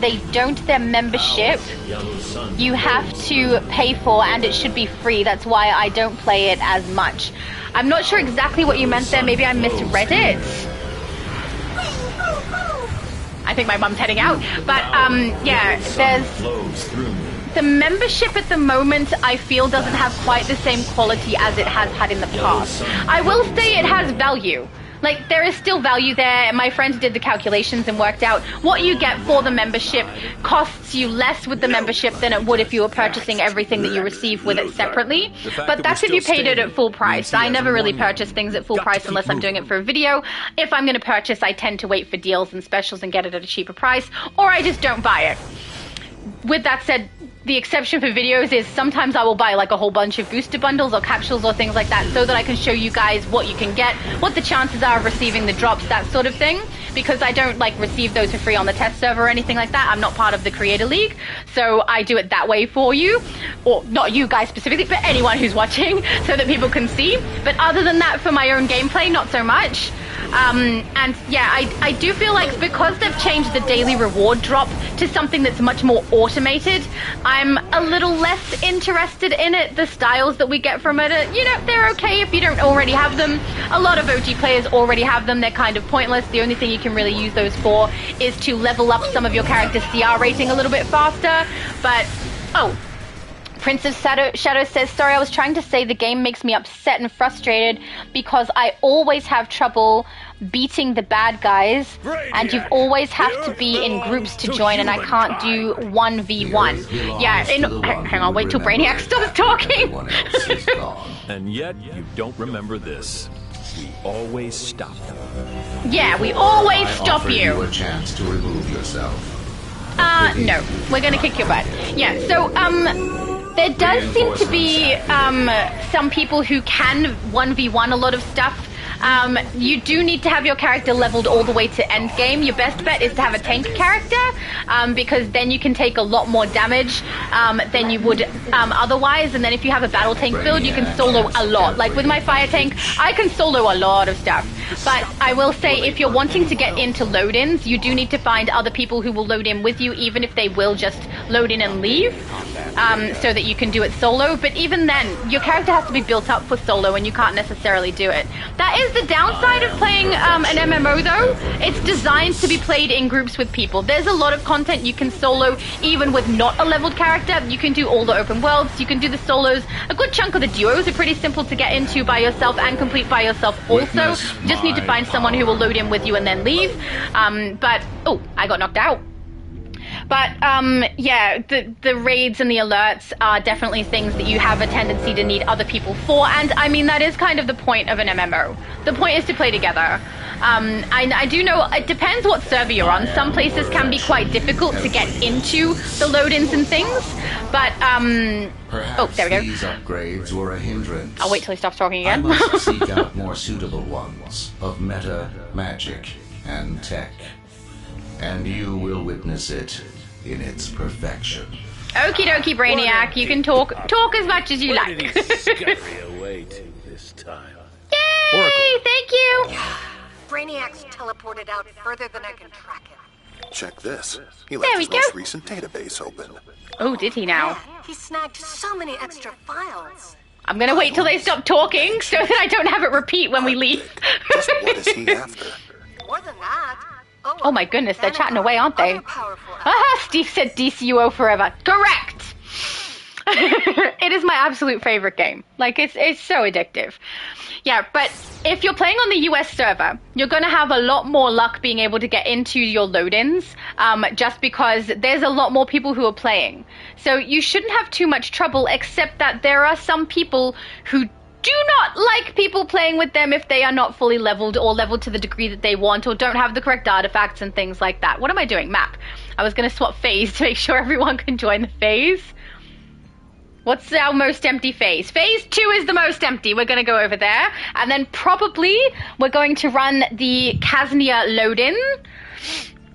Speaker 1: they don't their membership you have to pay for, and it should be free. That's why I don't play it as much. I'm not sure exactly what you meant there. Maybe I misread it. I think my mum's heading out. But, yeah, there's... The membership at the moment, I feel, doesn't have quite the same quality as it has had in the past. I will say it has value. Like, there is still value there. My friend did the calculations and worked out what you get for the membership costs you less with the membership than it would if you were purchasing everything that you receive with it separately. But that's if you paid it at full price. I never really purchase things at full price unless I'm doing it for a video. If I'm going to purchase, I tend to wait for deals and specials and get it at a cheaper price, or I just don't buy it. With that said, the exception for videos is sometimes I will buy like a whole bunch of booster bundles or capsules or things like that so that I can show you guys what you can get, what the chances are of receiving the drops, that sort of thing, because I don't like receive those for free on the test server or anything like that. I'm not part of the Creator League, so I do it that way for you, or not you guys specifically, but anyone who's watching so that people can see. But other than that, for my own gameplay, not so much. And yeah, I do feel like because they've changed the daily reward drop to something that's much more automated, I'm a little less interested in it. The styles that we get from it, you know, they're okay if you don't already have them. A lot of OG players already have them. They're kind of pointless. The only thing you can really use those for is to level up some of your character's CR rating a little bit faster. But, oh. Prince of Shadow says, sorry, I was trying to say the game makes me upset and frustrated because I always have trouble beating the bad guys, and you've always have to be in groups to join, and I can't do 1v1. Yeah, hang on, wait till Brainiac stops talking.
Speaker 7: And yet, you don't remember this. We always stop them.
Speaker 1: Yeah, we always stop you.
Speaker 14: A chance to remove yourself.
Speaker 1: No, we're gonna kick your butt. Yeah, so, there does seem to be some people who can 1v1 a lot of stuff. You do need to have your character leveled all the way to end game. Your best bet is to have a tank character, because then you can take a lot more damage than you would otherwise. And then if you have a battle tank build, you can solo a lot. Like with my fire tank, I can solo a lot of stuff. But I will say, if you're wanting to get into load-ins, you do need to find other people who will load in with you, even if they will just load in and leave, so that you can do it solo. But even then, your character has to be built up for solo, and you can't necessarily do it. That is the downside of playing an MMO, though. It's designed to be played in groups with people. There's a lot of content you can solo, even with not a leveled character. You can do all the open worlds, you can do the solos. A good chunk of the duos are pretty simple to get into by yourself and complete by yourself also. You just need to find someone who will load in with you and then leave. But, oh, I got knocked out. But, yeah, the raids and the alerts are definitely things that you have a tendency to need other people for, and I mean, that is kind of the point of an MMO. The point is to play together. I do know, it depends what server you're on. Some places can be quite difficult to get into the load-ins and things, but, oh, there we go.
Speaker 14: These upgrades were a hindrance.
Speaker 1: I'll wait till he stops talking again.
Speaker 14: I must seek out more suitable ones of meta, magic, and tech. And you will witness it in its perfection.
Speaker 1: Okie dokie, Brainiac. You can talk as much as you like.
Speaker 9: What did he scurry away to this time?
Speaker 1: Yay!
Speaker 7: Oracle.
Speaker 1: Thank you.
Speaker 15: Brainiac's teleported out further than I can track him.
Speaker 11: Check this. He
Speaker 1: There
Speaker 11: left
Speaker 1: we
Speaker 11: his
Speaker 1: go.
Speaker 11: most recent database open.
Speaker 1: Oh, did he now?
Speaker 15: He snagged so many extra files.
Speaker 1: I'm gonna wait till they stop talking so that I don't have it repeat when we leave.
Speaker 11: Just what is he after?
Speaker 15: More than that.
Speaker 1: Oh my goodness, they're chatting away, aren't they? Steve said DCUO forever. Correct! It is my absolute favorite game. Like, it's so addictive. Yeah, but if you're playing on the US server, you're going to have a lot more luck being able to get into your load-ins, just because there's a lot more people who are playing. So you shouldn't have too much trouble, except that there are some people who do not like people playing with them if they are not fully leveled or leveled to the degree that they want or don't have the correct artifacts and things like that. What am I doing? Map. I was going to swap phase to make sure everyone can join the phase. What's our most empty phase? Phase 2 is the most empty. We're going to go over there. And then probably we're going to run the Kaznia load-in.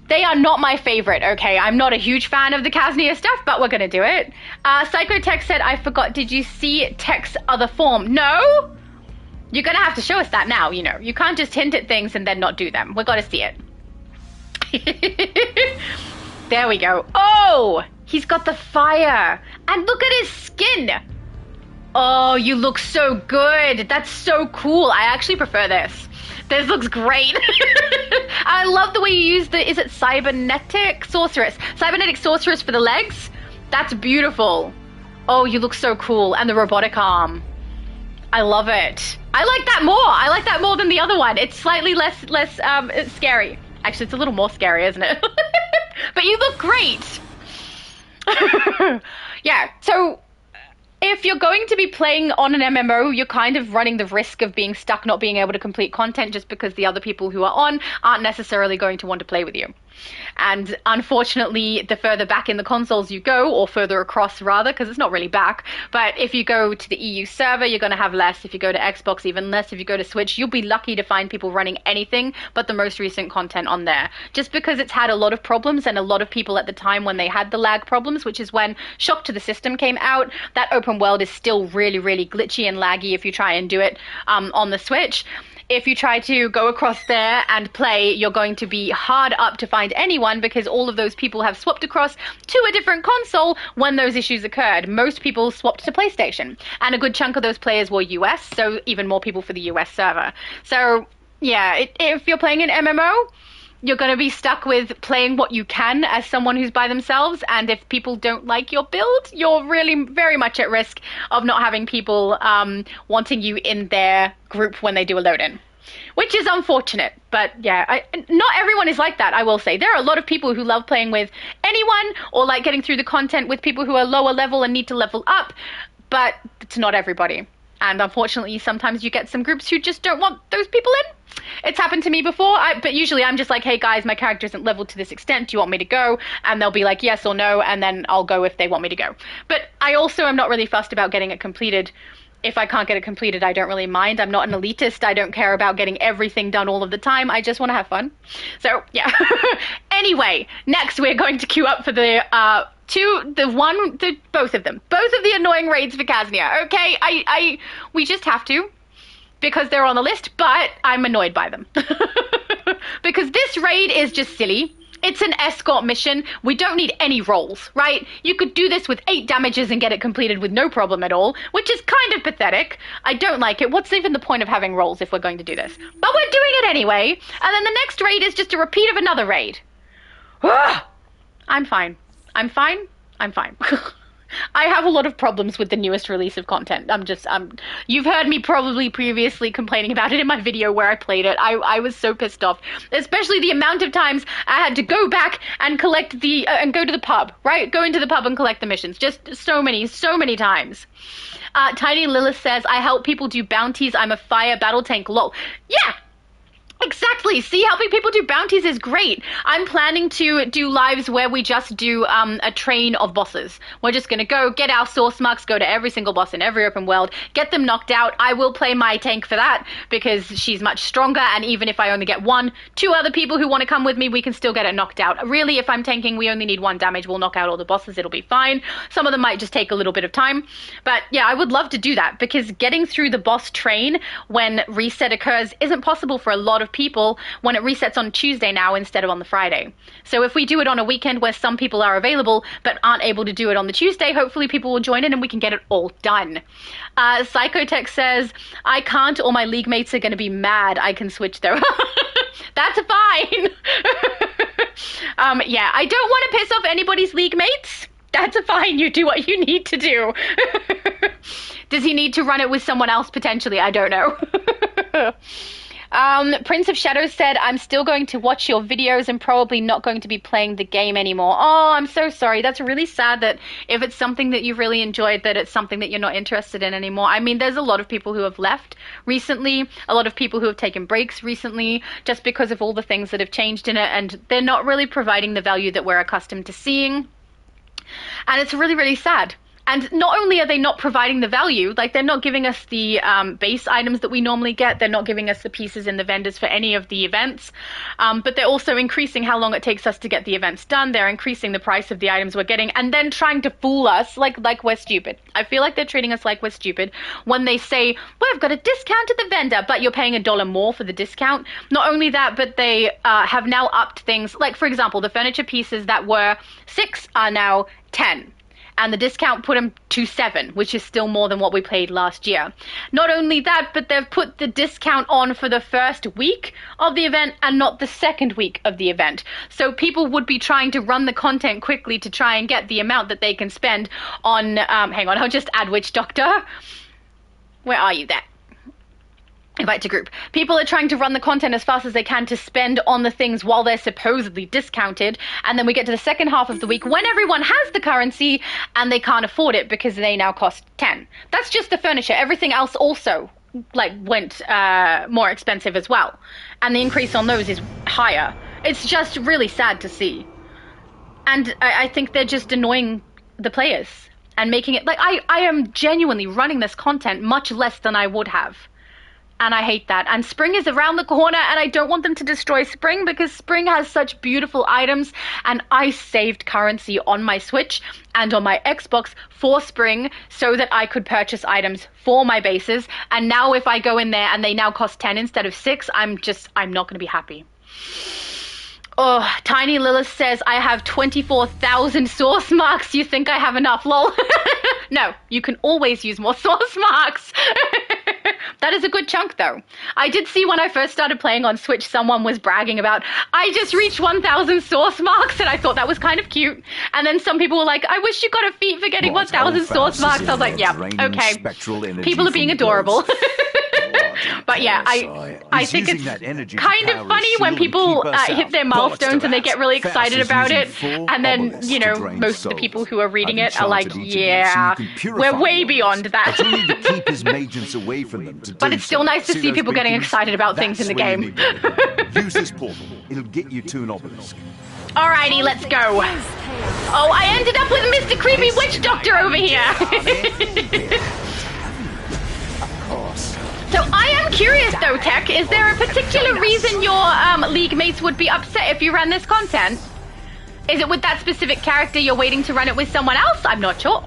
Speaker 1: They are not my favorite, okay? I'm not a huge fan of the Kaznia stuff, but we're gonna do it. Psychotech said, I forgot, did you see Tech's other form? No? You're gonna have to show us that now, you know. You can't just hint at things and then not do them. We've gotta see it. There we go. Oh, he's got the fire. And look at his skin. Oh, you look so good. That's so cool. I actually prefer this. This looks great. I love the way you use is it cybernetic sorceress? Cybernetic sorceress for the legs? That's beautiful. Oh, you look so cool. And the robotic arm. I love it. I like that more. I like that more than the other one. It's slightly less scary. Actually, it's a little more scary, isn't it? But you look great. Yeah, so if you're going to be playing on an MMO, you're kind of running the risk of being stuck not being able to complete content just because the other people who are on aren't necessarily going to want to play with you. And unfortunately, the further back in the consoles you go, or further across rather, because it's not really back, but if you go to the EU server, you're going to have less. If you go to Xbox, even less. If you go to Switch, you'll be lucky to find people running anything but the most recent content on there. Just because it's had a lot of problems, and a lot of people at the time when they had the lag problems, which is when Shock to the System came out, that open world is still really, really glitchy and laggy if you try and do it on the Switch. If you try to go across there and play, you're going to be hard up to find anyone because all of those people have swapped across to a different console when those issues occurred. Most people swapped to PlayStation, and a good chunk of those players were US, so even more people for the US server. So yeah, if you're playing an MMO, you're going to be stuck with playing what you can as someone who's by themselves, and if people don't like your build, you're really very much at risk of not having people wanting you in their group when they do a load-in, which is unfortunate. But yeah, not everyone is like that, I will say. There are a lot of people who love playing with anyone or like getting through the content with people who are lower level and need to level up, but it's not everybody. And unfortunately, sometimes you get some groups who just don't want those people in. It's happened to me before, but usually I'm just like, hey guys, my character isn't leveled to this extent. Do you want me to go? And they'll be like, yes or no, and then I'll go if they want me to go. But I also am not really fussed about getting it completed. If I can't get it completed, I don't really mind. I'm not an elitist. I don't care about getting everything done all of the time. I just want to have fun. So, yeah. Anyway, next we're going to queue up for both of them. Both of the annoying raids for Kaznia. Okay, we just have to, because they're on the list, but I'm annoyed by them. Because this raid is just silly. It's an escort mission. We don't need any rolls, right? You could do this with 8 damages and get it completed with no problem at all, which is kind of pathetic. I don't like it. What's even the point of having rolls if we're going to do this? But we're doing it anyway, and then the next raid is just a repeat of another raid. I'm fine. I'm fine. I'm fine. I have a lot of problems with the newest release of content. You've heard me probably previously complaining about it in my video where I played it. I was so pissed off, especially the amount of times I had to go back and collect and go to the pub, right? Go into the pub and collect the missions. Just so many times. Tiny Lilith says, I help people do bounties. I'm a fire battle tank, lol. Yeah! Exactly. See, helping people do bounties is great. I'm planning to do lives where we just do a train of bosses. We're just going to go get our source marks, go to every single boss in every open world, get them knocked out. I will play my tank for that because she's much stronger, and even if I only get 1, 2 other people who want to come with me, we can still get it knocked out. Really, if I'm tanking, we only need 1 damage. We'll knock out all the bosses. It'll be fine. Some of them might just take a little bit of time. But yeah, I would love to do that because getting through the boss train when reset occurs isn't possible for a lot of people when it resets on Tuesday now instead of on the Friday. So if we do it on a weekend where some people are available but aren't able to do it on the Tuesday, hopefully people will join in and we can get it all done. Psychotech says, I can't or my league mates are going to be mad. I can switch though. That's fine. Yeah, I don't want to piss off anybody's league mates. That's fine. You do what you need to do. Does he need to run it with someone else potentially? I don't know. Prince of Shadows said, I'm still going to watch your videos and probably not going to be playing the game anymore. Oh, I'm so sorry. That's really sad that if it's something that you've really enjoyed, that it's something that you're not interested in anymore. I mean, there's a lot of people who have left recently, a lot of people who have taken breaks recently, just because of all the things that have changed in it, and they're not really providing the value that we're accustomed to seeing. And it's really, really sad. And not only are they not providing the value, like they're not giving us the base items that we normally get, they're not giving us the pieces in the vendors for any of the events, but they're also increasing how long it takes us to get the events done. They're increasing the price of the items we're getting and then trying to fool us like we're stupid. I feel like they're treating us like we're stupid when they say, well, I've got a discount at the vendor, but you're paying $1 more for the discount. Not only that, but they have now upped things. Like, for example, the furniture pieces that were $6 are now $10. and the discount put them to 7, which is still more than what we paid last year. Not only that, but they've put the discount on for the first week of the event and not the second week of the event. So people would be trying to run the content quickly to try and get the amount that they can spend on, hang on, I'll just add Witch Doctor. Where are you there? Invite to group. People are trying to run the content as fast as they can to spend on the things while they're supposedly discounted. And then we get to the second half of the week when everyone has the currency and they can't afford it because they now cost 10. That's just the furniture. Everything else also went more expensive as well. And the increase on those is higher. It's just really sad to see. And I think they're just annoying the players and making it like I am genuinely running this content much less than I would have. And I hate that. And spring is around the corner, and I don't want them to destroy spring because spring has such beautiful items. And I saved currency on my Switch and on my Xbox for spring so that I could purchase items for my bases. And now if I go in there and they now cost 10 instead of 6, I'm not going to be happy. Oh, Tiny Lilith says, I have 24,000 source marks. You think I have enough, lol? No, you can always use more source marks. That is a good chunk, though. I did see when I first started playing on Switch, someone was bragging about, I just reached 1,000 source marks, and I thought that was kind of cute. And then some people were like, I wish you got a feat for getting 1,000 source marks. I was like, yeah, okay. People are being adorable. But yeah, I think it's kind of funny when people hit their milestones and they get really excited about it. And then, you know, most of the people who are reading it are like, yeah, we're way beyond that. But it's still nice to see people getting excited about things in the game.
Speaker 16: Use this portal. It'll get you to an obelisk.
Speaker 1: Alrighty, let's go. Oh, I ended up with Mr. Creepy Witch Doctor over here. So I am curious though, Tech, is there a particular reason your league mates would be upset if you ran this content? Is it with that specific character you're waiting to run it with someone else? I'm not sure.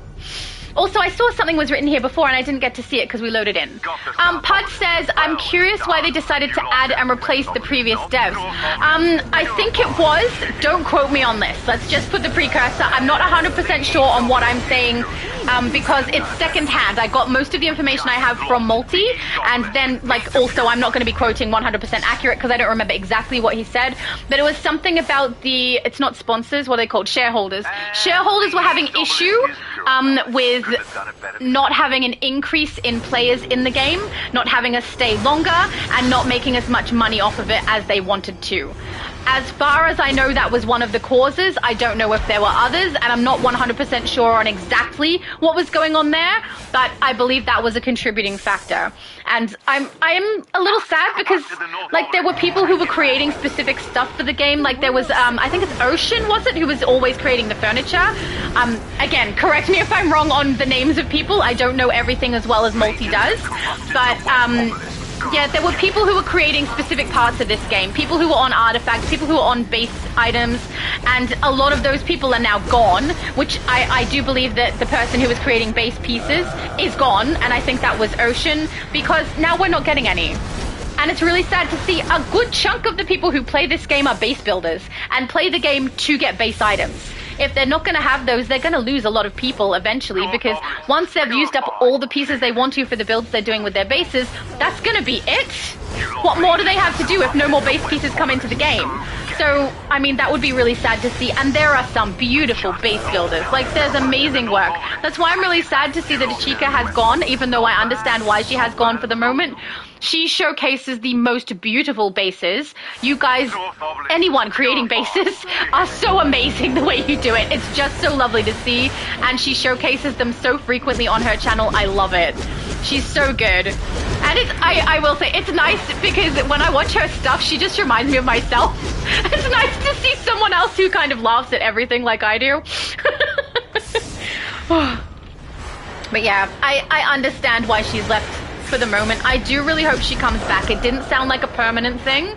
Speaker 1: Also, I saw something was written here before and I didn't get to see it because we loaded in. Pud says, I'm curious why they decided to add and replace the previous devs. I think it was, don't quote me on this, let's just put the precursor. I'm not 100% sure on what I'm saying because it's secondhand. I got most of the information I have from Multi, and then like also I'm not going to be quoting 100% accurate because I don't remember exactly what he said, but it was something about the, it's not sponsors, what are they called? Shareholders. Shareholders were having issue with not having an increase in players in the game, not having us stay longer, and not making as much money off of it as they wanted to. As far as I know, that was one of the causes. I don't know if there were others, and I'm not 100% sure on exactly what was going on there, but I believe that was a contributing factor. And I am a little sad because, like, there were people who were creating specific stuff for the game. Like, there was, I think it's Ocean, was it, who was always creating the furniture. Again, correct me if I'm wrong on the names of people. I don't know everything as well as Multi does, but, yeah, there were people who were creating specific parts of this game, people who were on artifacts, people who were on base items, and a lot of those people are now gone, which I do believe that the person who was creating base pieces is gone, and I think that was Ocean, because now we're not getting any. And it's really sad to see a good chunk of the people who play this game are base builders, and play the game to get base items. If they're not going to have those, they're going to lose a lot of people eventually, because once they've used up all the pieces they want to for the builds they're doing with their bases, that's going to be it. What more do they have to do if no more base pieces come into the game? So, I mean, that would be really sad to see. And there are some beautiful base builders. Like, there's amazing work. That's why I'm really sad to see that Ichika has gone, even though I understand why she has gone for the moment. She showcases the most beautiful bases. You guys, anyone creating bases, are so amazing the way you do it. It's just so lovely to see, and she showcases them so frequently on her channel. I love it. She's so good. And it's, I will say, it's nice because when I watch her stuff, she just reminds me of myself. It's nice to see someone else who kind of laughs at everything like I do. But yeah, I understand why she's left for the moment. I do really hope she comes back. It didn't sound like a permanent thing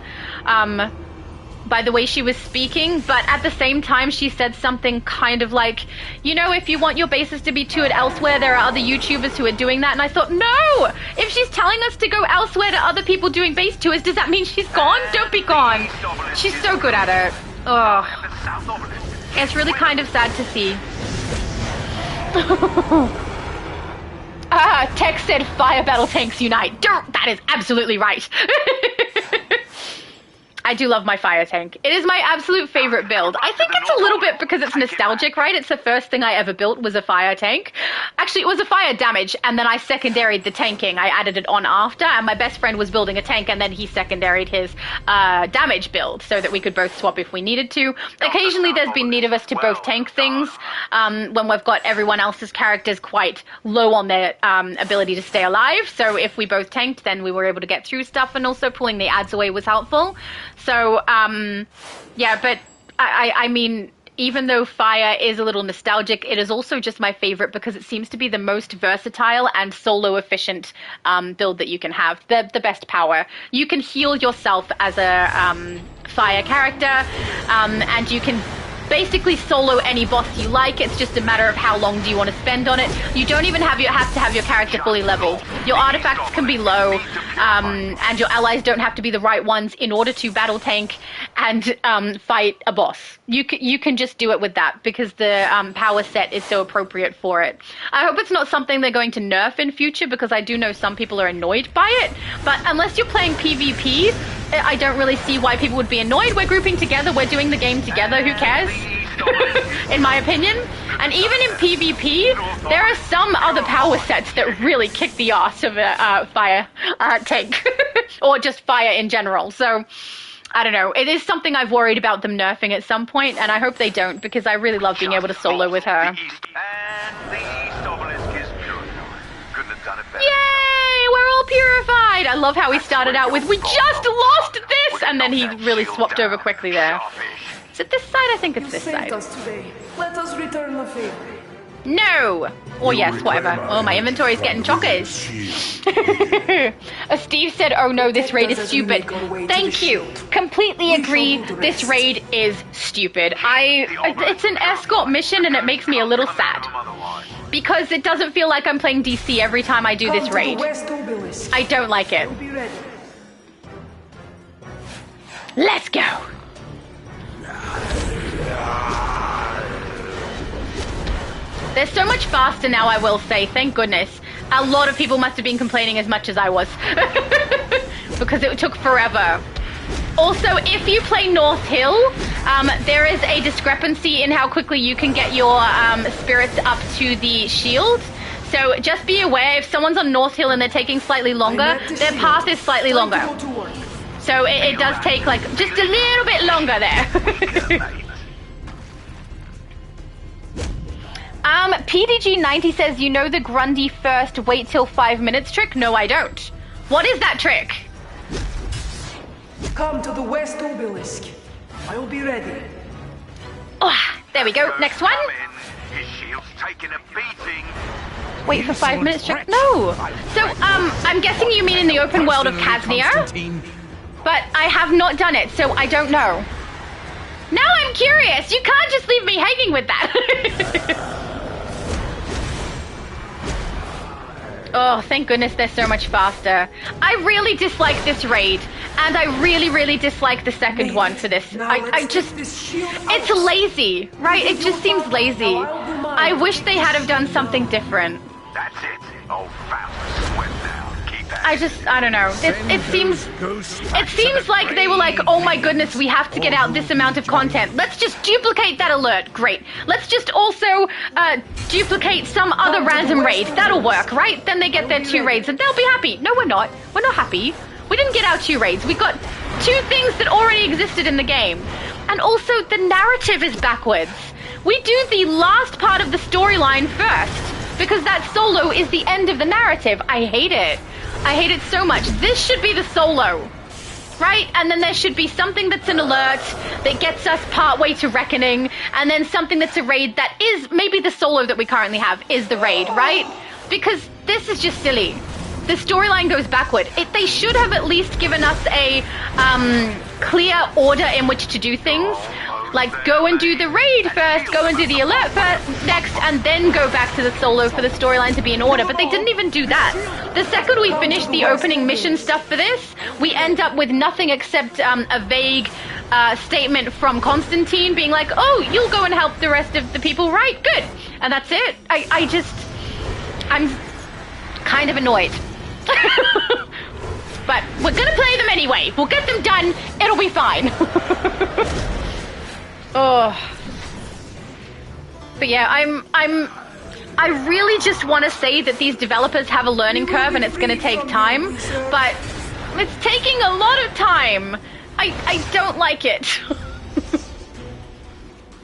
Speaker 1: by the way she was speaking, but at the same time she said something kind of like, you know, if you want your bases to be toured elsewhere, there are other YouTubers who are doing that. And I thought, no, if she's telling us to go elsewhere to other people doing base tours, does that mean she's gone? Don't be gone. She's so good at it. Oh, it's really kind of sad to see. Tech said fire battle tanks unite. That is absolutely right. I do love my fire tank. It is my absolute favorite build. I think it's a little bit because it's nostalgic, right? It's the first thing I ever built was a fire tank. Actually, it was a fire damage, and then I secondaried the tanking. I added it on after, and my best friend was building a tank, and then he secondaried his damage build so that we could both swap if we needed to. Occasionally, there's been need of us to both tank things when we've got everyone else's characters quite low on their ability to stay alive. So if we both tanked, then we were able to get through stuff, and also pulling the ads away was helpful. So, yeah, but I mean, even though fire is a little nostalgic, it is also just my favorite because it seems to be the most versatile and solo efficient build that you can have. The best power. You can heal yourself as a fire character, and you can basically solo any boss you like. It's just a matter of how long do you want to spend on it. You don't even have to have your character fully leveled. Your artifacts can be low, and your allies don't have to be the right ones in order to battle tank and fight a boss. You can just do it with that because the power set is so appropriate for it. I hope it's not something they're going to nerf in future because I do know some people are annoyed by it, but unless you're playing PvP, I don't really see why people would be annoyed. We're grouping together, we're doing the game together, who cares? In my opinion. And even in PvP, there are some other power sets that really kick the ass of a fire tank. Or just fire in general. So, I don't know. It is something I've worried about them nerfing at some point, and I hope they don't, because I really love being able to solo with her. Yay! We're all purified! I love how he started out with, we just lost this! And then he really swapped over quickly there. Is it this side? I think it's this side.
Speaker 8: Let us return the favor.
Speaker 1: No! Or yes, whatever. Oh, my inventory's getting chockers. Steve said, oh no, this raid is stupid. Thank you. Completely agree. This raid is stupid. It's an escort mission and it makes me a little sad. Because it doesn't feel like I'm playing DC every time I do this raid. I don't like it. Let's go. They're so much faster now, I will say. Thank goodness. A lot of people must have been complaining as much as I was. Because it took forever. Also, if you play North Hill, there is a discrepancy in how quickly you can get your spirits up to the shield. So just be aware, if someone's on North Hill and they're taking slightly longer, their path is slightly longer. So it does take like just a little bit longer there. PDG90 says, you know the Grundy first wait till 5 minutes trick? No, I don't. What is that trick?
Speaker 8: Come to the West Obelisk. I will be ready.
Speaker 1: Oh, there we go. Next one.
Speaker 9: His shield's taking a beating.
Speaker 1: Wait for 5 minutes trick? No. So, I'm guessing you mean in the open world of Kaznia? But I have not done it, so I don't know. Now I'm curious. You can't just leave me hanging with that. Oh, thank goodness they're so much faster. I really dislike this raid, and I really, really dislike the second one for this. I just, it's lazy, right? It just seems lazy. I wish they had have done something different.
Speaker 9: That's it. Oh, fast sweat now.
Speaker 1: I don't know. It seems like they were like, oh my goodness, we have to get out this amount of content. Let's just duplicate that alert. Great. Let's just also duplicate some other random raid. That'll work, right? Then they get their 2 raids and they'll be happy. No, we're not. We're not happy. We didn't get our 2 raids. We got 2 things that already existed in the game. And also, the narrative is backwards. We do the last part of the storyline first, because that solo is the end of the narrative. I hate it. I hate it so much. This should be the solo, right? And then there should be something that's an alert that gets us partway to Reckoning, and then something that's a raid that is maybe the solo that we currently have is the raid, right? Because this is just silly. The storyline goes backward. They should have at least given us a clear order in which to do things. Like, go and do the raid first, go and do the alert first, next, and then go back to the solo for the storyline to be in order. But they didn't even do that. The second we finish the opening mission stuff for this, we end up with nothing except a vague statement from Constantine being like, oh, you'll go and help the rest of the people, right? Good. And that's it. I'm kind of annoyed. But we're gonna play them anyway. We'll get them done. It'll be fine. Oh. But yeah, I really just want to say that these developers have a learning curve and it's gonna take time, but it's taking a lot of time. I don't like it.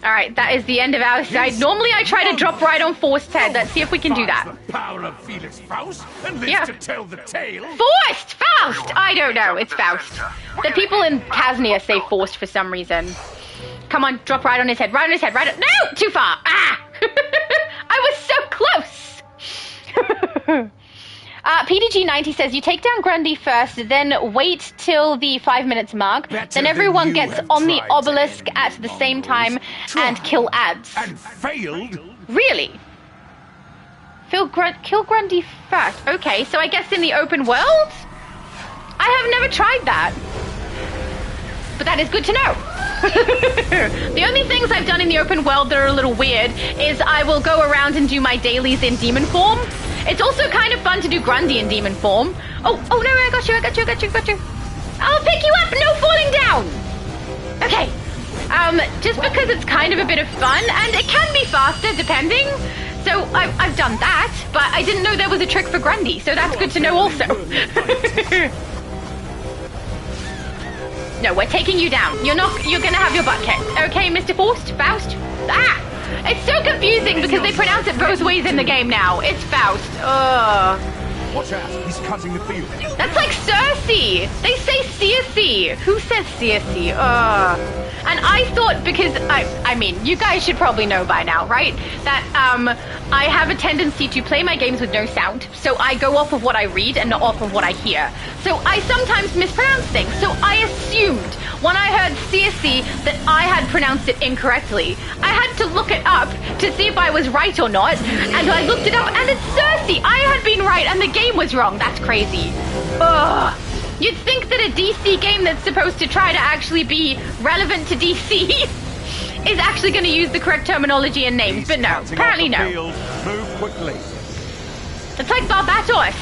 Speaker 1: Alright, that is the end of our side. Normally I try to drop right on Faust's head. Let's see if we can do that.
Speaker 9: The power of Felix Faust and lives to tell the tale.
Speaker 1: Faust! Faust! I don't know, it's Faust. The people in Casnia say Faust for some reason. Come on, drop right on his head, right on his head, right on... No! Too far! Ah! I was so close! PDG90 says, you take down Grundy first, then wait till the 5 minutes mark, then everyone gets on the obelisk at the same time and kill ads.
Speaker 9: And failed?
Speaker 1: Really? Kill Grundy first. Okay, so I guess in the open world? I have never tried that. But that is good to know. The only things I've done in the open world that are a little weird is I will go around and do my dailies in demon form. It's also kind of fun to do Grundy in demon form. Oh no, I got you. I'll pick you up, no falling down! Okay, just because it's kind of a bit of fun, and it can be faster depending. So I've done that, but I didn't know there was a trick for Grundy, so that's good to know also. No, we're taking you down. You're gonna have your butt kicked. Okay, Mr. Faust? Ah! It's so confusing because they pronounce it both ways in the game now. It's Faust. Ugh.
Speaker 16: Watch out, he's cutting the field.
Speaker 1: That's like Cersei. They say Circe. Who says Circe? And I thought, because, I mean, you guys should probably know by now, right? That I have a tendency to play my games with no sound. So I go off of what I read and not off of what I hear. So I sometimes mispronounce things. So I assumed when I heard Circe that I had pronounced it incorrectly. I had to look it up to see if I was right or not. And I looked it up and it's Cersei. I had been right and the game was wrong. That's crazy. Ugh. You'd think that a DC game that's supposed to try to actually be relevant to DC is actually going to use the correct terminology and names, but no, apparently no.
Speaker 16: Move quickly.
Speaker 1: It's like Barbatos.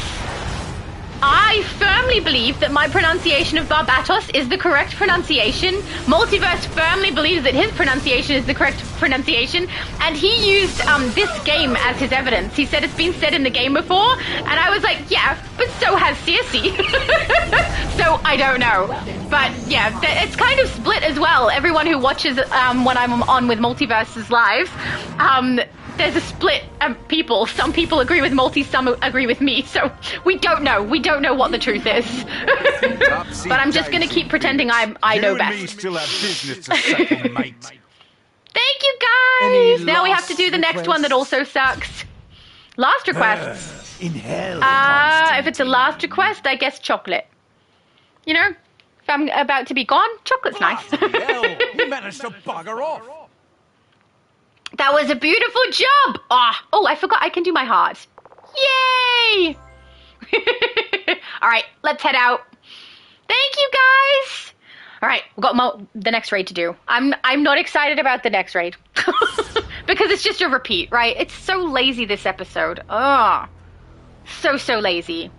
Speaker 1: I firmly believe that my pronunciation of Barbatos is the correct pronunciation. Multiverse firmly believes that his pronunciation is the correct pronunciation, and he used this game as his evidence. He said it's been said in the game before, and I was like, yeah, but so has Circe. So I don't know. But yeah, it's kind of split as well. Everyone who watches when I'm on with Multiverse's live, there's a split of people. Some people agree with Multi, some agree with me. So we don't know. We don't know what the truth is. But I'm just going to keep pretending I know best.
Speaker 16: You and me still have business to settle, mate.
Speaker 1: Thank you, guys. Now we have to do the next one that also sucks. Last request.
Speaker 16: In hell.
Speaker 1: If it's a last request, I guess chocolate. You know, if I'm about to be gone, chocolate's nice.
Speaker 16: Hell, he managed to bugger off.
Speaker 1: That was a beautiful job! Oh, I forgot I can do my heart. Yay! Alright, let's head out. Thank you, guys! Alright, we've got the next raid to do. I'm not excited about the next raid. Because it's just a repeat, right? It's so lazy, this episode. So lazy.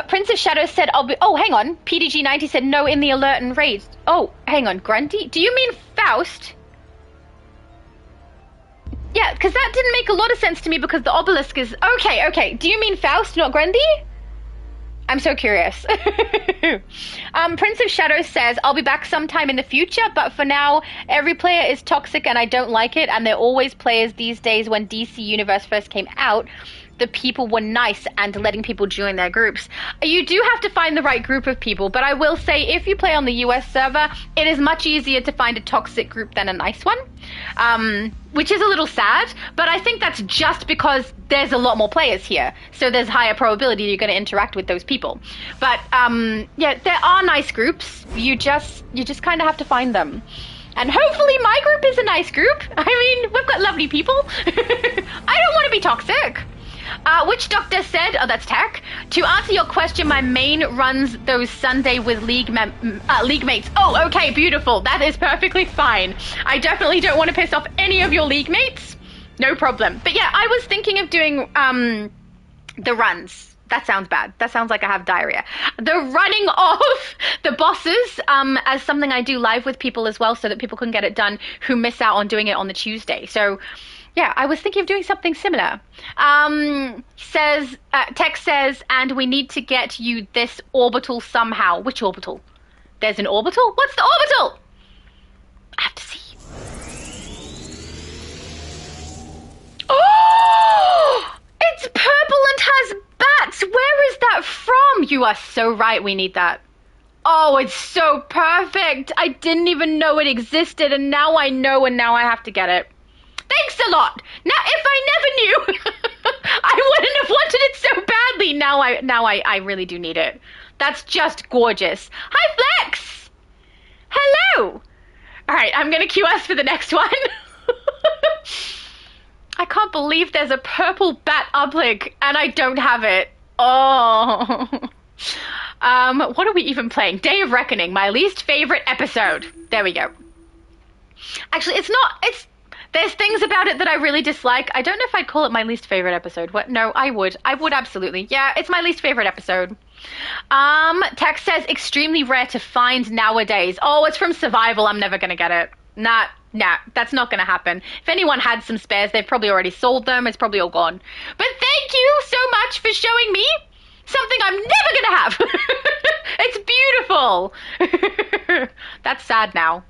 Speaker 1: Prince of Shadows said, I'll be... Oh, hang on. PDG90 said, no in the alert and raids. Oh, hang on. Grundy? Do you mean Faust? Yeah, because that didn't make a lot of sense to me because the obelisk is... Okay. Do you mean Faust, not Grundy? I'm so curious. Prince of Shadows says, I'll be back sometime in the future, but for now, every player is toxic and I don't like it, and they're always players these days. When DC Universe first came out, the people were nice and letting people join their groups. You do have to find the right group of people, but I will say if you play on the US server, it is much easier to find a toxic group than a nice one, which is a little sad, but I think that's just because there's a lot more players here, so there's higher probability you're going to interact with those people. But yeah, there are nice groups. You just kind of have to find them. And hopefully my group is a nice group. I mean, we've got lovely people. I don't want to be toxic. Which doctor said, oh, that's Tech, to answer your question, my main runs those Sunday with league mates. Oh, okay, beautiful. That is perfectly fine. I definitely don't want to piss off any of your league mates. No problem. But yeah, I was thinking of doing the runs. That sounds bad. That sounds like I have diarrhea. The running of the bosses as something I do live with people as well, so that people can get it done who miss out on doing it on the Tuesday. So yeah, I was thinking of doing something similar. Tech says, and we need to get you this orbital somehow. Which orbital? There's an orbital? What's the orbital? I have to see. Oh! It's purple and has bats. Where is that from? You are so right. We need that. Oh, it's so perfect. I didn't even know it existed, and now I know, and now I have to get it. Thanks a lot. Now, if I never knew, I wouldn't have wanted it so badly. Now I really do need it. That's just gorgeous. Hi, Flex. Hello. All right, I'm going to QS for the next one. I can't believe there's a purple bat uplink and I don't have it. Oh. What are we even playing? Day of Reckoning, my least favorite episode. There we go. Actually, there's things about it that I really dislike. I don't know if I'd call it my least favorite episode. What? No, I would. I would absolutely. Yeah, it's my least favorite episode. Text says extremely rare to find nowadays. Oh, it's from Survival. I'm never going to get it. Nah, that's not going to happen. If anyone had some spares, they've probably already sold them. It's probably all gone. But thank you so much for showing me something I'm never going to have. It's beautiful. That's sad now.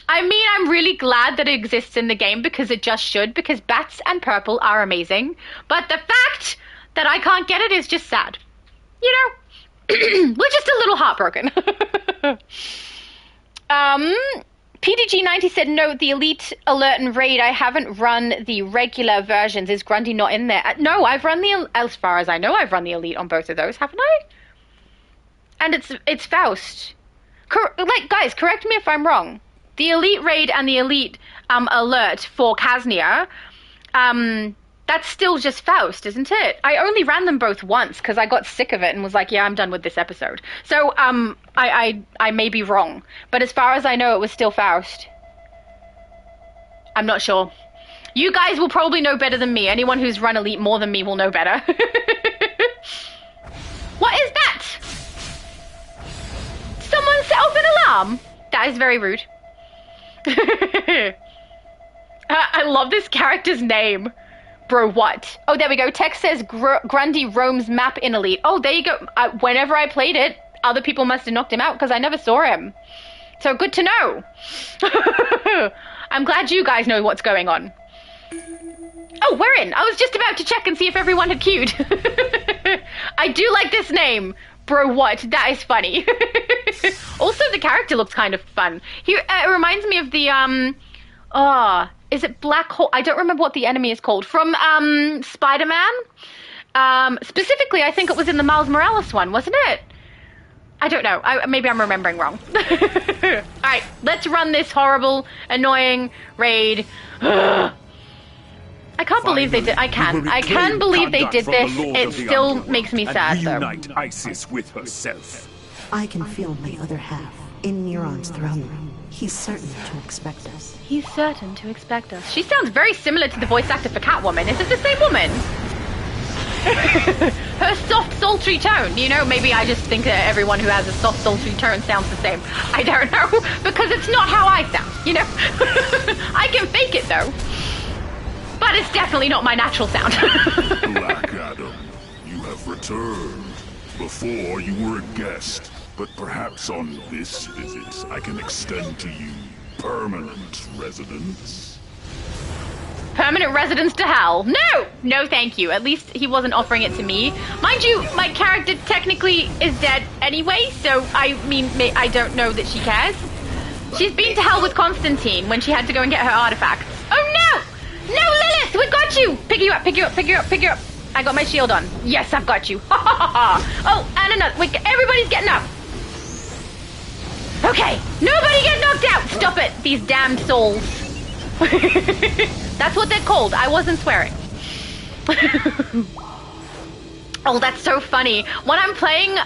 Speaker 1: I mean, I'm really glad that it exists in the game because it just should, because bats and purple are amazing. But the fact that I can't get it is just sad. You know, we're just a little heartbroken. PDG90 said, no, the Elite Alert and Raid, I haven't run the regular versions. Is Grundy not in there? No, I've run as far as I know, I've run the Elite on both of those, haven't I? And it's Faust. Guys, correct me if I'm wrong. The Elite Raid and the Elite Alert for Kaznia, that's still just Faust, isn't it? I only ran them both once because I got sick of it and was like, yeah, I'm done with this episode. So I may be wrong, but as far as I know, it was still Faust. I'm not sure. You guys will probably know better than me. Anyone who's run Elite more than me will know better. What is that? Someone set off an alarm? That is very rude. I love this character's name. Bro, what? Oh, there we go. Text says Grundy roams map in Elite. Oh, there you go. Whenever I played it, other people must have knocked him out because I never saw him. So good to know. I'm glad you guys know what's going on. Oh, we're in. I was just about to check and see if everyone had queued. I do like this name. Bro, what? That is funny. Also, the character looks kind of fun. It reminds me of the, is it Black Hole? I don't remember what the enemy is called. From, Spider-Man? Specifically, I think it was in the Miles Morales one, wasn't it? I don't know. Maybe I'm remembering wrong. Alright, let's run this horrible, annoying raid. I can't believe they did. I can believe they did this. It still makes me sad, though.
Speaker 9: Reunite Isis with herself.
Speaker 17: I can feel my other half in Neuron's throne room. He's certain to expect us.
Speaker 1: He's certain to expect us. She sounds very similar to the voice actor for Catwoman. Is it the same woman? Her soft, sultry tone. You know, maybe I just think that everyone who has a soft, sultry tone sounds the same. I don't know, because it's not how I sound, you know? I can fake it, though. But it's definitely not my natural sound.
Speaker 12: Black Adam, you have returned. Before you were a guest, but perhaps on this visit I can extend to you permanent residence.
Speaker 1: Permanent residence to hell. No! No, thank you. At least he wasn't offering it to me. Mind you, my character technically is dead anyway, so I mean, I don't know that she cares. She's been to hell with Constantine when she had to go and get her artifacts. Oh no! No, Lilith! We got you! Pick you up, pick you up, pick you up, pick you up. I got my shield on. Yes, I've got you. Ha ha ha ha! Oh, and another. Wait, everybody's getting up. Okay, nobody get knocked out! Stop it, these damned souls. That's what they're called. I wasn't swearing. Oh, that's so funny. When I'm playing, well,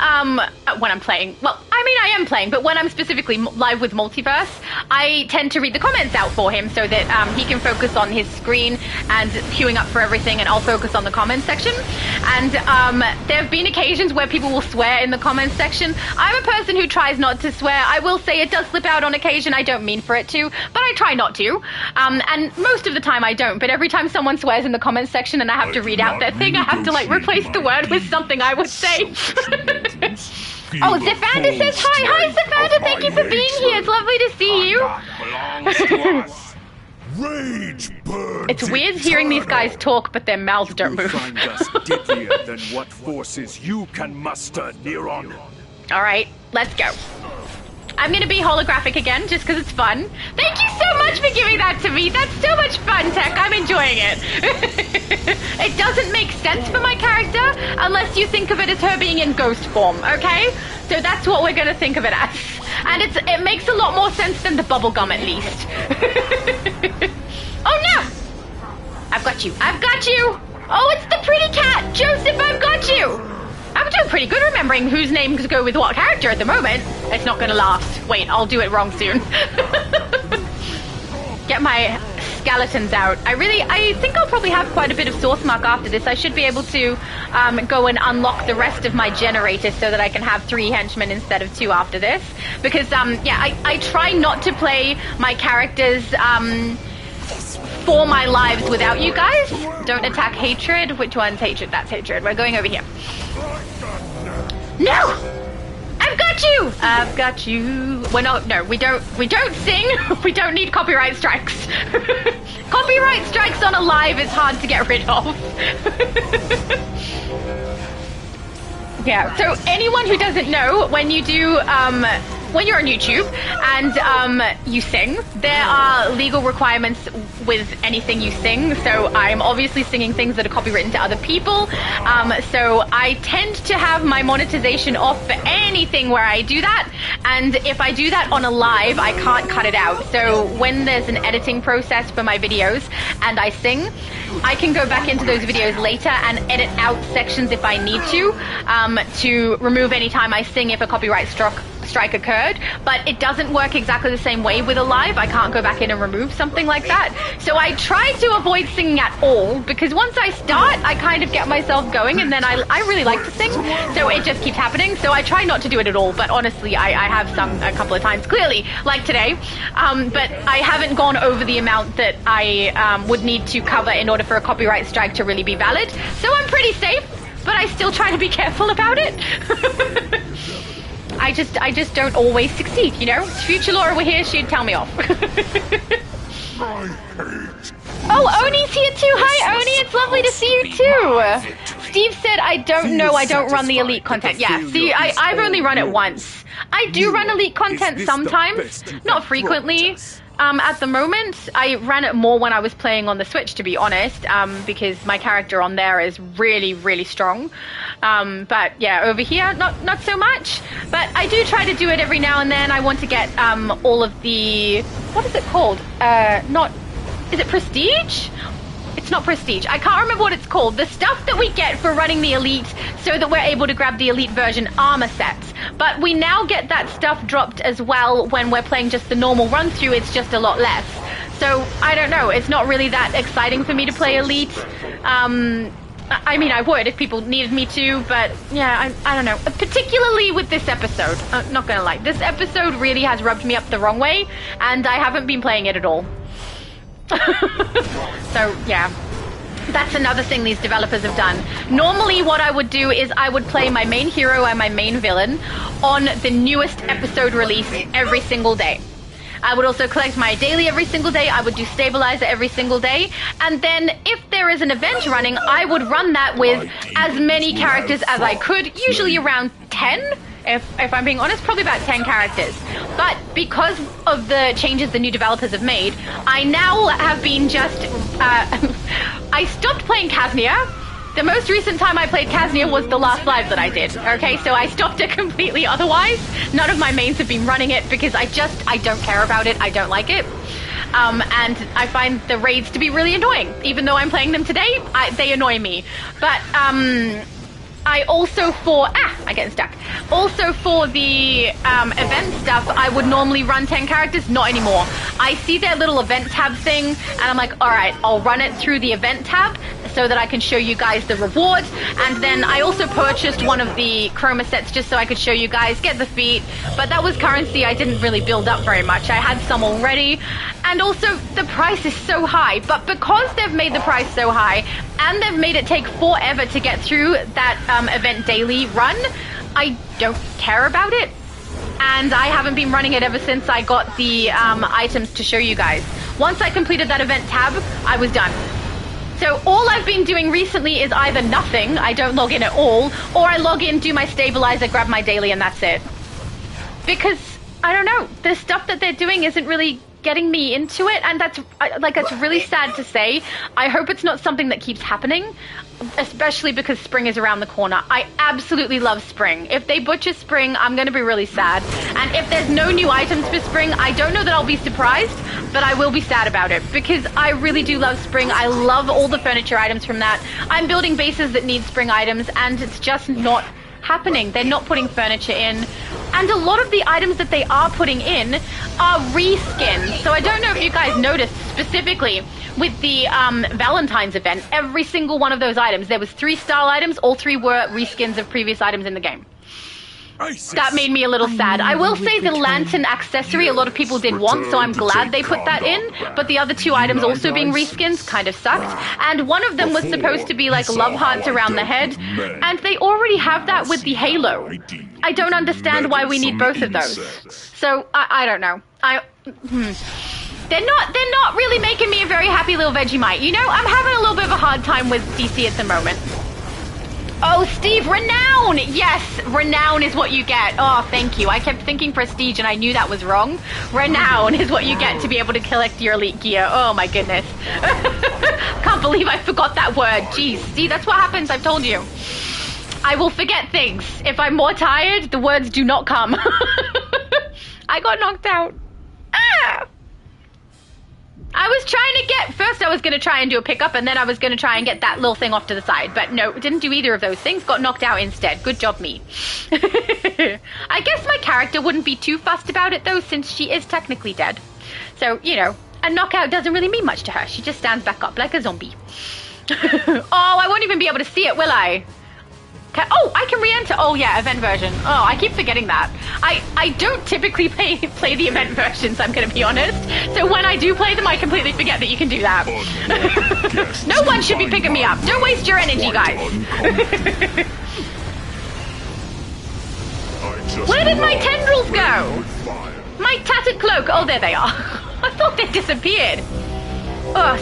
Speaker 1: I mean, I am playing, but when I'm specifically live with Multiverse, I tend to read the comments out for him so that he can focus on his screen and queuing up for everything, and I'll focus on the comments section. And there have been occasions where people will swear in the comments section. I'm a person who tries not to swear. I will say it does slip out on occasion. I don't mean for it to, but I try not to. And most of the time I don't, but every time someone swears in the comments section and I have to read out their thing, I have to, like, replace the word with something I would say. Oh, Zephander says hi. Hi, Zephander. Thank you for being here. It's lovely to see you.
Speaker 9: Rage burns.
Speaker 1: It's weird hearing these guys talk, but their mouths don't move.
Speaker 9: Find us deadlier than what forces you can muster, Neron.
Speaker 1: All right, let's go. I'm going to be holographic again, just because it's fun. Thank you so much for giving that to me. That's so much fun, Tech. I'm enjoying it. It doesn't make sense for my character unless you think of it as her being in ghost form, okay? So that's what we're going to think of it as. And it makes a lot more sense than the bubblegum, at least. Oh, no! I've got you. I've got you! Oh, it's the pretty cat! Joseph, I've got you! I'm doing pretty good remembering whose names go with what character at the moment. It's not going to last. Wait, I'll do it wrong soon. Get my skeletons out. I think I'll probably have quite a bit of source mark after this. I should be able to go and unlock the rest of my generators so that I can have 3 henchmen instead of 2 after this. Because, I try not to play my characters for my lives without you guys. Don't attack hatred. Which one's hatred? That's hatred. We're going over here. No! I've got you! I've got you. We don't sing. We don't need copyright strikes. Copyright strikes on a live is hard to get rid of. Yeah, so anyone who doesn't know, when you do, when you're on YouTube and you sing, there are legal requirements with anything you sing. So I'm obviously singing things that are copywritten to other people. So I tend to have my monetization off for anything where I do that. And if I do that on a live, I can't cut it out. So when there's an editing process for my videos and I sing, I can go back into those videos later and edit out sections if I need to remove any time I sing if a copyright strike occurred. But it doesn't work exactly the same way with a live. I can't go back in and remove something like that. So I try to avoid singing at all, because once I start, I kind of get myself going, and then I really like to sing, so it just keeps happening. So I try not to do it at all, but honestly, I have a couple of times, clearly, like today. But I haven't gone over the amount that I would need to cover in order for a copyright strike to really be valid. So I'm pretty safe, but I still try to be careful about it. I just don't always succeed, you know? If Future Laura were here, she'd tell me off. Oh, Oni's here too. Hi, Oni. It's lovely to see you too. Steve said, I don't know. I don't run the elite content. Yeah, see, I've only run it once. I do run elite content sometimes, not frequently. At the moment, I ran it more when I was playing on the Switch, to be honest, because my character on there is really, really strong. But yeah, over here, not so much. But I do try to do it every now and then. I want to get all of the... What is it called? Is it Prestige? It's not Prestige. I can't remember what it's called. The stuff that we get for running the Elite so that we're able to grab the Elite version armor sets. But we now get that stuff dropped as well when we're playing just the normal run-through. It's just a lot less. So, I don't know. It's not really that exciting for me to play Elite. I mean, I would if people needed me to, but yeah, I don't know. Particularly with this episode. Not gonna lie. This episode really has rubbed me up the wrong way, and I haven't been playing it at all. So yeah, that's another thing these developers have done. Normally what I would do is I would play my main hero and my main villain on the newest episode release every single day. I would also collect my daily every single day. I would do stabilizer every single day. And then if there is an event running, I would run that with as many characters as I could, usually around 10. If I'm being honest, probably about 10 characters. But because of the changes the new developers have made, I now have been just... I stopped playing Kaznia. The most recent time I played Kaznia was the last live that I did. Okay, so I stopped it completely otherwise. None of my mains have been running it because I don't care about it. I don't like it. And I find the raids to be really annoying. Even though I'm playing them today, they annoy me. But, I also I'm getting stuck. Also for the event stuff, I would normally run 10 characters, not anymore. I see their little event tab thing, and I'm like, all right, I'll run it through the event tab so that I can show you guys the rewards. And then I also purchased one of the chroma sets just so I could show you guys, get the feet. But that was currency I didn't really build up very much. I had some already. And also, the price is so high. But because they've made the price so high, and they've made it take forever to get through that event daily run, I don't care about it. And I haven't been running it ever since I got the items to show you guys. Once I completed that event tab, I was done. So all I've been doing recently is either nothing, I don't log in at all, or I log in, do my stabilizer, grab my daily, and that's it. Because, I don't know, the stuff that they're doing isn't really getting me into it, and that's really sad to say. I hope it's not something that keeps happening, especially because spring is around the corner. I absolutely love spring. If they butcher spring, I'm going to be really sad. And if there's no new items for spring, I don't know that I'll be surprised, but I will be sad about it, because I really do love spring. I love all the furniture items from that. I'm building bases that need spring items, and it's just not happening. They're not putting furniture in, and a lot of the items that they are putting in are reskins. So I don't know if you guys noticed specifically with the Valentine's event, every single one of those items, there was 3 style items, all 3 were reskins of previous items in the game. That made me a little sad. I will say the lantern accessory a lot of people did want, so I'm glad they put that in, but the other 2 items also being reskins kind of sucked. And one of them was supposed to be like love hearts around the head, and they already have that with the halo. I don't understand why we need both of those. So, I don't know. They're not really making me a very happy little Vegemite. You know, I'm having a little bit of a hard time with DC at the moment. Oh, Steve, renown! Yes, renown is what you get. Oh, thank you. I kept thinking prestige and I knew that was wrong. Renown is what you get to be able to collect your elite gear. Oh my goodness. Can't believe I forgot that word. Jeez, see, that's what happens, I've told you. I will forget things. If I'm more tired, the words do not come. I got knocked out. Ah! I was trying to get, first I was going to try and do a pickup, and then I was going to try and get that little thing off to the side. But no, didn't do either of those things. Got knocked out instead. Good job, me. I guess my character wouldn't be too fussed about it, though, since she is technically dead. So, you know, a knockout doesn't really mean much to her. She just stands back up like a zombie. Oh, I won't even be able to see it, will I? Oh, I can re-enter. Oh, yeah, event version. Oh, I keep forgetting that. I don't typically play the event versions, I'm going to be honest. So when I do play them, I completely forget that you can do that. No one should be picking me up. Don't waste your energy, guys. Where did my tendrils go? My tattered cloak. Oh, there they are. I thought they disappeared.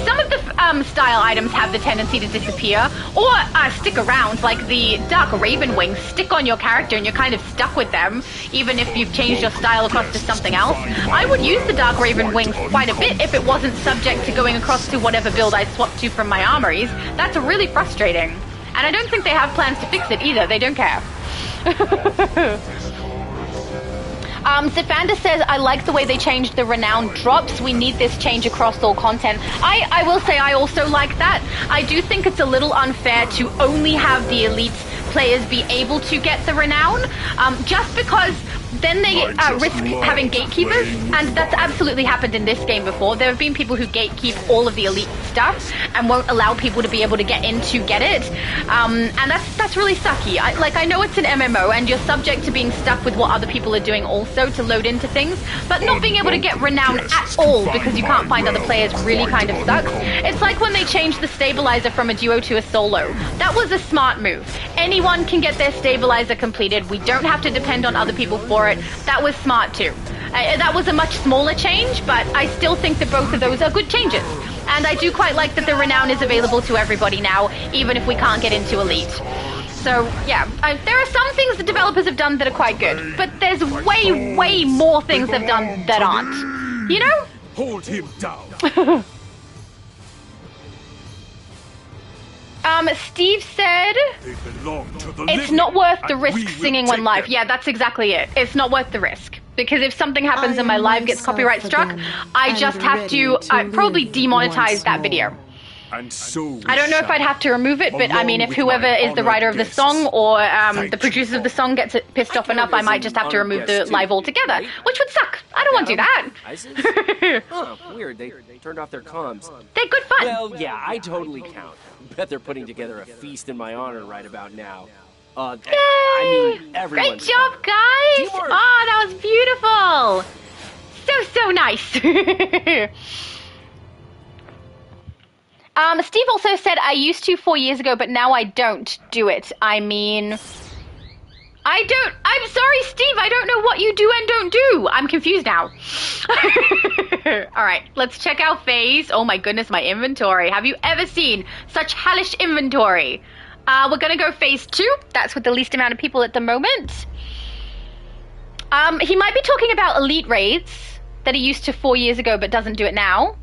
Speaker 1: Some of the style items have the tendency to disappear or stick around, like the Dark Raven wings stick on your character and you're kind of stuck with them, even if you've changed your style across to something else. I would use the Dark Raven wings quite a bit if it wasn't subject to going across to whatever build I swapped to from my armories. That's really frustrating. And I don't think they have plans to fix it either. They don't care. Zephander says, I like the way they changed the renown drops. We need this change across all content. I will say I also like that. I do think it's a little unfair to only have the elite players be able to get the renown, just because then they risk having gatekeepers, and that's absolutely happened in this game before. There have been people who gatekeep all of the elite stuff and won't allow people to be able to get in to get it, and that's really sucky. I know it's an MMO and you're subject to being stuck with what other people are doing also to load into things, but not being able to get renown at all because you can't find other players really kind of sucks. It's like when they changed the stabilizer from a duo to a solo. That was a smart move. Anyone can get their stabilizer completed. We don't have to depend on other people for it. That was smart too. That was a much smaller change, but I still think that both of those are good changes. And I do quite like that the renown is available to everybody now, even if we can't get into elite. So, yeah, there are some things the developers have done that are quite good, but there's way, way more things they've done that aren't. You know?
Speaker 9: Hold him down.
Speaker 1: Steve said, it's not worth the risk singing when live. Yeah, that's exactly it. It's not worth the risk. Because if something happens and my live gets copyright struck, I just have to probably demonetize that video.
Speaker 9: And so
Speaker 1: I don't know if I'd have to remove it, but I mean, if whoever is the writer of the song or the producers of the song gets pissed off enough, I might just have to remove the live altogether, which would suck. I don't want to do that.
Speaker 18: Huh, weird. They turned off their comms.
Speaker 1: They're good fun.
Speaker 18: Well, yeah, I totally count. Bet they're putting together a feast in my honor right about now.
Speaker 1: Yay!
Speaker 18: I mean, everyone.
Speaker 1: Great job, guys!
Speaker 18: Teamwork.
Speaker 1: Oh, that was beautiful. So nice. Steve also said, I used to 4 years ago, but now I don't do it. I mean, I'm sorry, Steve, I don't know what you do and don't do. I'm confused now. All right, let's check out phase. Oh my goodness, my inventory. Have you ever seen such hellish inventory? We're gonna go phase 2. That's with the least amount of people at the moment. He might be talking about elite raids that he used to 4 years ago, but doesn't do it now.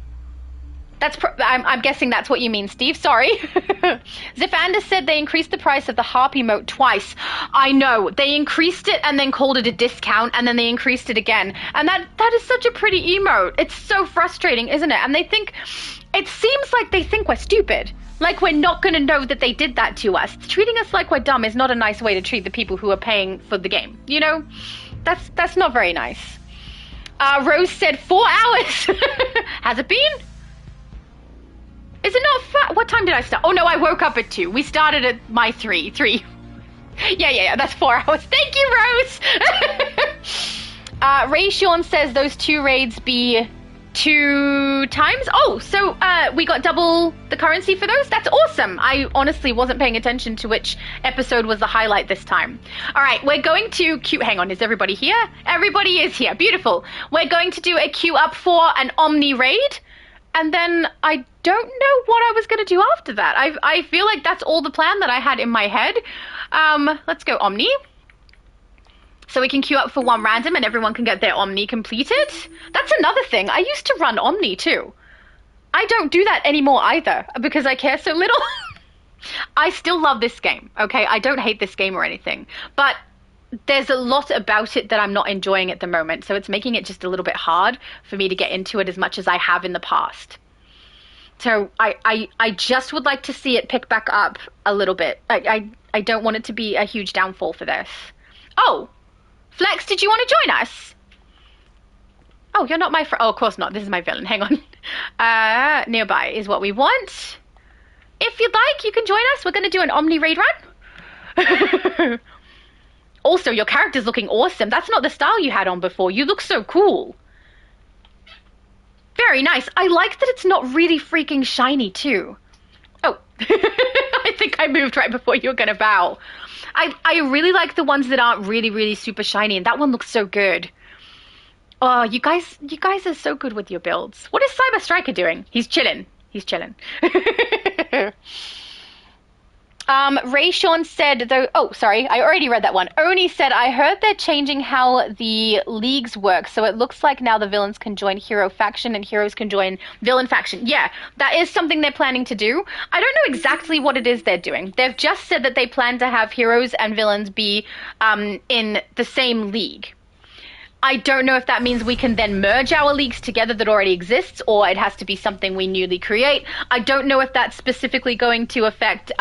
Speaker 1: I'm guessing that's what you mean, Steve. Sorry. Zifander said they increased the price of the harp emote twice. I know. They increased it and then called it a discount, and then they increased it again. And that is such a pretty emote. It's so frustrating, isn't it? And it seems like they think we're stupid. Like we're not going to know that they did that to us. Treating us like we're dumb is not a nice way to treat the people who are paying for the game. You know? That's not very nice. Rose said 4 hours. Has it been? Is it not what time did I start? Oh no, I woke up at 2. We started at my 3. Yeah, that's 4 hours. Thank you, Rose. Ray Sean says those 2 raids be 2 times. Oh, so we got double the currency for those? That's awesome. I honestly wasn't paying attention to which episode was the highlight this time. All right, we're going to queue. Hang on, is everybody here? Everybody is here. Beautiful. We're going to do a queue up for an Omni Raid. And then I don't know what I was going to do after that. I feel like that's all the plan that I had in my head. Let's go Omni. So we can queue up for 1 random and everyone can get their Omni completed. That's another thing. I used to run Omni too. I don't do that anymore either because I care so little. I still love this game, okay? I don't hate this game or anything. But there's a lot about it that I'm not enjoying at the moment, so it's making it just a little bit hard for me to get into it as much as I have in the past. So I just would like to see it pick back up a little bit. I don't want it to be a huge downfall for this. Oh, Flex, did you want to join us? Oh, you're not my friend. Oh, of course not. This is my villain. Hang on. Nearby is what we want. If you'd like, you can join us. We're going to do an Omni Raid run. Also, your character's looking awesome. That's not the style you had on before. You look so cool. Very nice. I like that it's not really freaking shiny, too. Oh, I think I moved right before you were going to bow. I really like the ones that aren't really, really super shiny, and that one looks so good. Oh, you guys are so good with your builds. What is Cyber Striker doing? He's chilling. Ray Sean said, though, oh, sorry, I already read that one. Oni said, I heard they're changing how the leagues work, so it looks like now the villains can join hero faction and heroes can join villain faction. Yeah, that is something they're planning to do. I don't know exactly what it is they're doing. They've just said that they plan to have heroes and villains be in the same league. I don't know if that means we can then merge our leagues together that already exists, or it has to be something we newly create. I don't know if that's specifically going to affect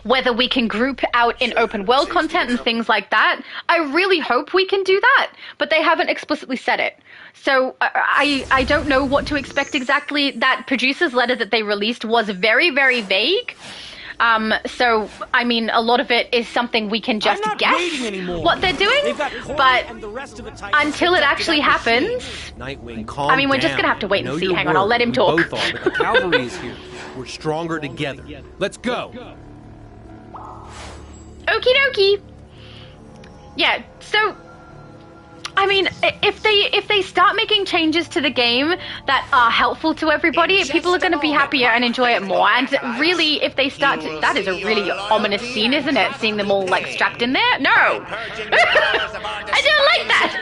Speaker 1: whether we can group out in open world content and things like that. I really hope we can do that, but they haven't explicitly said it. So I don't know what to expect exactly. That producer's letter that they released was very, very vague. So, I mean, a lot of it is something we can just guess what they're doing, but until it actually happens,
Speaker 19: Nightwing, calm
Speaker 1: I mean, we're just going to have to wait and see. Hang on, I'll let him talk.
Speaker 19: Both are, but the cavalry is here. We're stronger together. Let's go.
Speaker 1: Okie dokie. Yeah, so, I mean, if they start making changes to the game that are helpful to everybody, people are going to be happier and enjoy it more. And really, if they start to, that is a really ominous scene, isn't it? Seeing them all, like, strapped in there? No! I don't like that!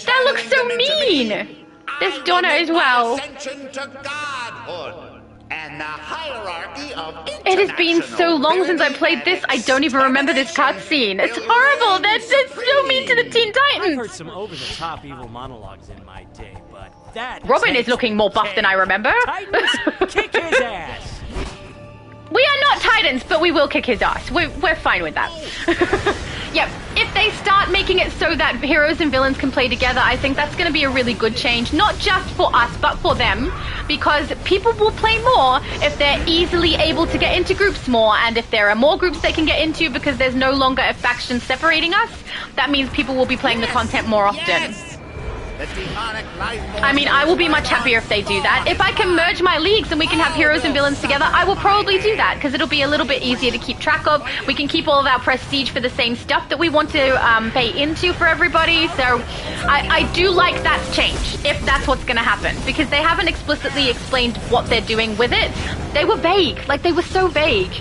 Speaker 1: That looks so mean! There's Donna as well.
Speaker 20: and the hierarchy of
Speaker 1: It has been so long since I played this, I don't even remember this cutscene. It's horrible. That's so mean to the Teen Titans.
Speaker 21: I've heard some over-the-top evil monologues in my day, but that
Speaker 1: Robin is looking more buff than I remember.
Speaker 21: Titans, kick his ass.
Speaker 1: We are not Titans, but we will kick his ass. We're fine with that. Yep, if they start making it so that heroes and villains can play together, I think that's going to be a really good change. Not just for us, but for them. Because people will play more if they're easily able to get into groups more. And if there are more groups they can get into because there's no longer a faction separating us, that means people will be playing the content more often.
Speaker 20: Yes. The demonic life force.
Speaker 1: I mean, I will be much happier if they do that. If I can merge my leagues and we can have heroes and villains together, I will probably do that because it'll be a little bit easier to keep track of. We can keep all of our prestige for the same stuff that we want to pay into for everybody. So I do like that change, if that's what's going to happen, because they haven't explicitly explained what they're doing with it. They were vague. Like, they were so vague.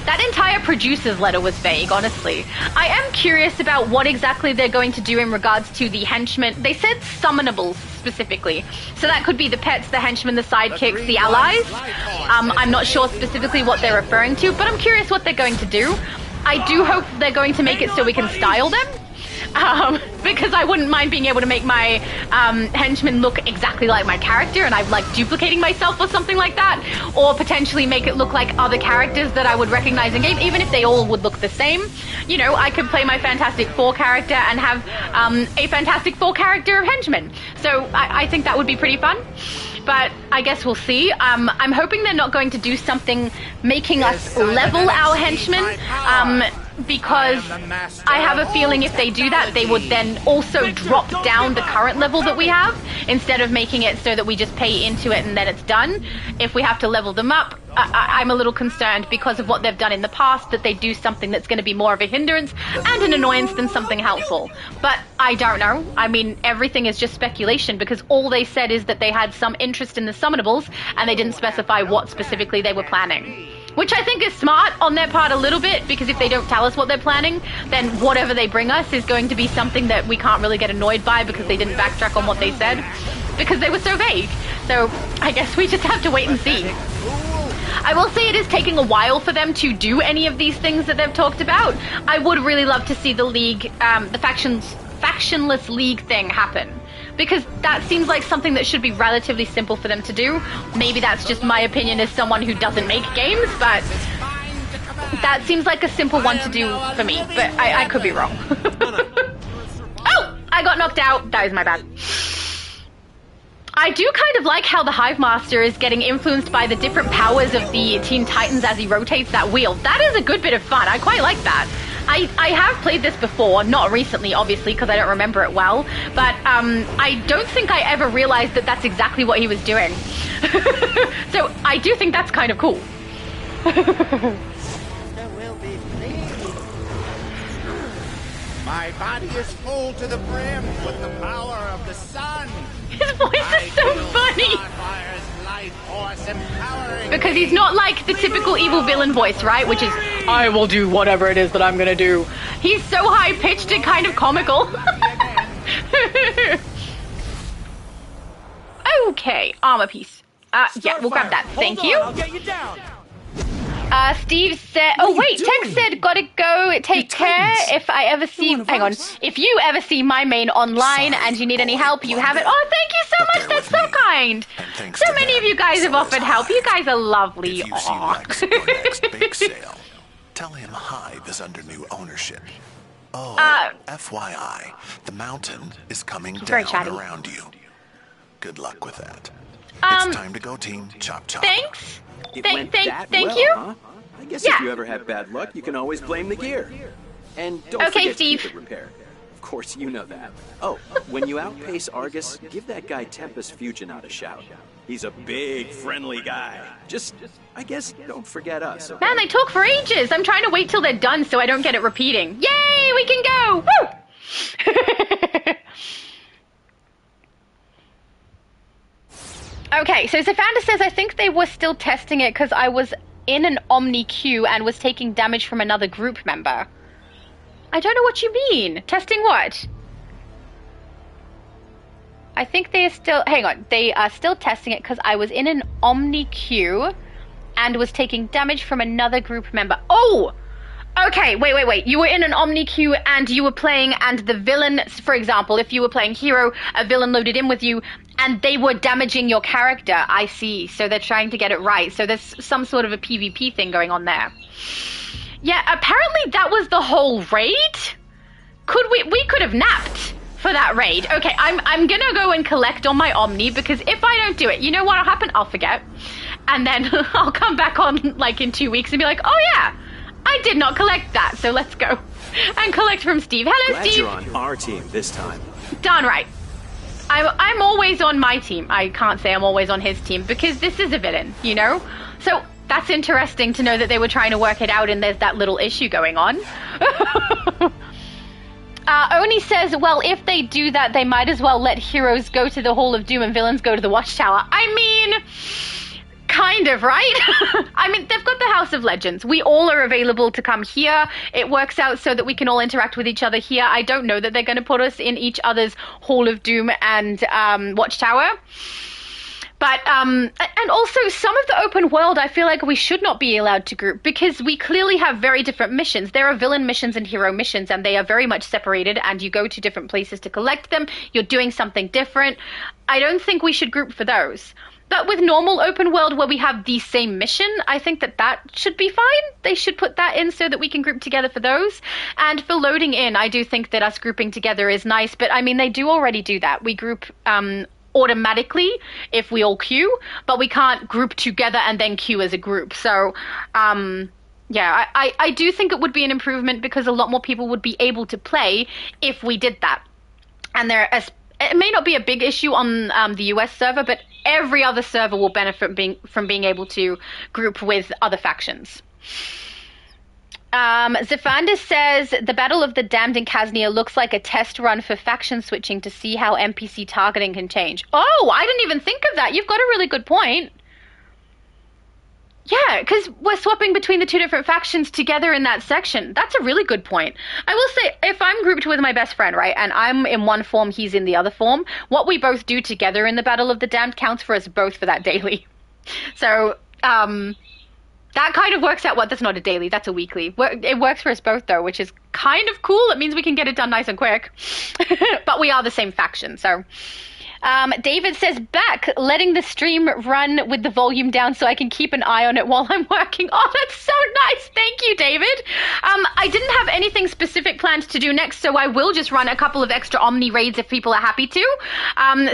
Speaker 1: That entire producer's letter was vague, honestly. I am curious about what exactly they're going to do in regards to the henchmen. They said summonables specifically. So that could be the pets, the henchmen, the sidekicks, the allies. I'm not sure specifically what they're referring to, but I'm curious what they're going to do. I do hope they're going to make it so we can style them. Because I wouldn't mind being able to make my henchmen look exactly like my character and I'm like duplicating myself or something like that, or potentially make it look like other characters that I would recognize in game, even if they all would look the same. You know, I could play my Fantastic Four character and have a Fantastic Four character of henchmen. So I think that would be pretty fun. But I guess we'll see. I'm hoping they're not going to do something making us level our henchmen, because I have a feeling if they do that, they would then also drop down the current level that we have, instead of making it so that we just pay into it and then it's done. If we have to level them up, I'm a little concerned because of what they've done in the past, that they do something that's going to be more of a hindrance and an annoyance than something helpful. But I don't know. I mean, everything is just speculation, because all they said is that they had some interest in the summonables and they didn't specify what specifically they were planning. Which I think is smart on their part a little bit, because if they don't tell us what they're planning, then whatever they bring us is going to be something that we can't really get annoyed by because they didn't backtrack on what they said, because they were so vague. So I guess we just have to wait and see. I will say it is taking a while for them to do any of these things that they've talked about. I would really love to see the league, the factionless league thing happen, because that seems like something that should be relatively simple for them to do. Maybe that's just my opinion as someone who doesn't make games, but that seems like a simple one to do for me, but I could be wrong. Oh, I got knocked out. That is my bad. I do kind of like how the Hive Master is getting influenced by the different powers of the Teen Titans as he rotates that wheel. That is a good bit of fun. I quite like that. I have played this before, not recently, obviously, because I don't remember it well, but I don't think I ever realized that that's exactly what he was doing. So I do think that's kind of cool.
Speaker 20: My body is full to the brim with the power of the sun.
Speaker 1: His voice is so funny. Because he's not like the typical evil villain voice, right? Which is, I will do whatever it is that I'm gonna do. He's so high-pitched and kind of comical. Okay, armor piece. Yeah, we'll grab that. Thank you.
Speaker 21: I'll get you down.
Speaker 1: Steve said, oh wait, Tex said, gotta go, take care. If I ever see, hang on, if you ever see my main online and you need any help, you have it. Oh, thank you so much, that's so kind. So many of you guys have offered help. You guys are lovely.
Speaker 11: If you see Rex at your next big sale, tell him Hive is under new ownership. Oh, FYI, the mountain is coming down around you. Good luck with that. It's time to go, team. Chop, chop.
Speaker 1: Thanks. Thank
Speaker 2: Well,
Speaker 1: you.
Speaker 2: huh? I guess if you ever have bad luck, you can always blame the gear. And don't forget to keep it repaired. Of course, you know that. Oh, when you outpace Argus, give that guy Tempest Fuginaut a shout. He's a big, friendly guy. Just, I guess, don't forget us. Okay?
Speaker 1: Man, they talk for ages. I'm trying to wait till they're done so I don't get it repeating. Yay, we can go! Woo! Okay, so Zafanda says, I think they were still testing it because I was in an Omni queue and was taking damage from another group member. I don't know what you mean. Testing what? I think they are still, hang on, they are still testing it because I was in an Omni queue and was taking damage from another group member. Oh! Okay, wait. You were in an Omni queue and you were playing, and the villain, for example, if you were playing hero, a villain loaded in with you, and they were damaging your character. I see. So they're trying to get it right. So there's some sort of a PvP thing going on there. Yeah, apparently that was the whole raid? We could have napped for that raid. Okay, I'm gonna go and collect on my Omni, because if I don't do it, you know what'll happen? I'll forget. And then I'll come back on like in 2 weeks and be like, oh yeah, I did not collect that, so let's go and collect from Steve. Hello,
Speaker 2: Glad
Speaker 1: Steve.
Speaker 2: You're on our team this time.
Speaker 1: Darn right. I'm always on my team. I can't say I'm always on his team, because this is a villain, you know? So that's interesting to know that they were trying to work it out and there's that little issue going on. Oni says, well, if they do that, they might as well let heroes go to the Hall of Doom and villains go to the Watchtower. I mean, kind of, right? I mean, they've got the House of Legends. We all are available to come here. It works out so that we can all interact with each other here. I don't know that they're going to put us in each other's Hall of Doom and Watchtower. But, and also some of the open world, I feel like we should not be allowed to group, because we clearly have very different missions. There are villain missions and hero missions, and they are very much separated, and you go to different places to collect them. You're doing something different. I don't think we should group for those. But with normal open world where we have the same mission, I think that should be fine. They should put that in so that we can group together for those. And for loading in, I do think that us grouping together is nice. But I mean, they do already do that. We group automatically if we all queue, but we can't group together and then queue as a group. So, yeah, I do think it would be an improvement, because a lot more people would be able to play if we did that. And it may not be a big issue on the US server, but every other server will benefit from being able to group with other factions. Zephander says, the Battle of the Damned in Kaznia looks like a test run for faction switching to see how NPC targeting can change. Oh, I didn't even think of that. You've got a really good point. Yeah, because we're swapping between the two different factions together in that section. That's a really good point. I will say, if I'm grouped with my best friend, right, and I'm in one form, he's in the other form, what we both do together in the Battle of the Damned counts for us both for that daily. So, that kind of works out. Well, that's not a daily, that's a weekly. It works for us both, though, which is kind of cool. It means we can get it done nice and quick. But we are the same faction, so... David says, back, letting the stream run with the volume down so I can keep an eye on it while I'm working. Oh, that's so nice. Thank you, David. I didn't have anything specific planned to do next, so I will just run a couple of extra Omni Raids if people are happy to,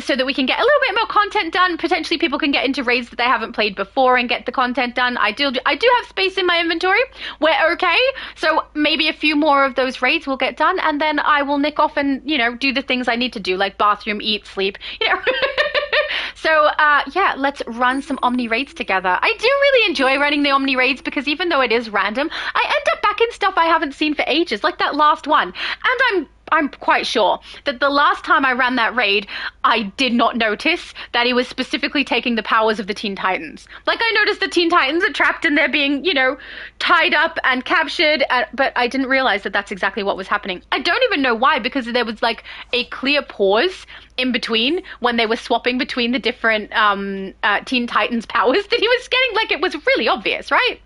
Speaker 1: so that we can get a little bit more content done. Potentially people can get into raids that they haven't played before and get the content done. I do have space in my inventory. We're okay. So maybe a few more of those raids will get done, and then I will nick off and, you know, do the things I need to do, like bathroom, eat, sleep. You know. So, yeah, let's run some Omni Raids together. I do really enjoy running the Omni Raids, because even though it is random, I end up back in stuff I haven't seen for ages, like that last one. And I'm quite sure that the last time I ran that raid, I did not notice that he was specifically taking the powers of the Teen Titans. Like, I noticed the Teen Titans are trapped and they're being, you know, tied up and captured, but I didn't realize that that's exactly what was happening. I don't even know why, because there was, like, a clear pause in between when they were swapping between the different Teen Titans powers that he was getting. Like, it was really obvious, right?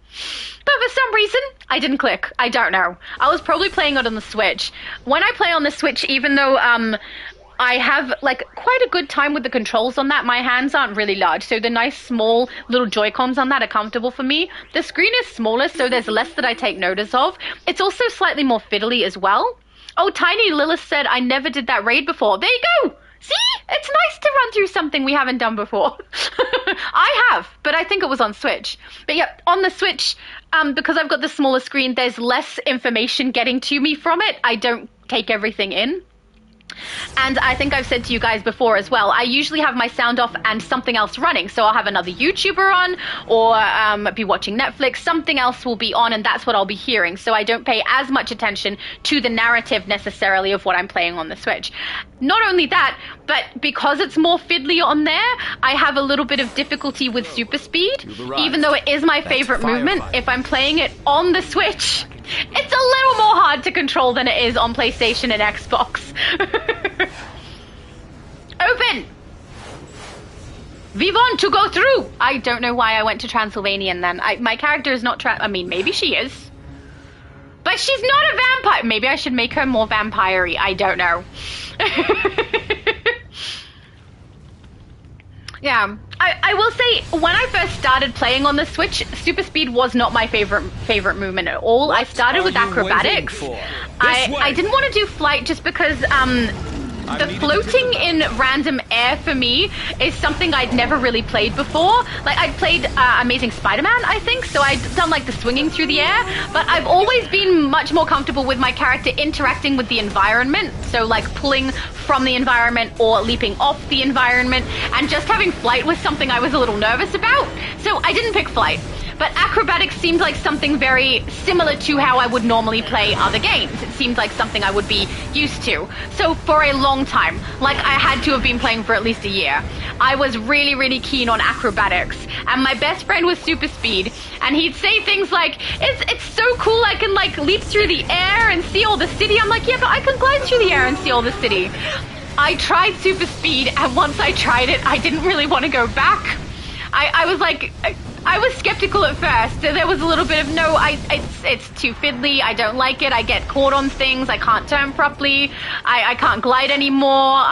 Speaker 1: But for some reason, I didn't click. I don't know. I was probably playing it on the Switch. When I play on the Switch, even though I have, like, quite a good time with the controls on that, my hands aren't really large. So the nice, small, little Joy-Cons on that are comfortable for me. The screen is smaller, so there's less that I take notice of. It's also slightly more fiddly as well. Oh, Tiny Lilith said, I never did that raid before. There you go! See? It's nice to run through something we haven't done before. I have, but I think it was on Switch. But yeah, on the Switch, because I've got the smaller screen, there's less information getting to me from it. I don't take everything in. And I think I've said to you guys before as well, I usually have my sound off and something else running. So I'll have another YouTuber on, or be watching Netflix. Something else will be on, and that's what I'll be hearing. So I don't pay as much attention to the narrative necessarily of what I'm playing on the Switch. Not only that, but because it's more fiddly on there, I have a little bit of difficulty with super speed. Even though it is my favorite movement, if I'm playing it on the Switch, it's a little more hard to control than it is on PlayStation and Xbox. Open! We want to go through! I don't know why I went to Transylvanian then. My character is not I mean, maybe she is. But she's not a vampire. Maybe I should make her more vampire-y. I don't know. Yeah. I will say, when I first started playing on the Switch, super speed was not my favorite movement at all. I started with acrobatics. I didn't want to do flight just because the floating in random air for me is something I'd never really played before. Like, I'd played Amazing Spider-Man, I think, so I'd done like the swinging through the air, but I've always been much more comfortable with my character interacting with the environment, so like pulling from the environment or leaping off the environment, and just having flight was something I was a little nervous about, so I didn't pick flight. But acrobatics seemed like something very similar to how I would normally play other games. It seemed like something I would be used to. So for a long time, like I had to have been playing for at least a year, I was really, really keen on acrobatics. And my best friend was super speed, and he'd say things like, it's so cool, I can like leap through the air and see all the city. I'm like, yeah, but I can glide through the air and see all the city. I tried super speed, and once I tried it, I didn't really want to go back. I was like, I was skeptical at first. There was a little bit of, no, it's too fiddly, I don't like it, I get caught on things, I can't turn properly, I can't glide anymore.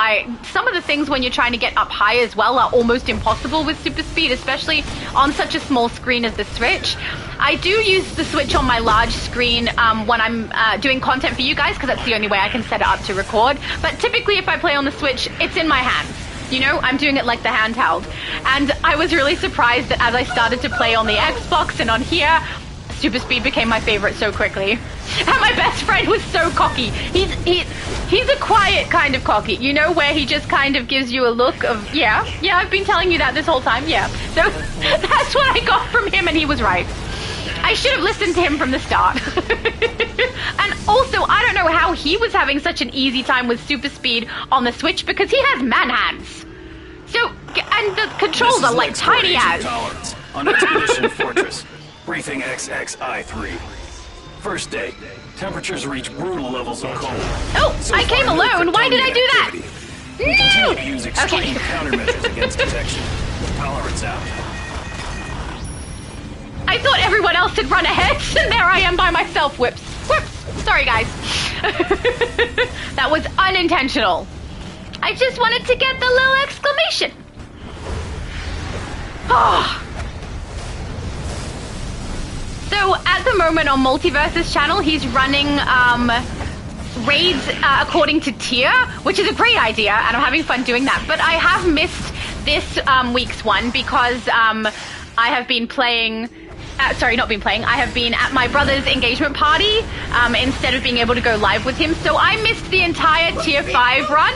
Speaker 1: Some of the things when you're trying to get up high as well are almost impossible with super speed, especially on such a small screen as the Switch. I do use the Switch on my large screen when I'm doing content for you guys, because that's the only way I can set it up to record. But typically if I play on the Switch, it's in my hands. You know, I'm doing it like the handheld. And I was really surprised that as I started to play on the Xbox and on here, super speed became my favorite so quickly. And my best friend was so cocky. He's a quiet kind of cocky, you know, where he just kind of gives you a look of, yeah, I've been telling you that this whole time, yeah. So that's what I got from him, and he was right. I should have listened to him from the start. And also, I don't know how he was having such an easy time with super speed on the Switch, because he has man hands. So, and the controls are like tiny as.
Speaker 4: Tolerance on Expedition Fortress. Briefing XXI3. First day. Temperatures reach brutal levels of cold.
Speaker 1: Oh, so I came alone. Why did I do that?
Speaker 4: We continue to use extreme countermeasures against detection. Tolerance out.
Speaker 1: I thought everyone else had run ahead, and there I am by myself. Whoops. Sorry, guys. That was unintentional. I just wanted to get the little exclamation. Oh. So, at the moment on Multiverse's channel, he's running raids according to tier, which is a great idea, and I'm having fun doing that. But I have missed this week's one because I have been playing... I have been at my brother's engagement party instead of being able to go live with him, so I missed the entire Tier 5 run.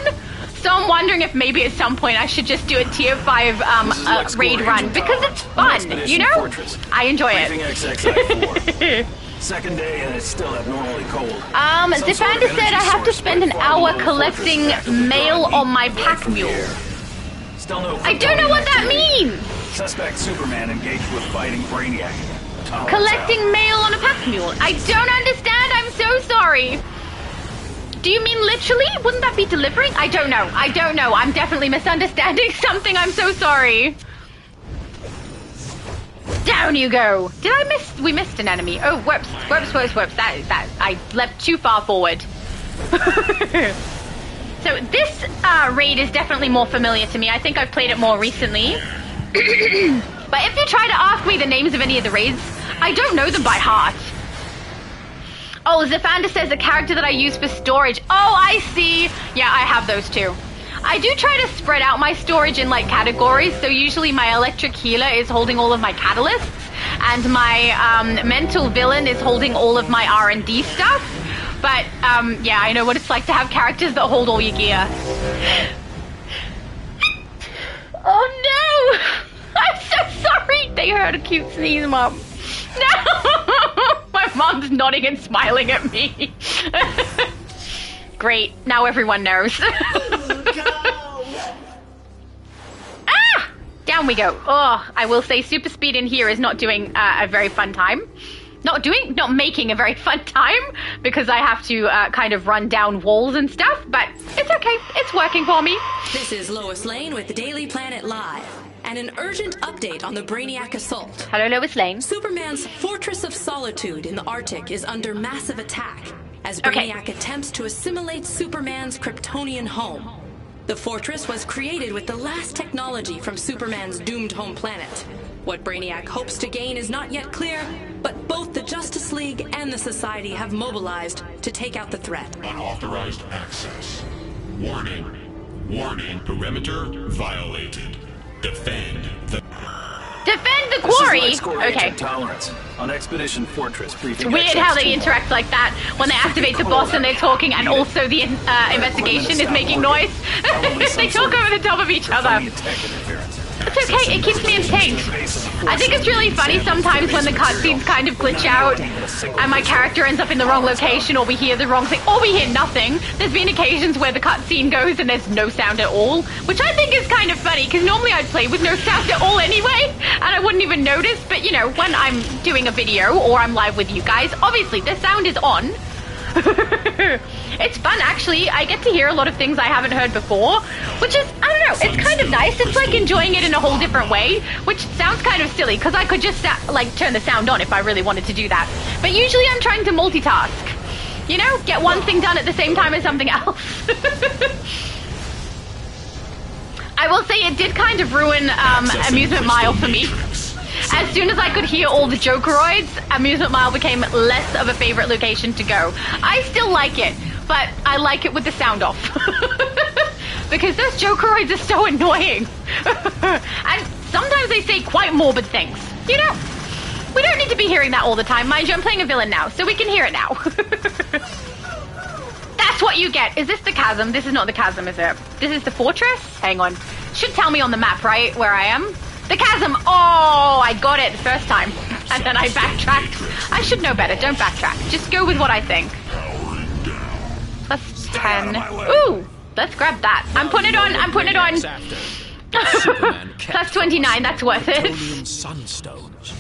Speaker 1: So I'm wondering if maybe at some point I should just do a Tier 5 raid run, because it's fun, you know? I enjoy it.
Speaker 4: Second day and it's still abnormally cold.
Speaker 1: Zephander said I have to spend an hour collecting mail on my pack mule. I don't know what that means!
Speaker 4: Suspect Superman engaged with fighting Brainiac.
Speaker 1: Collecting mail on a pack mule. I don't understand. I'm so sorry. Do you mean literally? Wouldn't that be delivering? I don't know. I'm definitely misunderstanding something. I'm so sorry. Down you go. Did I miss? We missed an enemy. Oh, whoops. That I left too far forward. So this raid is definitely more familiar to me. I think I've played it more recently. But if you try to ask me the names of any of the raids, I don't know them by heart. Oh, Zephander says the character that I use for storage. Oh, I see. Yeah, I have those too. I do try to spread out my storage in like categories. So usually my electric healer is holding all of my catalysts, and my mental villain is holding all of my R&D stuff. But yeah, I know what it's like to have characters that hold all your gear. Oh no! I'm so sorry! They heard a cute sneeze, Mom. No! My mom's nodding and smiling at me. Great, now everyone knows. Ah! Down we go. Oh, I will say super speed in here is not doing a very fun time. Not making a very fun time, because I have to kind of run down walls and stuff, but it's okay. It's working for me.
Speaker 22: This is Lois Lane with the Daily Planet Live.
Speaker 13: and an urgent update on the Brainiac assault.
Speaker 1: Hello, Lois Lane.
Speaker 13: Superman's Fortress of Solitude in the Arctic is under massive attack as Brainiac attempts to assimilate Superman's Kryptonian home. The fortress was created with the last technology from Superman's doomed home planet. What Brainiac hopes to gain is not yet clear, but both the Justice League and the Society have mobilized to take out the threat.
Speaker 12: Unauthorized access. Warning. Warning, perimeter violated. Defend the
Speaker 1: quarry.
Speaker 4: This is
Speaker 1: okay.
Speaker 4: Tolerance on Expedition Fortress.
Speaker 1: It's weird how they interact like that when they activate the boss and they're talking, and also the investigation is making noise. They talk over the top of each other. It's okay, it keeps me entertained. I think it's really funny sometimes when the cutscenes kind of glitch out and my character ends up in the wrong location, or we hear the wrong thing, or we hear nothing. There's been occasions where the cutscene goes and there's no sound at all, which I think is kind of funny, because normally I'd play with no sound at all anyway, and I wouldn't even notice, but you know, when I'm doing a video or I'm live with you guys, obviously the sound is on. It's fun, actually. I get to hear a lot of things I haven't heard before, which is, I don't know, it's kind of nice. It's like enjoying it in a whole different way, which sounds kind of silly, because I could just, like, turn the sound on if I really wanted to do that. But usually I'm trying to multitask. You know, get one thing done at the same time as something else. I will say it did kind of ruin Amusement Mile for me. As soon as I could hear all the Jokeroids, Amusement Mile became less of a favorite location to go. I still like it, but I like it with the sound off. Because those Jokeroids are so annoying. And sometimes they say quite morbid things. You know, we don't need to be hearing that all the time. Mind you, I'm playing a villain now, so we can hear it now. That's what you get. Is this the chasm? This is not the chasm, is it? This is the fortress? Hang on. Should tell me on the map, right, where I am? The chasm! Oh, I got it the first time. And then I backtracked. I should know better. Don't backtrack. Just go with what I think. Plus 10. Ooh! Let's grab that. I'm putting it on. I'm putting it on. Plus 29. That's worth it.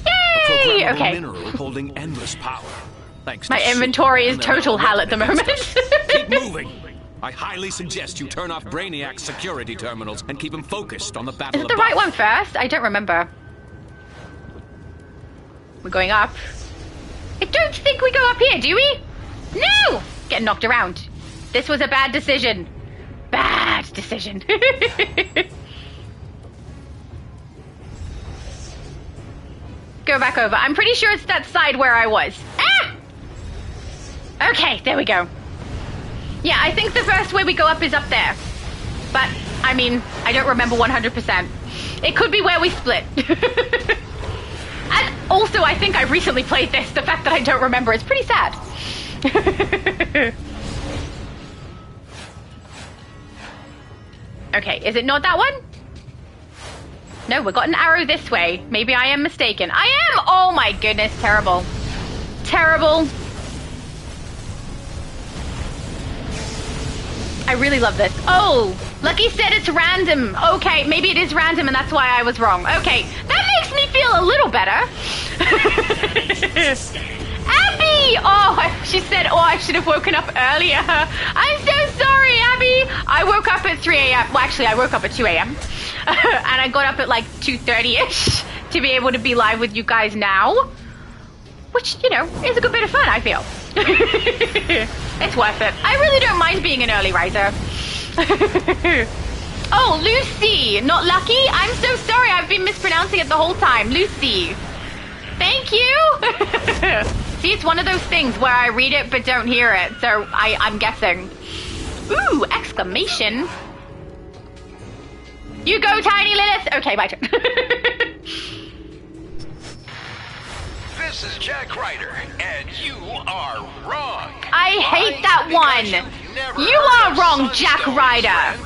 Speaker 1: Yay! Okay.
Speaker 4: Mineral holding endless power. Thanks.
Speaker 1: My inventory is total hell at the moment.
Speaker 4: Keep moving. I highly suggest you turn off Brainiac's security terminals and keep him focused on the battle.
Speaker 1: Is it the right one first? I don't remember. We're going up. I don't think we go up here, do we? No! Getting knocked around. This was a bad decision. Bad decision. Go back over. I'm pretty sure it's that side where I was. Ah! Okay, there we go. Yeah, I think the first way we go up is up there. But, I mean, I don't remember 100%. It could be where we split. And also, I think I recently played this. The fact that I don't remember is pretty sad. Okay, is it not that one? No, we got an arrow this way. Maybe I am mistaken. I am! Oh my goodness, terrible. Terrible. I really love this. Oh, Lucky said it's random. Okay, maybe it is random and that's why I was wrong. Okay, that makes me feel a little better. Abby! Oh, she said, oh, I should have woken up earlier. I'm so sorry, Abby. I woke up at 3 a.m. Well, actually, I woke up at 2 a.m. And I got up at like 2:30-ish to be able to be live with you guys now. Which, you know, is a good bit of fun, I feel. It's worth it. I really don't mind being an early riser. Oh, Lucy, not Lucky? I'm so sorry. I've been mispronouncing it the whole time. Lucy. Thank you. See, it's one of those things where I read it but don't hear it, so I'm guessing. Ooh, exclamation. You go, Tiny Lilith. Okay, my turn.
Speaker 22: This is Jack Ryder, and you are wrong.
Speaker 1: I hate that one. You are wrong, Jack Ryder.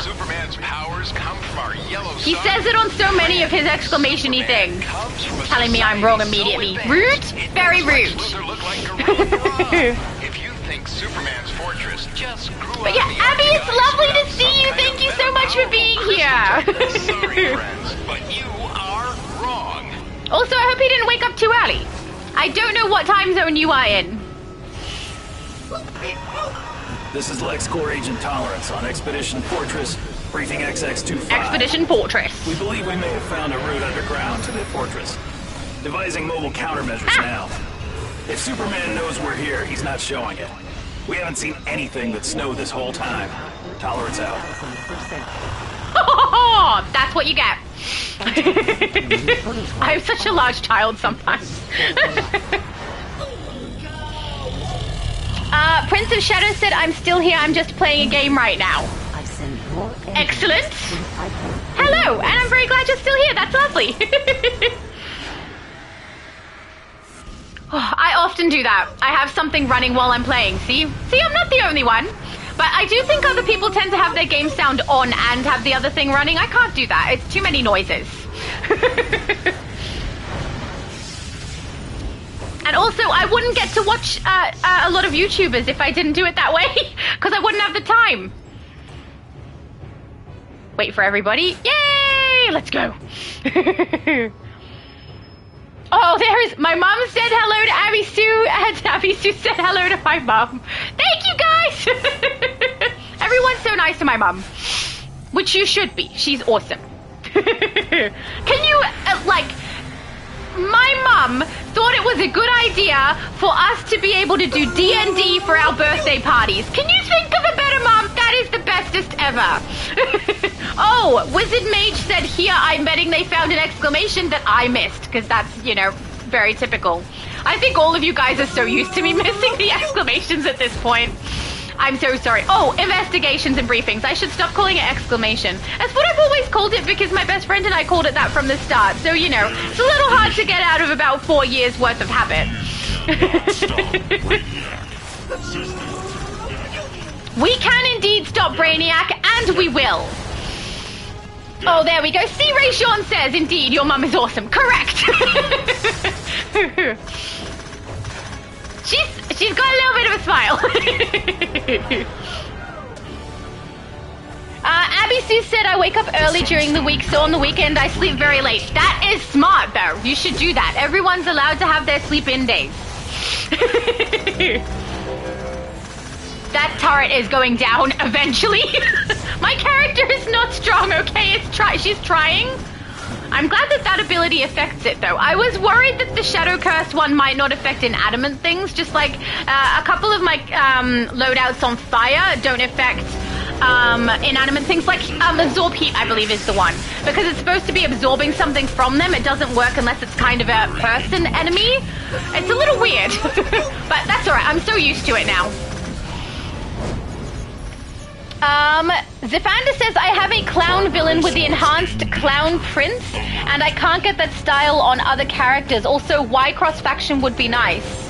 Speaker 22: Superman's powers come from our yellow sun.
Speaker 1: He says it on so many of his exclamation-y things. Telling me I'm wrong immediately. Rude? Very rude.
Speaker 22: If you think Superman's fortress just grew
Speaker 1: but yeah, Abby, it's lovely to see you. Thank you so much for being here.
Speaker 22: Sorry, friends, but you are wrong.
Speaker 1: Also, I hope you didn't wake up too early. I don't know what time zone you are in.
Speaker 4: This is LexCorp Agent Tolerance on Expedition Fortress. Briefing XX-25.
Speaker 1: Expedition Fortress.
Speaker 4: We believe we may have found a route underground to the fortress. Devising mobile countermeasures now. If Superman knows we're here, he's not showing it. We haven't seen anything but snow this whole time. Tolerance out.
Speaker 1: Oh, that's what you get. I'm such a large child sometimes. Prince of Shadows said, I'm still here, I'm just playing a game right now. Excellent. Hello, and I'm very glad you're still here, that's lovely. Oh, I often do that. I have something running while I'm playing, see? See, I'm not the only one. But I do think other people tend to have their game sound on and have the other thing running. I can't do that, it's too many noises. And also, I wouldn't get to watch a lot of YouTubers if I didn't do it that way, because I wouldn't have the time. Wait for everybody. Yay! Let's go. Oh, there is... My mom said hello to Abby Sue, and Abby Sue said hello to my mom. Thank you, guys! Everyone's so nice to my mom. Which you should be. She's awesome. Can you, my mum thought it was a good idea for us to be able to do D&D for our birthday parties. Can you think of a better mum? That is the bestest ever. Oh, Wizard Mage said here I'm betting they found an exclamation that I missed, because that's, you know, very typical. I think all of you guys are so used to me missing the exclamations at this point. I'm so sorry. Oh, investigations and briefings. I should stop calling it exclamation. That's what I've always called it because my best friend and I called it that from the start. So, you know, it's a little hard to get out of about 4 years worth of habit. We can indeed stop Brainiac, and we will. Oh, there we go. See, Ray Sean says, indeed, your mum is awesome. Correct. She's got a little bit of a smile. Abby Sue said I wake up early during the week, so on the weekend I sleep very late. That is smart, though. You should do that. Everyone's allowed to have their sleep-in days. That turret is going down eventually. My character is not strong, okay? She's trying. I'm glad that that ability affects it, though. I was worried that the Shadow Curse one might not affect inanimate things, just like a couple of my loadouts on fire don't affect inanimate things, like Absorb Heat, I believe, is the one. Because it's supposed to be absorbing something from them. It doesn't work unless it's kind of a person enemy. It's a little weird, but that's alright. I'm so used to it now. Zephander says, I have a clown villain with the enhanced clown prince, and I can't get that style on other characters. Also, why cross-faction would be nice?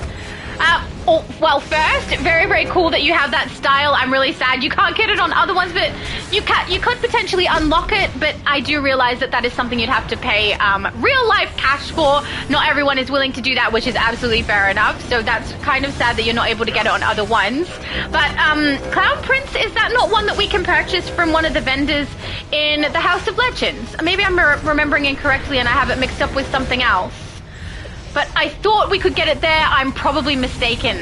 Speaker 1: Well, first, very, very cool that you have that style. I'm really sad you can't get it on other ones, but you could potentially unlock it, but I do realize that that is something you'd have to pay real-life cash for. Not everyone is willing to do that, which is absolutely fair enough, so that's kind of sad that you're not able to get it on other ones. But Clown Prince, is that not one that we can purchase from one of the vendors in the House of Legends? Maybe I'm remembering incorrectly and I have it mixed up with something else. But I thought we could get it there. I'm probably mistaken.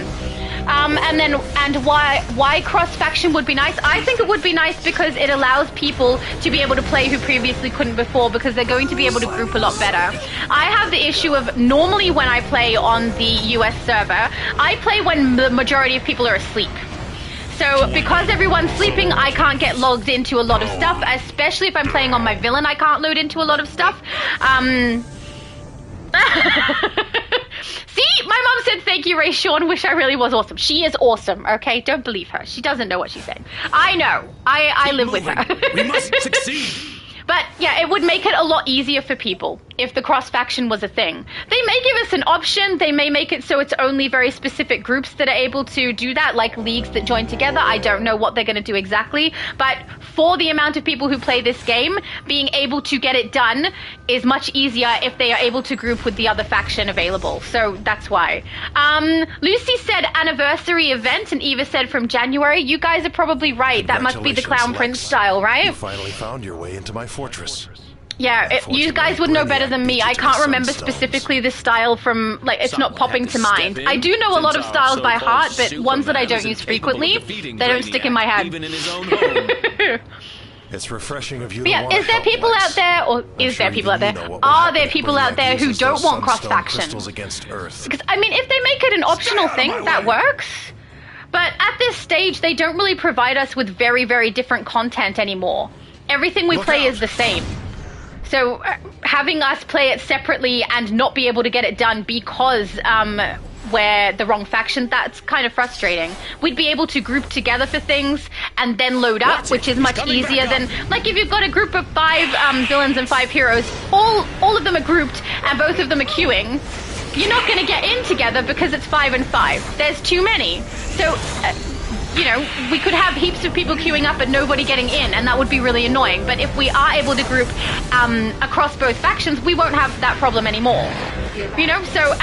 Speaker 1: And why cross-faction would be nice? I think it would be nice because it allows people to be able to play who previously couldn't before, because they're going to be able to group a lot better. I have the issue of, normally when I play on the US server, I play when the majority of people are asleep. So because everyone's sleeping, I can't get logged into a lot of stuff, especially if I'm playing on my villain, I can't load into a lot of stuff. See, my mom said thank you, Ray Sean. Wish I really was awesome. She is awesome, okay? Don't believe her. She doesn't know what she's saying. I know. I live with her.
Speaker 4: We must succeed.
Speaker 1: But yeah, it would make it a lot easier for people if the cross-faction was a thing. They may give us an option. They may make it so it's only very specific groups that are able to do that, like leagues that join together. I don't know what they're going to do exactly. But for the amount of people who play this game, being able to get it done is much easier if they are able to group with the other faction available. So that's why. Lucy said anniversary event, and Eva said from January. You guys are probably right. That must be the Clown Prince style, right?
Speaker 5: You finally found your way into my fortress.
Speaker 1: Yeah, you guys would know better than me. I can't remember specifically the style from, like, it's not popping to mind. I do know a lot of styles by heart, but ones that I don't use frequently, they don't stick in my head.
Speaker 5: Even in his own home. It's refreshing of you.
Speaker 1: Yeah, is there people out there, or is there people out there? Are there people out there who don't want cross-faction? Because, I mean, if they make it an optional thing, that works. But at this stage, they don't really provide us with very, very different content anymore. Everything we play is the same. So having us play it separately and not be able to get it done because we're the wrong faction, that's kind of frustrating. We'd be able to group together for things and then load up, which is much easier than, like, if you've got a group of 5 villains and 5 heroes, all of them are grouped and both of them are queuing. You're not going to get in together because it's 5 and 5. There's too many. So, you know, we could have heaps of people queuing up and nobody getting in, and that would be really annoying. But if we are able to group across both factions, we won't have that problem anymore. You know, so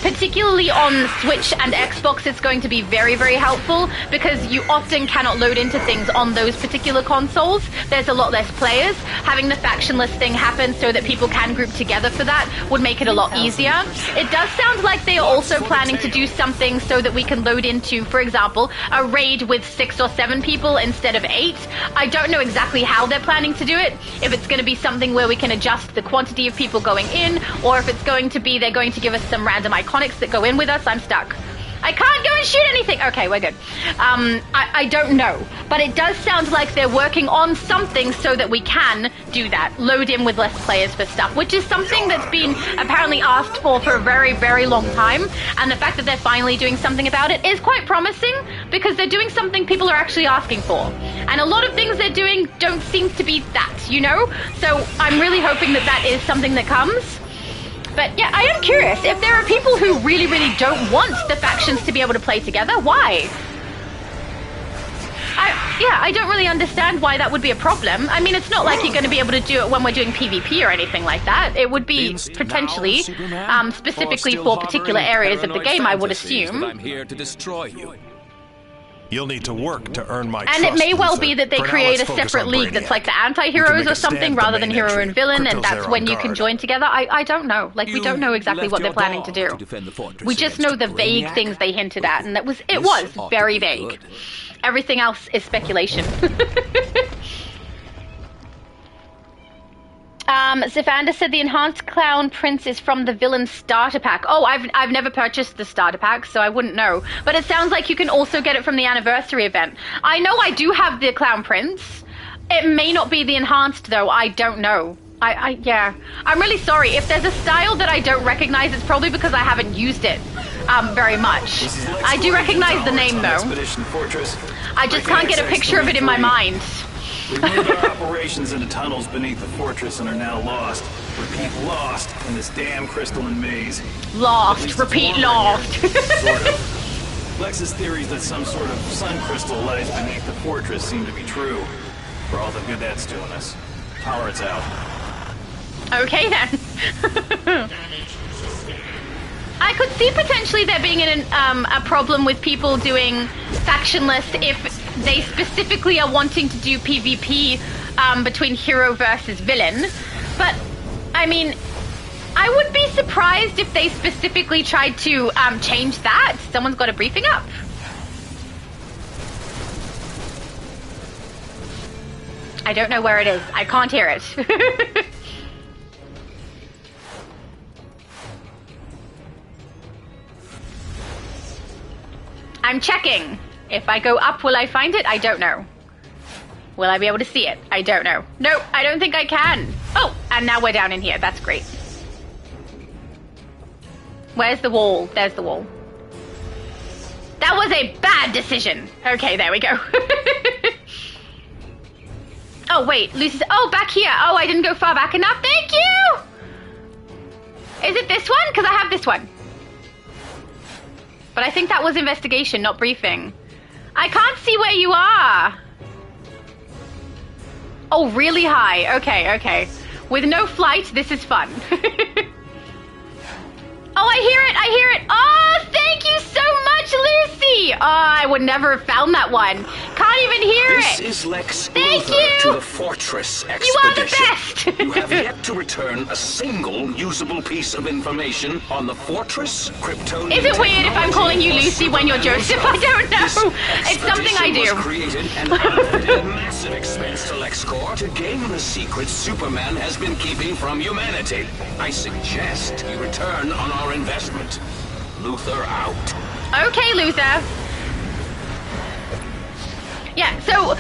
Speaker 1: particularly on Switch and Xbox, it's going to be very, very helpful because you often cannot load into things on those particular consoles. There's a lot less players. Having the factionless thing happen so that people can group together for that would make it a lot easier. It does sound like they are also planning to do something so that we can load into, for example, a raid with 6 or 7 people instead of 8. I don't know exactly how they're planning to do it. If it's going to be something where we can adjust the quantity of people going in, or if it's going to be they're going to give us some random iconics that go in with us. I'm stuck. I can't go and shoot anything. Okay, we're good. I don't know, but it does sound like they're working on something so that we can do that. Load in with less players for stuff, which is something that's been apparently asked for a very, very long time. And the fact that they're finally doing something about it is quite promising because they're doing something people are actually asking for. And a lot of things they're doing don't seem to be that, you know? So I'm really hoping that that is something that comes. But yeah, I am curious, if there are people who really, really don't want the factions to be able to play together, why? I don't really understand why that would be a problem. I mean, it's not like you're going to be able to do it when we're doing PvP or anything like that. It would be potentially, specifically for particular areas of the game, I would assume.
Speaker 5: I'm here to destroy you. You'll need to work to earn my trust.
Speaker 1: And it may well be that they create a separate league that's like the anti-heroes or something rather than hero and villain, and that's when you can join together. I don't know. Like, we don't know exactly what they're planning to do. We just know the vague things they hinted at, and it was very vague. Everything else is speculation. Zivander said the enhanced clown prince is from the villain starter pack. Oh, I've never purchased the starter pack, so I wouldn't know. But it sounds like you can also get it from the anniversary event. I know I do have the clown prince. It may not be the enhanced though. I don't know. Yeah. I'm really sorry. If there's a style that I don't recognize, it's probably because I haven't used it very much. I do recognize the name though. I just can't get a picture of it in my mind.
Speaker 4: We moved our operations into tunnels beneath the fortress and are now lost. Repeat, lost in this damn crystalline maze.
Speaker 1: Lost. Repeat, lost.
Speaker 4: Sort of. Lex's theories that some sort of sun crystal lies beneath the fortress seem to be true. For all the good that's doing us. Tolerance out.
Speaker 1: Okay then. I could see potentially there being a problem with people doing factionless if they specifically are wanting to do PvP between hero versus villain. But, I mean, I would be surprised if they specifically tried to change that. Someone's got a briefing up. I don't know where it is. I can't hear it. I'm checking. If I go up, will I find it? I don't know. Will I be able to see it? I don't know. No, I don't think I can. Oh, and now we're down in here. That's great. Where's the wall? There's the wall. That was a bad decision. Okay, there we go. Oh, wait. Lucy's... Oh, back here. Oh, I didn't go far back enough. Thank you! Is it this one? Because I have this one. But I think that was investigation, not briefing. I can't see where you are. Oh, really high. Okay, okay. With no flight, this is fun. Oh, I hear it. I hear it. Oh, thank you so much, Lucy. Oh, I would never have found that one. Can't even hear it.
Speaker 22: This is Lex
Speaker 1: Thank
Speaker 22: Luthor
Speaker 1: you.
Speaker 22: to the Fortress expedition.
Speaker 1: You are the best.
Speaker 22: You have yet to return a single usable piece of information on the Fortress, Kryptonian.
Speaker 1: Is it weird if I'm calling you Lucy when you're Joseph? I don't know. It's something I do.
Speaker 22: Was created and outfitted at massive expense to LexCorp to gain the secrets Superman has been keeping from humanity. I suggest you return on our investment. Luthor out.
Speaker 1: Okay, Luthor. Yeah, so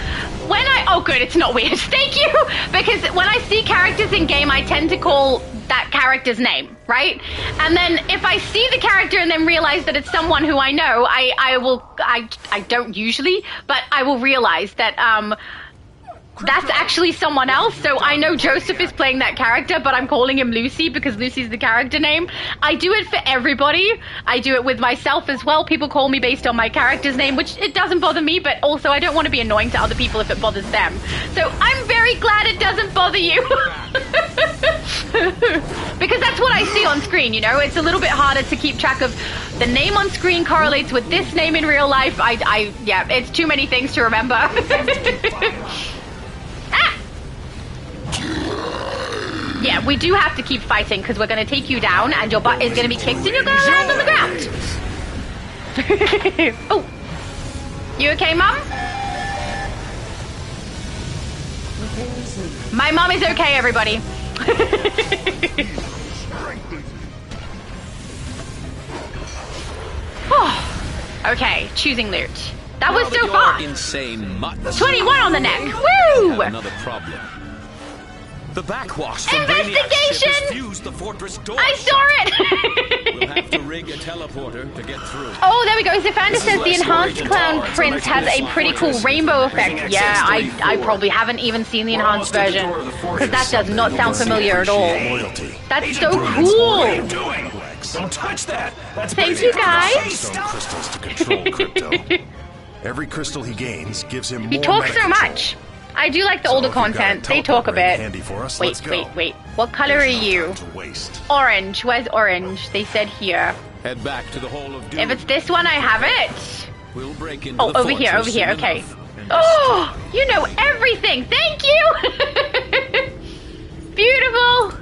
Speaker 1: when oh good, it's not weird. Thank you! Because when I see characters in game, I tend to call that character's name, right? And then if I see the character and then realize that it's someone who I know, I don't usually, but I will realize that, that's actually someone else. So I know Joseph is playing that character, but I'm calling him Lucy because Lucy's the character name. I do it for everybody. I do it with myself as well. People call me based on my character's name, which it doesn't bother me, but also I don't want to be annoying to other people if it bothers them. So I'm very glad it doesn't bother you. Because that's what I see on screen, you know? It's a little bit harder to keep track of the name on screen correlates with this name in real life. Yeah, it's too many things to remember. Yeah, we do have to keep fighting because we're going to take you down and your butt is going to be kicked and you're going to land on the ground. Oh, you okay, Mum? My mum is okay, everybody. Okay, choosing loot. That was so fast.
Speaker 3: Insane mutt.
Speaker 1: 21 on the neck. Woo!
Speaker 3: Another problem. The backwash from
Speaker 1: investigation.
Speaker 3: Fused the fortress door.
Speaker 1: I saw it.
Speaker 3: We'll have to rig a teleporter to get through.
Speaker 1: Oh, there we go. Zephander says the enhanced clown prince has a pretty cool rainbow effect. Yeah, I probably haven't even seen the enhanced version because that does not sound familiar at all. That's so cool.
Speaker 4: Don't touch that. That's
Speaker 1: Thank you, guys.
Speaker 5: Stone crystals to control crypto. Every crystal he gains gives him more.
Speaker 1: He talks so much. I do like the older content. They talk a bit. Wait. What color are you? Orange. Where's orange? They said here.
Speaker 3: Head back to the Hall of Doom.
Speaker 1: If it's this one, I have it.
Speaker 3: We'll break into
Speaker 1: over here. Okay. Oh, you know everything. Thank you. Beautiful.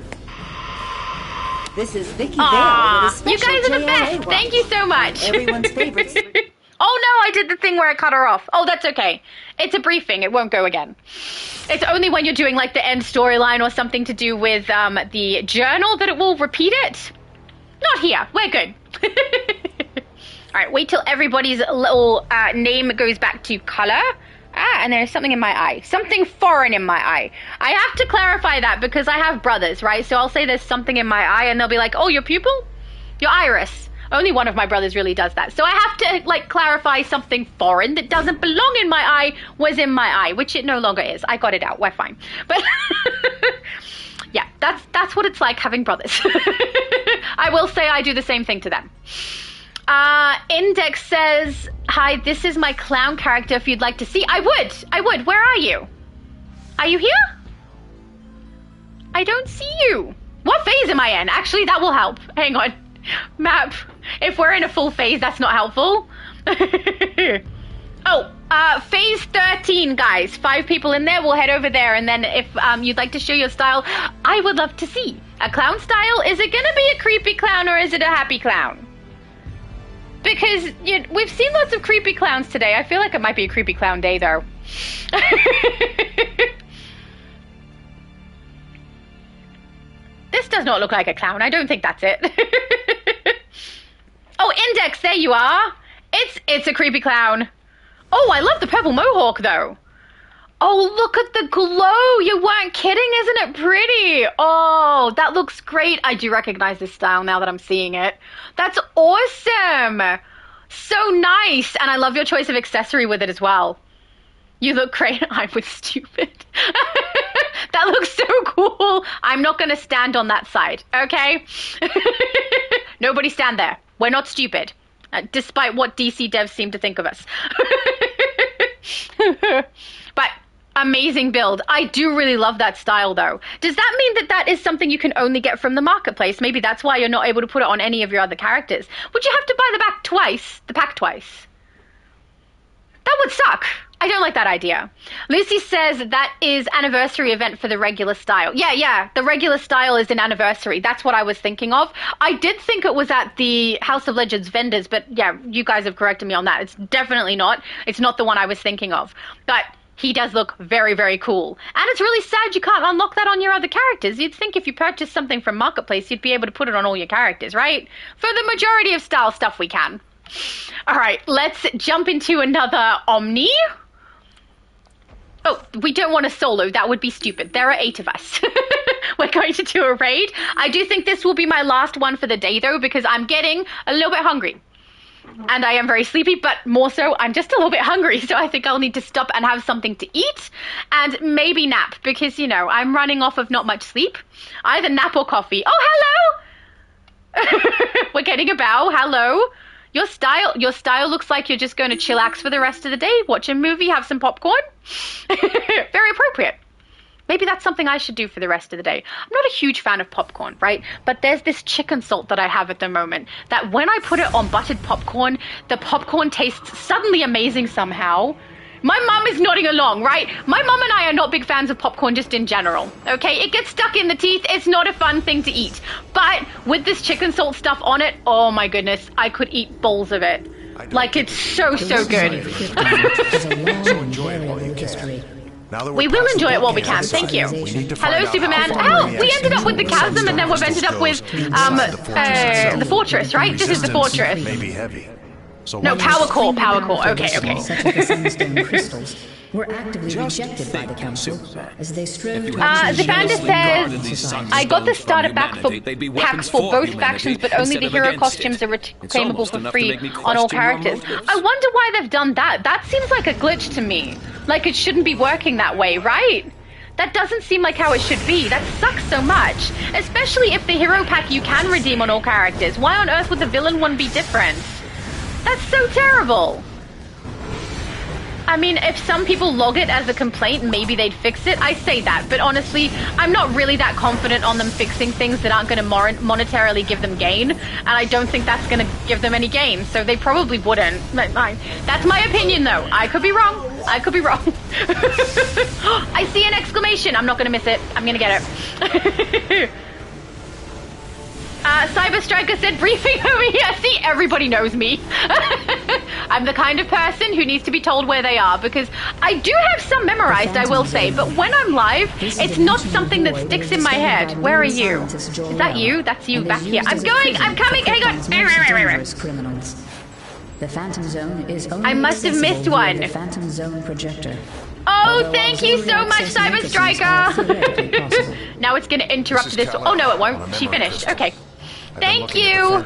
Speaker 6: This is Vicky Vale with a special
Speaker 1: you guys are the best.
Speaker 6: JLA
Speaker 1: Thank you so much.
Speaker 6: Everyone's favorites.
Speaker 1: Oh no, I did the thing where I cut her off. Oh, that's okay. It's a briefing. It won't go again. It's only when you're doing like the end storyline or something to do with the journal that it will repeat it. Not here. We're good. All right, wait till everybody's little name goes back to color. And there's something in my eye. Something foreign in my eye. I have to clarify that because I have brothers, right? So I'll say there's something in my eye and they'll be like, oh, your pupil? Your iris. Only one of my brothers really does that. So I have to like clarify something foreign that doesn't belong in my eye was in my eye, which it no longer is. I got it out. We're fine. But yeah, that's what it's like having brothers. I will say I do the same thing to them. Index says, hi, this is my clown character if you'd like to see. I would. Where are you? Are you here? I don't see you. What phase am I in? Actually, that will help. Hang on. Map. If we're in a full phase, that's not helpful. Phase 13, guys. 5 people in there. We'll head over there. And then if you'd like to show your style, I would love to see. A clown style? Is it going to be a creepy clown or is it a happy clown? Because we've seen lots of creepy clowns today. I feel like it might be a creepy clown day, though. This does not look like a clown. I don't think that's it. Oh, Index, there you are. It's a creepy clown. Oh, I love the purple mohawk, though. Oh, look at the glow. You weren't kidding. Isn't it pretty? Oh, that looks great. I do recognize this style now that I'm seeing it. That's awesome. So nice. And I love your choice of accessory with it as well. You look great. I was stupid. That looks so cool. I'm not going to stand on that side, okay? Nobody stand there. We're not stupid, despite what DC devs seem to think of us. But amazing build. I do really love that style, though. Does that mean that that is something you can only get from the marketplace? Maybe that's why you're not able to put it on any of your other characters. Would you have to buy the pack twice?
Speaker 10: That would suck. I don't like that idea. Lucy says that is anniversary event for the regular style. Yeah, the regular style is an anniversary. That's what I was thinking of. I did think it was at the House of Legends vendors, but yeah, you guys have corrected me on that. It's definitely not. It's not the one I was thinking of. But he does look very, very cool. And it's really sad you can't unlock that on your other characters. You'd think if you purchased something from Marketplace, you'd be able to put it on all your characters, right? For the majority of style stuff we can. All right, let's jump into another Omni. Oh, we don't want a solo. That would be stupid. There are 8 of us. We're going to do a raid. I do think this will be my last one for the day, though, because I'm getting a little bit hungry. And I am very sleepy, but more so, I'm just a little bit hungry. So I think I'll need to stop and have something to eat and maybe nap because, you know, I'm running off of not much sleep. Either nap or coffee. Oh, hello! We're getting a bow. Hello. Your style looks like you're just going to chillax for the rest of the day, watch a movie, have some popcorn. Very appropriate. Maybe that's something I should do for the rest of the day. I'm not a huge fan of popcorn, right? But there's this chicken salt that I have at the moment that when I put it on buttered popcorn, the popcorn tastes suddenly amazing somehow. My mum is nodding along, right? My mum and I are not big fans of popcorn just in general, okay? It gets stuck in the teeth. It's not a fun thing to eat. But with this chicken salt stuff on it, oh my goodness, I could eat bowls of it. Like, it's so, so good. We will enjoy it while we can, thank you. Hello, Superman. Oh, we ended up with the chasm and then we've ended up with the fortress, right? This is the fortress.
Speaker 5: Maybe heavy. So
Speaker 10: no, power core. Okay.
Speaker 14: Such as the sunstone crystals were actively rejected by the council as they strove to
Speaker 10: Zivander says, I got the starter pack for both factions, but only the hero costumes are reclaimable for free on all characters. I wonder why they've done that. That seems like a glitch to me. Like it shouldn't be working that way, right? That doesn't seem like how it should be. That sucks so much. Especially if the hero pack you can redeem on all characters. Why on earth would the villain one be different? That's so terrible. I mean, if some people log it as a complaint, maybe they'd fix it. I say that, but honestly, I'm not really that confident on them fixing things that aren't going to monetarily give them gain, and I don't think that's going to give them any gain, so they probably wouldn't. That's my opinion, though. I could be wrong. I see an exclamation. I'm not going to miss it. I'm going to get it. Cyber Striker said briefing over here. See, everybody knows me. I'm the kind of person who needs to be told where they are because I do have some memorized, I will say, but when I'm live, it's not something that sticks in my head. Where are you? Is that you? That's you back here. I'm coming. Hang on.
Speaker 14: The Phantom Zone is only
Speaker 10: I must have missed one.
Speaker 14: The Phantom Zone projector.
Speaker 10: Oh, thank you so much, Cyber Striker. Now it's going to interrupt this. Oh, no, it won't. She finished. Okay. Thank you.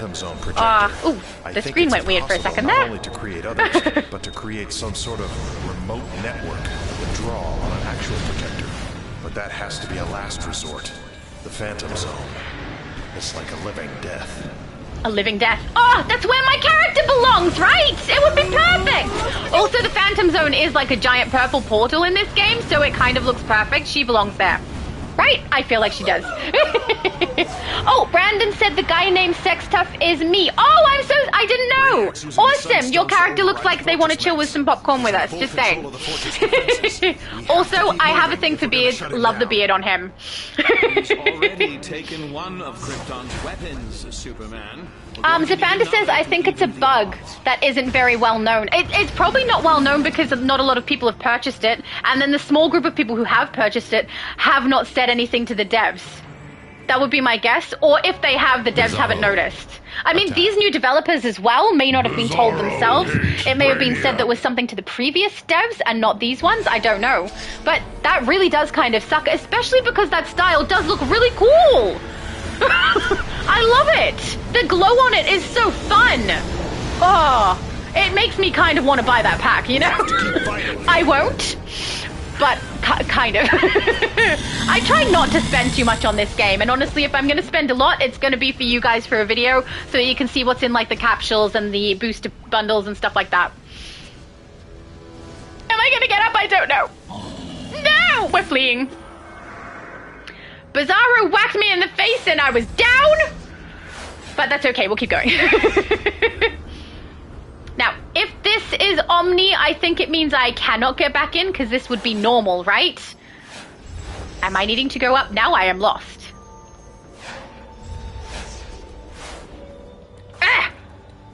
Speaker 10: Ooh, the screen went weird for a second there.
Speaker 5: Not only to create others, but to create some sort of remote network that would draw on an actual protector. But that has to be a last resort. The Phantom Zone. It's like a living death.
Speaker 10: A living death. Oh, that's where my character belongs, right? It would be perfect. Also, the Phantom Zone is like a giant purple portal in this game, so it kind of looks perfect. She belongs there. Right? I feel like she does. Oh, Brandon said the guy named Sex Tough is me. Oh, I didn't know. Awesome. Your character looks like they want to chill with some popcorn with us. Just saying. Also, I have a thing for beards. Love the beard on him.
Speaker 3: He's already taken one of Krypton's weapons, Superman.
Speaker 10: Zivander says, I think it's a bug that isn't very well known. It's probably not well known because not a lot of people have purchased it, and then the small group of people who have purchased it have not said anything to the devs. That would be my guess, or if they have, the devs haven't noticed. I mean, these new developers as well may not have been told themselves. It may have been said that was something to the previous devs and not these ones, I don't know. But that really does kind of suck, especially because that style does look really cool. I love it! The glow on it is so fun! Oh, it makes me kind of want to buy that pack, you know? I won't, but kind of. I try not to spend too much on this game, and honestly, if I'm going to spend a lot, it's going to be for you guys for a video, so you can see what's in like the capsules and the booster bundles and stuff like that. Am I going to get up? I don't know. No! We're fleeing. Bizarro whacked me in the face and I was down! But that's okay, we'll keep going. Now, if this is Omni, I think it means I cannot get back in because this would be normal, right? Am I needing to go up? Now I am lost. Ah!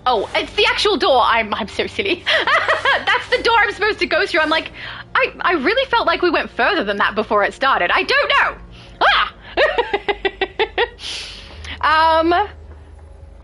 Speaker 10: Oh, it's the actual door. I'm so silly. That's the door I'm supposed to go through. I'm like, I really felt like we went further than that before it started. I don't know.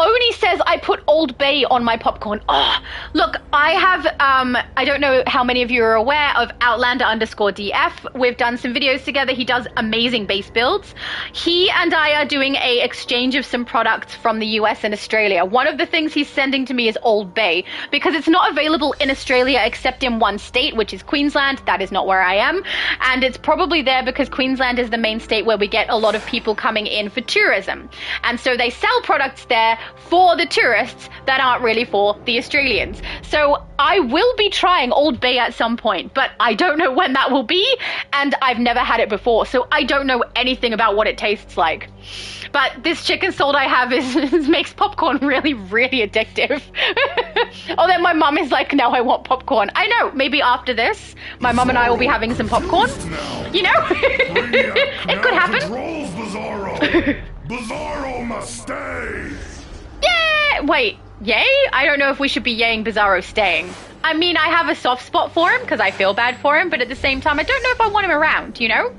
Speaker 10: Oni says I put Old Bay on my popcorn. Oh, look, I have, I don't know how many of you are aware of Outlander_DF. We've done some videos together. He does amazing base builds. He and I are doing a exchange of some products from the US and Australia. One of the things he's sending to me is Old Bay because it's not available in Australia except in one state, which is Queensland. That is not where I am. And it's probably there because Queensland is the main state where we get a lot of people coming in for tourism. And so they sell products there for the tourists that aren't really for the Australians. So I will be trying Old Bay at some point, but I don't know when that will be, and I've never had it before, so I don't know anything about what it tastes like. But this chicken salt I have makes popcorn really, really addictive. Oh, then my mum is like, now I want popcorn. I know, maybe after this, my mum and I will be having some popcorn. You know? It could happen.
Speaker 12: Bizarro must stay!
Speaker 10: Yeah! Wait, yay? I don't know if we should be yaying Bizarro staying. I mean, I have a soft spot for him because I feel bad for him, but at the same time, I don't know if I want him around, you know?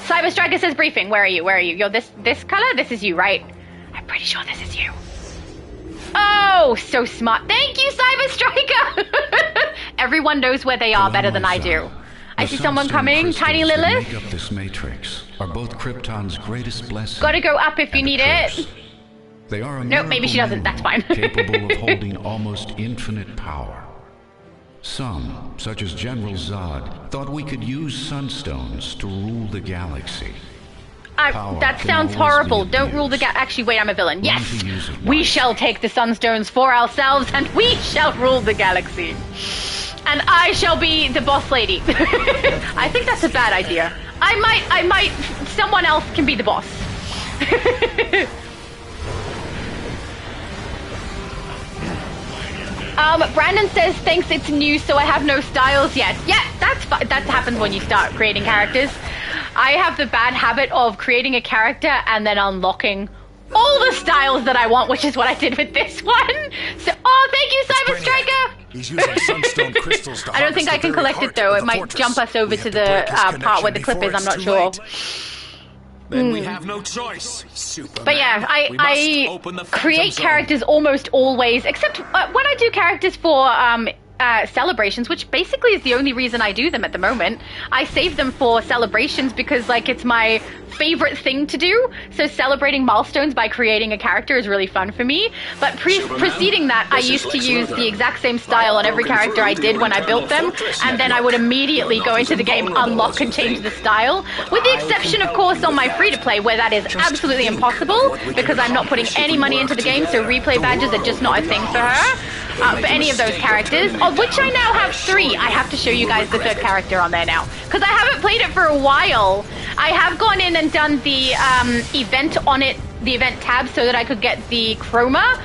Speaker 10: Cyber Striker says briefing. Where are you? Where are you? You're this color? This is you, right? I'm pretty sure this is you. Oh, so smart. Thank you, Cyber Striker! Everyone knows where they are better than I do. I see someone coming. Tiny Lilith.
Speaker 7: Make up this matrix are both Krypton's greatest blessings.
Speaker 10: Gotta go up if you need it.
Speaker 7: They are a
Speaker 10: nope, maybe she doesn't. That's fine.
Speaker 7: Capable of holding almost infinite power. Some, such as General Zod, thought we could use sunstones to rule the galaxy.
Speaker 10: That sounds horrible. Don't rule the Actually, wait, I'm a villain. Yes! We shall take the sunstones for ourselves, and we shall rule the galaxy. And I shall be the boss lady. I think that's a bad idea. I might, someone else can be the boss. Brandon says, thanks, it's new, so I have no styles yet. Yeah, that happens when you start creating characters. I have the bad habit of creating a character and then unlocking all the styles that I want, which is what I did with this one. So, thank you, Cyber Striker!
Speaker 5: He's using sunstone crystals to
Speaker 10: I don't think I can collect it, though. It might jump us over to the part where the clip is, I'm not sure.
Speaker 4: Then we have no choice, Superman.
Speaker 10: But yeah, I create characters almost always, except when I do characters for celebrations, which basically is the only reason I do them at the moment. I save them for celebrations because, like, it's my favorite thing to do. So celebrating milestones by creating a character is really fun for me. But preceding that, I used to use the exact same style on every character I did when I built them, and then I would immediately go into the game, unlock and change the style. With the exception, of course, on my free-to-play, where that is absolutely impossible because I'm not putting any money into the game, so replay badges are just not a thing for her. For any of those characters, of which I now have 3. I have to show you guys the 3rd character on there now, because I haven't played it for a while. I have gone in and done the event on it, the event tab, so that I could get the chroma.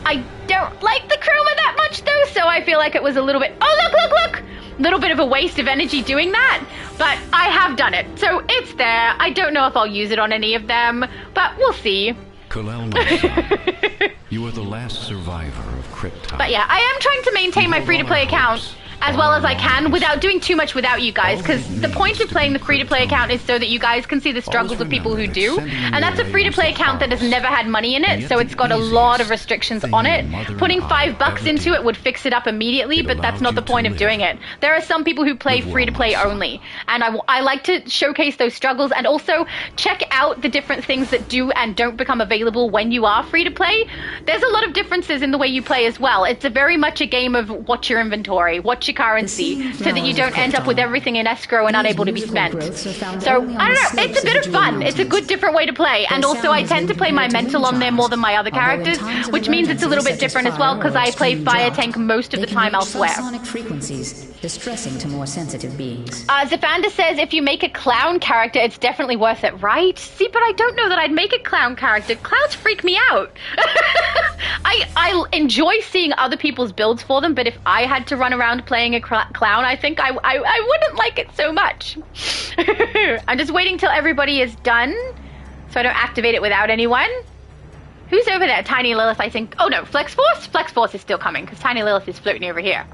Speaker 10: I don't like the chroma that much, though, so I feel like it was a little bit, look! Little bit of a waste of energy doing that, but I have done it, so it's there. I don't know if I'll use it on any of them, but we'll see.
Speaker 7: Kalel, my son, you are the last survivor of Krypton.
Speaker 10: But yeah, I am trying to maintain my free-to-play account as well as I can without doing too much without you guys, because the point of playing the free-to-play account is so that you guys can see the struggles of people who do, and that's a free-to-play account that has never had money in it, so it's got a lot of restrictions on it. Putting $5 into it would fix it up immediately, but that's not the point of doing it. There are some people who play free-to-play only, and I like to showcase those struggles, and also check out the different things that do and don't become available when you are free-to-play. There's a lot of differences in the way you play as well. It's very much a game of what's your inventory, what's your currency, so that you don't end up with everything in escrow and unable to be spent. So, I don't know, it's a bit of fun. It's a good different way to play, and also I tend to play my mental on there more than my other characters, which means it's a little bit different as well, because I play Fire Tank most of the time elsewhere.
Speaker 14: Frequencies, distressing to more sensitive beings.
Speaker 10: Zafanda says if you make a clown character, it's definitely worth it, right? See, but I don't know that I'd make a clown character. Clowns freak me out. I enjoy seeing other people's builds for them, but if I had to run around playing playing a clown, I think I wouldn't like it so much. I'm just waiting till everybody is done, so I don't activate it without anyone. Who's over there? Tiny Lilith, I think. Oh no, Flex Force? Flex Force is still coming, because Tiny Lilith is floating over here.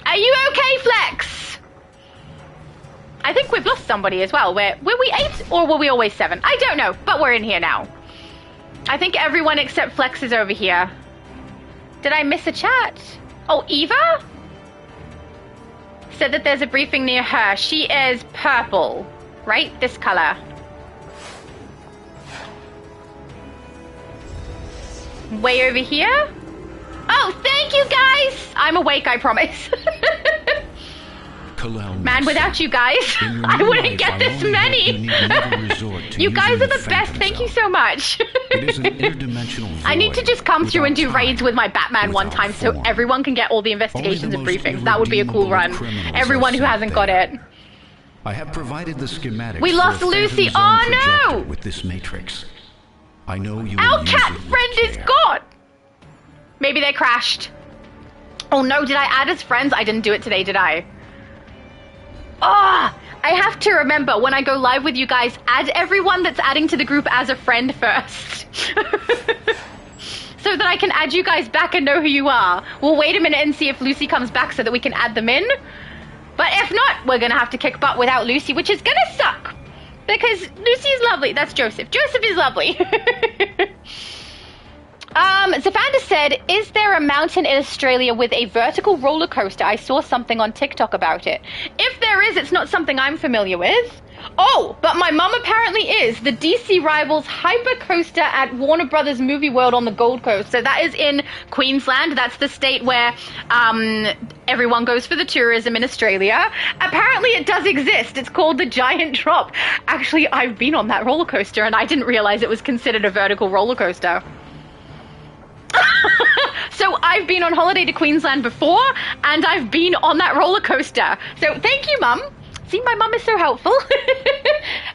Speaker 10: Are you okay, Flex? I think we've lost somebody as well. Were we 8 or were we always 7? I don't know, but we're in here now. I think everyone except Flex is over here. Did I miss a chat? Oh, Eva? Said that there's a briefing near her. She is purple, right? This color. Way over here? Oh, thank you guys! I'm awake, I promise. Man, without you guys, I wouldn't get this many. You guys are the best. Thank you so much.
Speaker 7: It is an interdimensional void.
Speaker 10: I need to just come through and do raids with my Batman one time so everyone can get all the investigations and briefings. That would be a cool run. Everyone who hasn't got it.
Speaker 7: I have provided the schematics.
Speaker 10: We lost Lucy. Oh no!
Speaker 7: With this matrix. I know you.
Speaker 10: Our cat friend is gone. Maybe they crashed. Oh no, did I add as friends? I didn't do it today, did I? Ah, I have to remember when I go live with you guys, add everyone that's adding to the group as a friend first. So that I can add you guys back and know who you are. We'll wait a minute and see if Lucy comes back so that we can add them in. But if not, we're gonna have to kick butt without Lucy, which is gonna suck. Because Lucy is lovely. That's Joseph. Joseph is lovely. Zavanda said, is there a mountain in Australia with a vertical roller coaster? I saw something on TikTok about it. If there is, it's not something I'm familiar with. Oh, but my mum apparently is. The DC Rivals Hyper Coaster at Warner Brothers Movie World on the Gold Coast. So that is in Queensland. That's the state where everyone goes for the tourism in Australia. Apparently it does exist. It's called the Giant Drop. Actually, I've been on that roller coaster and I didn't realize it was considered a vertical roller coaster. So I've been on holiday to Queensland before, and I've been on that roller coaster. So thank you, Mum. See, my mum is so helpful.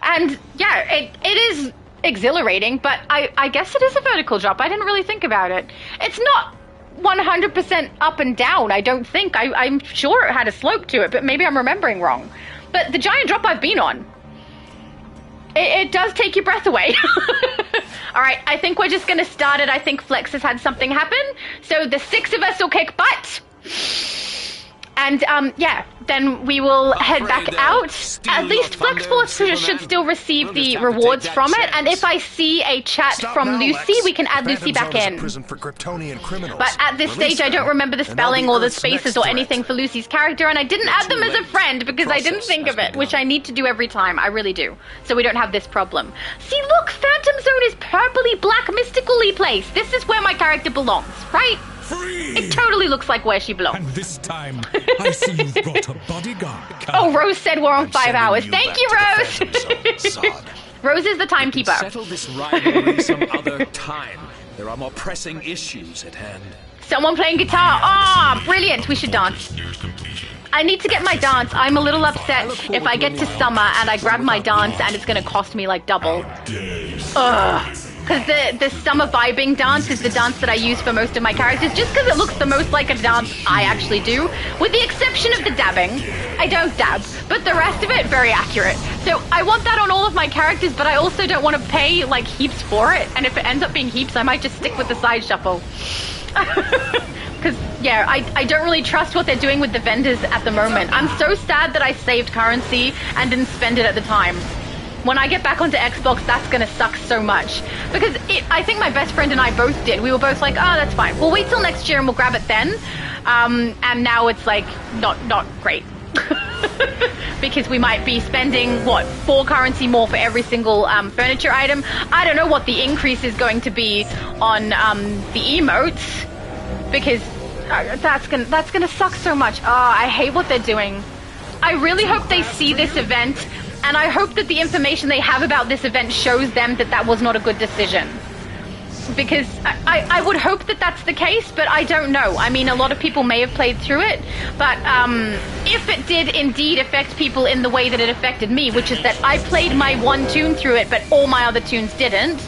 Speaker 10: And yeah, it is exhilarating, but I guess it is a vertical drop. I didn't really think about it. It's not 100% up and down, I don't think. I'm sure it had a slope to it, but maybe I'm remembering wrong. But the giant drop I've been on, it does take your breath away. All right, I think we're just going to start it. I think Flex has had something happen. So the 6 of us will kick butt. And, yeah, then we will head back out. At least Flex Force should still receive the rewards from it. And if I see a chat from Lucy, we can add Lucy back in. But at this stage, I don't remember the spelling or the spaces or anything for Lucy's character. And I didn't add them as a friend because I didn't think of it, which I need to do every time. I really do. So we don't have this problem. See, look, Phantom Zone is purpley black mystically placed. This is where my character belongs, right?
Speaker 8: Free.
Speaker 10: It totally looks like where she belongs.
Speaker 8: And this time, I see you've brought a bodyguard.
Speaker 10: Oh, Rose said we're on 5 hours. Thank you, Rose. Rose is the timekeeper.
Speaker 3: Settle this rivalry some other time. There are more pressing issues at hand.
Speaker 10: Someone playing guitar. Ah, brilliant. We should dance. I need to get my dance. I'm a little upset if I get to summer and I grab my dance and it's going to cost me like double. Ugh. Because the summer vibing dance is the dance that I use for most of my characters, just because it looks the most like a dance I actually do, with the exception of the dabbing. I don't dab, but the rest of it, very accurate. So I want that on all of my characters, but I also don't want to pay, like, heaps for it, and if it ends up being heaps, I might just stick with the side shuffle. Because, yeah, I don't really trust what they're doing with the vendors at the moment. I'm so sad that I saved currency and didn't spend it at the time. When I get back onto Xbox, that's gonna suck so much. Because I think my best friend and I both did. We were both like, oh, that's fine. We'll wait till next year and we'll grab it then. And now it's like, not great. Because we might be spending, what, 4 currency more for every single furniture item. I don't know what the increase is going to be on the emotes. Because that's gonna suck so much. Oh, I hate what they're doing. I really hope they see this event. And I hope that the information they have about this event shows them that that was not a good decision. Because I would hope that that's the case, but I don't know. I mean, a lot of people may have played through it, but if it did indeed affect people in the way that it affected me, which is that I played my one tune through it, but all my other tunes didn't,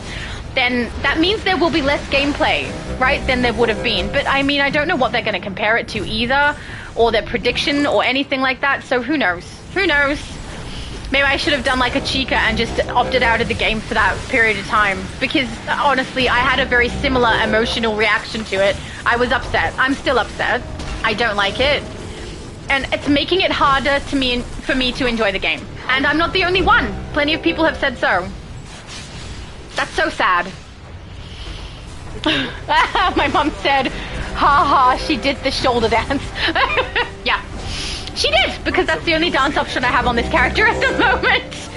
Speaker 10: then that means there will be less gameplay, right, than there would have been. But I mean, I don't know what they're going to compare it to either, or their prediction, or anything like that, so who knows? Who knows? Maybe I should have done like a Chica and just opted out of the game for that period of time, because honestly, I had a very similar emotional reaction to it. I was upset. I'm still upset. I don't like it. And it's making it harder for me to enjoy the game. And I'm not the only one. Plenty of people have said so. That's so sad. My mom said, ha ha, she did the shoulder dance. Yeah, she did, because that's the only dance option I have on this character at the moment.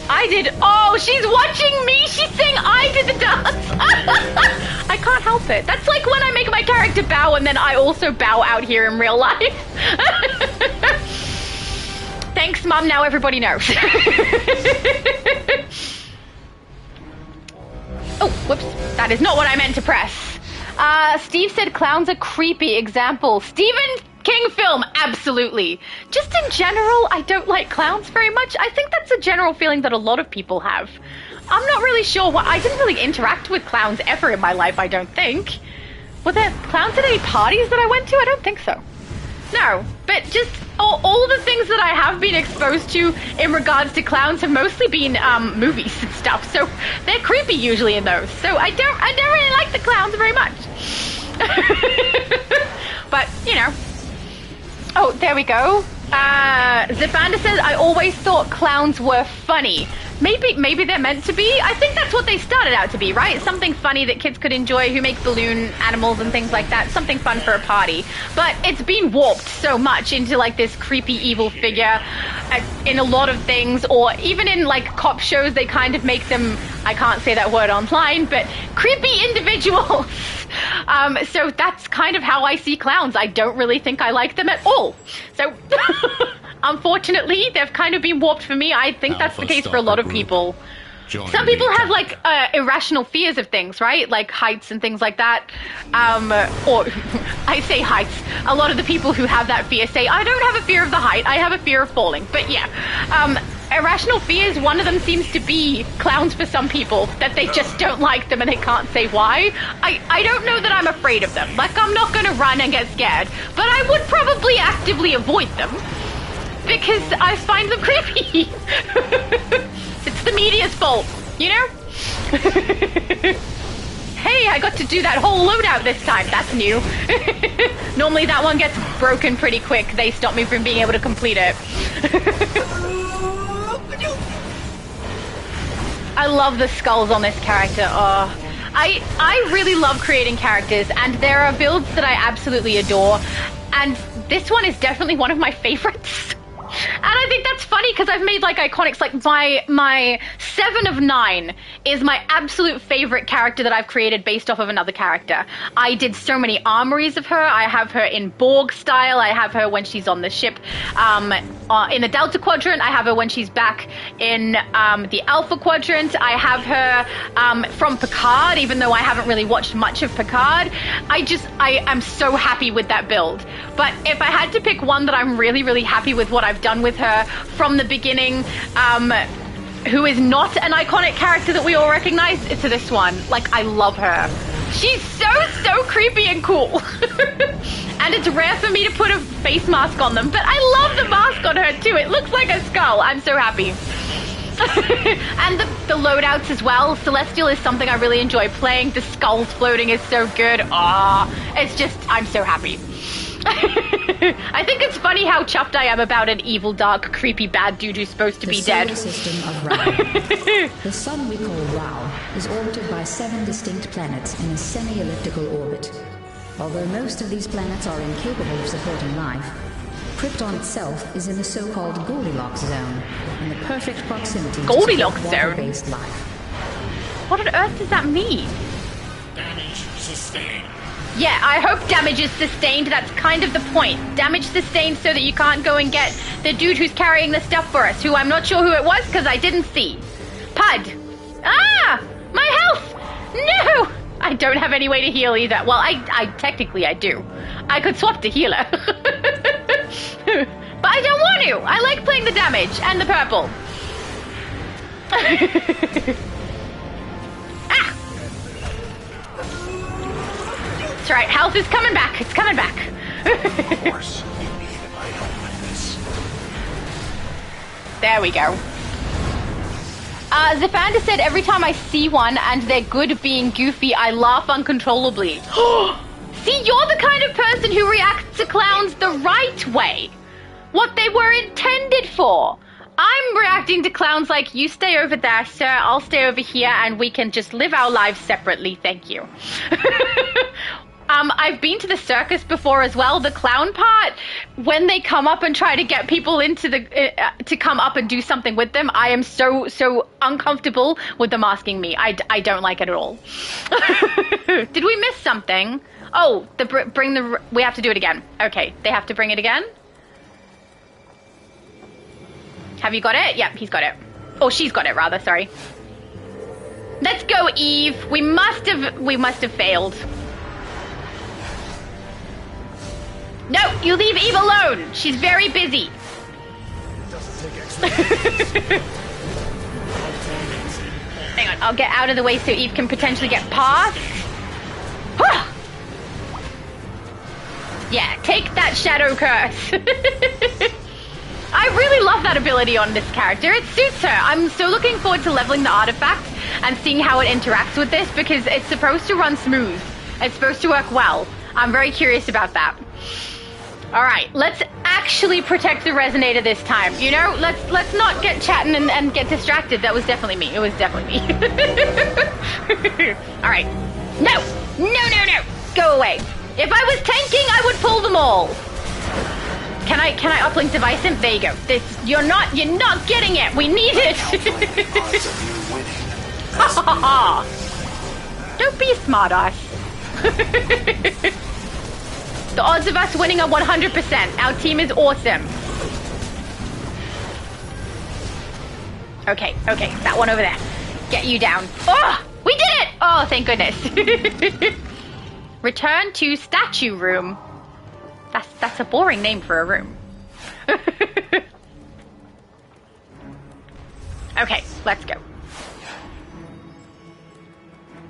Speaker 10: I did. Oh, she's watching me. She's saying I did the dance. I can't help it. That's like when I make my character bow and then I also bow out here in real life. Thanks, Mom. Now everybody knows. Oh, whoops. That is not what I meant to press. Steve said clowns are creepy. Example, Stephen King film. Absolutely. Just in general, I don't like clowns very much. I think that's a general feeling that a lot of people have. I'm not really sure what... I didn't really interact with clowns ever in my life, I don't think. Were there clowns at any parties that I went to? I don't think so. No, but just all the things that I have been exposed to in regards to clowns have mostly been movies and stuff, so they're creepy usually in those. So I don't really like the clowns very much. But, you know. Oh, there we go. Zipanda says, I always thought clowns were funny. Maybe they're meant to be. I think that's what they started out to be, right? Something funny that kids could enjoy who make balloon animals and things like that. Something fun for a party. But it's been warped so much into like this creepy evil figure in a lot of things, or even in like cop shows, they kind of make them, I can't say that word online, but creepy individuals. So that's kind of how I see clowns. I don't really think I like them at all. So... Unfortunately, they've kind of been warped for me. I think that's the case for a lot of people. Some people have like irrational fears of things, right? Like heights and things like that. Or I say heights. A lot of the people who have that fear say, I don't have a fear of the height. I have a fear of falling. But yeah, irrational fears, one of them seems to be clowns for some people, that they just don't like them and they can't say why. I don't know that I'm afraid of them. Like, I'm not going to run and get scared. But I would probably actively avoid them. Because I find them creepy. It's the media's fault, you know? Hey, I got to do that whole loadout this time. That's new. Normally that one gets broken pretty quick. They stop me from being able to complete it. I love the skulls on this character. Oh, I really love creating characters, and there are builds that I absolutely adore. And this one is definitely one of my favorites. And I think that's funny because I've made like iconics, like my 7 of 9 is my absolute favorite character that I've created based off of another character. I did so many armories of her. I have her in Borg style. I have her when she's on the ship in the Delta Quadrant. I have her when she's back in the Alpha Quadrant. I have her from Picard, even though I haven't really watched much of Picard. I am so happy with that build. But if I had to pick one that I'm really, really happy with what I've done with her from the beginning, who is not an iconic character that we all recognize, it's this one. Like, I love her. She's so creepy and cool. And it's rare for me to put a face mask on them, but I love the mask on her too. It looks like a skull. I'm so happy. And the loadouts as well. Celestial is something I really enjoy playing. The skulls floating is so good. It's just, I'm so happy. I think it's funny how chuffed I am about an evil, dark, creepy, bad dude who's supposed to be dead.
Speaker 14: The solar system of Rao. The sun we call Rao is orbited by 7 distinct planets in a semi-elliptical orbit. Although most of these planets are incapable of supporting life, Krypton itself is in the so-called Goldilocks zone, in the perfect proximity
Speaker 10: Goldilocks
Speaker 14: to water-based life.
Speaker 10: What on earth does that mean?
Speaker 12: Damage sustained.
Speaker 10: Yeah, I hope damage is sustained. That's kind of the point. Damage sustained so that you can't go and get the dude who's carrying the stuff for us, who I'm not sure who it was because I didn't see. Pud. Ah! My health! No! I don't have any way to heal either. Well, I technically I do. I could swap to healer. But I don't want to. I like playing the damage and the purple. Ah! That's right, health is coming back. It's coming back.
Speaker 11: Of course, you need a vital witness.
Speaker 10: There we go. Zafanda said, every time I see one and they're good being goofy, I laugh uncontrollably. See, you're the kind of person who reacts to clowns the right way. What they were intended for. I'm reacting to clowns like, you stay over there, sir, I'll stay over here, and we can just live our lives separately, thank you. I've been to the circus before as well. The clown part, when they come up and try to get people into the to come up and do something with them, I am so uncomfortable with them asking me. I don't like it at all. Did we miss something? Oh, we have to do it again. Okay, they have to bring it again. Have you got it? Yep, he's got it. Oh, she's got it rather. Sorry. Let's go, Eve. We must have failed. No, you leave Eve alone. She's very busy. Hang on, I'll get out of the way so Eve can potentially get past. Yeah, take that shadow curse. I really love that ability on this character. It suits her. I'm so looking forward to leveling the artifact and seeing how it interacts with this because it's supposed to run smooth. It's supposed to work well. I'm very curious about that. All right, let's actually protect the resonator this time. You know, let's not get chatting and get distracted. That was definitely me. It was definitely me. All right. No. Go away. If I was tanking, I would pull them all. Can I uplink device him? There you go. You're not getting it. We need it. Don't be a smartass. The odds of us winning are 100%. Our team is awesome. Okay, that one over there. Get you down. Oh, we did it! Oh, thank goodness. Return to statue room. That's a boring name for a room. Okay, let's go.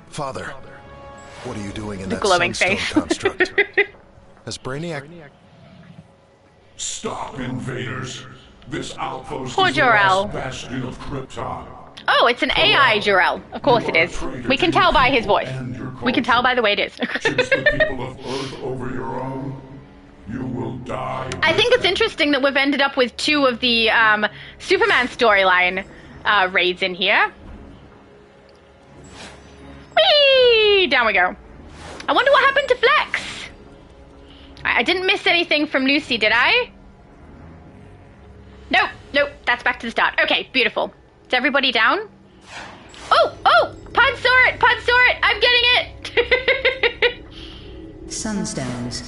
Speaker 5: Father, what are you doing in
Speaker 10: the
Speaker 5: that
Speaker 10: glowing
Speaker 5: sunstone
Speaker 10: face.
Speaker 5: construct? Has Brainiac...
Speaker 12: Stop, invaders. This outpost
Speaker 10: Poor
Speaker 12: is the
Speaker 10: Jor-El.
Speaker 12: last bastion of Krypton.
Speaker 10: Oh, it's an AI Jor-El. Of course it is. We can tell by his voice. We can tell by the way it is.
Speaker 12: Choose the people of Earth over your own, you will die.
Speaker 10: I think it's interesting that we've ended up with 2 of the Superman storyline raids in here. Whee! Down we go. I wonder what happened to Flex. I didn't miss anything from Lucy, did I? Nope, that's back to the start. Okay, beautiful. Is everybody down? Oh, Pud saw it, I'm getting it.
Speaker 14: Sunstones.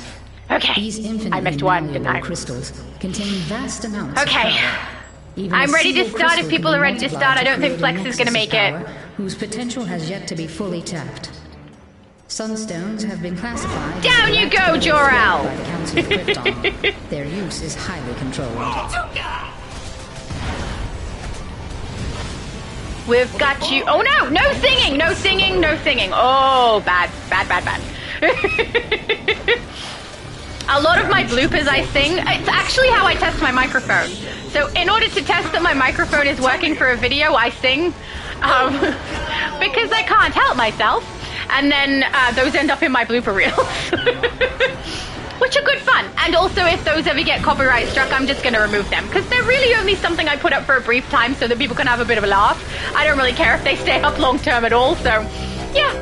Speaker 10: Okay,
Speaker 14: These
Speaker 10: I
Speaker 14: infinitely
Speaker 10: missed one, didn't I?
Speaker 14: malleable crystals contain vast amounts of
Speaker 10: Okay,
Speaker 14: power. Even
Speaker 10: I'm
Speaker 14: a
Speaker 10: ready to
Speaker 14: single
Speaker 10: start if
Speaker 14: crystal
Speaker 10: people
Speaker 14: can
Speaker 10: are
Speaker 14: be
Speaker 10: ready to
Speaker 14: multiplied
Speaker 10: start. I don't think
Speaker 14: create a
Speaker 10: Flex is going to
Speaker 14: nexus
Speaker 10: make
Speaker 14: of
Speaker 10: it.
Speaker 14: power whose potential has yet to be fully tapped. Sunstones have been classified
Speaker 10: Down
Speaker 14: as
Speaker 10: you go,
Speaker 14: reactive
Speaker 10: Jor-El!
Speaker 14: by the Council of Krypton. Their use is highly controlled.
Speaker 10: We've got you. Oh no! No singing! Oh, bad. A lot of my bloopers I sing. It's actually how I test my microphone. So in order to test that my microphone is working for a video, I sing. Because I can't help myself. And then those end up in my blooper reels. Which are good fun. And also, if those ever get copyright struck, I'm just going to remove them. Because they're really only something I put up for a brief time so that people can have a bit of a laugh. I don't really care if they stay up long term at all, so... yeah.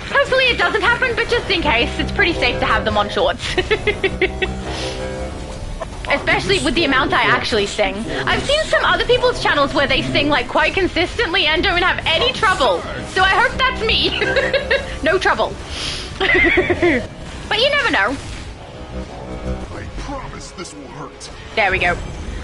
Speaker 10: Hopefully it doesn't happen, but just in case, it's pretty safe to have them on shorts. Especially with the amount I actually sing. I've seen some other people's channels where they sing like quite consistently and don't have any trouble. So I hope that's me. No trouble. But you never know.
Speaker 12: I promise this will hurt.
Speaker 10: There we go.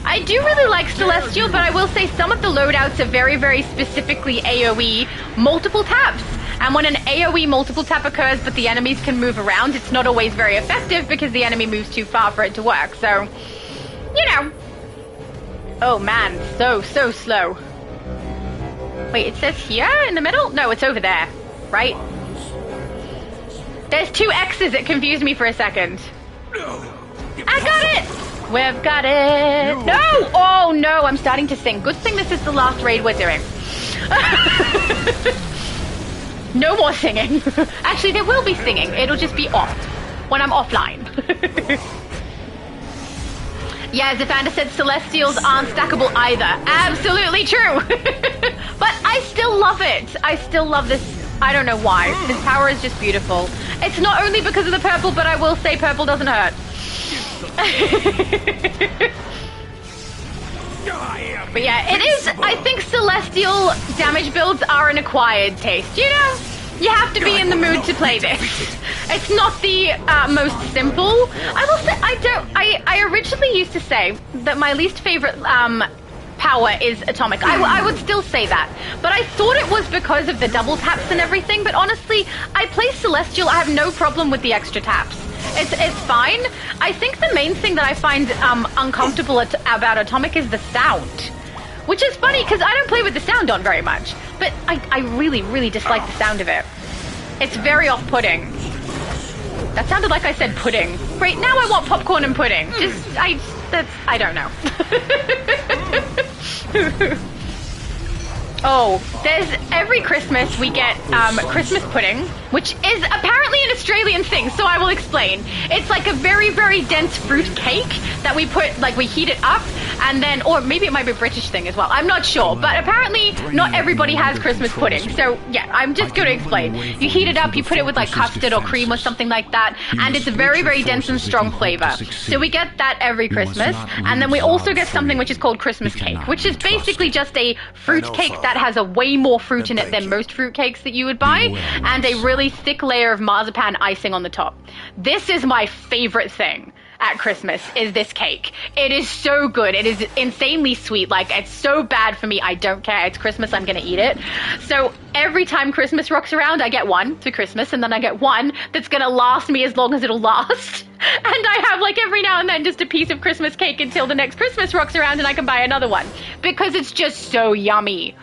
Speaker 10: I do really like Celestial, but I will say some of the loadouts are very, very specifically AoE multiple taps. And when an AoE multiple tap occurs but the enemies can move around, it's not always very effective because the enemy moves too far for it to work. So, you know. Oh man, so slow. Wait, it says here in the middle? No, it's over there, right? There's 2 X's that confused me for a second. I got it! We've got it! No! Oh no, I'm starting to sing. Good thing this is the last raid we're doing. No more singing. Actually, there will be singing. It'll just be off. When I'm offline. Yeah, Zephander said Celestials aren't stackable either. Absolutely true! But I still love it. I still love this. I don't know why. This power is just beautiful. It's not only because of the purple, but I will say purple doesn't hurt. But yeah, it is. I think Celestial damage builds are an acquired taste. You know? You have to be in the mood to play this. It's not the most simple. I will say, I originally used to say that my least favorite power is Atomic. I would still say that. But I thought it was because of the double taps and everything. But honestly, I play Celestial. I have no problem with the extra taps. It's fine. I think the main thing that I find uncomfortable about Atomic is the sound. Which is funny, because I don't play with the sound on very much. But I really, really dislike the sound of it. It's very off-putting. That sounded like I said pudding. Great, now I want popcorn and pudding. I don't know. Oh, every Christmas we get Christmas pudding, which is apparently an Australian thing, so I will explain. It's like a very, very dense fruit cake that we put, like we heat it up, and then, or maybe it might be a British thing as well, I'm not sure, but apparently not everybody has Christmas pudding, so yeah, I'm just going to explain. You heat it up, you put it with like custard or cream or something like that, and it's a very, very dense and strong flavor. So we get that every Christmas, and then we also get something which is called Christmas cake, which is basically just a fruit cake that has a way more fruit in it than most fruit cakes that you would buy, and a really thick layer of marzipan icing on the top. This is my favorite thing at Christmas, is this cake. It is so good. It is insanely sweet. Like, it's so bad for me. I don't care. It's Christmas. I'm gonna eat it. So every time Christmas rocks around, I get one for Christmas, and then I get one that's gonna last me as long as it'll last. And I have, like, every now and then just a piece of Christmas cake until the next Christmas rocks around and I can buy another one. Because it's just so yummy.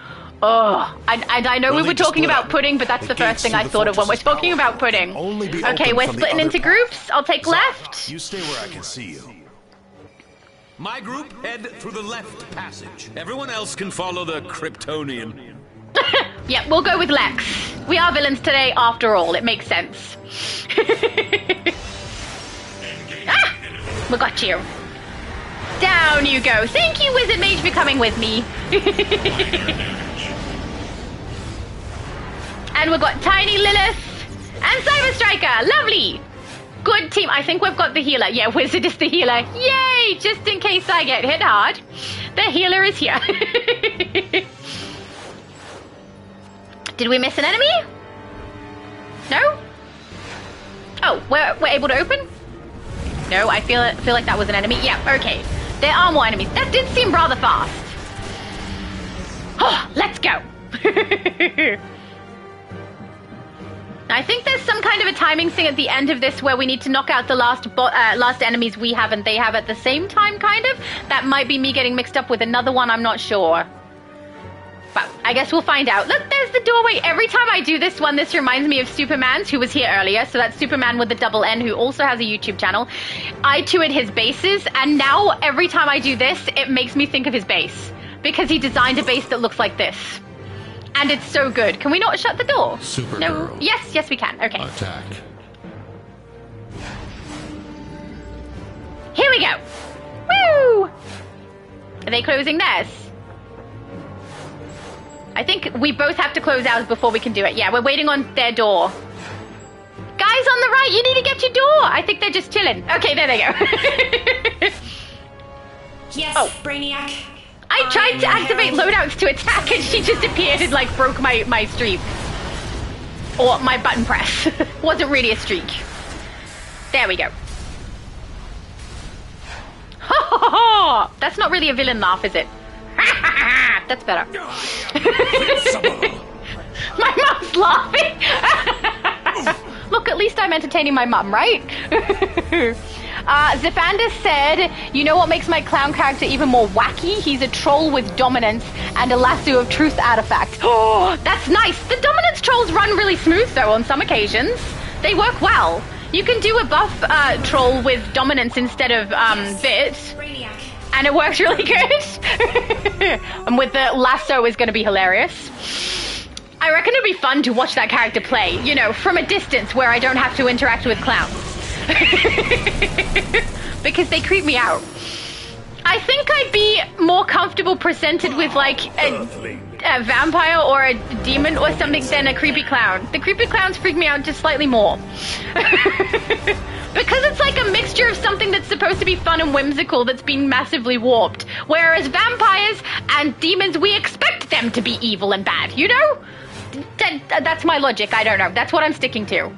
Speaker 10: Oh, and I know we were talking about pudding, but that's the first thing I thought of when we're talking about pudding. Okay, we're splitting into groups. I'll take left.
Speaker 5: You stay where I can see you.
Speaker 3: My group head through the left passage. Everyone else can follow the Kryptonian.
Speaker 10: Yeah, we'll go with Lex. We are villains today, after all. It makes sense. Ah! We got you. Down you go. Thank you, Wizard Mage, for coming with me. And we've got Tiny Lilith and Cyber Striker. Lovely. Good team. I think we've got the healer. Yeah, Wizard is the healer. Yay! Just in case I get hit hard. The healer is here. Did we miss an enemy? No? Oh, we're able to open? No, I feel like that was an enemy. Yeah, okay. There are more enemies. That did seem rather fast. Oh, let's go. I think there's some kind of a timing thing at the end of this where we need to knock out the last enemies we have and they have at the same time, kind of. That might be me getting mixed up with another one, I'm not sure. But I guess we'll find out. Look, there's the doorway. Every time I do this one, this reminds me of Superman's, who was here earlier. So that's Superman with the double N, who also has a YouTube channel. I toured his bases, and now every time I do this, it makes me think of his base. Because he designed a base that looks like this. And it's so good. Can we not shut the door?
Speaker 7: Supergirl.
Speaker 10: No. Yes, we can. Okay.
Speaker 7: Attack.
Speaker 10: Here we go. Woo! Are they closing theirs? I think we both have to close ours before we can do it. Yeah, we're waiting on their door. Guys on the right, you need to get your door. I think they're just chilling. Okay, there they go.
Speaker 13: Yes,
Speaker 10: oh.
Speaker 13: Brainiac.
Speaker 10: I tried to activate loadouts to attack and she just appeared and like broke my streak. Or my button press. Wasn't really a streak. There we go. Ha ha ha! That's not really a villain laugh, is it? That's better. My mom's laughing. Look, at least I'm entertaining my mom, right? Zephander said, you know what makes my clown character even more wacky? He's a troll with dominance and a lasso of truth artifact. Oh, that's nice. The dominance trolls run really smooth, though, on some occasions. They work well. You can do a buff troll with dominance instead of bit, and it works really good. And with the lasso is going to be hilarious. I reckon it'd be fun to watch that character play, you know, from a distance where I don't have to interact with clowns. Because they creep me out. I think I'd be more comfortable presented with like a vampire or a demon or something than a creepy clown. The creepy clowns freak me out just slightly more. Because it's like a mixture of something that's supposed to be fun and whimsical that's been massively warped. Whereas vampires and demons, we expect them to be evil and bad, you know? That's my logic, I don't know. That's what I'm sticking to.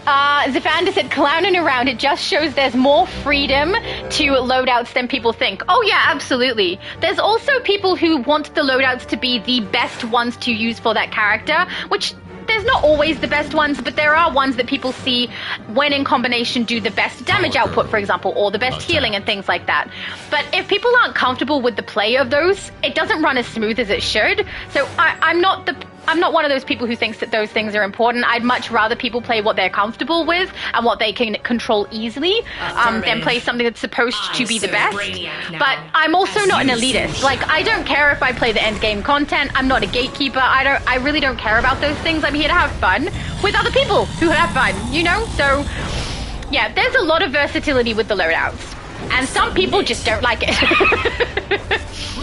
Speaker 10: Zafanda said, clowning around, it just shows there's more freedom to loadouts than people think. Oh yeah, absolutely. There's also people who want the loadouts to be the best ones to use for that character, which there's not always the best ones, but there are ones that people see when in combination do the best damage output, for example, or the best healing and things like that. But if people aren't comfortable with the play of those, it doesn't run as smooth as it should. So I'm not one of those people who thinks that those things are important. I'd much rather people play what they're comfortable with and what they can control easily than play something that's supposed to be the best. But I'm also not an elitist. Like, I don't care if I play the end game content. I'm not a gatekeeper. I really don't care about those things. I'm here to have fun with other people who have fun, you know? So, yeah, there's a lot of versatility with the loadouts. And some people just don't like it.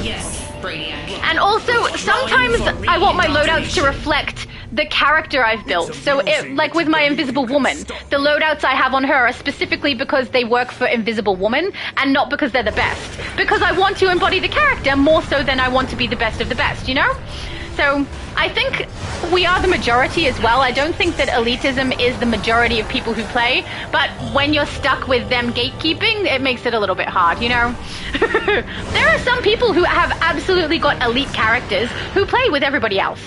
Speaker 13: Yes, Brainiac.
Speaker 10: And also, sometimes I want my loadouts to reflect the character I've built. So, like with my Invisible Woman, the loadouts I have on her are specifically because they work for Invisible Woman and not because they're the best. Because I want to embody the character more so than I want to be the best of the best, you know? So, I think we are the majority as well. I don't think that elitism is the majority of people who play, but when you're stuck with them gatekeeping, it makes it a little bit hard, you know? There are some people who have absolutely got elite characters who play with everybody else.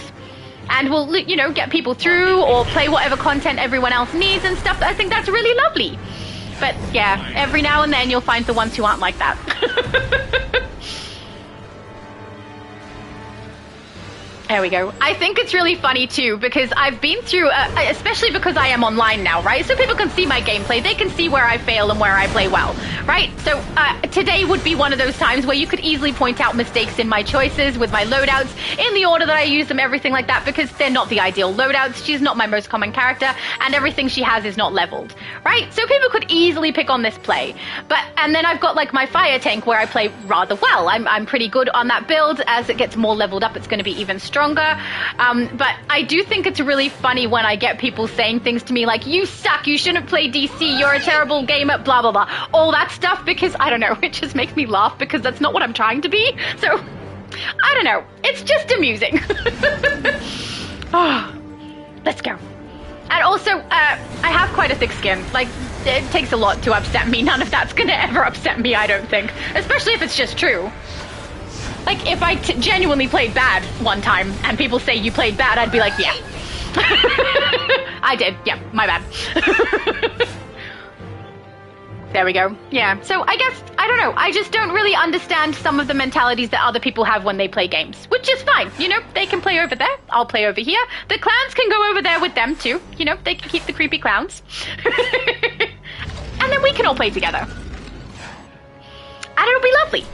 Speaker 10: And will, you know, get people through or play whatever content everyone else needs and stuff. I think that's really lovely. But yeah, every now and then you'll find the ones who aren't like that. There we go. I think it's really funny too because I've been through, especially because I am online now, right? So people can see my gameplay. They can see where I fail and where I play well, right? So today would be one of those times where you could easily point out mistakes in my choices with my loadouts, in the order that I use them, everything like that, because they're not the ideal loadouts. She's not my most common character, and everything she has is not leveled, right? So people could easily pick on this play. And then I've got like my fire tank where I play rather well. I'm pretty good on that build. As it gets more leveled up, it's going to be even stronger. But I do think it's really funny when I get people saying things to me like, you suck, you shouldn't play DC, you're a terrible gamer, blah, blah, blah. All that stuff because, I don't know, it just makes me laugh because that's not what I'm trying to be. So, I don't know. It's just amusing. Oh, let's go. And also, I have quite a thick skin. Like, it takes a lot to upset me. None of that's going to ever upset me, I don't think. Especially if it's just true. Like, if I genuinely played bad one time and people say you played bad, I'd be like, yeah. I did. Yeah, my bad. There we go. Yeah, so I guess, I don't know. I just don't really understand some of the mentalities that other people have when they play games, which is fine. You know, they can play over there. I'll play over here. The clowns can go over there with them too. You know, they can keep the creepy clowns. And then we can all play together. And it'll be lovely.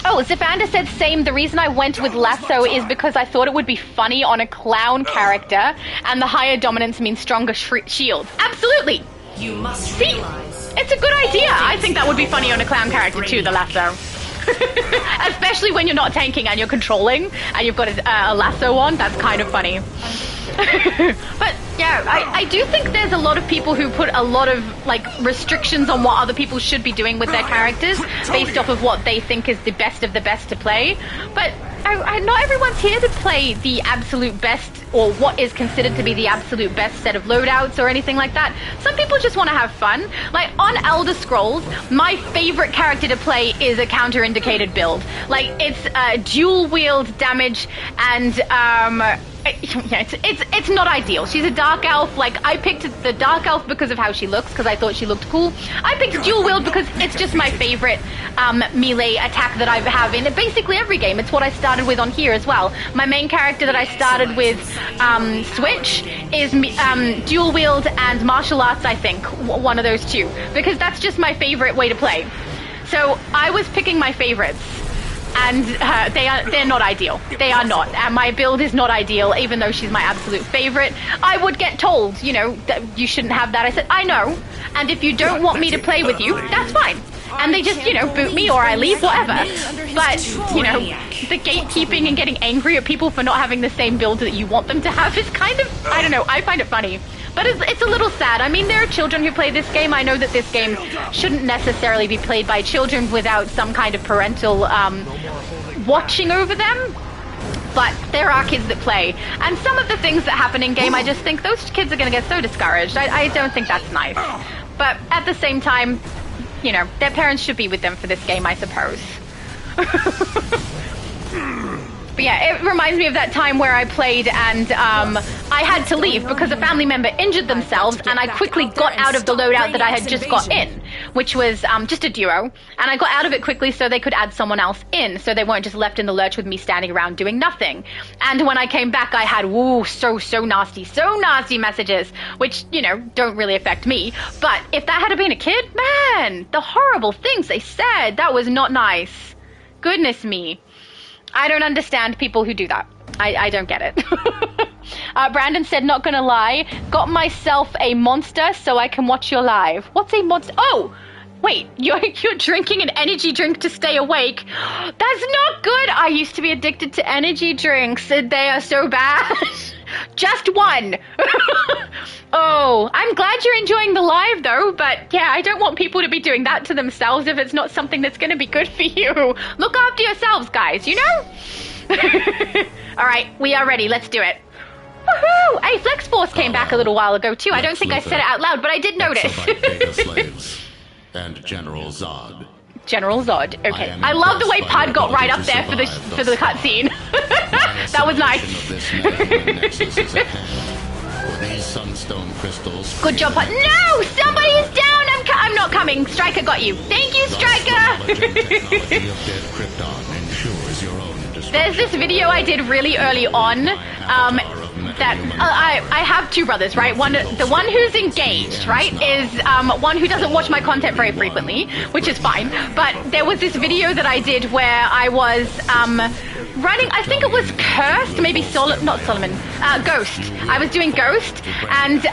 Speaker 10: Oh, Zafanda said same. The reason I went with Lasso is because I thought it would be funny on a clown character, and the higher dominance means stronger shields. Absolutely.
Speaker 13: You must
Speaker 10: see. It's a good idea. I think that would be funny on a clown character too, the Lasso. Especially when you're not tanking and you're controlling and you've got a lasso on. That's kind of funny. But yeah, I do think there's a lot of people who put a lot of like restrictions on what other people should be doing with their characters based off of what they think is the best of the best to play. But not everyone's here to play the absolute best or what is considered to be the absolute best set of loadouts or anything like that. Some people just want to have fun. Like on Elder Scrolls, my favorite character to play is a counter-indicated build. Like it's dual wield damage and Yeah, it's not ideal. She's a dark elf. Like, I picked the dark elf because of how she looks, because I thought she looked cool. I picked dual wield because it's just my favorite melee attack that I have in basically every game. It's what I started with on here as well. My main character that I started with Switch is dual wield and martial arts, I think. One of those two. Because that's just my favorite way to play. So I was picking my favorites. And they're not ideal. They are not. And my build is not ideal, even though she's my absolute favorite. I would get told, you know, that you shouldn't have that. I said, I know. And if you don't want me to play with you, that's fine. And they just, you know, boot me or I leave, whatever. But, you know, the gatekeeping and getting angry at people for not having the same build that you want them to have is kind of, I don't know, I find it funny. But it's a little sad. I mean, there are children who play this game. I know that this game shouldn't necessarily be played by children without some kind of parental watching over them. But there are kids that play. And some of the things that happen in game, I just think those kids are going to get so discouraged. I don't think that's nice. But at the same time, you know, their parents should be with them for this game, I suppose. But yeah, it reminds me of that time where I played and I had to leave because a family member injured themselves and I quickly got out of the loadout that I had just got in, which was just a duo. And I got out of it quickly so they could add someone else in, so they weren't just left in the lurch with me standing around doing nothing. And when I came back, I had, so nasty messages, which, you know, don't really affect me. But if that had been a kid, man, the horrible things they said, that was not nice. Goodness me. I don't understand people who do that. I don't get it. Brandon said, not gonna lie, got myself a monster so I can watch your live. What's a monster? Oh, wait, you're drinking an energy drink to stay awake. That's not good. I used to be addicted to energy drinks. They are so bad. Just one. Oh, I'm glad you're enjoying the live though, but yeah, I don't want people to be doing that to themselves if it's not something that's going to be good for you. Look after yourselves, guys, you know? All right, we are ready. Let's do it. Woohoo! Hey, Flex Force came back a little while ago too. I don't think I said it out loud, but I did notice.
Speaker 7: Slaves and General Zod.
Speaker 10: General Zod. Okay. I love the way Pud got right up there for the cutscene. That was nice.
Speaker 7: These sunstone crystals.
Speaker 10: Good job, Pud. No! Somebody's down! I'm not coming. Striker got you. Thank you, Striker! There's this video I did really early on that I have two brothers, right? The one who's engaged, right, is one who doesn't watch my content very frequently, which is fine. But there was this video that I did where I was running, I think it was Cursed, maybe Ghost. I was doing Ghost, and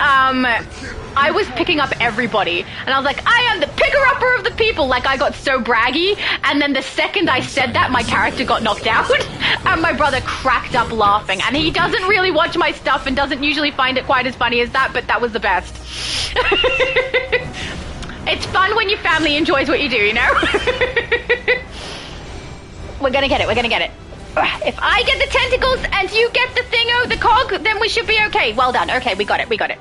Speaker 10: I was picking up everybody, and I was like, I am the picker-upper of the people. Like, I got so braggy, and then the second I said that, my character got knocked out, and my brother cracked up laughing, and he doesn't really watch my stuff and doesn't usually find it quite as funny as that, but that was the best. It's fun when your family enjoys what you do, you know? We're gonna get it, we're gonna get it. If I get the tentacles and you get the thingo, the cog, then we should be okay. Well done. Okay, we got it, we got it.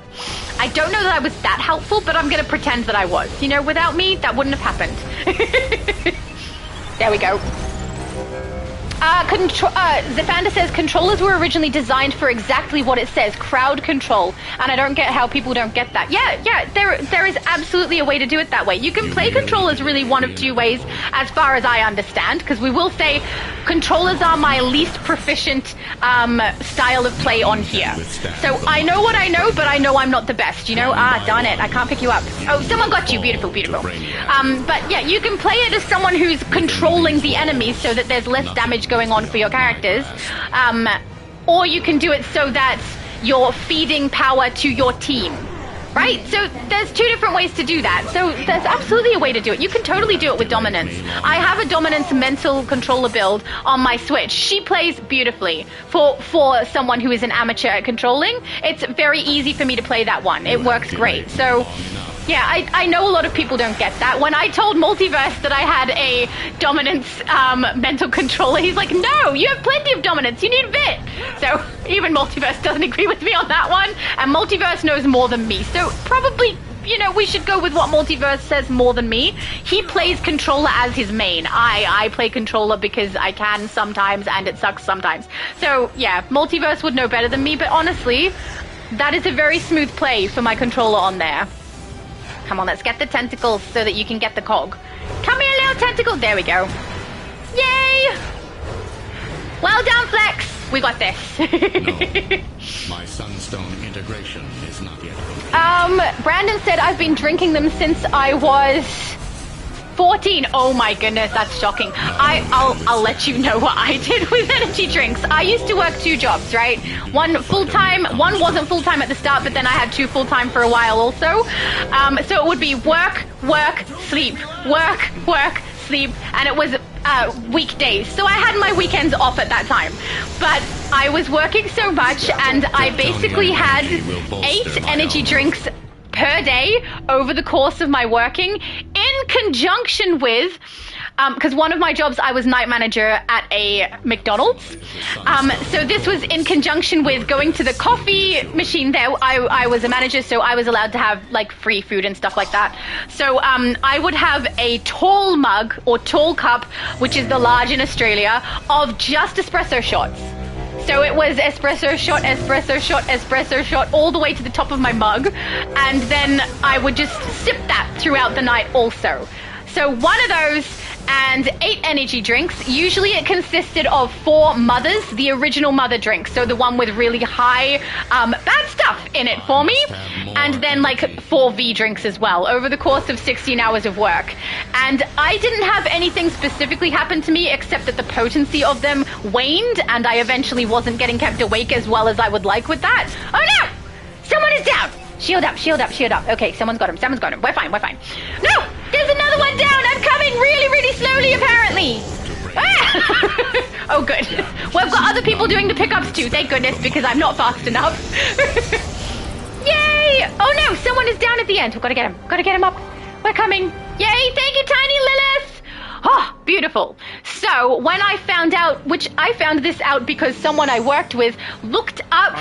Speaker 10: I don't know that I was that helpful, but I'm gonna pretend that I was. You know, without me, that wouldn't have happened. There we go. Zephander says controllers were originally designed for exactly what it says, crowd control, and I don't get how people don't get that. Yeah, there is absolutely a way to do it that way. You can play controllers really one of two ways, as far as I understand, because we will say controllers are my least proficient style of play on here. So I know what I know, but I know I'm not the best, you know? Ah, darn it, I can't pick you up. Oh, someone got you. Beautiful, beautiful. But yeah, you can play it as someone who's controlling the enemies so that there's less damage going on for your characters, or you can do it so that you're feeding power to your team, right? So there's two different ways to do that. So there's absolutely a way to do it. You can totally do it with dominance. I have a dominance mental controller build on my Switch. She plays beautifully for someone who is an amateur at controlling. It's very easy for me to play that one. It works great. So yeah, I know a lot of people don't get that. When I told Multiverse that I had a dominance mental controller, he's like, no, you have plenty of dominance, you need a bit. So even Multiverse doesn't agree with me on that one, and Multiverse knows more than me. So probably, you know, we should go with what Multiverse says more than me. He plays controller as his main. I play controller because I can sometimes and it sucks sometimes. So yeah, Multiverse would know better than me, but honestly, that is a very smooth play for my controller on there. Come on, let's get the tentacles so that you can get the cog. Come here, little tentacle. There we go. Yay! Well done, Flex. We got this.
Speaker 7: No, my sunstone integration is not yet complete.
Speaker 10: Brandon said I've been drinking them since I was 14. Oh my goodness, that's shocking. I'll let you know what I did with energy drinks. I used to work 2 jobs, right? One full-time, one wasn't full-time at the start, but then I had 2 full-time for a while also. So it would be work, sleep, work, sleep, and it was weekdays. So I had my weekends off at that time. But I was working so much, and I basically had 8 energy drinks per day over the course of my working, in conjunction with because one of my jobs, I was night manager at a McDonald's. So this was in conjunction with going to the coffee machine there. I was a manager, so I was allowed to have like free food and stuff like that. So I would have a tall mug or tall cup, which is the large in Australia, of just espresso shots. So it was espresso shot, espresso shot, espresso shot, all the way to the top of my mug. And then I would just sip that throughout the night also. So one of those and 8 energy drinks. Usually it consisted of 4 mothers, the original mother drink. So the one with really high bad stuff in it for me. And then like 4 V drinks as well over the course of 16 hours of work. And I didn't have anything specifically happen to me except that the potency of them waned and I eventually wasn't getting kept awake as well as I would like with that. Oh no! Someone is down! Shield up, shield up, shield up. Okay, someone's got him, someone's got him. We're fine, we're fine. No! There's another one down! I'm coming really, really slowly, apparently! Ah! Oh, good. Well, I've got other people doing the pickups too, thank goodness, because I'm not fast enough. Yay! Oh no, someone is down at the end. We've got to get him. Got to get him up. We're coming. Yay, thank you, Tiny Lilith! Oh, beautiful. So when I found out, which I found this out because someone I worked with looked up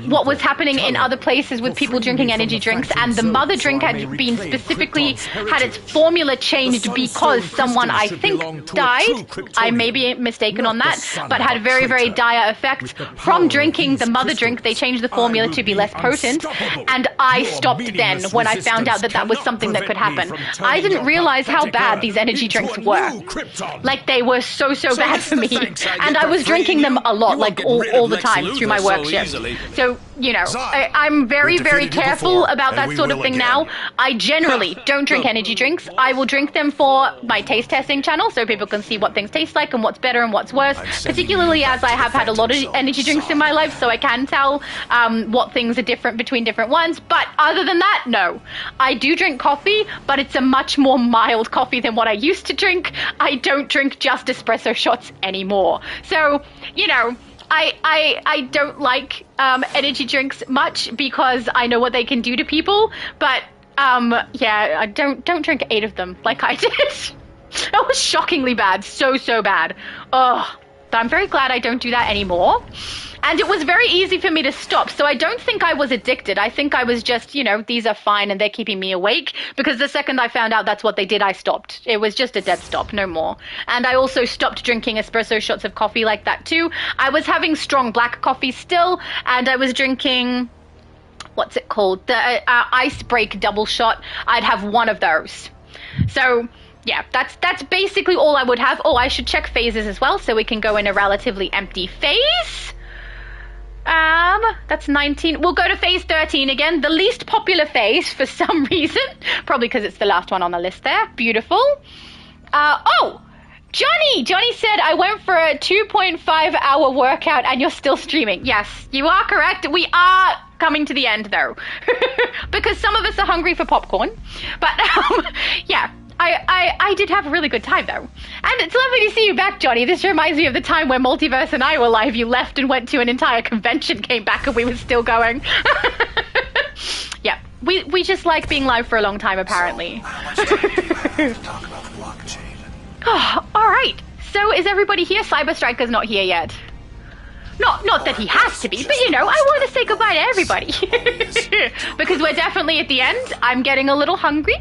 Speaker 10: what was happening in other places with people drinking energy drinks, and the mother drink had been specifically had its formula changed because someone I think died. I may be mistaken on that, but had a very, very dire effect from drinking the mother drink. They changed the formula to be less potent, and I stopped then when I found out that that was something that could happen. I didn't realize how bad these energy drinks were. Like they were so bad for me, and I was drinking them a lot, like all the time through my work shift. So you know, I'm very, very careful about that sort of thing now. I generally don't drink energy drinks. I will drink them for my taste testing channel so people can see what things taste like and what's better and what's worse, particularly as I have had a lot of energy drinks in my life, so I can tell what things are different between different ones. But other than that, no. I do drink coffee, but it's a much more mild coffee than what I used to drink. I don't drink just espresso shots anymore. So, you know, I don't like energy drinks much because I know what they can do to people, but yeah, I don't drink 8 of them like I did. That was shockingly bad, so bad. Oh, I'm very glad I don't do that anymore. And it was very easy for me to stop, so I don't think I was addicted. I think I was just, you know, these are fine and they're keeping me awake, because the second I found out that's what they did, I stopped. It was just a dead stop, no more. And I also stopped drinking espresso shots of coffee like that too. I was having strong black coffee still, and I was drinking, what's it called? The ice break double shot. I'd have 1 of those. So yeah, that's basically all I would have. Oh, I should check phases as well, so we can go in a relatively empty phase. That's 19. We'll go to phase 13 again, the least popular phase for some reason, probably because it's the last one on the list there. Beautiful. Oh, Johnny said I went for a 2.5 hour workout and you're still streaming. Yes, you are correct. We are coming to the end though, because some of us are hungry for popcorn, but yeah. I did have a really good time, though. And it's lovely to see you back, Johnny. This reminds me of the time where Multiverse and I were live. You left and went to an entire convention, came back, and we were still going. Yeah, we just like being live for a long time, apparently. Oh, all right. So is everybody here? Cyber Striker's not here yet. Not that he has to be, but you know, I want to say goodbye to everybody. Because we're definitely at the end. I'm getting a little hungry.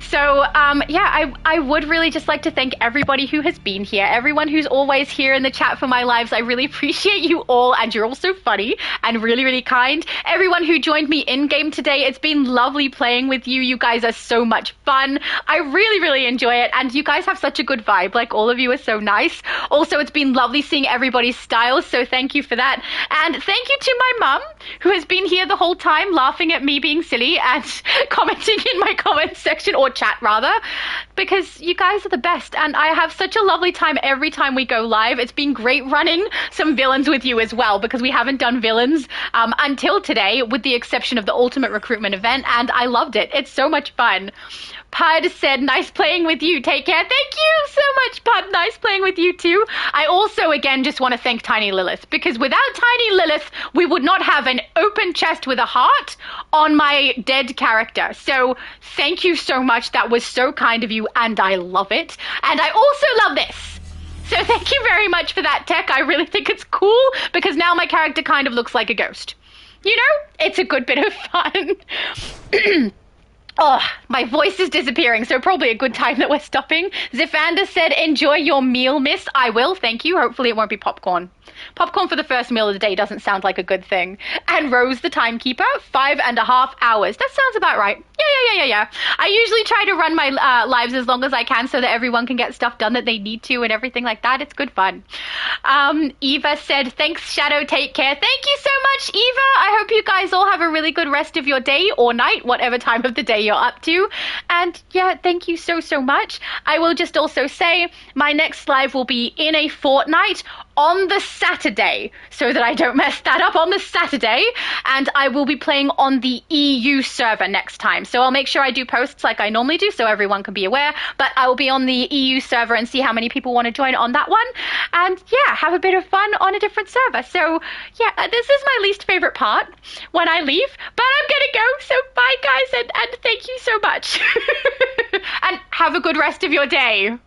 Speaker 10: So, yeah, I would really just like to thank everybody who has been here, everyone who's always here in the chat for my lives. I really appreciate you all, and you're all so funny and really, really kind. Everyone who joined me in-game today, it's been lovely playing with you. You guys are so much fun. I really, really enjoy it, and you guys have such a good vibe. Like, all of you are so nice. Also, it's been lovely seeing everybody's styles, so thank you for that. And thank you to my mum, who has been here the whole time, laughing at me being silly and commenting in my comments section, or chat rather, because you guys are the best, and I have such a lovely time every time we go live. It's been great running some villains with you as well, because we haven't done villains until today, with the exception of the ultimate recruitment event, and I loved it. It's so much fun. Pud said, nice playing with you. Take care. Thank you so much, Pud. Nice playing with you too. I also, again, just want to thank Tiny Lilith, because without Tiny Lilith, we would not have an open chest with a heart on my dead character. So thank you so much. That was so kind of you, and I love it. And I also love this. So thank you very much for that, Tech. I really think it's cool, because now my character kind of looks like a ghost. You know, it's a good bit of fun. Oh, my voice is disappearing, so probably a good time that we're stopping. Zifanda said, enjoy your meal, miss. I will, thank you. Hopefully it won't be popcorn. Popcorn for the first meal of the day doesn't sound like a good thing. And Rose the Timekeeper, 5.5 hours. That sounds about right. Yeah. I usually try to run my lives as long as I can so that everyone can get stuff done that they need to and everything like that. It's good fun. Eva said, thanks, Shadow. Take care. Thank you so much, Eva. I hope you guys all have a really good rest of your day or night, whatever time of the day you're up to. And yeah, thank you so much. I will just also say my next live will be in a fortnight on the Saturday, so that I don't mess that up, on the Saturday, and I will be playing on the EU server next time. So I'll make sure I do posts like I normally do so everyone can be aware, but I will be on the EU server and see how many people want to join on that one, and yeah, have a bit of fun on a different server. So yeah, this is my least favorite part when I leave, but I'm gonna go, so bye guys, and thank you so much. And have a good rest of your day.